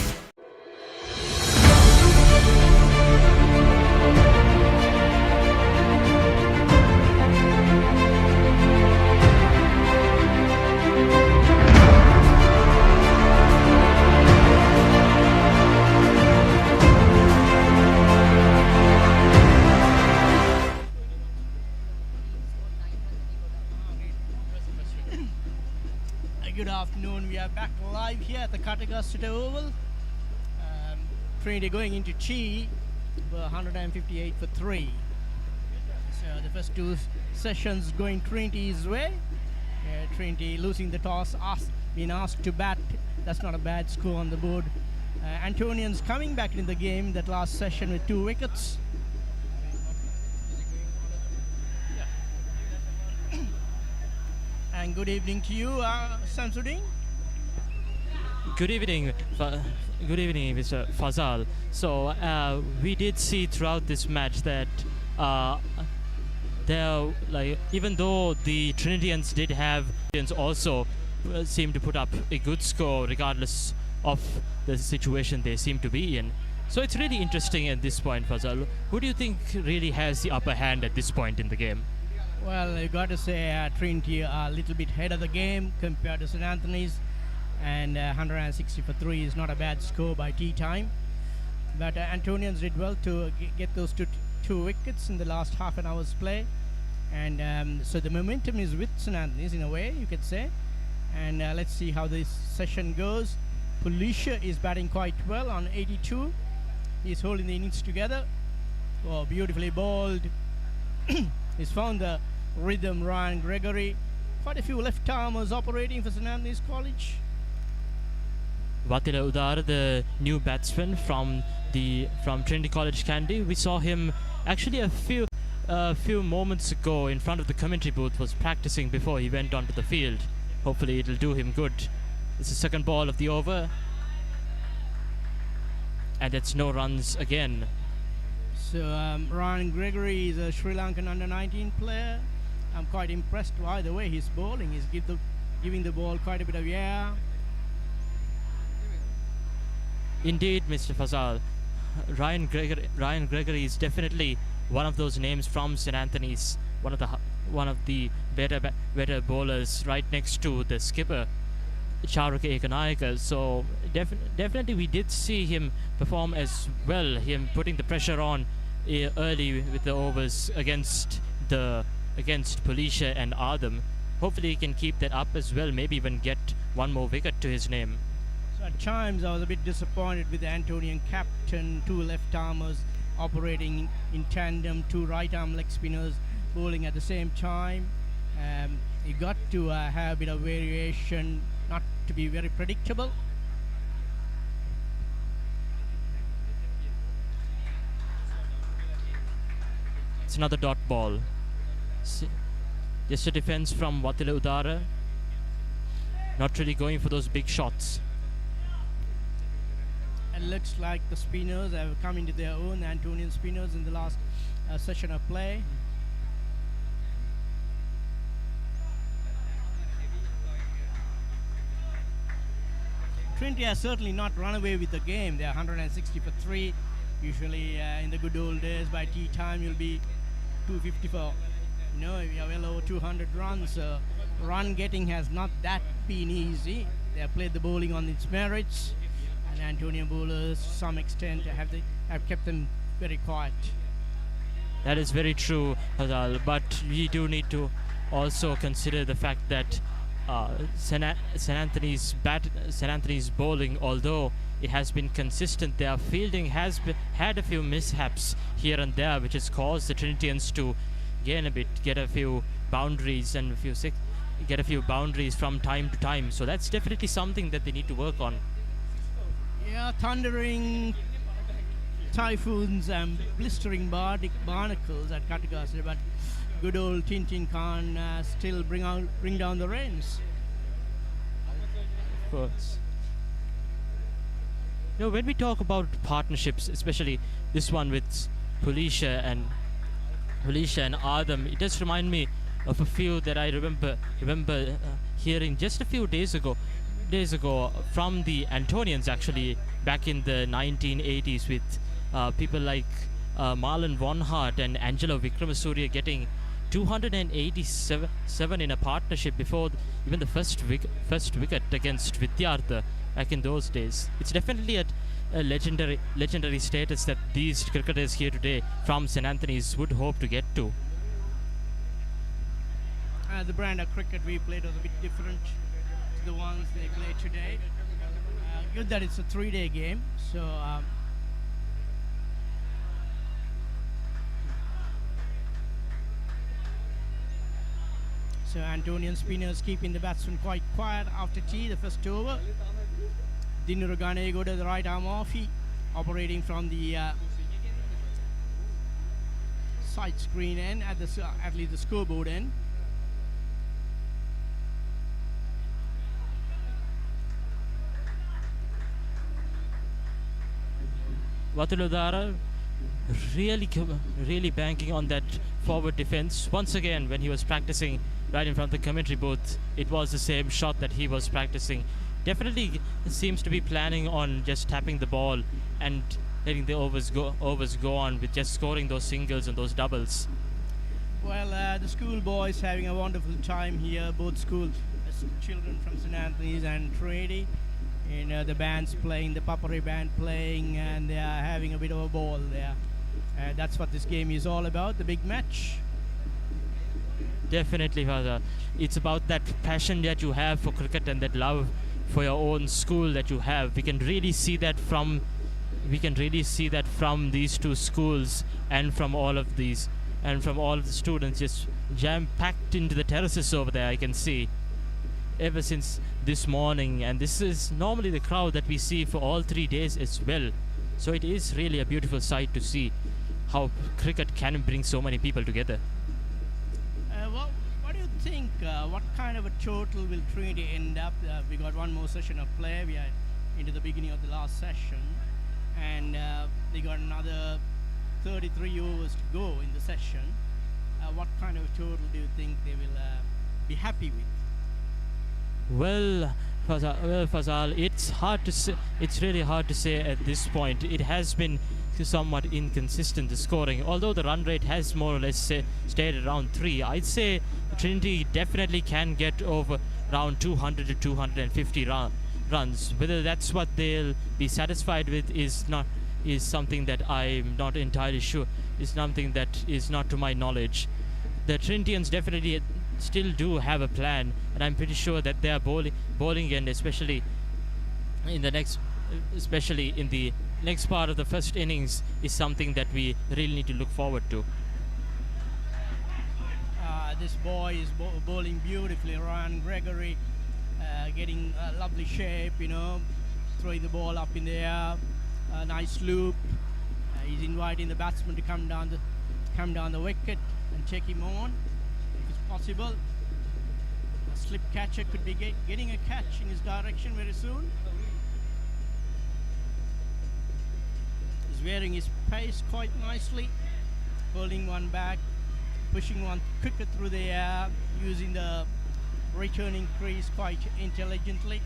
Good afternoon. We are back live here at the Katagasta Oval. Trinity going into Chi, 158 for 3. So the first two sessions going Trinity's way. Trinity losing the toss, being asked to bat. That's not a bad score on the board. Antonians coming back in the game that last session with 2 wickets. And good evening to you, Samsudin. Good evening, Mr. Fazal. So we did see throughout this match that even though the Trinitians did have also seem to put up a good score regardless of the situation they seem to be in. So it's really interesting at this point, Fazal. Who do you think really has the upper hand at this point in the game? Well, you got to say Trinity are a little bit ahead of the game compared to St. Anthony's, and 160 for 3 is not a bad score by tea time. But Antonians did well to get those two wickets in the last half an hour's play, and so the momentum is with St. Anthony's in a way, you could say. And let's see how this session goes. Pulisha is batting quite well on 82. He's holding the innings together. Oh, beautifully bowled. He's found the rhythm. Ryan Gregory, quite a few left-armers operating for St. Anthony's College. Vatila Udar, the new batsman from Trinity College Kandy, we saw him actually a few moments ago in front of the commentary booth, was practicing before he went onto the field. Hopefully it'll do him good. It's the second ball of the over, and it's no runs again. So Ryan Gregory is a Sri Lankan under-19 player. I'm quite impressed by the way he's bowling. He's giving the ball quite a bit of air. Indeed, Mr. Fazal. Ryan Gregory is definitely one of those names from St. Anthony's, one of the better bowlers, right next to the skipper, Charaka Ekanayaka. So definitely we did see him perform as well, him putting the pressure on early with the overs against Pulisha and Adam. Hopefully he can keep that up as well, maybe even get one more wicket to his name. So at times I was a bit disappointed with the Antonian captain, 2 left-armers operating in tandem, 2 right-arm leg spinners bowling at the same time. You got to have a bit of variation, not to be very predictable. It's another dot ball. Just a defense from Vatila Udara. not really going for those big shots. It looks like the spinners have come into their own, the Antonian spinners, in the last session of play. Trinity has certainly not run away with the game. They are 160 for 3. Usually in the good old days, by tea time, you'll be 250 for, you know, you are well over 200 runs. So run getting has not that been easy. They have played the bowling on its merits, and Antonian bowlers, to some extent, have kept them very quiet. That is very true, Hazal, but we do need to also consider the fact that St. Anthony's bowling, although it has been consistent, their fielding has had a few mishaps here and there, which has caused the Trinitians to gain a bit, get a few boundaries from time to time. So that's definitely something that they need to work on. Yeah, thundering typhoons and blistering barnacles at Katagasa, but good old Tintin Khan still bring down the rains. Of course. You know, when we talk about partnerships, especially this one with Pulisha and Adam, it does remind me of a few that I remember hearing just a few days ago from the Antonians, actually, back in the 1980s, with people like Marlon Vonhart and Angelo Vikramasuriya getting 287 in a partnership before even the first wicket against Vidyartha back in those days. It's definitely a legendary status that these cricketers here today from St. Anthony's would hope to get to. The brand of cricket we played was a bit different to the ones they play today. Good that it's a 3-day game, so Antonian spinners keeping the batsmen quite quiet after tea, the first over. Dinuru Ganegoda, the right arm offie, operating from the side screen end at least the scoreboard end. Vatuludara really banking on that forward defense. Once again, when he was practicing right in front of the commentary booth, it was the same shot that he was practicing. Definitely seems to be planning on just tapping the ball and letting the overs go on with just scoring those singles and those doubles. Well, the school boys having a wonderful time here, both school children from St. Anthony's and Trinity. The band's playing, the Papare band playing, and they are having a bit of a ball there. That's what this game is all about, the big match. Definitely, Father. It's about that passion that you have for cricket and that love for your own school that you have. We can really see that from these two schools and from all of the students just jam-packed into the terraces over there. I can see ever since this morning, and this is normally the crowd that we see for all 3 days as well. So it is really a beautiful sight to see how cricket can bring so many people together. What do you think? What kind of a total will Trinity end up? We got one more session of play. We are into the beginning of the last session, and they got another 33 overs to go in the session. What kind of a total do you think they will be happy with? Well, Fazal, it's hard to say. It's really hard to say at this point. It has been somewhat inconsistent, the scoring. Although the run rate has more or less stayed around 3, I'd say Trinity definitely can get over around 200 to 250 runs. Whether that's what they'll be satisfied with is something that I'm not entirely sure. Is something that is not to my knowledge. The Trinitians definitely still do have a plan, and I'm pretty sure that their bowling end, especially in the next part of the first innings, is something that we really need to look forward to. This boy is bowling beautifully. Ryan Gregory getting a lovely shape, throwing the ball up in the air, a nice loop. He's inviting the batsman to come down the wicket and check him on if it's possible. slip catcher could be getting a catch in his direction very soon. He's wearing his pace quite nicely, holding one back, pushing one quicker through the air, using the returning crease quite intelligently.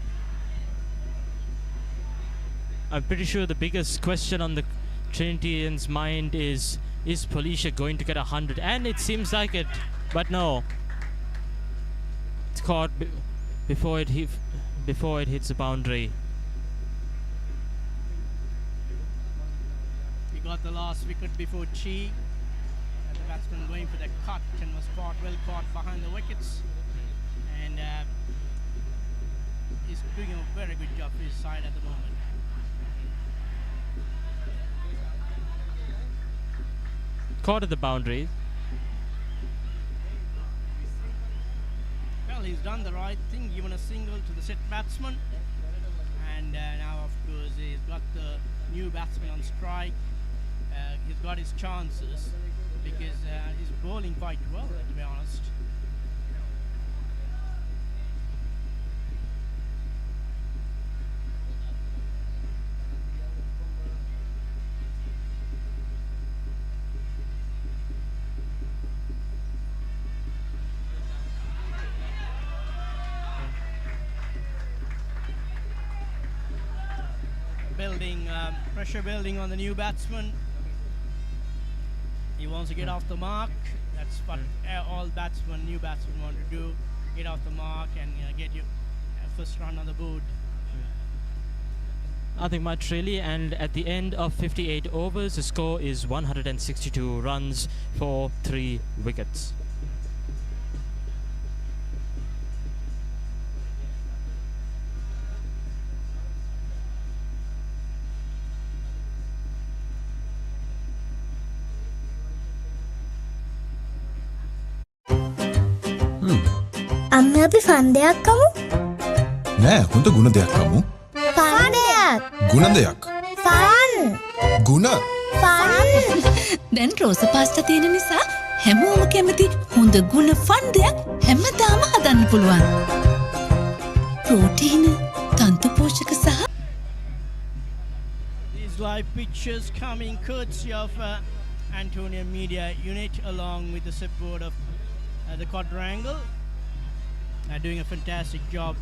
I'm pretty sure the biggest question on the Trinityan's mind is Polisha going to get 100? And it seems like it, but no. It's caught before it hits the boundary. He got the last wicket before Chi. The batsman going for the cut and was well caught behind the wickets. And he's doing a very good job for his side at the moment. Caught at the boundary. Well, he's done the right thing, given a single to the set batsman. And now, of course, he's got the new batsman on strike. He's got his chances because he's bowling quite well, to be honest. Pressure building on the new batsman. He wants to get off the mark. That's what all new batsmen want to do. Get off the mark and get your first run on the board. Nothing much really, and at the end of 58 overs, the score is 162 runs for 3 wickets. අන්න අපි ෆන්දයක් කමු. නෑ හොඳ ගුණ දෙයක් කමු. ෆන්දයක්. ගුණ දෙයක්. Fun. ගුණ. Fun. දැන් රෝස පාස්ටා තියෙන නිසා හැමෝම කැමති හොඳ ගුණ ෆන්දයක් හැමදාම හදන්න පුළුවන්. ප්‍රෝටීන, තන්තු පෝෂක සහ These live pictures coming courtesy of Antonia Media Unit along with the support of the Quadrangle. Doing a fantastic job,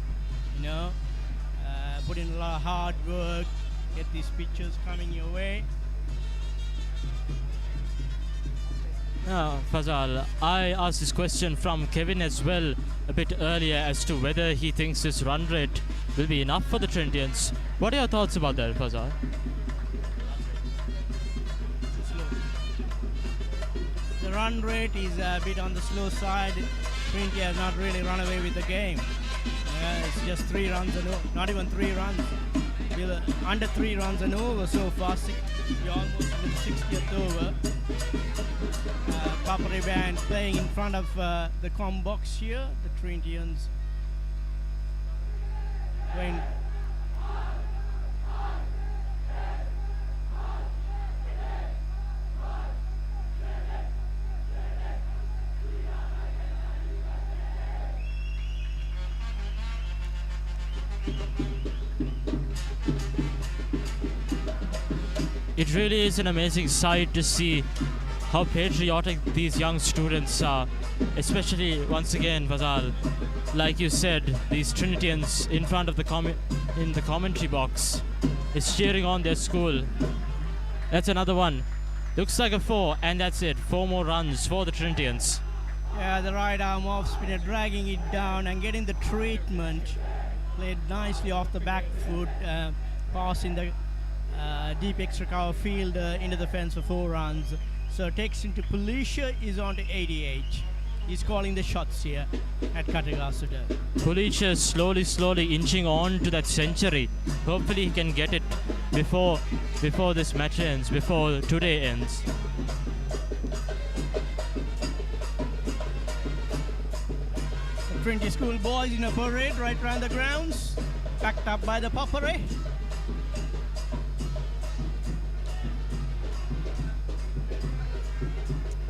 put in a lot of hard work, get these pictures coming your way. Now, Fazal, I asked this question from Kevin as well a bit earlier as to whether he thinks this run rate will be enough for the Trinitians. What are your thoughts about that, Fazal? The run rate is a bit on the slow side. Trinity has not really run away with the game. It's just 3 runs and not even 3 runs. We're under 3 runs and over so far. We're almost in the 60th over. Papare band playing in front of the com box here. The Trinitians playing. It really is an amazing sight to see how patriotic these young students are, especially once again, Fazal, like you said, these Trinitians in front of the in the commentary box is cheering on their school. That's another one. Looks like a 4, and that's it. 4 more runs for the Trinitians. Yeah, the right arm off spinner dragging it down and getting the treatment. Played nicely off the back foot, passing the deep extra cover field into the fence for 4 runs. So takes into Polisha is on to 88. He's calling the shots here at Katagasuda. Polisha slowly inching on to that century. Hopefully he can get it before this match ends, before today ends. The Trinity School boys in a parade right around the grounds, backed up by the Papare.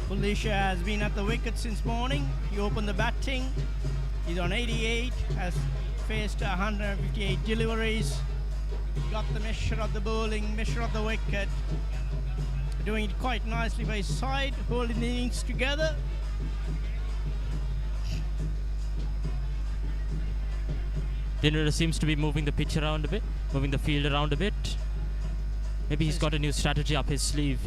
Polisha has been at the wicket since morning. He opened the batting He's on 88, has faced 158 deliveries. Got the measure of the bowling, measure of the wicket. Doing it quite nicely by his side, holding the innings together. Dinner seems to be moving the pitch around a bit, moving the field around a bit. Maybe he's got a new strategy up his sleeve.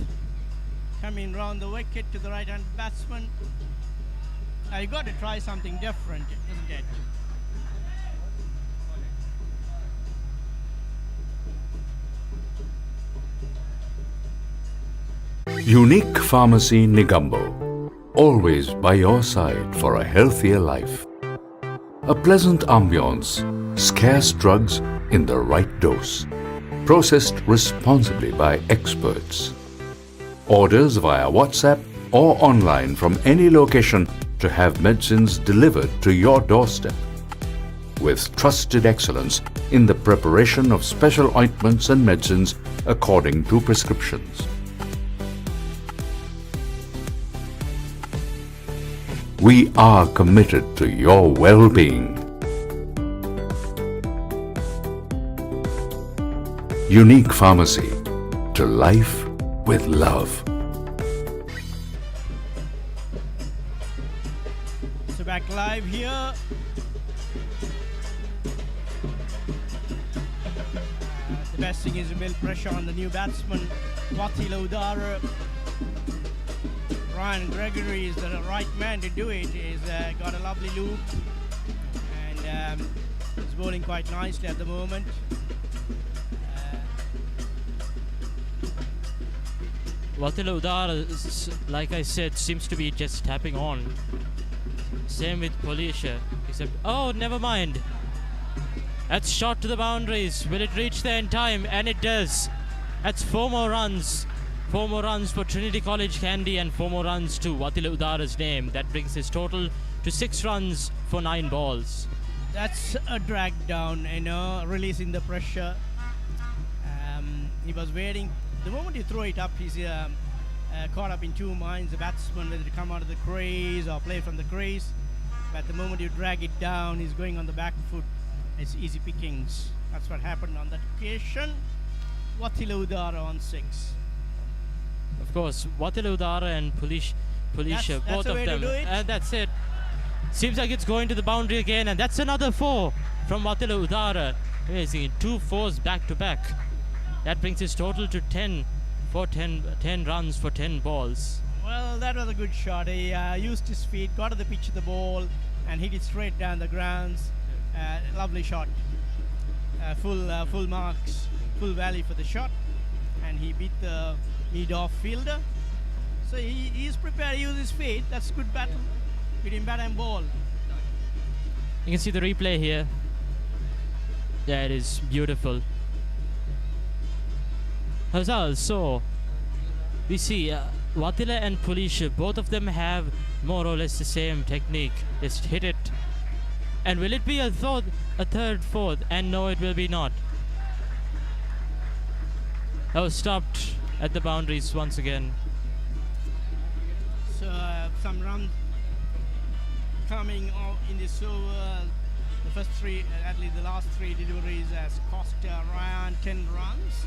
Coming round the wicket to the right-hand batsman. Now you got to try something different, isn't it? Unique Pharmacy Negombo, always by your side for a healthier life. A pleasant ambience, scarce drugs in the right dose. Processed responsibly by experts. Orders via WhatsApp or online from any location to have medicines delivered to your doorstep. With trusted excellence in the preparation of special ointments and medicines according to prescriptions. We are committed to your well-being. Unique Pharmacy, to life with love. So back live here. The best thing is to build pressure on the new batsman, Watila Udara. Ryan Gregory is the right man to do it. He's got a lovely loop and he's bowling quite nicely at the moment. Watila Udara, like I said, seems to be just tapping on. Same with Polisha, except, oh, never mind. That's shot to the boundaries. Will it reach there in time? And it does. That's 4 more runs. 4 more runs for Trinity College Kandy and 4 more runs to Watila Udara's name. That brings his total to 6 runs for 9 balls. That's a drag down, releasing the pressure. He was waiting. The moment you throw it up, he's caught up in 2 minds. The batsman, whether to come out of the crease or play from the crease. But the moment you drag it down, he's going on the back foot. It's easy pickings. That's what happened on that occasion. Watila Udara on 6. Of course, Watila Udara and Polisha, both of them. And that's it. Seems like it's going to the boundary again, and that's another 4 from Watila Udara. Amazing, 2 4s back to back. That brings his total to 10 runs for 10 balls. Well, that was a good shot. He used his feet, got to the pitch of the ball, and hit it straight down the grounds. Lovely shot. Full marks, full value for the shot, and he beat the mid-off fielder. So he's prepared to use his feet. That's good battle between bat and ball. You can see the replay here. Yeah, it is beautiful. Hazal, so we see Watila and Polisha, both of them have more or less the same technique. Just hit it. And will it be a third, fourth? And no, it will be not. That was stopped at the boundaries once again. So some runs coming out in this over. The first 3, at least the last 3 deliveries has cost Ryan 10 runs.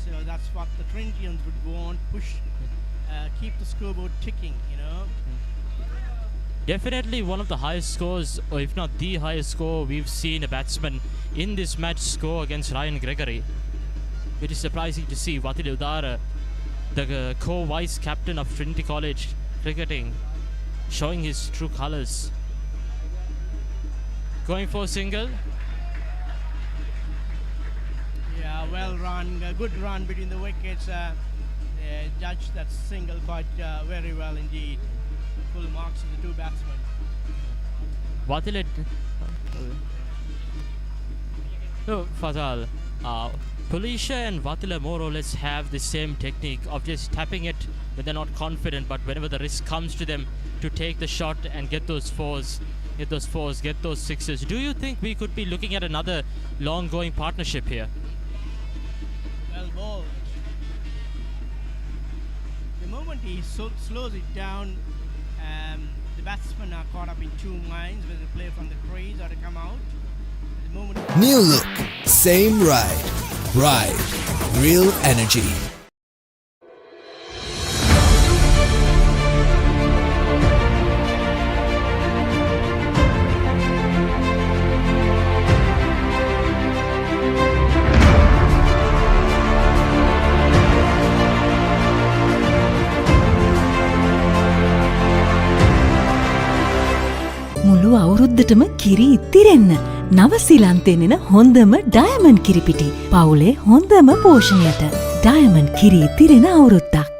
So that's what the Trinitians would want, push, keep the scoreboard ticking, Definitely one of the highest scores, or if not the highest score we've seen a batsman in this match score against Ryan Gregory. It is surprising to see Watila Udara, the co-vice captain of Trinity College cricketing, showing his true colours. Going for a single. Yeah, well run, a good run between the wickets. Judged that single quite very well indeed. Full marks of the 2 batsmen. Watila. So, Fazal, Polisha and Watila more or less have the same technique of just tapping it when they're not confident, but whenever the risk comes to them to take the shot and get those 4s, get those 6s. Do you think we could be looking at another long-going partnership here? Well bowled. The moment he slows it down, the batsmen are caught up in two minds, whether to play from the crease or to come out. At the moment, New look, same ride. Ride, real energy. මුළු අවුරුද්දටම කිරි ඉතිරෙන්න නවසීලන්තෙනෙන හොඳම diamond කිරිපිටි පවුලේ හොඳම පෝෂණයට diamond කිරි ඉතිරෙන අවුරුද්දක්.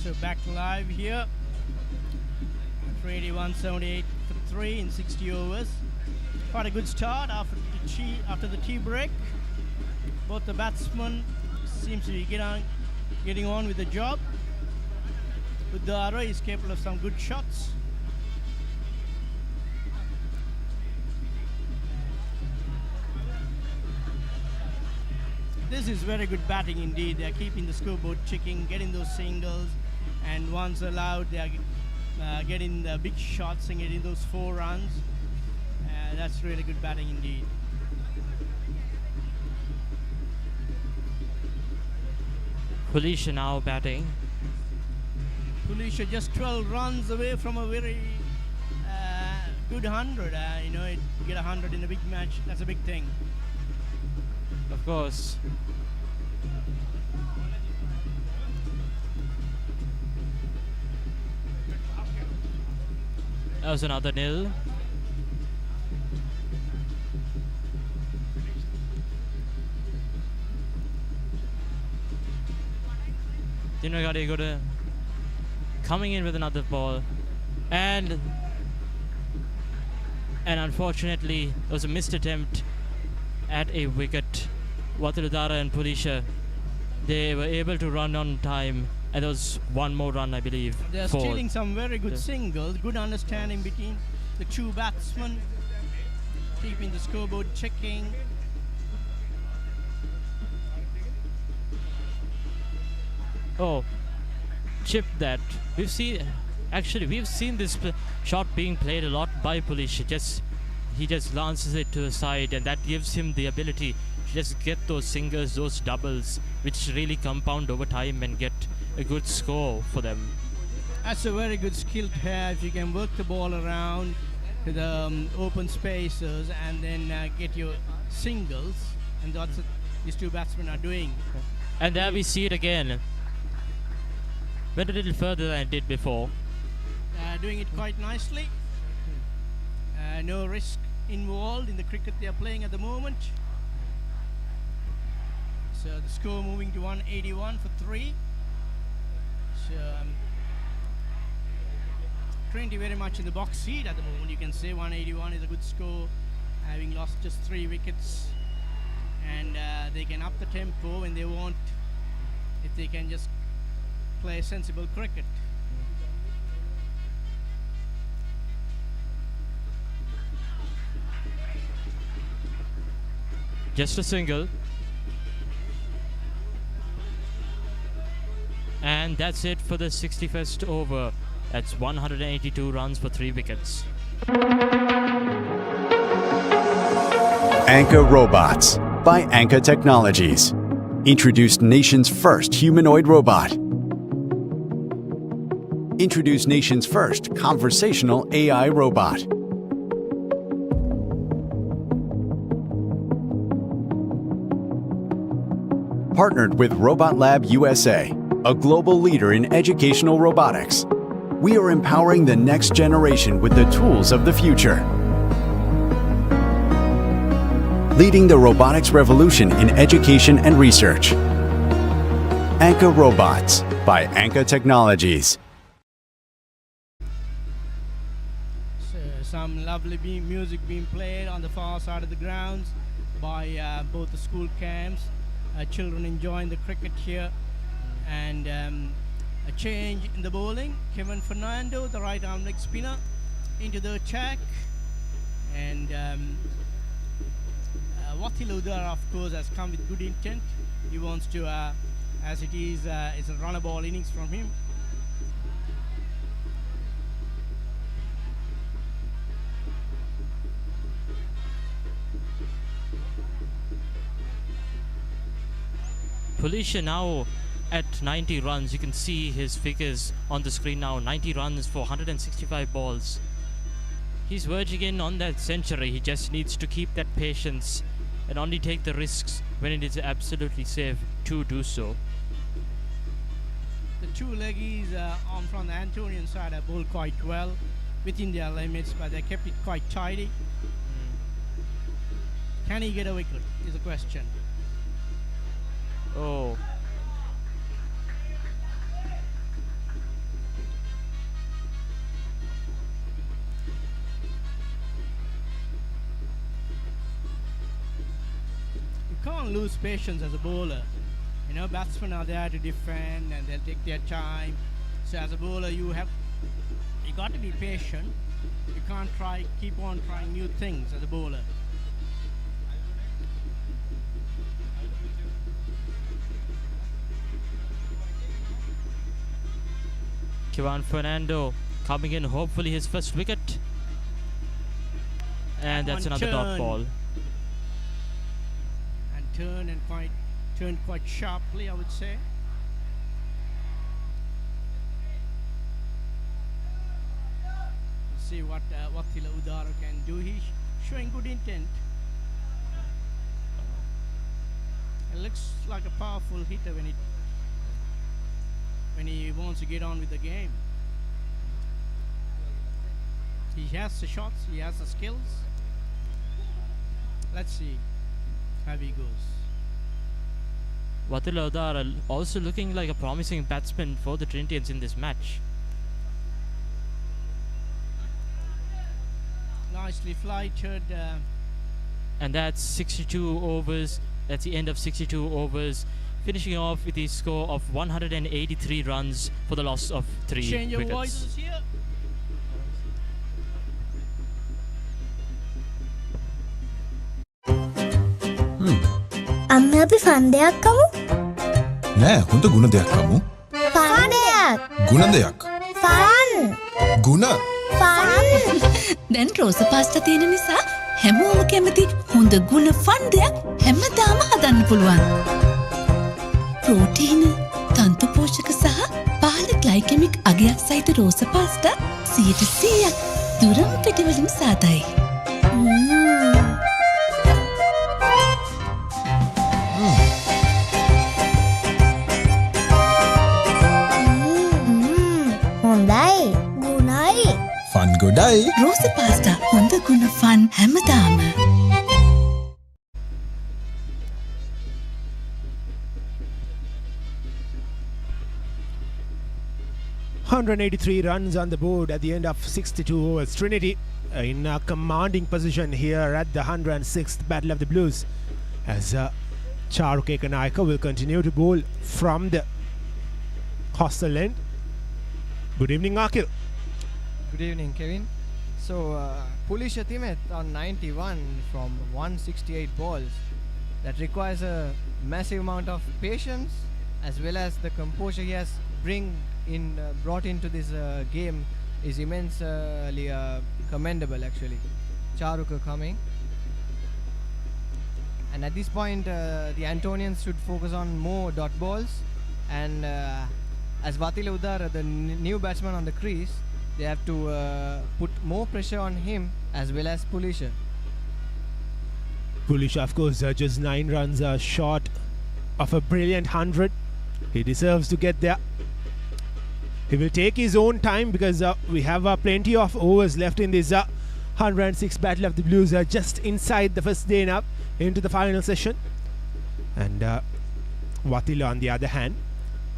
so back live here. Trinity 178 for 3 in 60 overs. Quite a good start after the tea break. Both the batsmen seems to be getting on with the job. Udara is capable of some good shots. This is very good batting indeed. They are keeping the scoreboard ticking, getting those singles, and once allowed, they are getting the big shots and getting those 4 runs. That's really good batting indeed. Felicia now batting. Felicia just 12 runs away from a very good 100. You get 100 in a big match, that's a big thing. Of course. That was another nil. Dinagadi got a coming in with another ball, and unfortunately there was a missed attempt at a wicket. Watiludara and Pulisha, they were able to run on time, and there was one more run, I believe. They are stealing some very good singles, good understanding between the two batsmen, keeping the scoreboard checking. Oh, chip that. We've seen this shot being played a lot by Pulisha. He just lances it to the side, and that gives him the ability to just get those singles, those doubles, which really compound over time and get a good score for them. That's a very good skill to have. If you can work the ball around to the open spaces and then get your singles, and that's what these two batsmen are doing. And there we see it again. Went a little further than it did before. Doing it quite nicely. No risk involved in the cricket they are playing at the moment. So the score moving to 181 for 3. So Trinity very much in the box seat at the moment. You can say 181 is a good score, having lost just 3 wickets, and they can up the tempo when they want, if they can just play sensible cricket. Just a single, and that's it for the 61st over. That's 182 runs for 3 wickets. Anka Robots by Anka Technologies. Introduced nation's first humanoid robot. Introduced nation's first conversational AI robot. Partnered with Robot Lab USA, a global leader in educational robotics. We are empowering the next generation with the tools of the future. Leading the robotics revolution in education and research. Anka Robots by Anka Technologies. So some lovely music being played on the far side of the grounds by both the school camps. Children enjoying the cricket here, and a change in the bowling. Kevin Fernando, the right arm leg spinner, into the attack, and Watiludara, of course, has come with good intent. He wants to, as it is, it's a runner ball innings from him. Pulisha now at 90 runs. You can see his figures on the screen now. 90 runs for 165 balls. He's verging in on that century. He just needs to keep that patience and only take the risks when it is absolutely safe to do so. The two leggies on from the Antonian side have bowled quite well within their limits, but they kept it quite tidy. Can he get a wicket is the question. Oh. You can't lose patience as a bowler. You know, batsmen are there to defend and they'll take their time. So as a bowler, you got to be patient. You can't keep on trying new things as a bowler. Kevin Fernando coming in, hopefully his first wicket. And that's another dot ball. And turned quite sharply, I would say. Let's see what Wathila Udara can do. He's showing good intent. It looks like a powerful hitter when he wants to get on with the game. He has the shots, he has the skills. Let's see how he goes. Wathila Udara also looking like a promising batsman for the Trinitians in this match. Nicely flighted. And that's 62 overs. That's the end of 62 overs. Finishing off with a score of 183 runs for the loss of 3 Change your wickets. voices here. අන්න අපි ෆන්ඩයක් කමු. නෑ හොඳ ගුණ දෙයක් කමු. ෆන්ඩයක්. ගුණ දෙයක්. Fun. ගුණ. Fun. දැන් රෝස පාස්ටා තියෙන නිසා හැමෝම කැමති හොඳ ගුණ ෆන් දෙයක් හැමදාම හදන්න පුළුවන්. ප්‍රෝටීන, තන්තු පෝෂක සහ පහළ ග්ලයිකෙමික් අගයක් සහිත රෝස පාස්ටා 100% දුරම් පිටිවලින් සාදයි. හොඳයි. ගුණයි. ෆන් ගොඩයි. රෝස පාස්ටා හොඳ ගුණ ෆන් හැමදාම. 183 runs on the board at the end of 62 overs. Trinity in a commanding position here at the 106th Battle of the Blues, as Charuk Ekanaika will continue to bowl from the hostel end. Good evening, Akil. Good evening, Kevin. So, Pulisha Timet on 91 from 168 balls. That requires a massive amount of patience as well as the composure he has brought into this game is immensely commendable, actually. Charuka coming. And at this point, the Antonians should focus on more dot balls. And as Wathila Udara, the new batsman on the crease, they have to put more pressure on him as well as Pulisha. Pulisha, of course, just 9 runs short of a brilliant 100. He deserves to get there. He will take his own time because we have plenty of overs left in this 106 Battle of the Blues, just inside the first day now into the final session. And Wathila, on the other hand,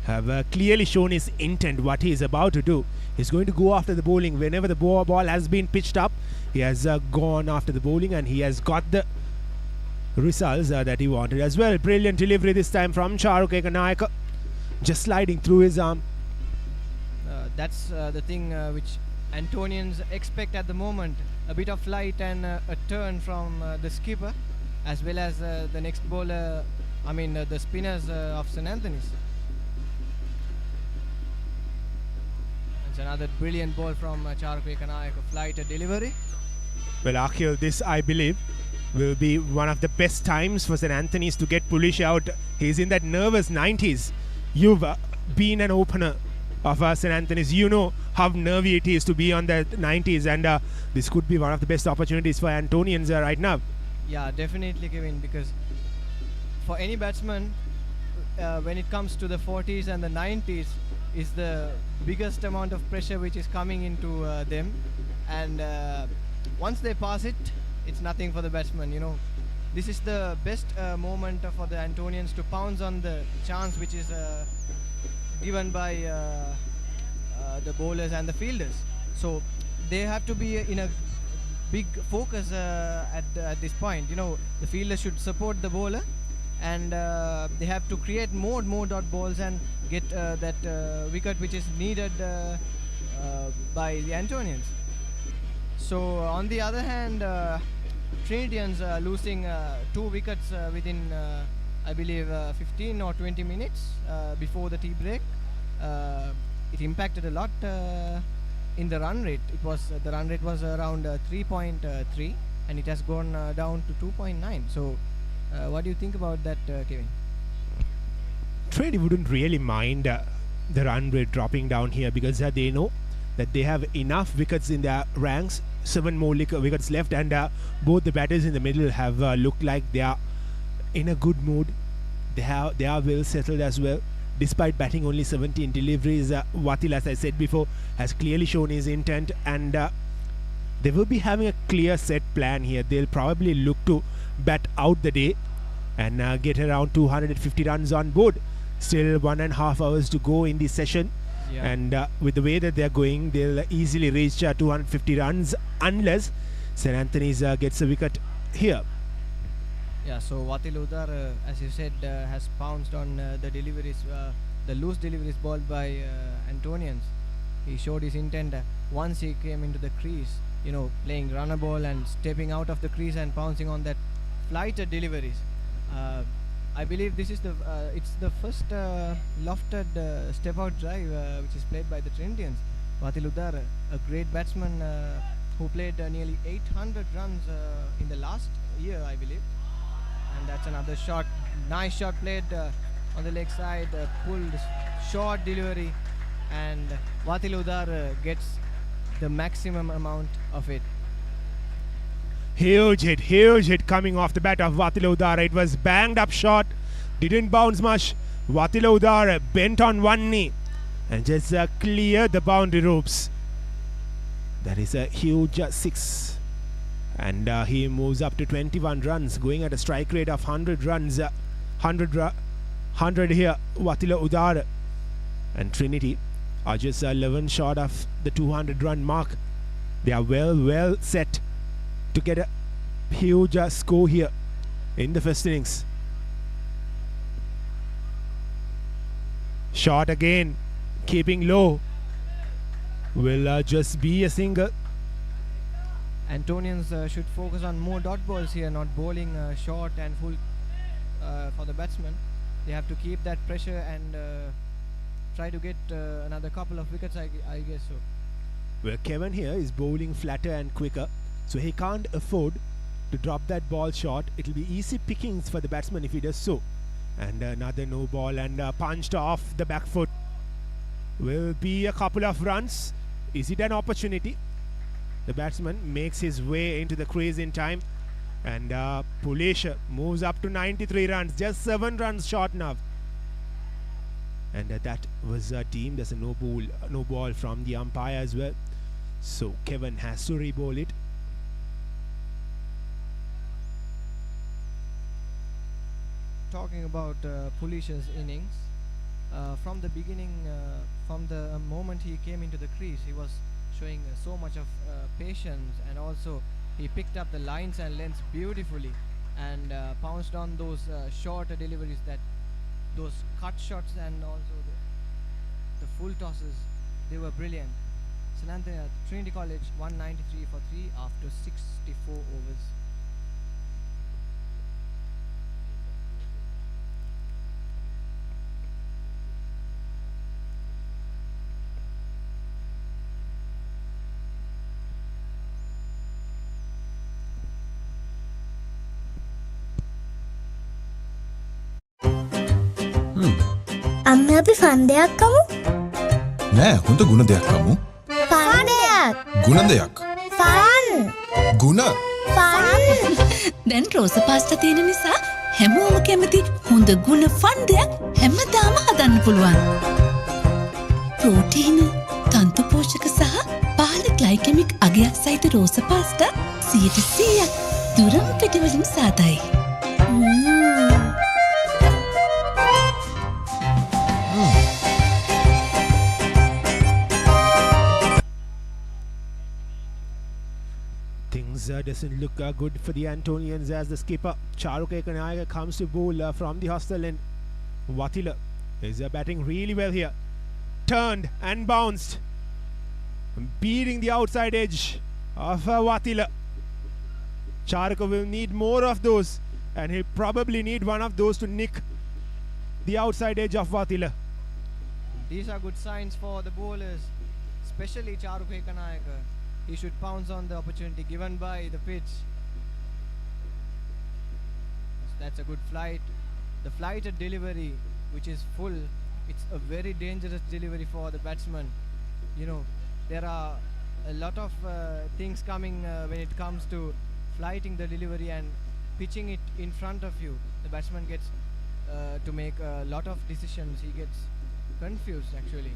have clearly shown his intent, what he is about to do. He's going to go after the bowling. Whenever the ball has been pitched up, he has gone after the bowling and he has got the results that he wanted as well. Brilliant delivery this time from Charuk Ekanaika, just sliding through his arm. That's the thing which Antonians expect at the moment. A bit of flight and a turn from the skipper as well as the next bowler, the spinners of St. Anthony's. It's another brilliant ball from Charuk Ekanaika, flight delivery. Well, Akhil, this I believe will be one of the best times for St. Anthony's to get Pulish out. He's in that nervous 90s. You've been an opener of St. Anthony's. You know how nervy it is to be on the 90s, and this could be one of the best opportunities for Antonians right now. Yeah, definitely, Kevin, because for any batsman, when it comes to the 40s and the 90s, is the biggest amount of pressure which is coming into them, and once they pass it, it's nothing for the batsman. You know, this is the best moment for the Antonians to pounce on the chance which is given by the bowlers and the fielders. So they have to be in a big focus at this point. You know, the fielder should support the bowler, and they have to create more dot balls and get that wicket which is needed by the Antonians. So on the other hand, Trinitians losing 2 wickets within I believe 15 or 20 minutes before the tea break. It impacted a lot in the run rate. It was the run rate was around 3.3, and it has gone down to 2.9. So what do you think about that, Kevin? Trinity wouldn't really mind the run rate dropping down here, because they know that they have enough wickets in their ranks, 7 more wickets left, and both the batters in the middle have looked like they are in a good mood. They are well settled as well. Despite batting only 17 deliveries, Watil, as I said before, has clearly shown his intent, and they will be having a clear set plan here. They'll probably look to bat out the day and get around 250 runs on board. Still 1.5 hours to go in this session, and with the way that they're going, they'll easily reach 250 runs unless St. Anthony's gets a wicket here. Yeah, so Watil Udar, as you said, has pounced on the deliveries, the loose deliveries balled by Antonians. He showed his intent once he came into the crease, you know, playing runner ball and stepping out of the crease and pouncing on that flighted deliveries. I believe this is it's the first lofted step out drive which is played by the Trinitians. Watil Udar, a great batsman who played nearly 800 runs in the last year, I believe. And that's another shot, nice shot played on the leg side, pulled short delivery, and Watil Udar gets the maximum amount of it. Huge hit coming off the bat of Watil Udar. It was banged up shot, didn't bounce much. Watil Udar bent on one knee and just cleared the boundary ropes. That is a huge 6. And he moves up to 21 runs, going at a strike rate of 100 runs. 100 here, Watil Udar. And Trinity are just 11 short of the 200 run mark. They are well set to get a huge score here in the first innings. Shot again, keeping low. Will just be a single. Antonians should focus on more dot balls here, not bowling short and full for the batsmen. They have to keep that pressure and try to get another couple of wickets, I guess so. Well, Kevin here is bowling flatter and quicker, so he can't afford to drop that ball short. It'll be easy pickings for the batsman if he does so. And another no ball, and punched off the back foot. Will be a couple of runs. Is it an opportunity? The batsman makes his way into the crease in time, and Pulish moves up to 93 runs, just 7 runs short now. And that was deemed as a no ball from the umpire as well. So Kevin has to re-bowl it. Talking about Pulish's innings, from the beginning, from the moment he came into the crease, he was showing so much of patience, and also he picked up the lines and lengths beautifully and pounced on those short deliveries, those cut shots, and also the full tosses. They were brilliant. St. Anthony at Trinity College 193 for 3 after 64 overs. අන්න අපි ෆන්දයක් කමු. නෑ හොඳ ගුණ දෙයක් කමු. ෆන්දයක්. ගුණ දෙයක්. Fun. ගුණ. Fun. දැන් රෝස පාස්ටා තියෙන නිසා හැමෝම කැමති හොඳ ගුණ ෆන්දයක් හැමදාම හදන්න පුළුවන්. ප්‍රෝටීන, තන්තු පෝෂක සහ පහළ ග්ලයිකෙමික් අගයක් සහිත රෝස පාස්ටා 100% දුරම් පිටිවලින් සාදයි. Things doesn't look good for the Antonians as the skipper Charuk Ekanayaka comes to bowl from the hostel, and Watila is batting really well here. Turned and bounced, beating the outside edge of Watila. Charuk will need more of those, and he'll probably need one of those to nick the outside edge of Watila. These are good signs for the bowlers, especially Charuk Ekanayaka. He should pounce on the opportunity given by the pitch. That's a good flight. The flighted delivery, which is full, it's a very dangerous delivery for the batsman. You know, there are a lot of things coming when it comes to flighting the delivery and pitching it in front of you. The batsman gets to make a lot of decisions. He gets confused actually.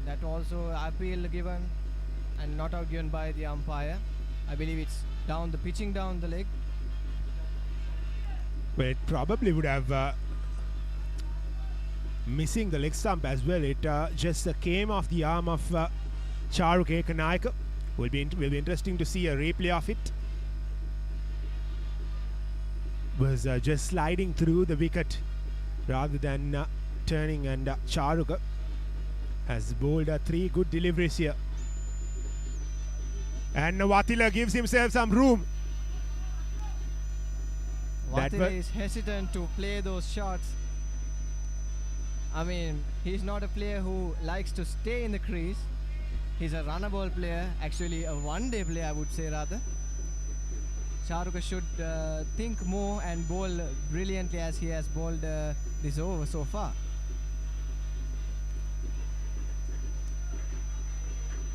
That also appeal given and not out given by the umpire. I believe it's down the pitching down the leg. Well, it probably would have missing the leg stump as well. It just came off the arm of Charuk Ekanayaka. Will be interesting to see a replay of it. Was just sliding through the wicket rather than turning, and Charuk has bowled 3 good deliveries here. And Watila gives himself some room. Watila is hesitant to play those shots. I mean, he's not a player who likes to stay in the crease. He's a runner ball player, actually a one-day player I would say rather. Charuk should think more and bowl brilliantly as he has bowled this over so far.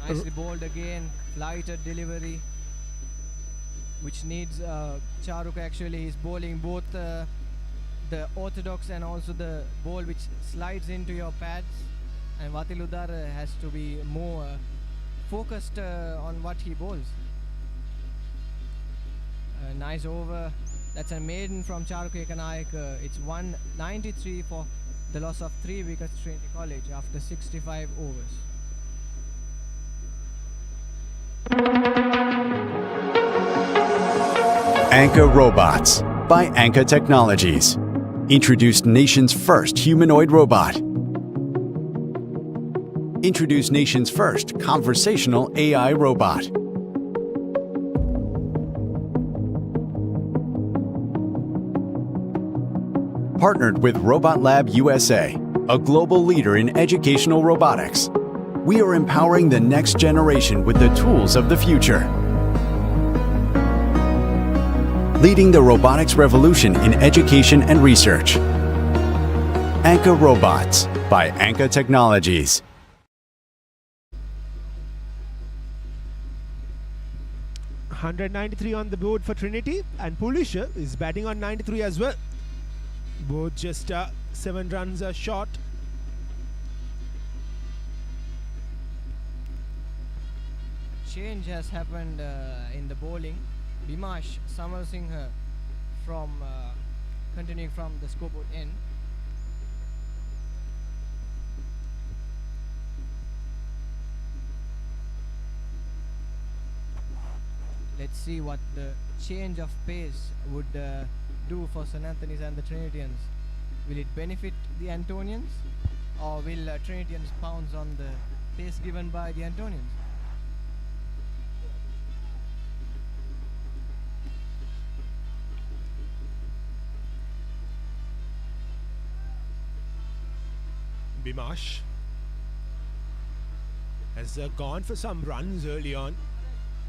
Nicely bowled again, flighted delivery, which needs Charuk actually. He's bowling both the orthodox and also the ball which slides into your pads, and Watiludar has to be more focused on what he bowls. Nice over. That's a maiden from Charuk Ekanayaka. It's 193 for the loss of 3 wickets Trinity College after 65 overs. Anka Robots by Anka Technologies. Introduced nation's first humanoid robot. Introduced nation's first conversational AI robot. Partnered with Robot Lab USA, a global leader in educational robotics. We are empowering the next generation with the tools of the future. Leading the robotics revolution in education and research. Anka Robots by Anka Technologies. .193 on the board for Trinity, and Pulisha is batting on 93 as well. Both just 7 runs short. Change has happened in the bowling. Bimash Samarasinghe from continuing from the scoreboard end. Let's see what the change of pace would do for St. Anthony's and the Trinitians. Will it benefit the Antonians, or will Trinitians pounce on the pace given by the Antonians? Bimash has gone for some runs early on.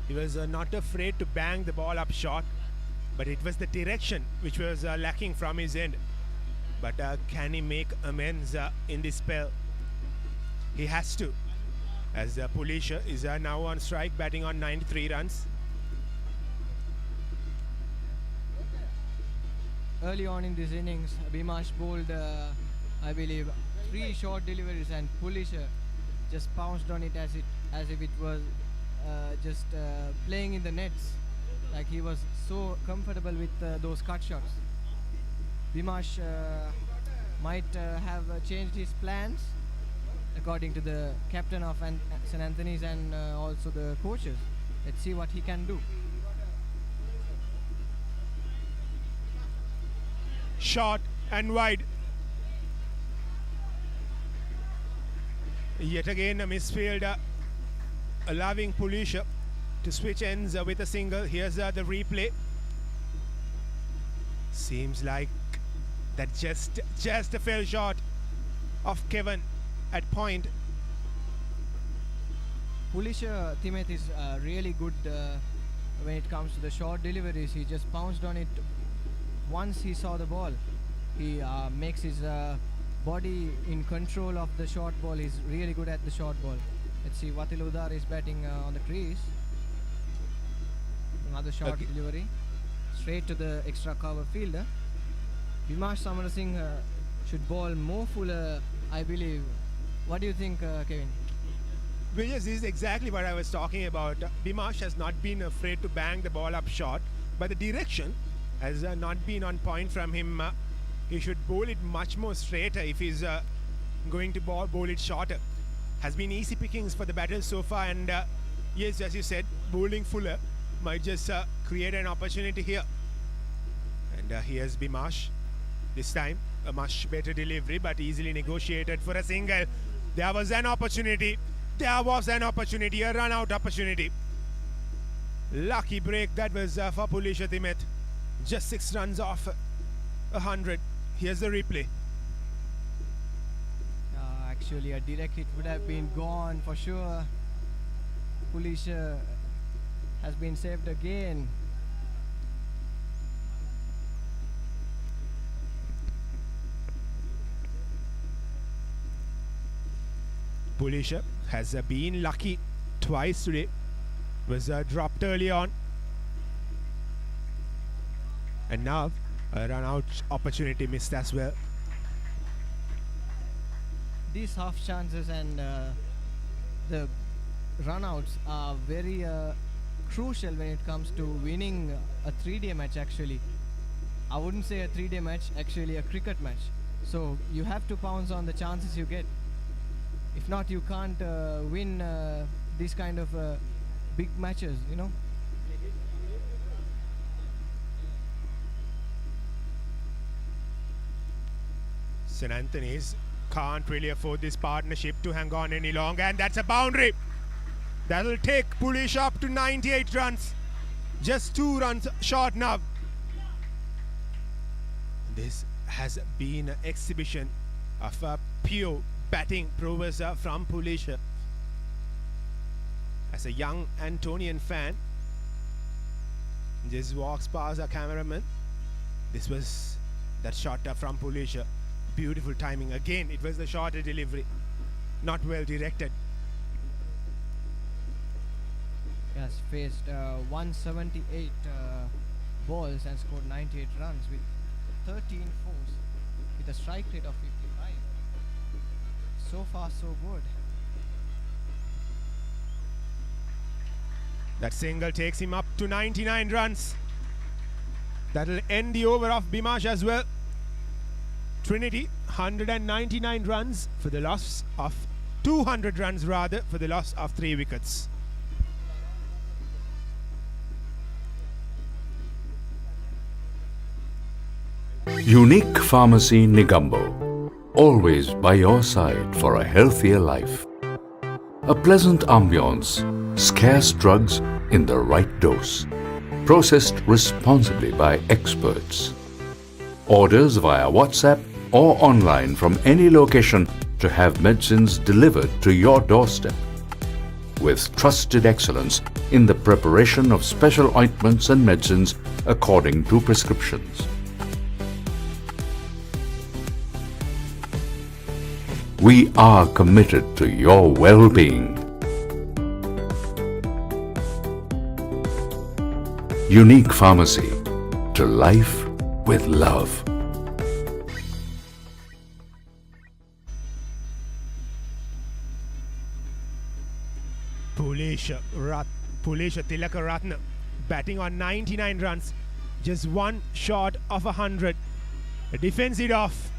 He was not afraid to bang the ball up short, but it was the direction which was lacking from his end. But can he make amends in this spell? He has to, as Pulisha is now on strike, batting on 93 runs. Early on in this innings, Bimash bowled, I believe, 3 short deliveries, and Pulisha just pounced on it as if it was just playing in the nets. Like he was so comfortable with those cut shots. Bimash might have changed his plans according to the captain of St. Anthony's and also the coaches. Let's see what he can do. Short and wide. Yet again a misfield, allowing Pulisha to switch ends with a single. Here's the replay. Seems like that just fell short of Kevin at point. Pulisha Timeth is really good when it comes to the short deliveries. He just pounced on it once he saw the ball. He makes his body in control of the short ball. He's really good at the short ball. Let's see, Vatil Udar is batting on the crease. Another short delivery straight to the extra cover fielder. Bimash Samarasinghe should bowl more fuller, I believe. What do you think, Kevin? Well, yes, this is exactly what I was talking about. Bimash has not been afraid to bang the ball up short, but the direction has not been on point from him. He should bowl it much more straighter if he's going to bowl it shorter. Has been easy pickings for the batters so far, and yes, as you said, bowling fuller might just create an opportunity here. And here's Bimash. This time a much better delivery, but easily negotiated for a single. There was an opportunity. A run out opportunity. Lucky break that was for Pulisha Timeth. Just 6 runs off 100. Here's the replay. Actually, a direct hit would have been gone for sure. Pulisha has been saved again. Pulisha has been lucky twice today. Was dropped early on. And now a run out opportunity missed as well. These half chances and the run outs are very crucial when it comes to winning a 3-day match. Actually, I wouldn't say a 3-day match, actually a cricket match. So you have to pounce on the chances you get. If not, you can't win these kind of big matches, you know. St. Anthony's can't really afford this partnership to hang on any longer, and that's a boundary. That'll take Pulisha up to 98 runs. Just 2 runs short now. This has been an exhibition of pure batting prowess from Pulisha. As a young Antonian fan, just walks past a cameraman. This was that shot from Pulisha. Beautiful timing. Again, it was the shorter delivery. Not well directed. He has faced 178 balls and scored 98 runs with 13 fours with a strike rate of 55. So far, so good. That single takes him up to 99 runs. That'll end the over of Bimash as well. Trinity 199 runs for the loss of 200 runs rather for the loss of 3 wickets. Unique Pharmacy Negombo, always by your side for a healthier life. A pleasant ambience, scarce drugs in the right dose, processed responsibly by experts. Orders via WhatsApp or online from any location to have medicines delivered to your doorstep. With trusted excellence in the preparation of special ointments and medicines according to prescriptions. We are committed to your well-being. Unique Pharmacy. To life with love. Pulisha Tilakaratne batting on 99 runs, just one short of 100. Defends it off.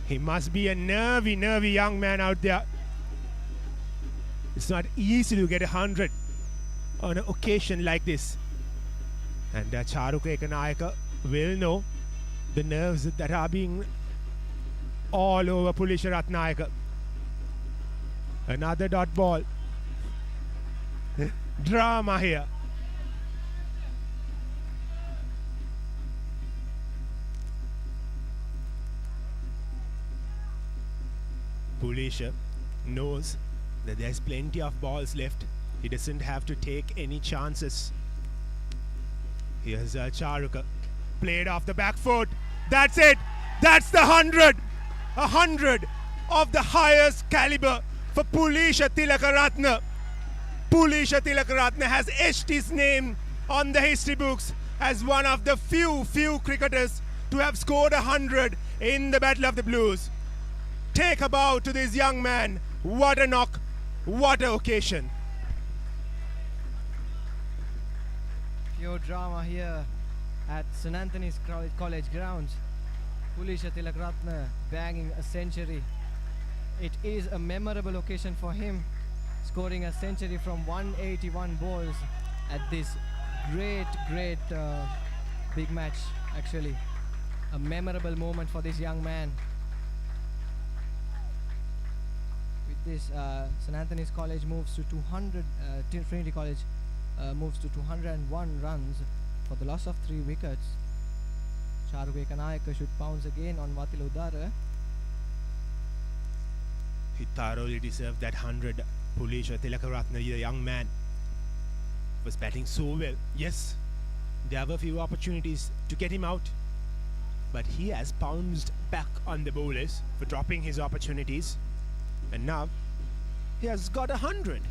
He must be a nervy young man out there. It's not easy to get 100 on an occasion like this. And Charuka Ekanayaka will know the nerves that are being all over Pulisha Ratnayaka. Another dot ball. Drama here. Pulisha knows that there's plenty of balls left. He doesn't have to take any chances. Here's Charuka. Played off the back foot. That's it. That's the 100. 100 of the highest caliber for Pulisha Tilakaratne. Pulisha Tilakaratne has etched his name on the history books as one of the few cricketers to have scored 100 in the Battle of the Blues. Take a bow to this young man. What a knock. What an occasion. Pure drama here at St. Anthony's College grounds. Pulisha Tilakaratne banging a century. It is a memorable occasion for him, scoring a century from 181 balls at this great big match. Actually, a memorable moment for this young man. With this, St. Anthony's College moves to 200. Trinity College moves to 201 runs for the loss of 3 wickets. Charuka Ekanayaka should pounce again on Watila Udara. He thoroughly deserved that 100. Pulisha Tilakaratne, the young man, was batting so well. Yes, there were few opportunities to get him out, but he has pounced back on the bowlers for dropping his opportunities, and now he has got 100.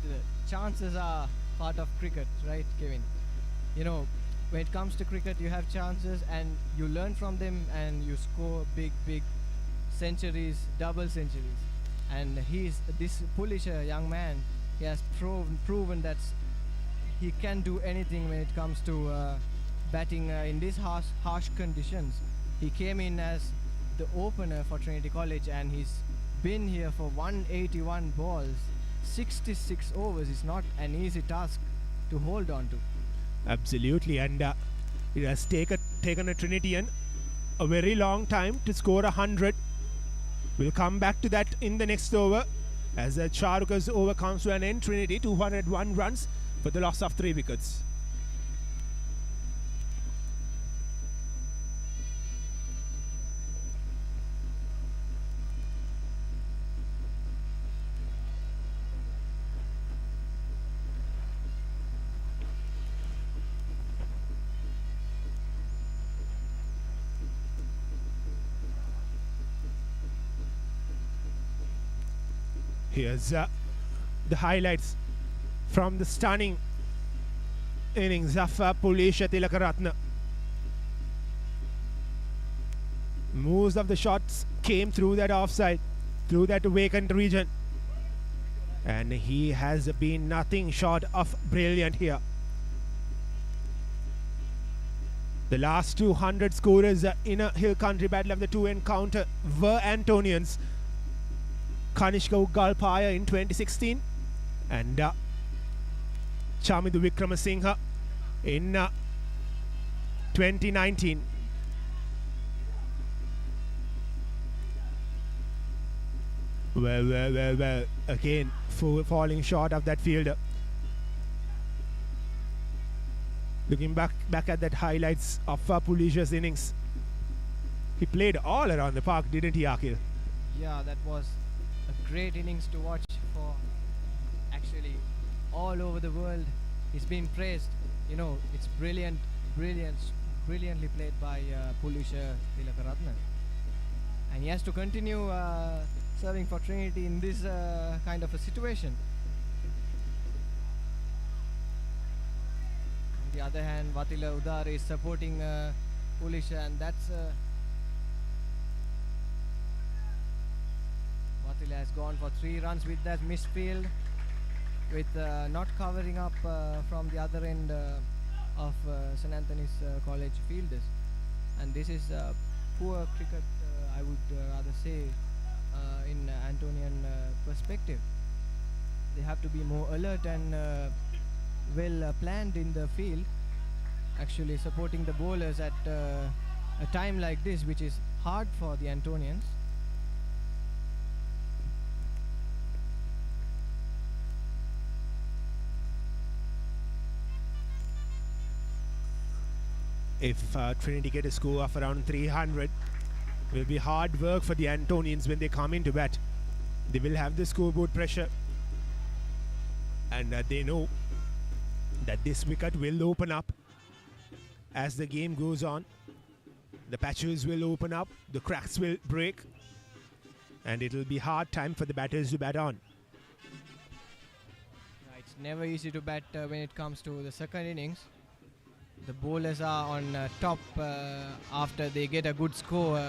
The chances are part of cricket, right, Kevin? You know, when it comes to cricket, you have chances and you learn from them and you score big centuries, double centuries. And this Pulisha young man, he has proven that he can do anything when it comes to batting in these harsh conditions. He came in as the opener for Trinity College and he's been here for 181 balls, 66 overs. It's not an easy task to hold on to. Absolutely, and it has taken a Trinitian a very long time to score 100. We'll come back to that in the next over as Charuka's over comes to an end. Trinity 201 runs for the loss of 3 wickets. Here's the highlights from the stunning innings of Pulisha Tilakaratne. Most of the shots came through that offside, through that vacant region, and he has been nothing short of brilliant here. The last 200 scorers in a Hill Country Battle of the 2 encounter were Antonians. Kanishka Uggalpaya in 2016 and Chamidu Wickramasinghe in 2019. Well, again falling short of that fielder. Looking back at that highlights of Pulisha's innings, he played all around the park, didn't he, Akhil? Yeah, that was a great innings to watch for actually all over the world. He's been praised. You know, it's brilliantly played by Pulisha Tilakaratne. and he has to continue serving for Trinity in this kind of a situation. On the other hand, Vatila Udar is supporting Pulisha, and that's Vatila has gone for 3 runs with that misfield, with not covering up from the other end of St. Anthony's College fielders. And this is poor cricket, I would rather say, in Antonian perspective. They have to be more alert and well planned in the field, actually supporting the bowlers at a time like this, which is hard for the Antonians. If Trinity get a score of around 300, it will be hard work for the Antonians when they come into bat. They will have the scoreboard pressure, and they know that this wicket will open up as the game goes on. The patches will open up, the cracks will break, and it will be hard time for the batters to bat on. It's never easy to bat when it comes to the second innings. The bowlers are on top after they get a good score.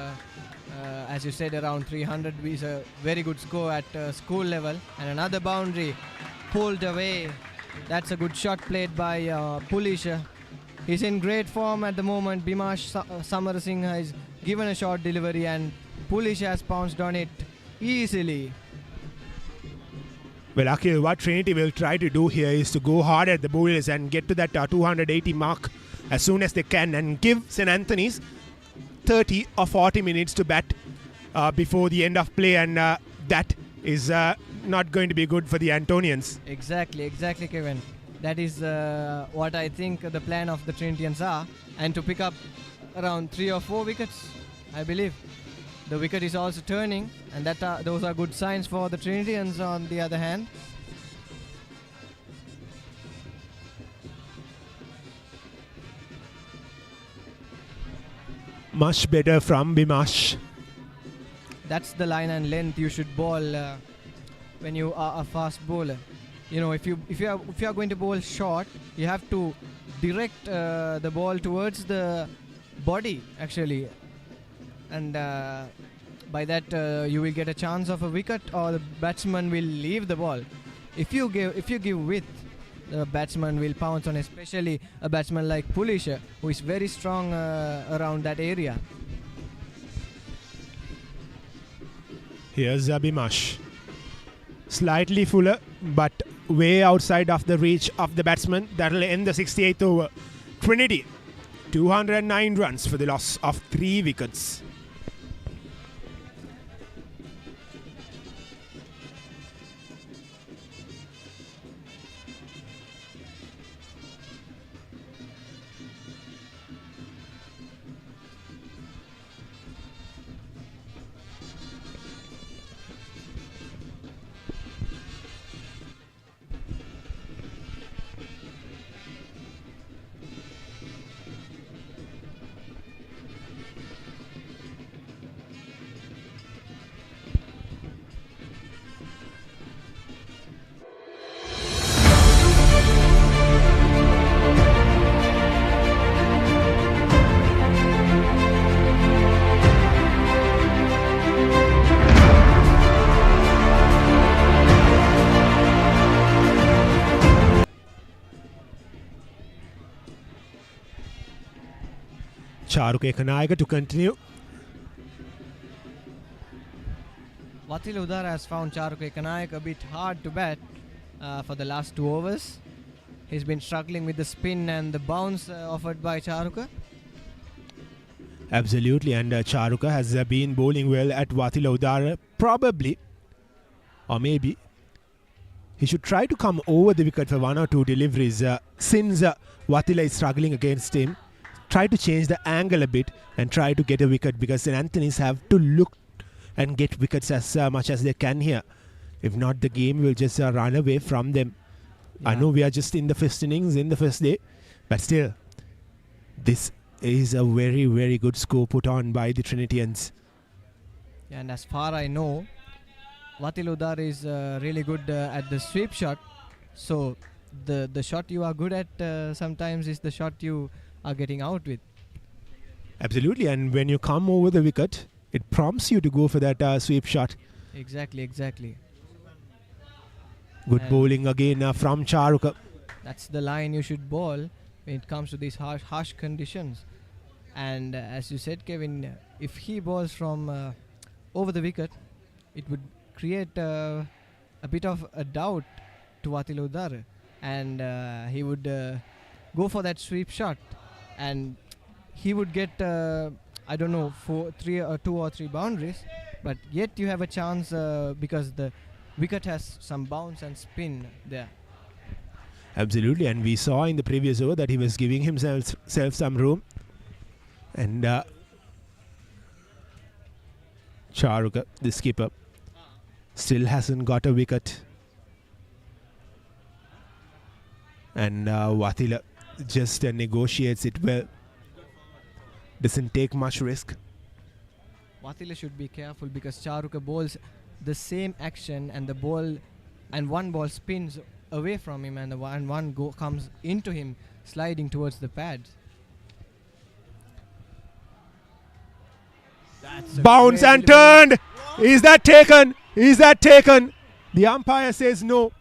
As you said, around 300 is a very good score at school level. And another boundary pulled away. That's a good shot played by Pulisha. He's in great form at the moment. Bimash Samarasinghe has given a short delivery, and Pulisha has pounced on it easily. Well, Akhil, what Trinity will try to do here is to go hard at the bowlers and get to that 280 mark as soon as they can, and give St. Anthony's 30 or 40 minutes to bat before the end of play, and that is not going to be good for the Antonians. Exactly, Kevin. That is what I think the plan of the Trinitians are, and to pick up around 3 or 4 wickets, I believe. The wicket is also turning, and those are good signs for the Trinitians on the other hand. Much better from Bimash. That's the line and length you should bowl when you are a fast bowler. You know, if you are going to bowl short, you have to direct the ball towards the body actually, and by that you will get a chance of a wicket, or the batsman will leave the ball. If you give width, the batsman will pounce on, especially a batsman like Pulisha, who is very strong around that area. Here's Bimash. Slightly fuller, but way outside of the reach of the batsman. That'll end the 68th over. Trinity, 209 runs for the loss of 3 wickets. Charuka Ekanaika to continue. Vatila Udar has found Charuka Ekanaika a bit hard to bat for the last 2 overs. He's been struggling with the spin and the bounce offered by Charuka. Absolutely, and Charuka has been bowling well at Vatila Udar. Probably, or maybe, he should try to come over the wicket for 1 or 2 deliveries. Since Vatila is struggling against him, try to change the angle a bit and try to get a wicket, because St. Anthony's have to look and get wickets as much as they can here. If not, the game will just run away from them. I know we are just in the first innings, in the first day, but still, this is a very, very good score put on by the Trinitians. And as far I know, Vatil Udar is really good at the sweep shot. So the shot you are good at sometimes is the shot you are getting out with. Absolutely, and when you come over the wicket, it prompts you to go for that sweep shot. Exactly. Good And bowling again from Charuka. that's the line you should bowl when it comes to these harsh conditions. And as you said, Kevin, if he bowls from over the wicket, it would create a bit of a doubt to Vatil Udar, and he would go for that sweep shot, and he would get I don't know, 2 or 3 boundaries, but yet you have a chance because the wicket has some bounce and spin there. Absolutely, and we saw in the previous over that he was giving himself some room. And Charuka, the skipper, still hasn't got a wicket. And Vatila just negotiates it well. Doesn't take much risk. Vatila should be careful because Charuka bowls the same action, and one ball spins away from him, and one comes into him, sliding towards the pads. Bounce and turned. Is that taken? The umpire says no.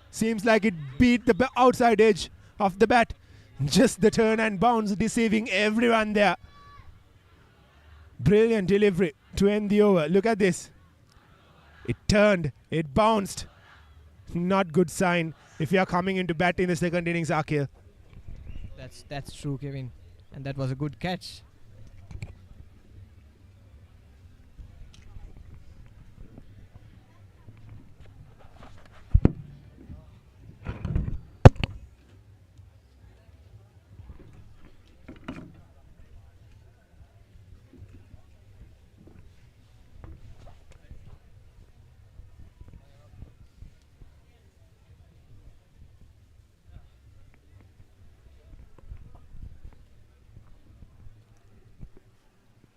Seems like it beat the outside edge of the bat. Just the turn and bounce, deceiving everyone there. Brilliant delivery to end the over. Look at this. It turned. It bounced. Not good sign if you are coming into bat in the second innings, Akhil. That's true, Kevin. And that was a good catch.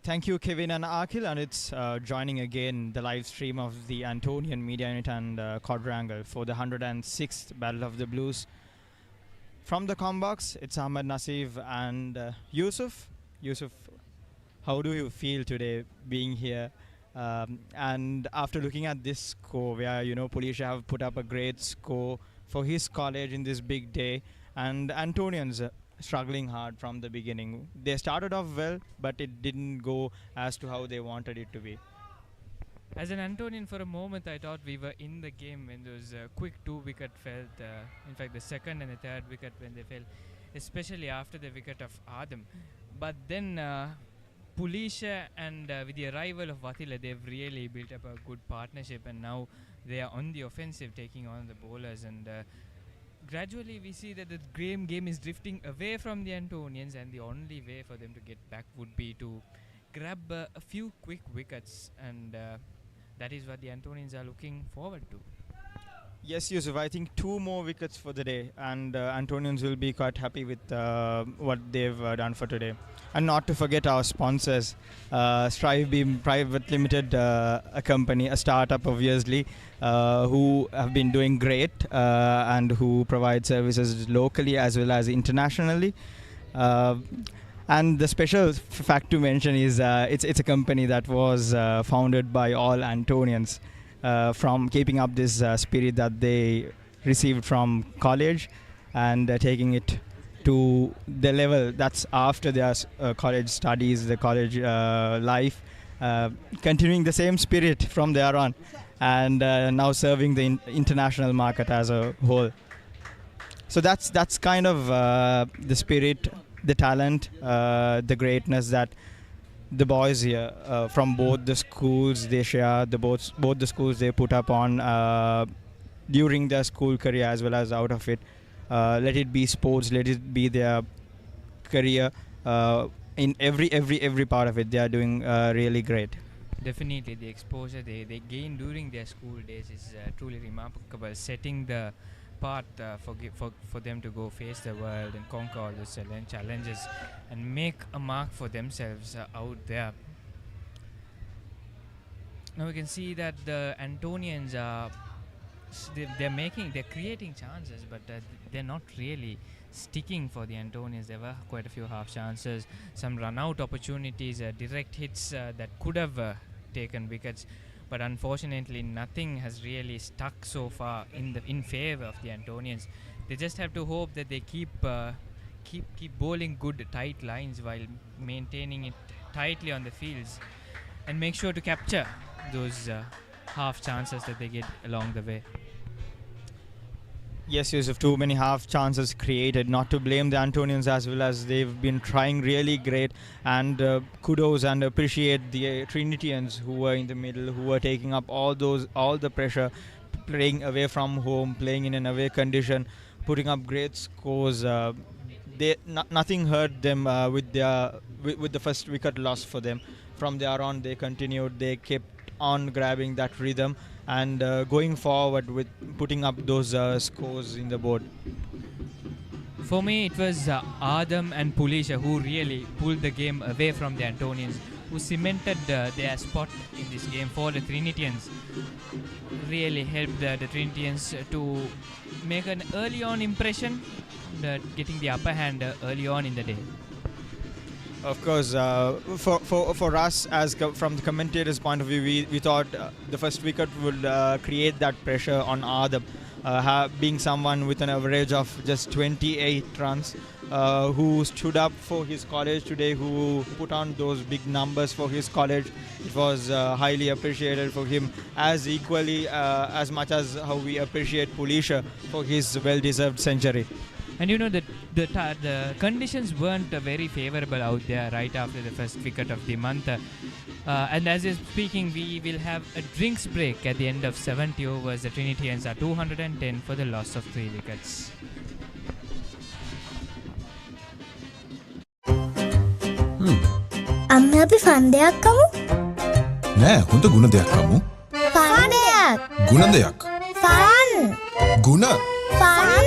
Thank you, Kevin and Akhil, and it's joining again the live stream of the Antonian Media Unit and Quadrangle for the 106th Battle of the Blues. From the Combox, it's Ahmed Nasif and Yusuf. Yusuf, how do you feel today being here? And after looking at this score, where Pulisha have put up a great score for his college in this big day, and Antonians struggling hard from the beginning. They started off well, but it didn't go as to how they wanted it to be. As an Antonian, for a moment I thought we were in the game when those quick 2 wicket fell. In fact, the second and the third wicket when they fell, especially after the wicket of Adam. But then Pulisha and with the arrival of Vatila, they've really built up a good partnership, and now they are on the offensive, taking on the bowlers, and gradually we see that the game is drifting away from the Antonians, and the only way for them to get back would be to grab a few quick wickets, and that is what the Antonians are looking forward to. Yes, Yusuf, I think 2 more wickets for the day, and Antonians will be quite happy with what they've done for today. And not to forget our sponsors, Strive Beam Private Limited, a company, a startup obviously, who have been doing great and who provide services locally as well as internationally. And the special fact to mention is it's a company that was founded by all Antonians, from keeping up this spirit that they received from college and taking it to the level that's after their college studies, the college life, continuing the same spirit from there on, and now serving the international market as a whole. So that's kind of the spirit, the talent, the greatness that the boys here from both the schools they share, both the schools they put up on during their school career as well as out of it. Let it be sports, let it be their career. In every part of it, they are doing really great. Definitely, the exposure they gain during their school days is truly remarkable, setting the path for them to go face the world and conquer all those challenges and make a mark for themselves out there. Now we can see that the Antonians are they're creating chances, but they're not really sticking for the Antonians. There were quite a few half chances, some run out opportunities, direct hits that could have taken wickets, but unfortunately nothing has really stuck so far in favor of the Antonians. They just have to hope that they keep bowling good tight lines while maintaining it tightly on the fields, and make sure to capture those half chances that they get along the way. Yes, Yusuf, too many half chances created. Not to blame the Antonians as well, as they've been trying really great. And kudos and appreciate the Trinitians who were in the middle, who were taking up all the pressure, playing away from home, playing in an away condition, putting up great scores. Nothing hurt them with the first wicket loss for them. From there on, they continued. They kept on grabbing that rhythm and going forward with putting up those scores in the board. For me, it was Adam and Pulisha who really pulled the game away from the Antonians, who cemented their spot in this game for the Trinitians. Really helped the Trinitians to make an early on impression, getting the upper hand early on in the day. Of course, for us, as from the commentator's point of view, we thought the first wicket would create that pressure on Adam, being someone with an average of just 28 runs, who stood up for his college today, who put on those big numbers for his college. It was highly appreciated for him, as equally as much as how we appreciate Pulisha for his well-deserved century. And you know that the conditions weren't very favourable out there right after the first wicket of the month. And as you're speaking, we will have a drinks break at the end of 70 overs. The Trinitians are 210 for the loss of 3 wickets. අන්න අපි fun දෙයක් කමු. නෑ හොඳ ගුණ දෙයක් කමු. Fun දෙයක්. ගුණ දෙයක්. ෆන්. ගුණ. ෆන්.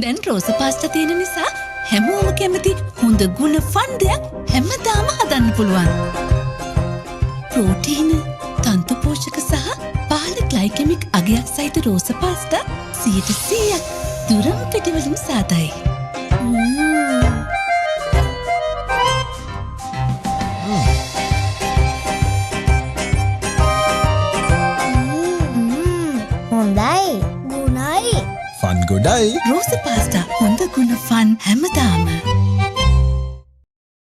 දැන් රෝස පාස්ටා තියෙන නිසා හැමෝම කැමති හොඳ ගුණ ෆන් දෙයක් හැමදාම හදන්න පුළුවන්. ප්‍රෝටීන, තන්තු පෝෂක සහ පහළ ග්ලයිකෙමික් අගයක් සහිත රෝස පාස්ටා 100% දුරම් පිටිවලින් සාදයි. හොඳයි. ගුණයි. ෆන් ගොඩයි. රෝස පාස්ටා හොඳ ගුණ ෆන් හැමදාම.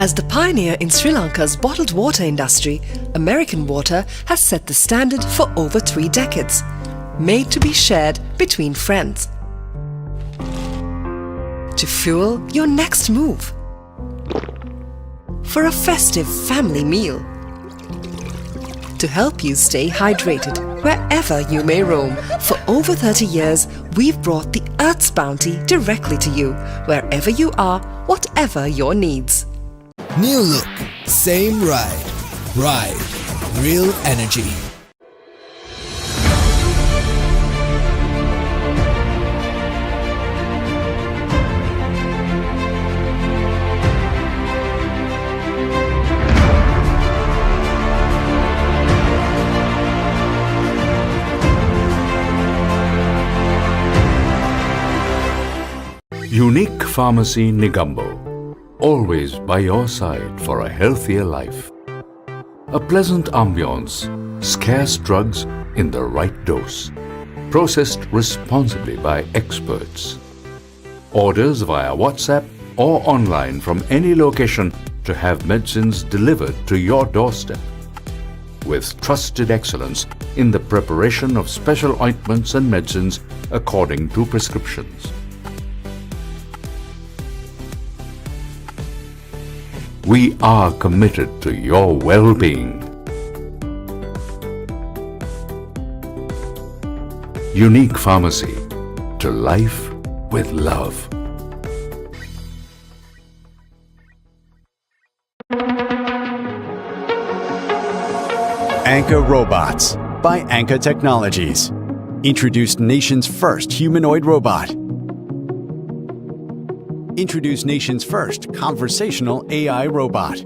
As the pioneer in Sri Lanka's bottled water industry, American Water has set the standard for over 3 decades, made to be shared between friends. To fuel your next move. For a festive family meal. To help you stay hydrated wherever you may roam. For over 30 years, we've brought the Earth's bounty directly to you, wherever you are, whatever your needs. New look, same ride. Ride. Real energy. Unique Pharmacy Negombo. Always by your side for a healthier life. A pleasant ambience, scarce drugs in the right dose. Processed responsibly by experts. Orders via WhatsApp or online from any location to have medicines delivered to your doorstep. With trusted excellence in the preparation of special ointments and medicines according to prescriptions. We are committed to your well-being. Unique Pharmacy. To life with love. Anchor Robots by Anchor Technologies. Introduced nation's first humanoid robot. Introduce nation's first conversational AI robot.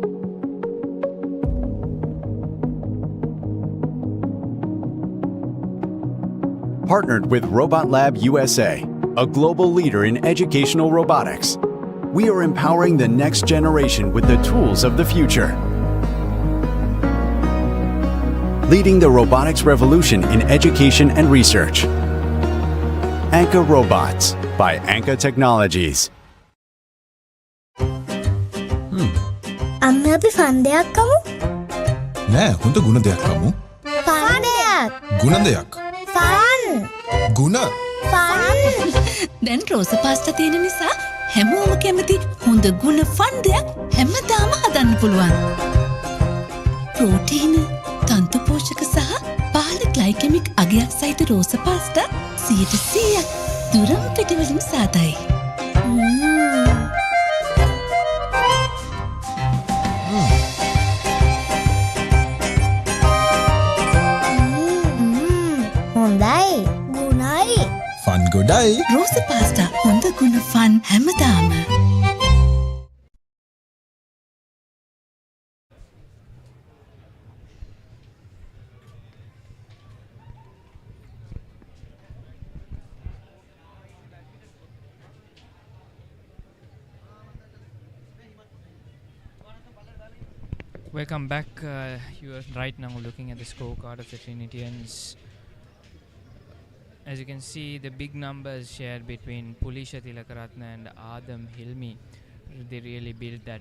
Partnered with Robot Lab USA, a global leader in educational robotics, we are empowering the next generation with the tools of the future. Leading the robotics revolution in education and research. Anka Robots by Anka Technologies. අන්න අපි fun දෙයක් කමු. නෑ හොඳ ගුණ දෙයක් කමු. Fun දෙයක්. ගුණ දෙයක්. ෆන්. ගුණ. ෆන්. දැන් රෝස පාස්ටා තියෙන නිසා හැමෝම කැමති හොඳ ගුණ ෆන් දෙයක් හැමදාම හදන්න පුළුවන්. ප්‍රෝටීන, තන්තු පෝෂක සහ පාල ග්ලයිකෙමික් අගයක් සහිත රෝස පාස්ටා 100% දුරම් පිටිවලින් සාදයි. හොඳයි ගුණයි ෆන් ගොඩයි රෝස පාස්ටා හොඳ ගුණ ෆන් හැමදාම. Welcome back. You are right now looking at the scorecard of the Trinitians. As you can see, the big numbers shared between Pulisha Tilakaratna and Adam Hilmi. They really built that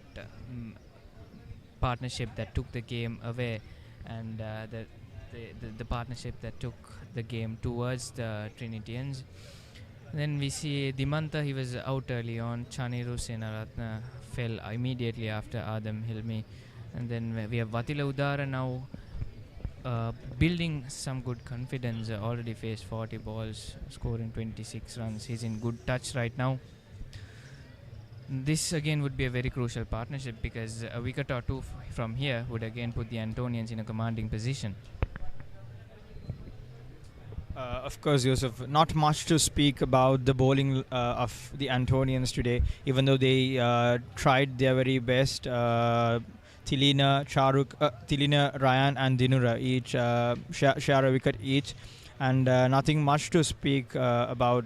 partnership that took the game away, and the partnership that took the game towards the Trinitians. Then we see Dimanta, he was out early on. Chaniru Senaratna fell immediately after Adam Hilmi. And then we have Vatila Udara now building some good confidence. Already faced 40 balls, scoring 26 runs. He's in good touch right now. This again would be a very crucial partnership because a wicket or two from here would again put the Antonians in a commanding position. Of course, Yusuf, not much to speak about the bowling of the Antonians today, even though they tried their very best. Tilina, Ryan and Dinura each share a wicket each, and nothing much to speak about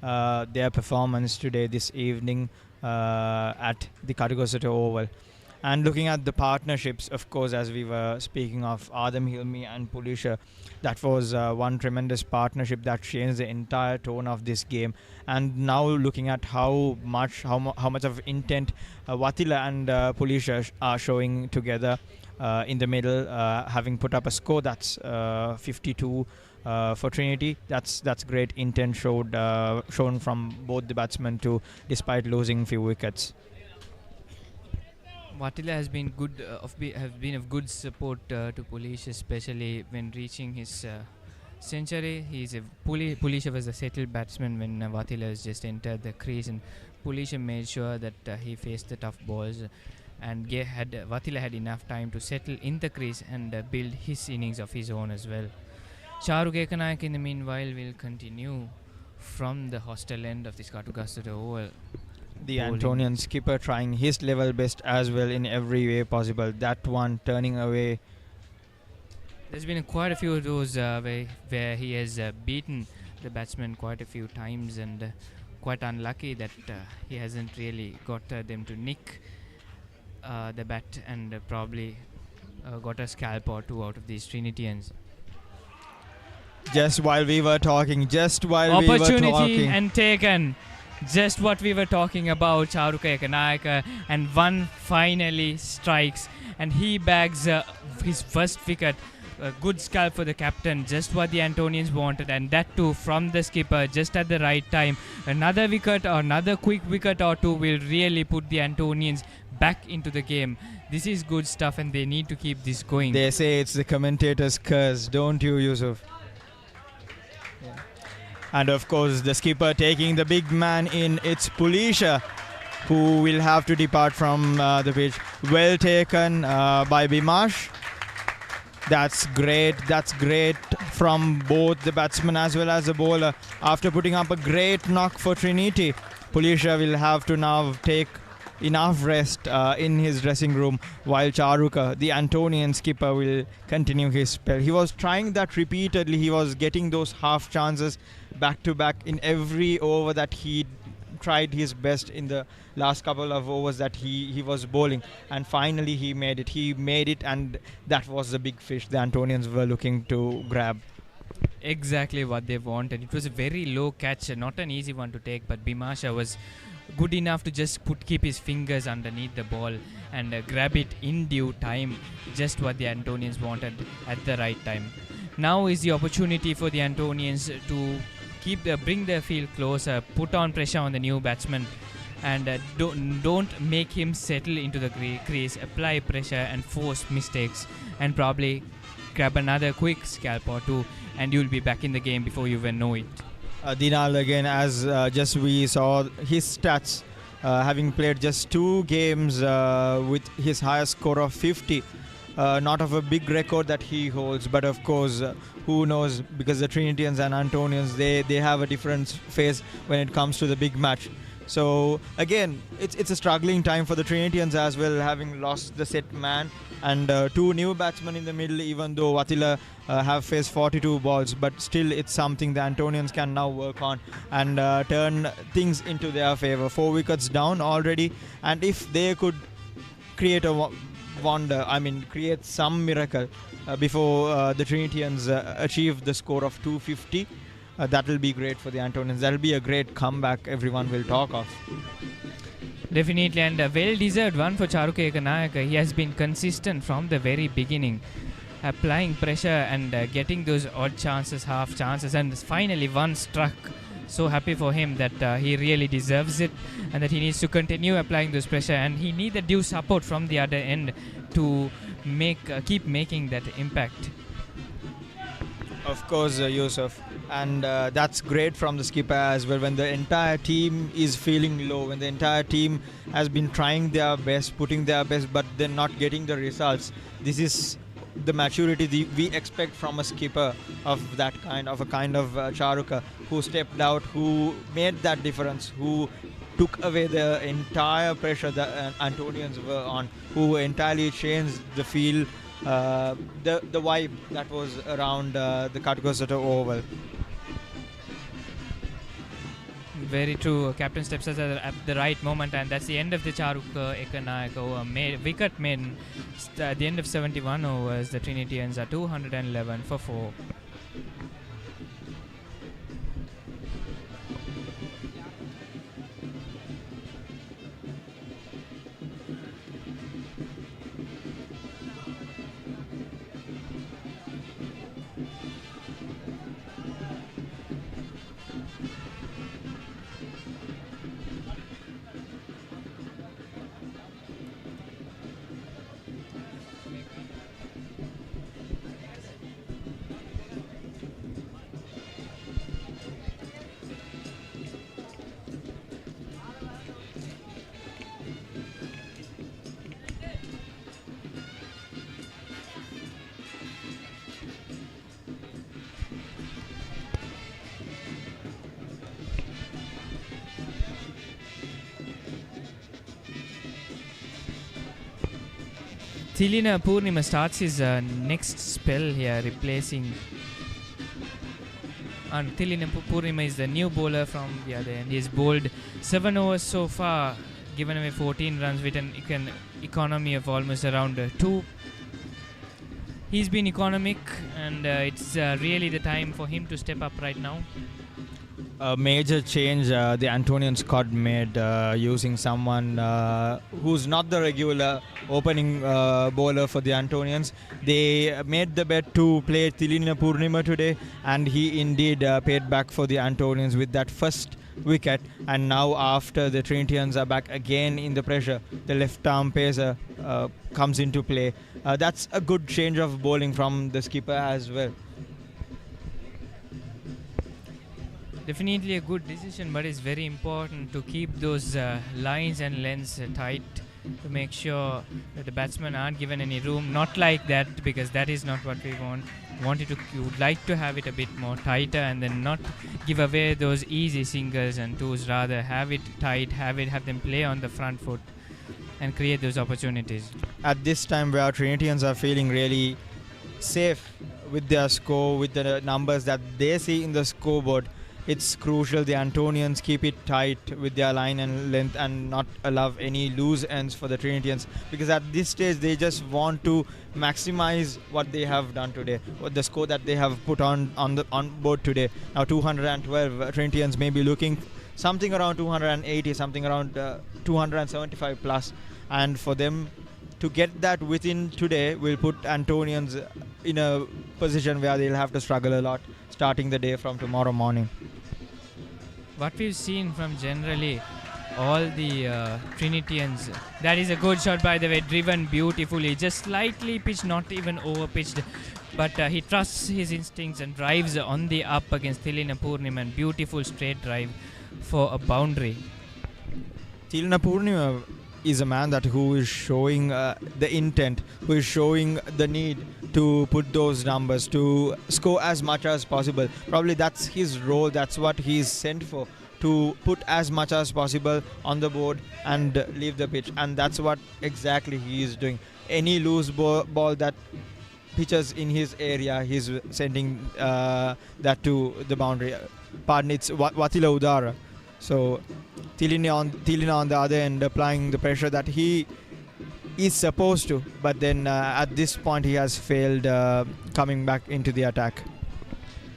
their performance today this evening at the Katukosata Oval. And looking at the partnerships, of course, as we were speaking of Adam Hilmi and Pulisha, that was one tremendous partnership that changed the entire tone of this game. And now looking at how much of intent Vatila and Pulisha are showing together in the middle, having put up a score that's 52 for Trinity. That's great intent shown from both the batsmen too, despite losing few wickets. Vatila has been good, has been of good support to Pulisha, especially when reaching his century. Pulisha was a settled batsman when Vatila has just entered the crease, and Pulisha made sure that he faced the tough balls, and Vatila had enough time to settle in the crease and build his innings of his own as well. Charuk Ekanayak in the meanwhile will continue from the hostel end of this Katukosata Oval. The Antonian skipper trying his level best as well in every way possible. That one turning away. There's been quite a few of those where he has beaten the batsman quite a few times, and quite unlucky that he hasn't really got them to nick the bat and probably got a scalp or two out of these Trinitians. Just while we were talking, opportunity and taken. Just what we were talking about, Charuka Ekanayak, and one finally strikes, and he bags his first wicket. A good scalp for the captain, just what the Antonians wanted, and that too from the skipper, just at the right time. Another wicket or another quick wicket or two will really put the Antonians back into the game. This is good stuff, and they need to keep this going. They say it's the commentator's curse, don't you, Yusuf? And of course, the skipper taking the big man in. It's Pulisha who will have to depart from the pitch. Well taken by Bimash. That's great. That's great from both the batsman as well as the bowler. After putting up a great knock for Trinity, Pulisha will have to now take enough rest in his dressing room, while Charuka, the Antonian skipper, will continue his spell. He was trying that repeatedly. He was getting those half chances back to back in every over that he tried his best in the last couple of overs that he was bowling, and finally he made it, and that was the big fish the Antonians were looking to grab. Exactly what they wanted. It was a very low catch, not an easy one to take, but Bimasha was good enough to just keep his fingers underneath the ball and grab it in due time, just what the Antonians wanted at the right time. Now is the opportunity for the Antonians to bring their field closer, put on pressure on the new batsman, and don't make him settle into the crease, apply pressure and force mistakes, and probably grab another quick scalp or two, and you'll be back in the game before you even know it. Dinal again, as just we saw his stats, having played just 2 games with his highest score of 50. Not of a big record that he holds, but of course, who knows, because the Trinitians and Antonians, they have a different phase when it comes to the big match. So again, it's a struggling time for the Trinitians as well, having lost the set man and 2 new batsmen in the middle, even though Watila have faced 42 balls, but still it's something the Antonians can now work on and turn things into their favour. 4 wickets down already, and if they could create a create some miracle before the Trinitians achieve the score of 250, that will be great for the Antonians. That will be a great comeback everyone will talk of. Definitely, and a well-deserved one for Charuka Ekanayaka. He has been consistent from the very beginning, applying pressure and getting those odd chances, half chances, and finally one struck. So happy for him that he really deserves it, and that he needs to continue applying this pressure, and he needs the due support from the other end to keep making that impact. Of course, Yusuf, and that's great from the skipper as well. When the entire team is feeling low, when the entire team has been trying their best, putting their best, but they're not getting the results, this is the maturity we expect from a skipper of that kind, of a kind of Charuka, who stepped out, who made that difference, who took away the entire pressure that Antonians were on, who entirely changed the feel, the vibe that was around the Katkosata Oval. Very true. Captain steps out at the right moment, and that's the end of the Charuka Ekanayaka over. Wicket made at the end of 71 overs. The Trinitians are 211 for 4. Thilina Purnima starts his next spell here, replacing. And Thilina Purnima is the new bowler from the other end. He's bowled 7 overs so far, given away 14 runs with an economy of almost around 2. He's been economic, and it's really the time for him to step up right now. A major change the Antonian squad made, using someone who's not the regular opening bowler for the Antonians. They made the bet to play Thilina Purnima today, and he indeed paid back for the Antonians with that first wicket. And now, after the Trinitians are back again in the pressure, the left arm pacer comes into play. That's a good change of bowling from the skipper as well. Definitely a good decision, but it's very important to keep those lines and lengths tight to make sure that the batsmen aren't given any room. Not like that, because that is not what we want. We would like to have it a bit more tighter, and then not give away those easy singles and twos. Rather have it tight, have them play on the front foot, and create those opportunities. At this time where Trinitians are feeling really safe with their score, with the numbers that they see in the scoreboard, it's crucial the Antonians keep it tight with their line and length and not allow any loose ends for the Trinitians, because at this stage they just want to maximize what they have done today, what the score that they have put on board today. Now 212, Trinitians may be looking something around 280, something around 275 plus, and for them to get that within today will put Antonians in a position where they'll have to struggle a lot starting the day from tomorrow morning. What we've seen from generally all the Trinitians, that is a good shot by the way, driven beautifully, just slightly pitched, not even over pitched, but he trusts his instincts and drives on the up against Thilina Purnima, beautiful straight drive for a boundary. Thilina Purnima is a man who is showing the intent, who is showing the need to put those numbers, to score as much as possible. Probably that's his role, that's what he's sent for, to put as much as possible on the board and leave the pitch, and that's what exactly he is doing. Any loose ball that pitches in his area, he's sending that to the boundary. Pardon, it's Watila Udara. So Thilina on the other end applying the pressure that he is supposed to, but then at this point he has failed coming back into the attack.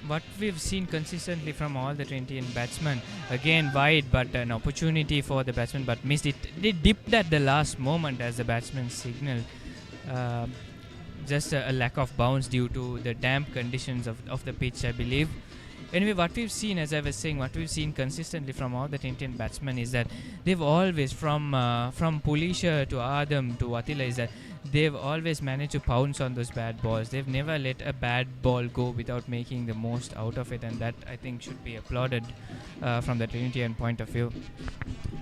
What we've seen consistently from all the Trinitian batsmen, again wide, but an opportunity for the batsman, but missed it. They dipped at the last moment as the batsman signaled. Just a lack of bounce due to the damp conditions of the pitch, I believe. Anyway, what we've seen, as I was saying, what we've seen consistently from all the Trinitian batsmen is that they've always, from Pulisha to Adam to Attila, is that they've always managed to pounce on those bad balls. They've never let a bad ball go without making the most out of it, and that I think should be applauded from the Trinitian point of view.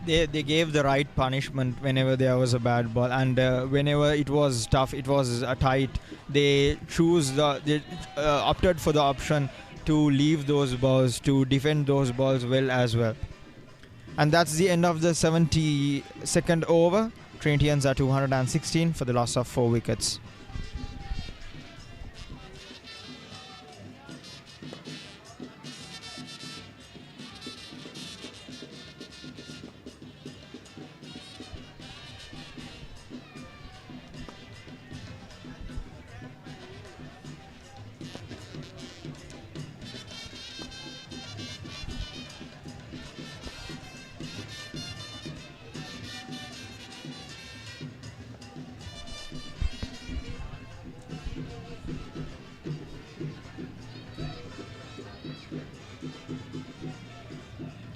They gave the right punishment whenever there was a bad ball, and whenever it was tough, it was tight, they opted for the option to leave those balls, to defend those balls well as well. And that's the end of the 72nd over. Trinitians are 216 for the loss of 4 wickets.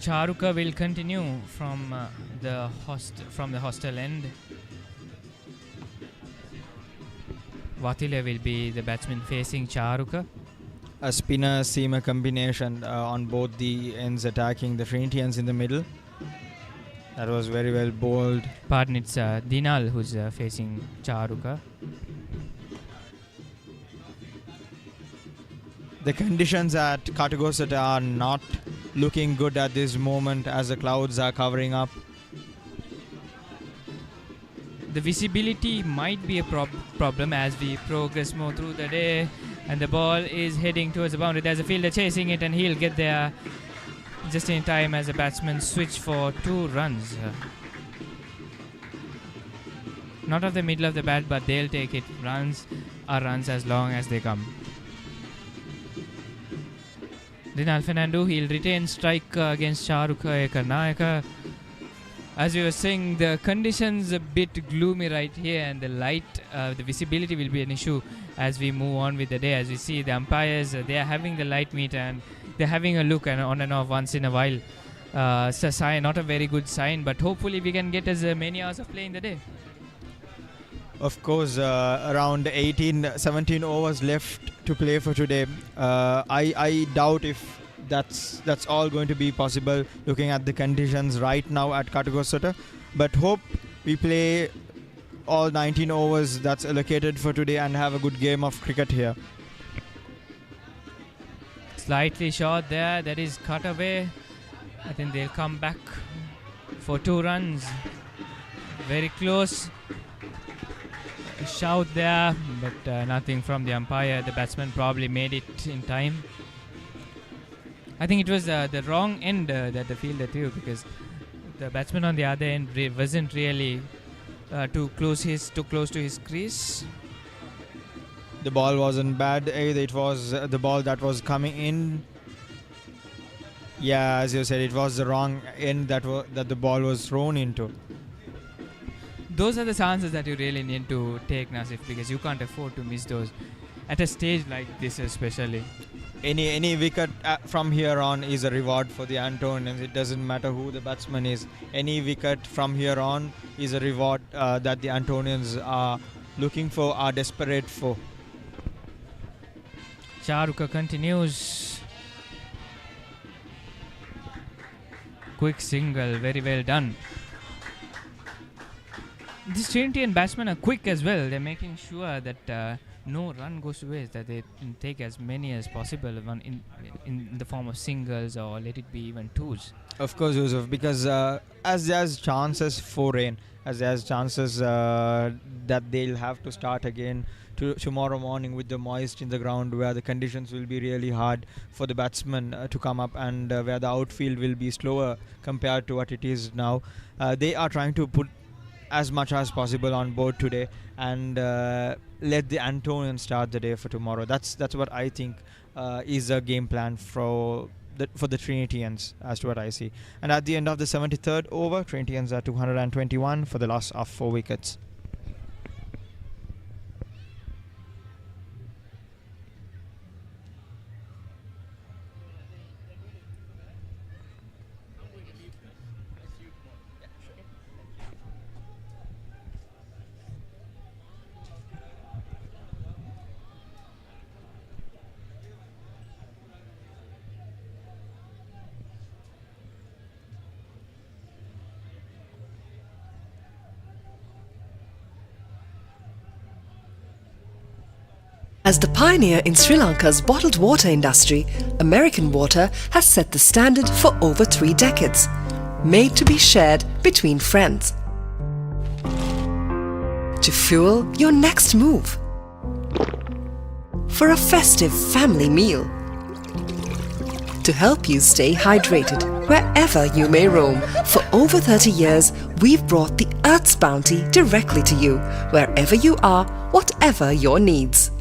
Charuka will continue from the hostel end. Vatila will be the batsman facing Charuka. A spinner-seamer combination on both the ends attacking the Trinitians in the middle. That was very well bowled. Pardon, it's Dinal who's facing Charuka. The conditions at Katagosata are not looking good at this moment as the clouds are covering up. The visibility might be a problem as we progress more through the day, and the ball is heading towards the boundary. There's a fielder chasing it, and he'll get there just in time as the batsmen switch for 2 runs. Not of the middle of the bat, but they'll take it. Runs are runs as long as they come. Dinal Fernando, he'll retain strike against Charuka Karnayaka. As we were saying, the conditions a bit gloomy right here, and the light, the visibility will be an issue as we move on with the day. As we see the umpires, they are having the light meter and they're having a look and on and off once in a while. It's a sign, not a very good sign, but hopefully we can get as many hours of play in the day. Of course, around 17 overs left to play for today. I doubt if that's all going to be possible looking at the conditions right now at Katagosata. But hope we play all 19 overs that's allocated for today and have a good game of cricket here. Slightly short there, that is cut away. I think they'll come back for 2 runs. very close. A shout there, but nothing from the umpire. The batsman probably made it in time. I think it was the wrong end that the fielder threw, because the batsman on the other end wasn't really too close to his crease. The ball wasn't bad either. It was the ball that was coming in. Yeah, as you said, it was the wrong end that the ball was thrown into. Those are the chances that you really need to take, Nasif, because you can't afford to miss those at a stage like this, especially. Any wicket from here on is a reward for the Antonians. It doesn't matter who the batsman is. Any wicket from here on is a reward that the Antonians are looking for, are desperate for. Charuka continues. Quick single, very well done. These Trinity batsmen are quick as well. They're making sure that no run goes to waste, that they take as many as possible in the form of singles, or let it be even twos. Of course, Yusuf, because as there's chances for rain, as there's chances that they'll have to start again tomorrow morning with the moist in the ground, where the conditions will be really hard for the batsmen to come up, and where the outfield will be slower compared to what it is now. They are trying to put as much as possible on board today, and let the Antonians start the day for tomorrow. That's what I think is a game plan for the Trinitians, as to what I see. And at the end of the 73rd over, Trinitians are 221 for the loss of 4 wickets. As the pioneer in Sri Lanka's bottled water industry, American Water has set the standard for over 3 decades, made to be shared between friends. To fuel your next move. For a festive family meal. To help you stay hydrated wherever you may roam. For over 30 years, we've brought the Earth's bounty directly to you, wherever you are, whatever your needs.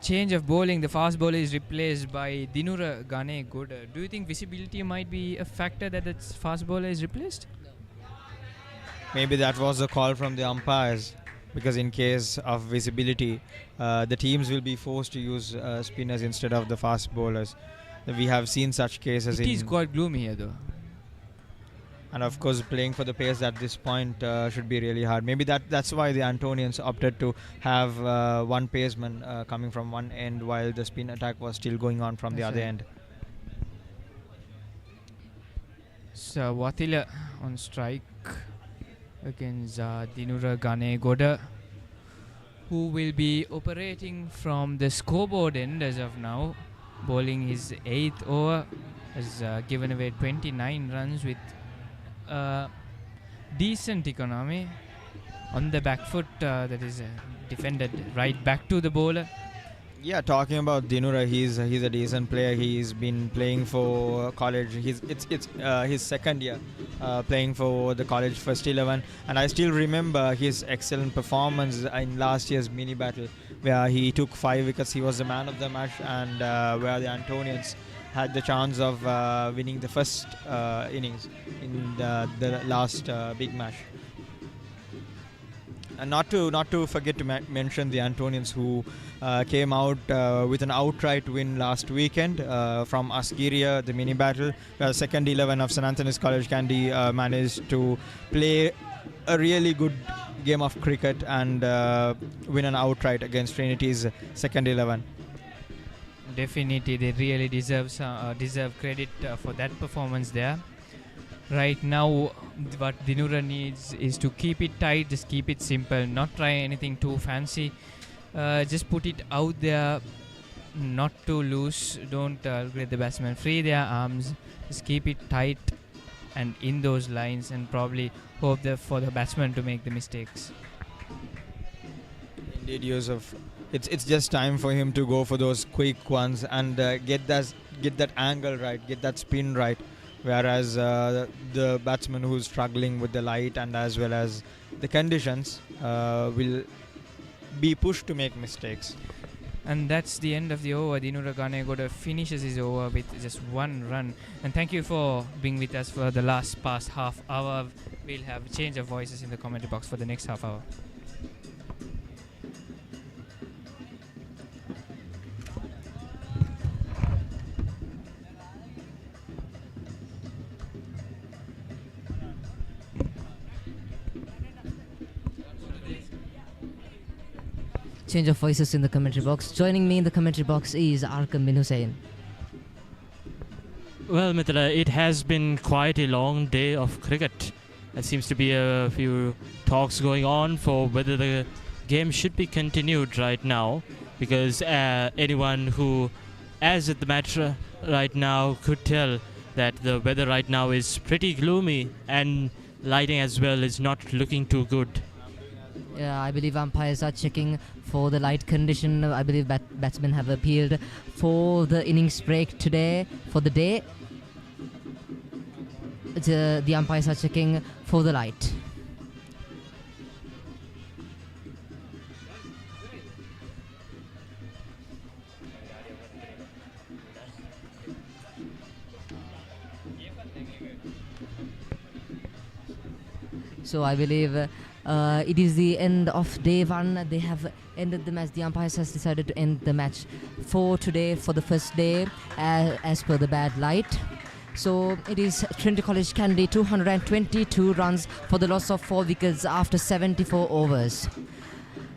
Change of bowling. The fast bowler is replaced by Dinura Gane Goda. Do you think visibility might be a factor that the fast bowler is replaced? Maybe that was a call from the umpires, because in case of visibility, the teams will be forced to use spinners instead of the fast bowlers. We have seen such cases. It is quite gloomy here, though. And of course, playing for the pace at this point should be really hard. Maybe that's why the Antonians opted to have one paceman coming from one end, while the spin attack was still going on from the other end. So Watila on strike against Dinura Gane Goda, who will be operating from the scoreboard end as of now, bowling his 8th over, has given away 29 runs with decent economy on the back foot, that is defended right back to the bowler. Yeah, talking about Dinura, he's a decent player. He's been playing for college. It's his second year playing for the college first 11, and I still remember his excellent performance in last year's mini battle, where he took 5 wickets. He was the man of the match, and where the Antonians had the chance of winning the first innings in the last big match. And not to forget to mention the Antonians, who came out with an outright win last weekend from Asgiria, the mini battle, where the second 11 of St. Anthony's College Kandy managed to play a really good game of cricket and win an outright against Trinity's second 11. Definitely, they really deserve credit for that performance there. Right now, what Dinura needs is to keep it tight, just keep it simple, not try anything too fancy. Just put it out there, not too loose. Don't let the batsman free their arms. Just keep it tight and in those lines, and probably hope for the batsman to make the mistakes. Indeed, Yusuf. It's just time for him to go for those quick ones and get that angle right, get that spin right. Whereas the batsman who's struggling with the light and as well as the conditions will be pushed to make mistakes. And that's the end of the over. Dinura Ganegoda finishes his over with just one run. And thank you for being with us for the past half hour. We'll have a change of voices in the commentary box for the next half hour. Change of voices in the commentary box. Joining me in the commentary box is Arkham bin Hussain. Well, Mithila, it has been quite a long day of cricket. There seems to be a few talks going on for whether the game should be continued right now, because anyone who is at the match right now could tell that the weather right now is pretty gloomy and lighting as well is not looking too good. Yeah, I believe umpires are checking for the light condition. I believe batsmen have appealed for the innings break today for the day. The umpires are checking for the light. So I believe it is the end of day one. They have ended the match. The umpires has decided to end the match for today, for the first day, as per the bad light. So it is Trinity College Candy 222 runs for the loss of 4 wickets after 74 overs.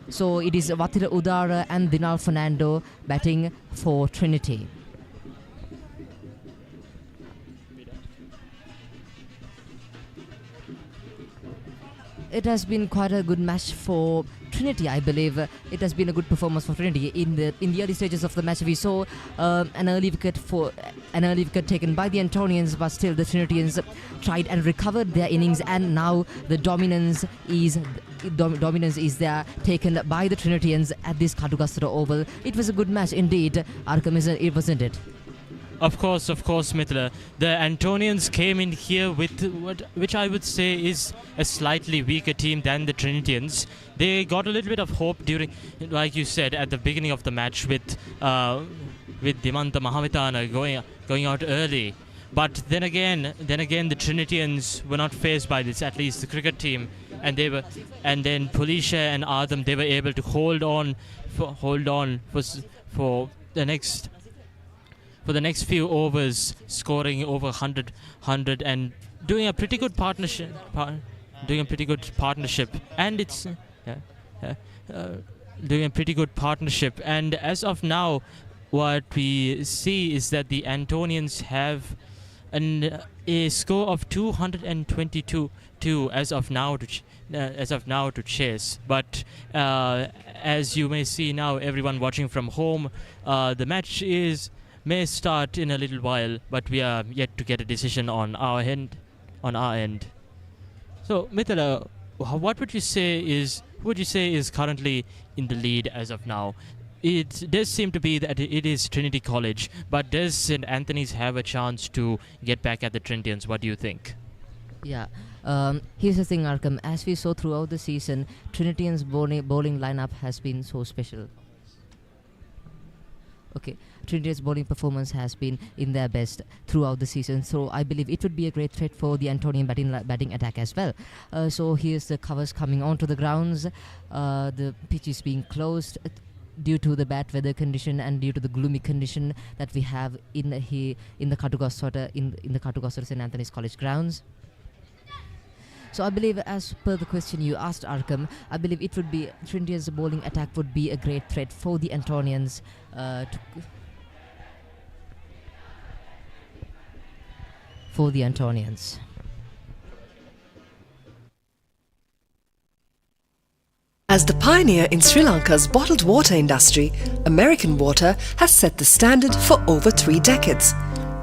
So it is Watira Udara and Dinal Fernando batting for Trinity. It has been quite a good match for Trinity. I believe it has been a good performance for Trinity. In the early stages of the match, we saw an early wicket taken by the Antonians, but still the Trinitians tried and recovered their innings, and now the dominance is there, taken by the Trinitians at this Katugastra Oval. It was a good match indeed, Arkham, wasn't it? Of course, Mithila. The Antonians came in here with which I would say is a slightly weaker team than the Trinitians. They got a little bit of hope during, like you said, at the beginning of the match with Dimanta Mahavitana going out early. But then again, the Trinitians were not faced by this, at least the cricket team, and then Pulisha and Adam, they were able to hold on for the next few overs, scoring over 100 and doing a pretty good partnership. Doing a pretty good partnership, and And as of now, what we see is that the Antonians have a score of 222 as of now to chase. But as you may see now, everyone watching from home, the match may start in a little while, but we are yet to get a decision on our end. So, Mithila, what would you say is currently in the lead as of now? It does seem to be that it is Trinity College, but does St. Anthony's have a chance to get back at the Trinitians? What do you think? Yeah, here's the thing, Arkham. As we saw throughout the season, Trinitians' bowling lineup has been so special. Okay, Trinity's bowling performance has been in their best throughout the season, so I believe it would be a great threat for the Antonian batting attack as well. So here's the covers coming onto the grounds. The pitch is being closed due to the bad weather condition and due to the gloomy condition that we have in the Katugastra St. Anthony's College grounds. So I believe, as per the question you asked, Arkham, I believe it would be Trinity's bowling attack would be a great threat for the Antonians. For the Antonians. As the pioneer in Sri Lanka's bottled water industry, American Water has set the standard for over 3 decades,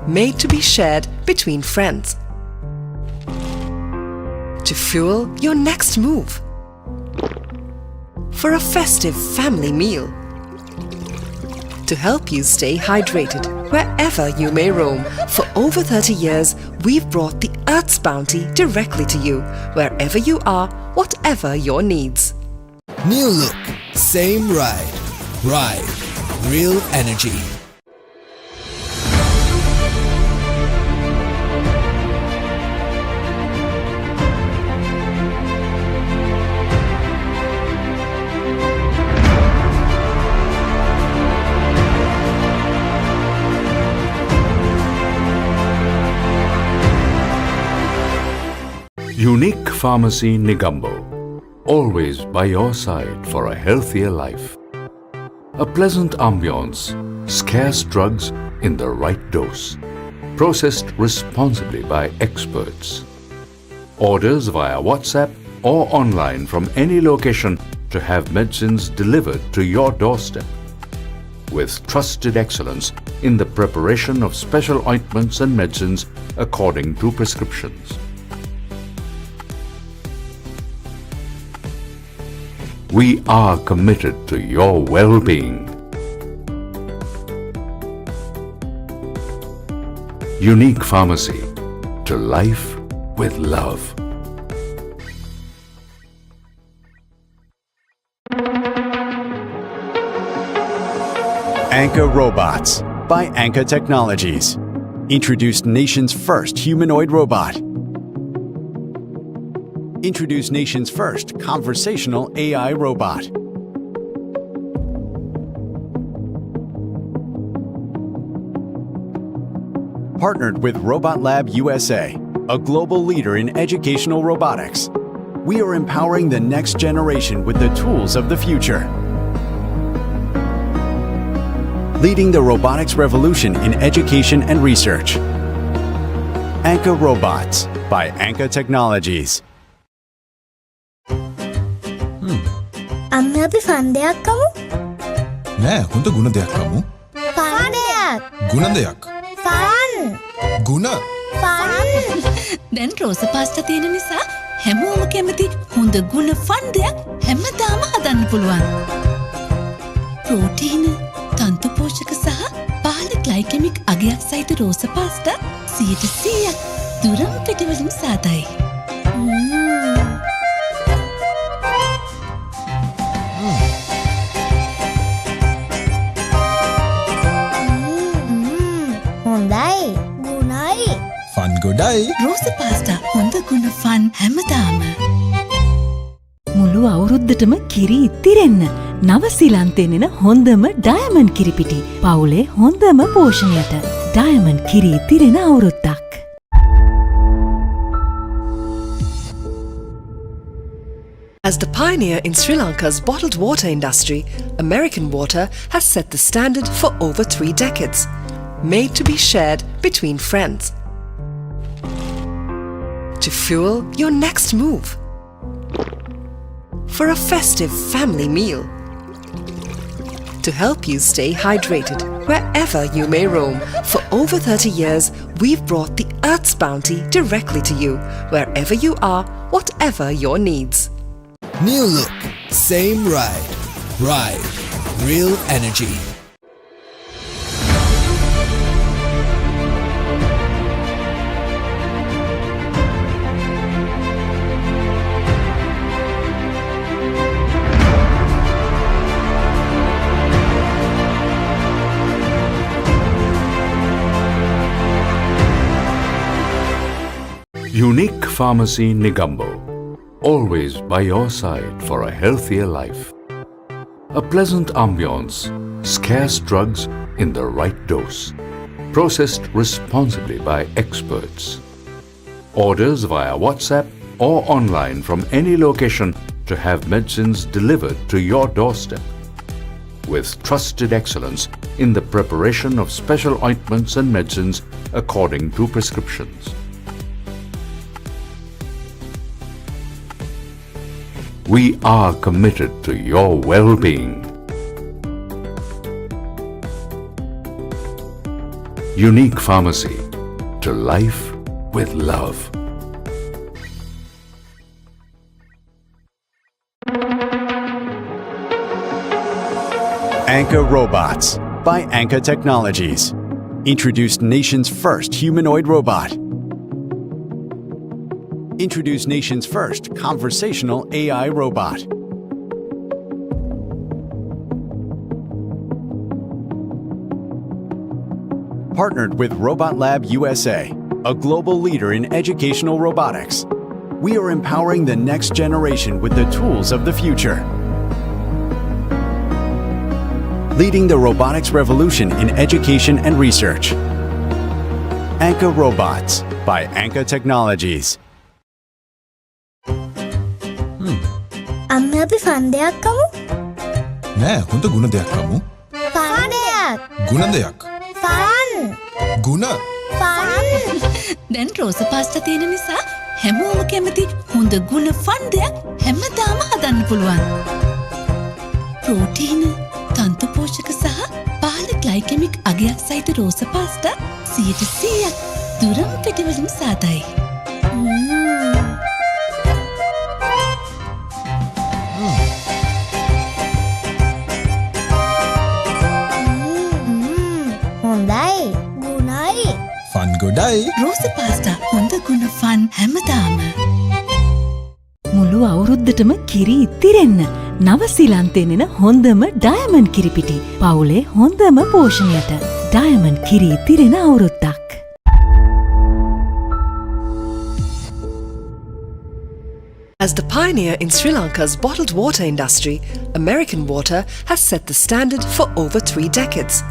made to be shared between friends. To fuel your next move. For a festive family meal. To help you stay hydrated wherever you may roam. For over 30 years, we've brought the Earth's bounty directly to you, wherever you are, whatever your needs. New look, same ride. Ride, real energy. Unique Pharmacy Negombo. Always by your side for a healthier life. A pleasant ambience, scarce drugs in the right dose. Processed responsibly by experts. Orders via WhatsApp or online from any location to have medicines delivered to your doorstep. With trusted excellence in the preparation of special ointments and medicines according to prescriptions. We are committed to your well-being. Unique Pharmacy. To life with love. Anka Robots by Anka Technologies. Introduced nation's first humanoid robot. Introduce nation's first conversational AI robot. Partnered with Robot Lab USA, a global leader in educational robotics. We are empowering the next generation with the tools of the future. Leading the robotics revolution in education and research. Anka Robots by Anka Technologies. අන්න අපි ෆන්ඩයක් කමු. නෑ හොඳ ගුණ දෙයක් කමු. ෆන්ඩයක්. ගුණ දෙයක්. Fun. ගුණ. Fun. දැන් රෝස පාස්ටා තියෙන නිසා හැමෝම කැමති හොඳ ගුණ ෆන් දෙයක් හැමදාම හදන්න පුළුවන්. ප්‍රෝටීන, තන්තු පෝෂක සහ පහළ ග්ලයිකෙමික් අගයක් සහිත රෝස පාස්ටා 100% දුරම් පිටිවලින් සාදයි. ෆන් ගොඩයි. රෝස පාස්ටා හොඳ ගුණ ෆන් හැමදාම. මුළු අවුරුද්දටම කිරි ඉතිරෙන්න නවසීලන්තයෙන් එන හොඳම ඩයමන්ඩ් කිරිපිටි. පවුලේ හොඳම පෝෂණයට. ඩයමන්ඩ් කිරි ඉතිරෙන අවුරුද්දක්. As the pioneer in Sri Lanka's bottled water industry, American Water has set the standard for over 3 decades, made to be shared between friends. To fuel your next move. For a festive family meal. To help you stay hydrated wherever you may roam. For over 30 years, we've brought the Earth's bounty directly to you, wherever you are, whatever your needs. New look, same ride. Ride, real energy. Unique Pharmacy Negombo. Always by your side for a healthier life. A pleasant ambience, scarce drugs in the right dose. Processed responsibly by experts. Orders via WhatsApp or online from any location to have medicines delivered to your doorstep. With trusted excellence in the preparation of special ointments and medicines according to prescriptions. We are committed to your well-being. Unique Pharmacy, to life with love. Anka Robots by Anka Technologies. Introduced nation's first humanoid robot. Introduced nation's first conversational AI robot. Partnered with Robot Lab USA, a global leader in educational robotics. We are empowering the next generation with the tools of the future. Leading the robotics revolution in education and research. Anka Robots by Anka Technologies. අන්න අපි ෆන්ඩයක් කමු. නෑ හොඳ ගුණ දෙයක් කමු. ෆන්ඩයක්. ගුණ දෙයක්. Fun. ගුණ. Fun. දැන් රෝස පාස්ටා තියෙන නිසා හැමෝම කැමති හොඳ ගුණ ෆන් දෙයක් හැමදාම හදන්න පුළුවන්. ප්‍රෝටීන, තන්තු පෝෂක සහ පහළ ග්ලයිකෙමික් අගයක් සහිත රෝස පාස්ටා 100% දුරම් පිටිවලින් සාදයි. හොඳයි. ගුණයි. ෆන් ගොඩයි. රෝස පාස්ටා හොඳ ගුණ ෆන් හැමදාම. මුළු අවුරුද්දටම කිරි ඉතිරෙන්න නවසීලන්තෙනෙන හොඳම ඩයමන්ඩ් කිරිපිටි. පවුලේ හොඳම පෝෂණයට. ඩයමන්ඩ් කිරි ඉතිරෙන අවුරුද්දක්. As the pioneer in Sri Lanka's bottled water industry, American Water has set the standard for over 3 decades,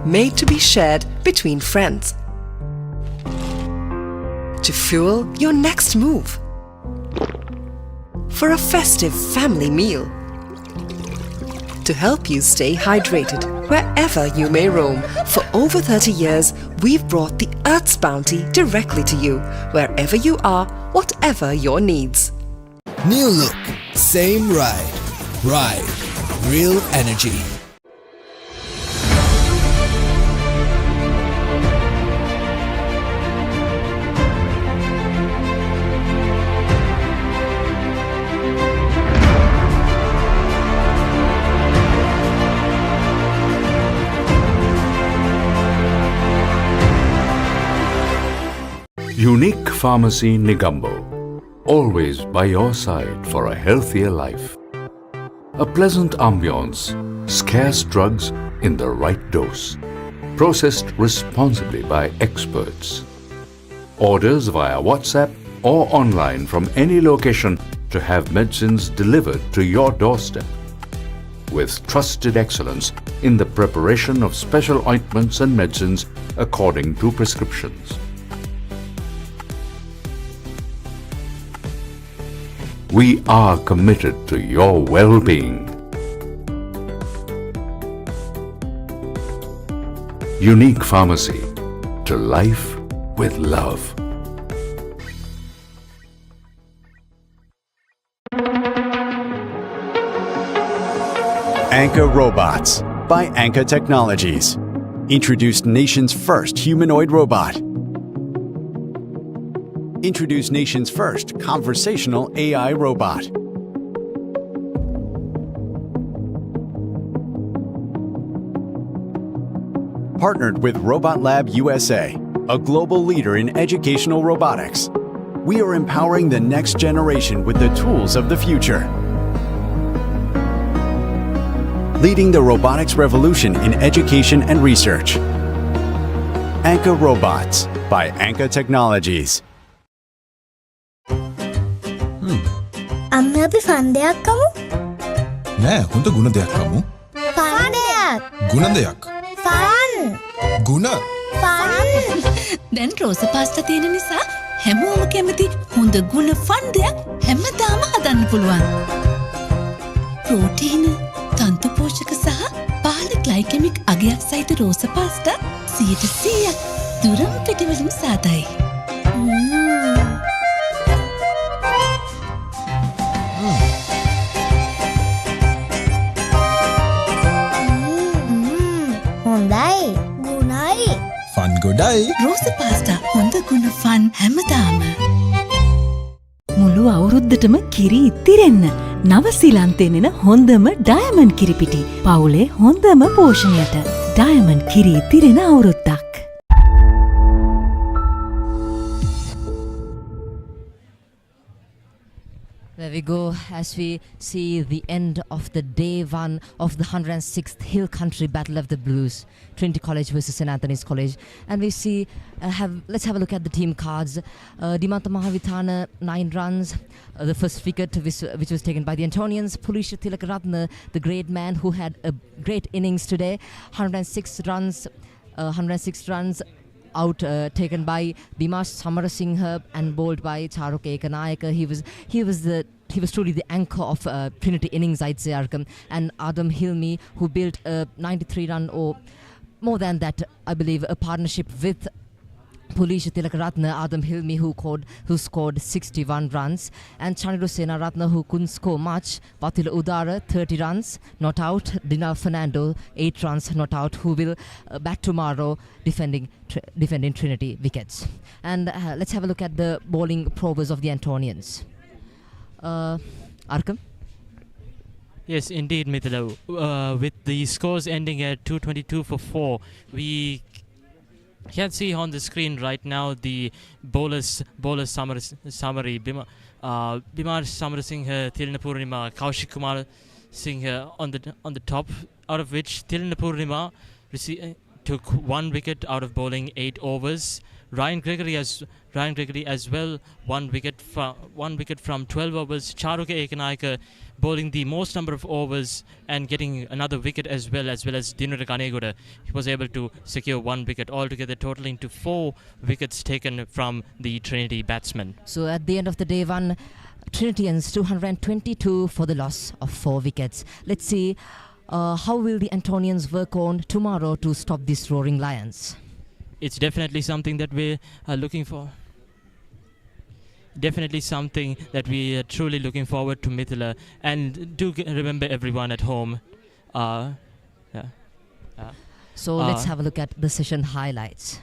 made to be shared between friends. To fuel your next move. For a festive family meal. To help you stay hydrated wherever you may roam. For over 30 years, we've brought the Earth's bounty directly to you, wherever you are, whatever your needs. New look, same ride. Ride, real energy. Unique Pharmacy Negombo, always by your side for a healthier life. A pleasant ambience, scarce drugs in the right dose, processed responsibly by experts. Orders via WhatsApp or online from any location to have medicines delivered to your doorstep. With trusted excellence in the preparation of special ointments and medicines according to prescriptions. We are committed to your well-being. Unique Pharmacy, to life with love. Anka Robots by Anka Technologies. Introduced nation's first humanoid robot. Introduced nation's first conversational AI robot. Partnered with Robot Lab USA, a global leader in educational robotics. We are empowering the next generation with the tools of the future. Leading the robotics revolution in education and research. Anka Robots by Anka Technologies. අන්න අපි ෆන්ඩයක් කමු. නෑ හොඳ ගුණ දෙයක් කමු. ෆන්ඩයක්. ගුණ දෙයක්. Fun. ගුණ. Fun. දැන් රෝස පාස්ටා තියෙන නිසා හැමෝම කැමති හොඳ ගුණ ෆන් දෙයක් හැමදාම හදන්න පුළුවන්. ප්‍රෝටීන, තන්තු පෝෂක සහ පහළ ග්ලයිකෙමික් අගයක් සහිත රෝස පාස්ටා 100% දුරම් පිටිවලින් සාදයි. හොඳයි ගුණයි ෆන් ගොඩයි රෝස පාස්ටා හොඳ ගුණ ෆන් හැමදාම. මුළු අවුරුද්දටම කිරි ඉතිරෙන්න නවසීලන්තයෙන් එන හොඳම ඩයමන්ඩ් කිරිපිටි. පවුලේ හොඳම පෝෂණයට ඩයමන්ඩ් කිරි ඉතිරෙන අවුරුද්දක්. There we go, as we see the end of the day one of the 106th Hill Country Battle of the Blues, Trinity College versus St. Anthony's College. And we see, let's have a look at the team cards. Dimanta Mahavithana, 9 runs. The first wicket which was taken by the Antonians. Pulisha Tilakaratne, the great man who had a great innings today. 106 runs. Out taken by Bimash Samarasinghe and bowled by Charuk Ekanayaka. He was truly the anchor of Trinity innings, I'd say, Arkham. And Adam Hilmi, who built a 93-run or more than that, I believe, a partnership with Pulisha Tilakaratne, Adam Hilmi, who scored 61 runs, and Chaniru Senaratne, who couldn't score much. Vatila Udara, 30 runs, not out. Dinar Fernando, 8 runs, not out, who will bat tomorrow defending Trinity wickets. And let's have a look at the bowling provers of the Antonians. Arkham? Yes, indeed, Mithila. With the scores ending at 222 for 4, we can see on the screen right now the bowlers summary. Bimar Samarasinghe, Thirinapurnima, Kaushik Kumar Singh on the top, out of which Thirinapurnima took 1 wicket out of bowling 8 overs. Ryan Gregory as well, 1 wicket from 12 overs. Charuke Ekanayaka bowling the most number of overs and getting another wicket as well as Dinura Ganegoda. He was able to secure 1 wicket, altogether totaling to 4 wickets taken from the Trinity batsmen. So at the end of the day one, Trinitians 222 for the loss of 4 wickets. Let's see how will the Antonians work on tomorrow to stop these roaring lions. It's definitely something that we are looking for. Definitely something that we are truly looking forward to, Mithila. And do remember everyone at home. So let's have a look at the session highlights.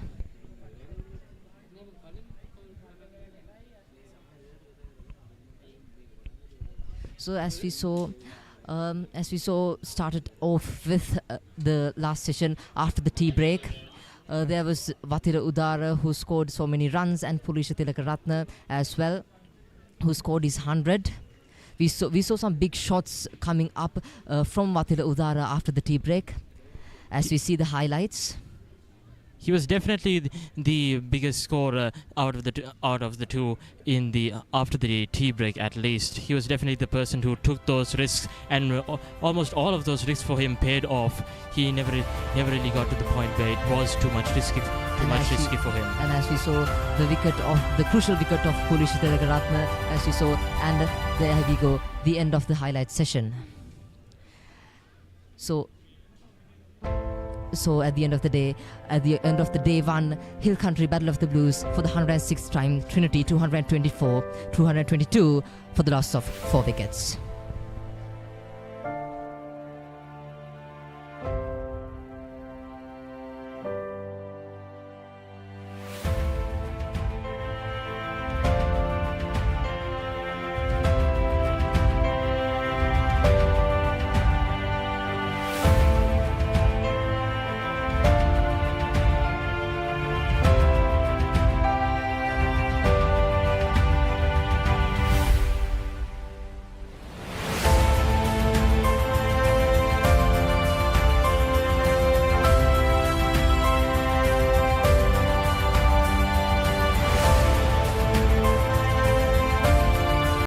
So as we saw, started off with the last session after the tea break. There was Vatira Udara, who scored so many runs, and Pulisha Tilakaratne as well, who scored his 100. We saw some big shots coming up from Vatira Udara after the tea break. As we see the highlights, he was definitely the biggest scorer out of the two in the after the tea break. At least he was definitely the person who took those risks, and almost all of those risks for him paid off. He never really got to the point where it was too much risky for him. And as we saw the crucial wicket of Pulisha Tilakaratne, as we saw, and there we go, the end of the highlight session. So at the end of the day one, Hill Country Battle of the Blues for the 106th time, Trinity 222 for the loss of 4 wickets.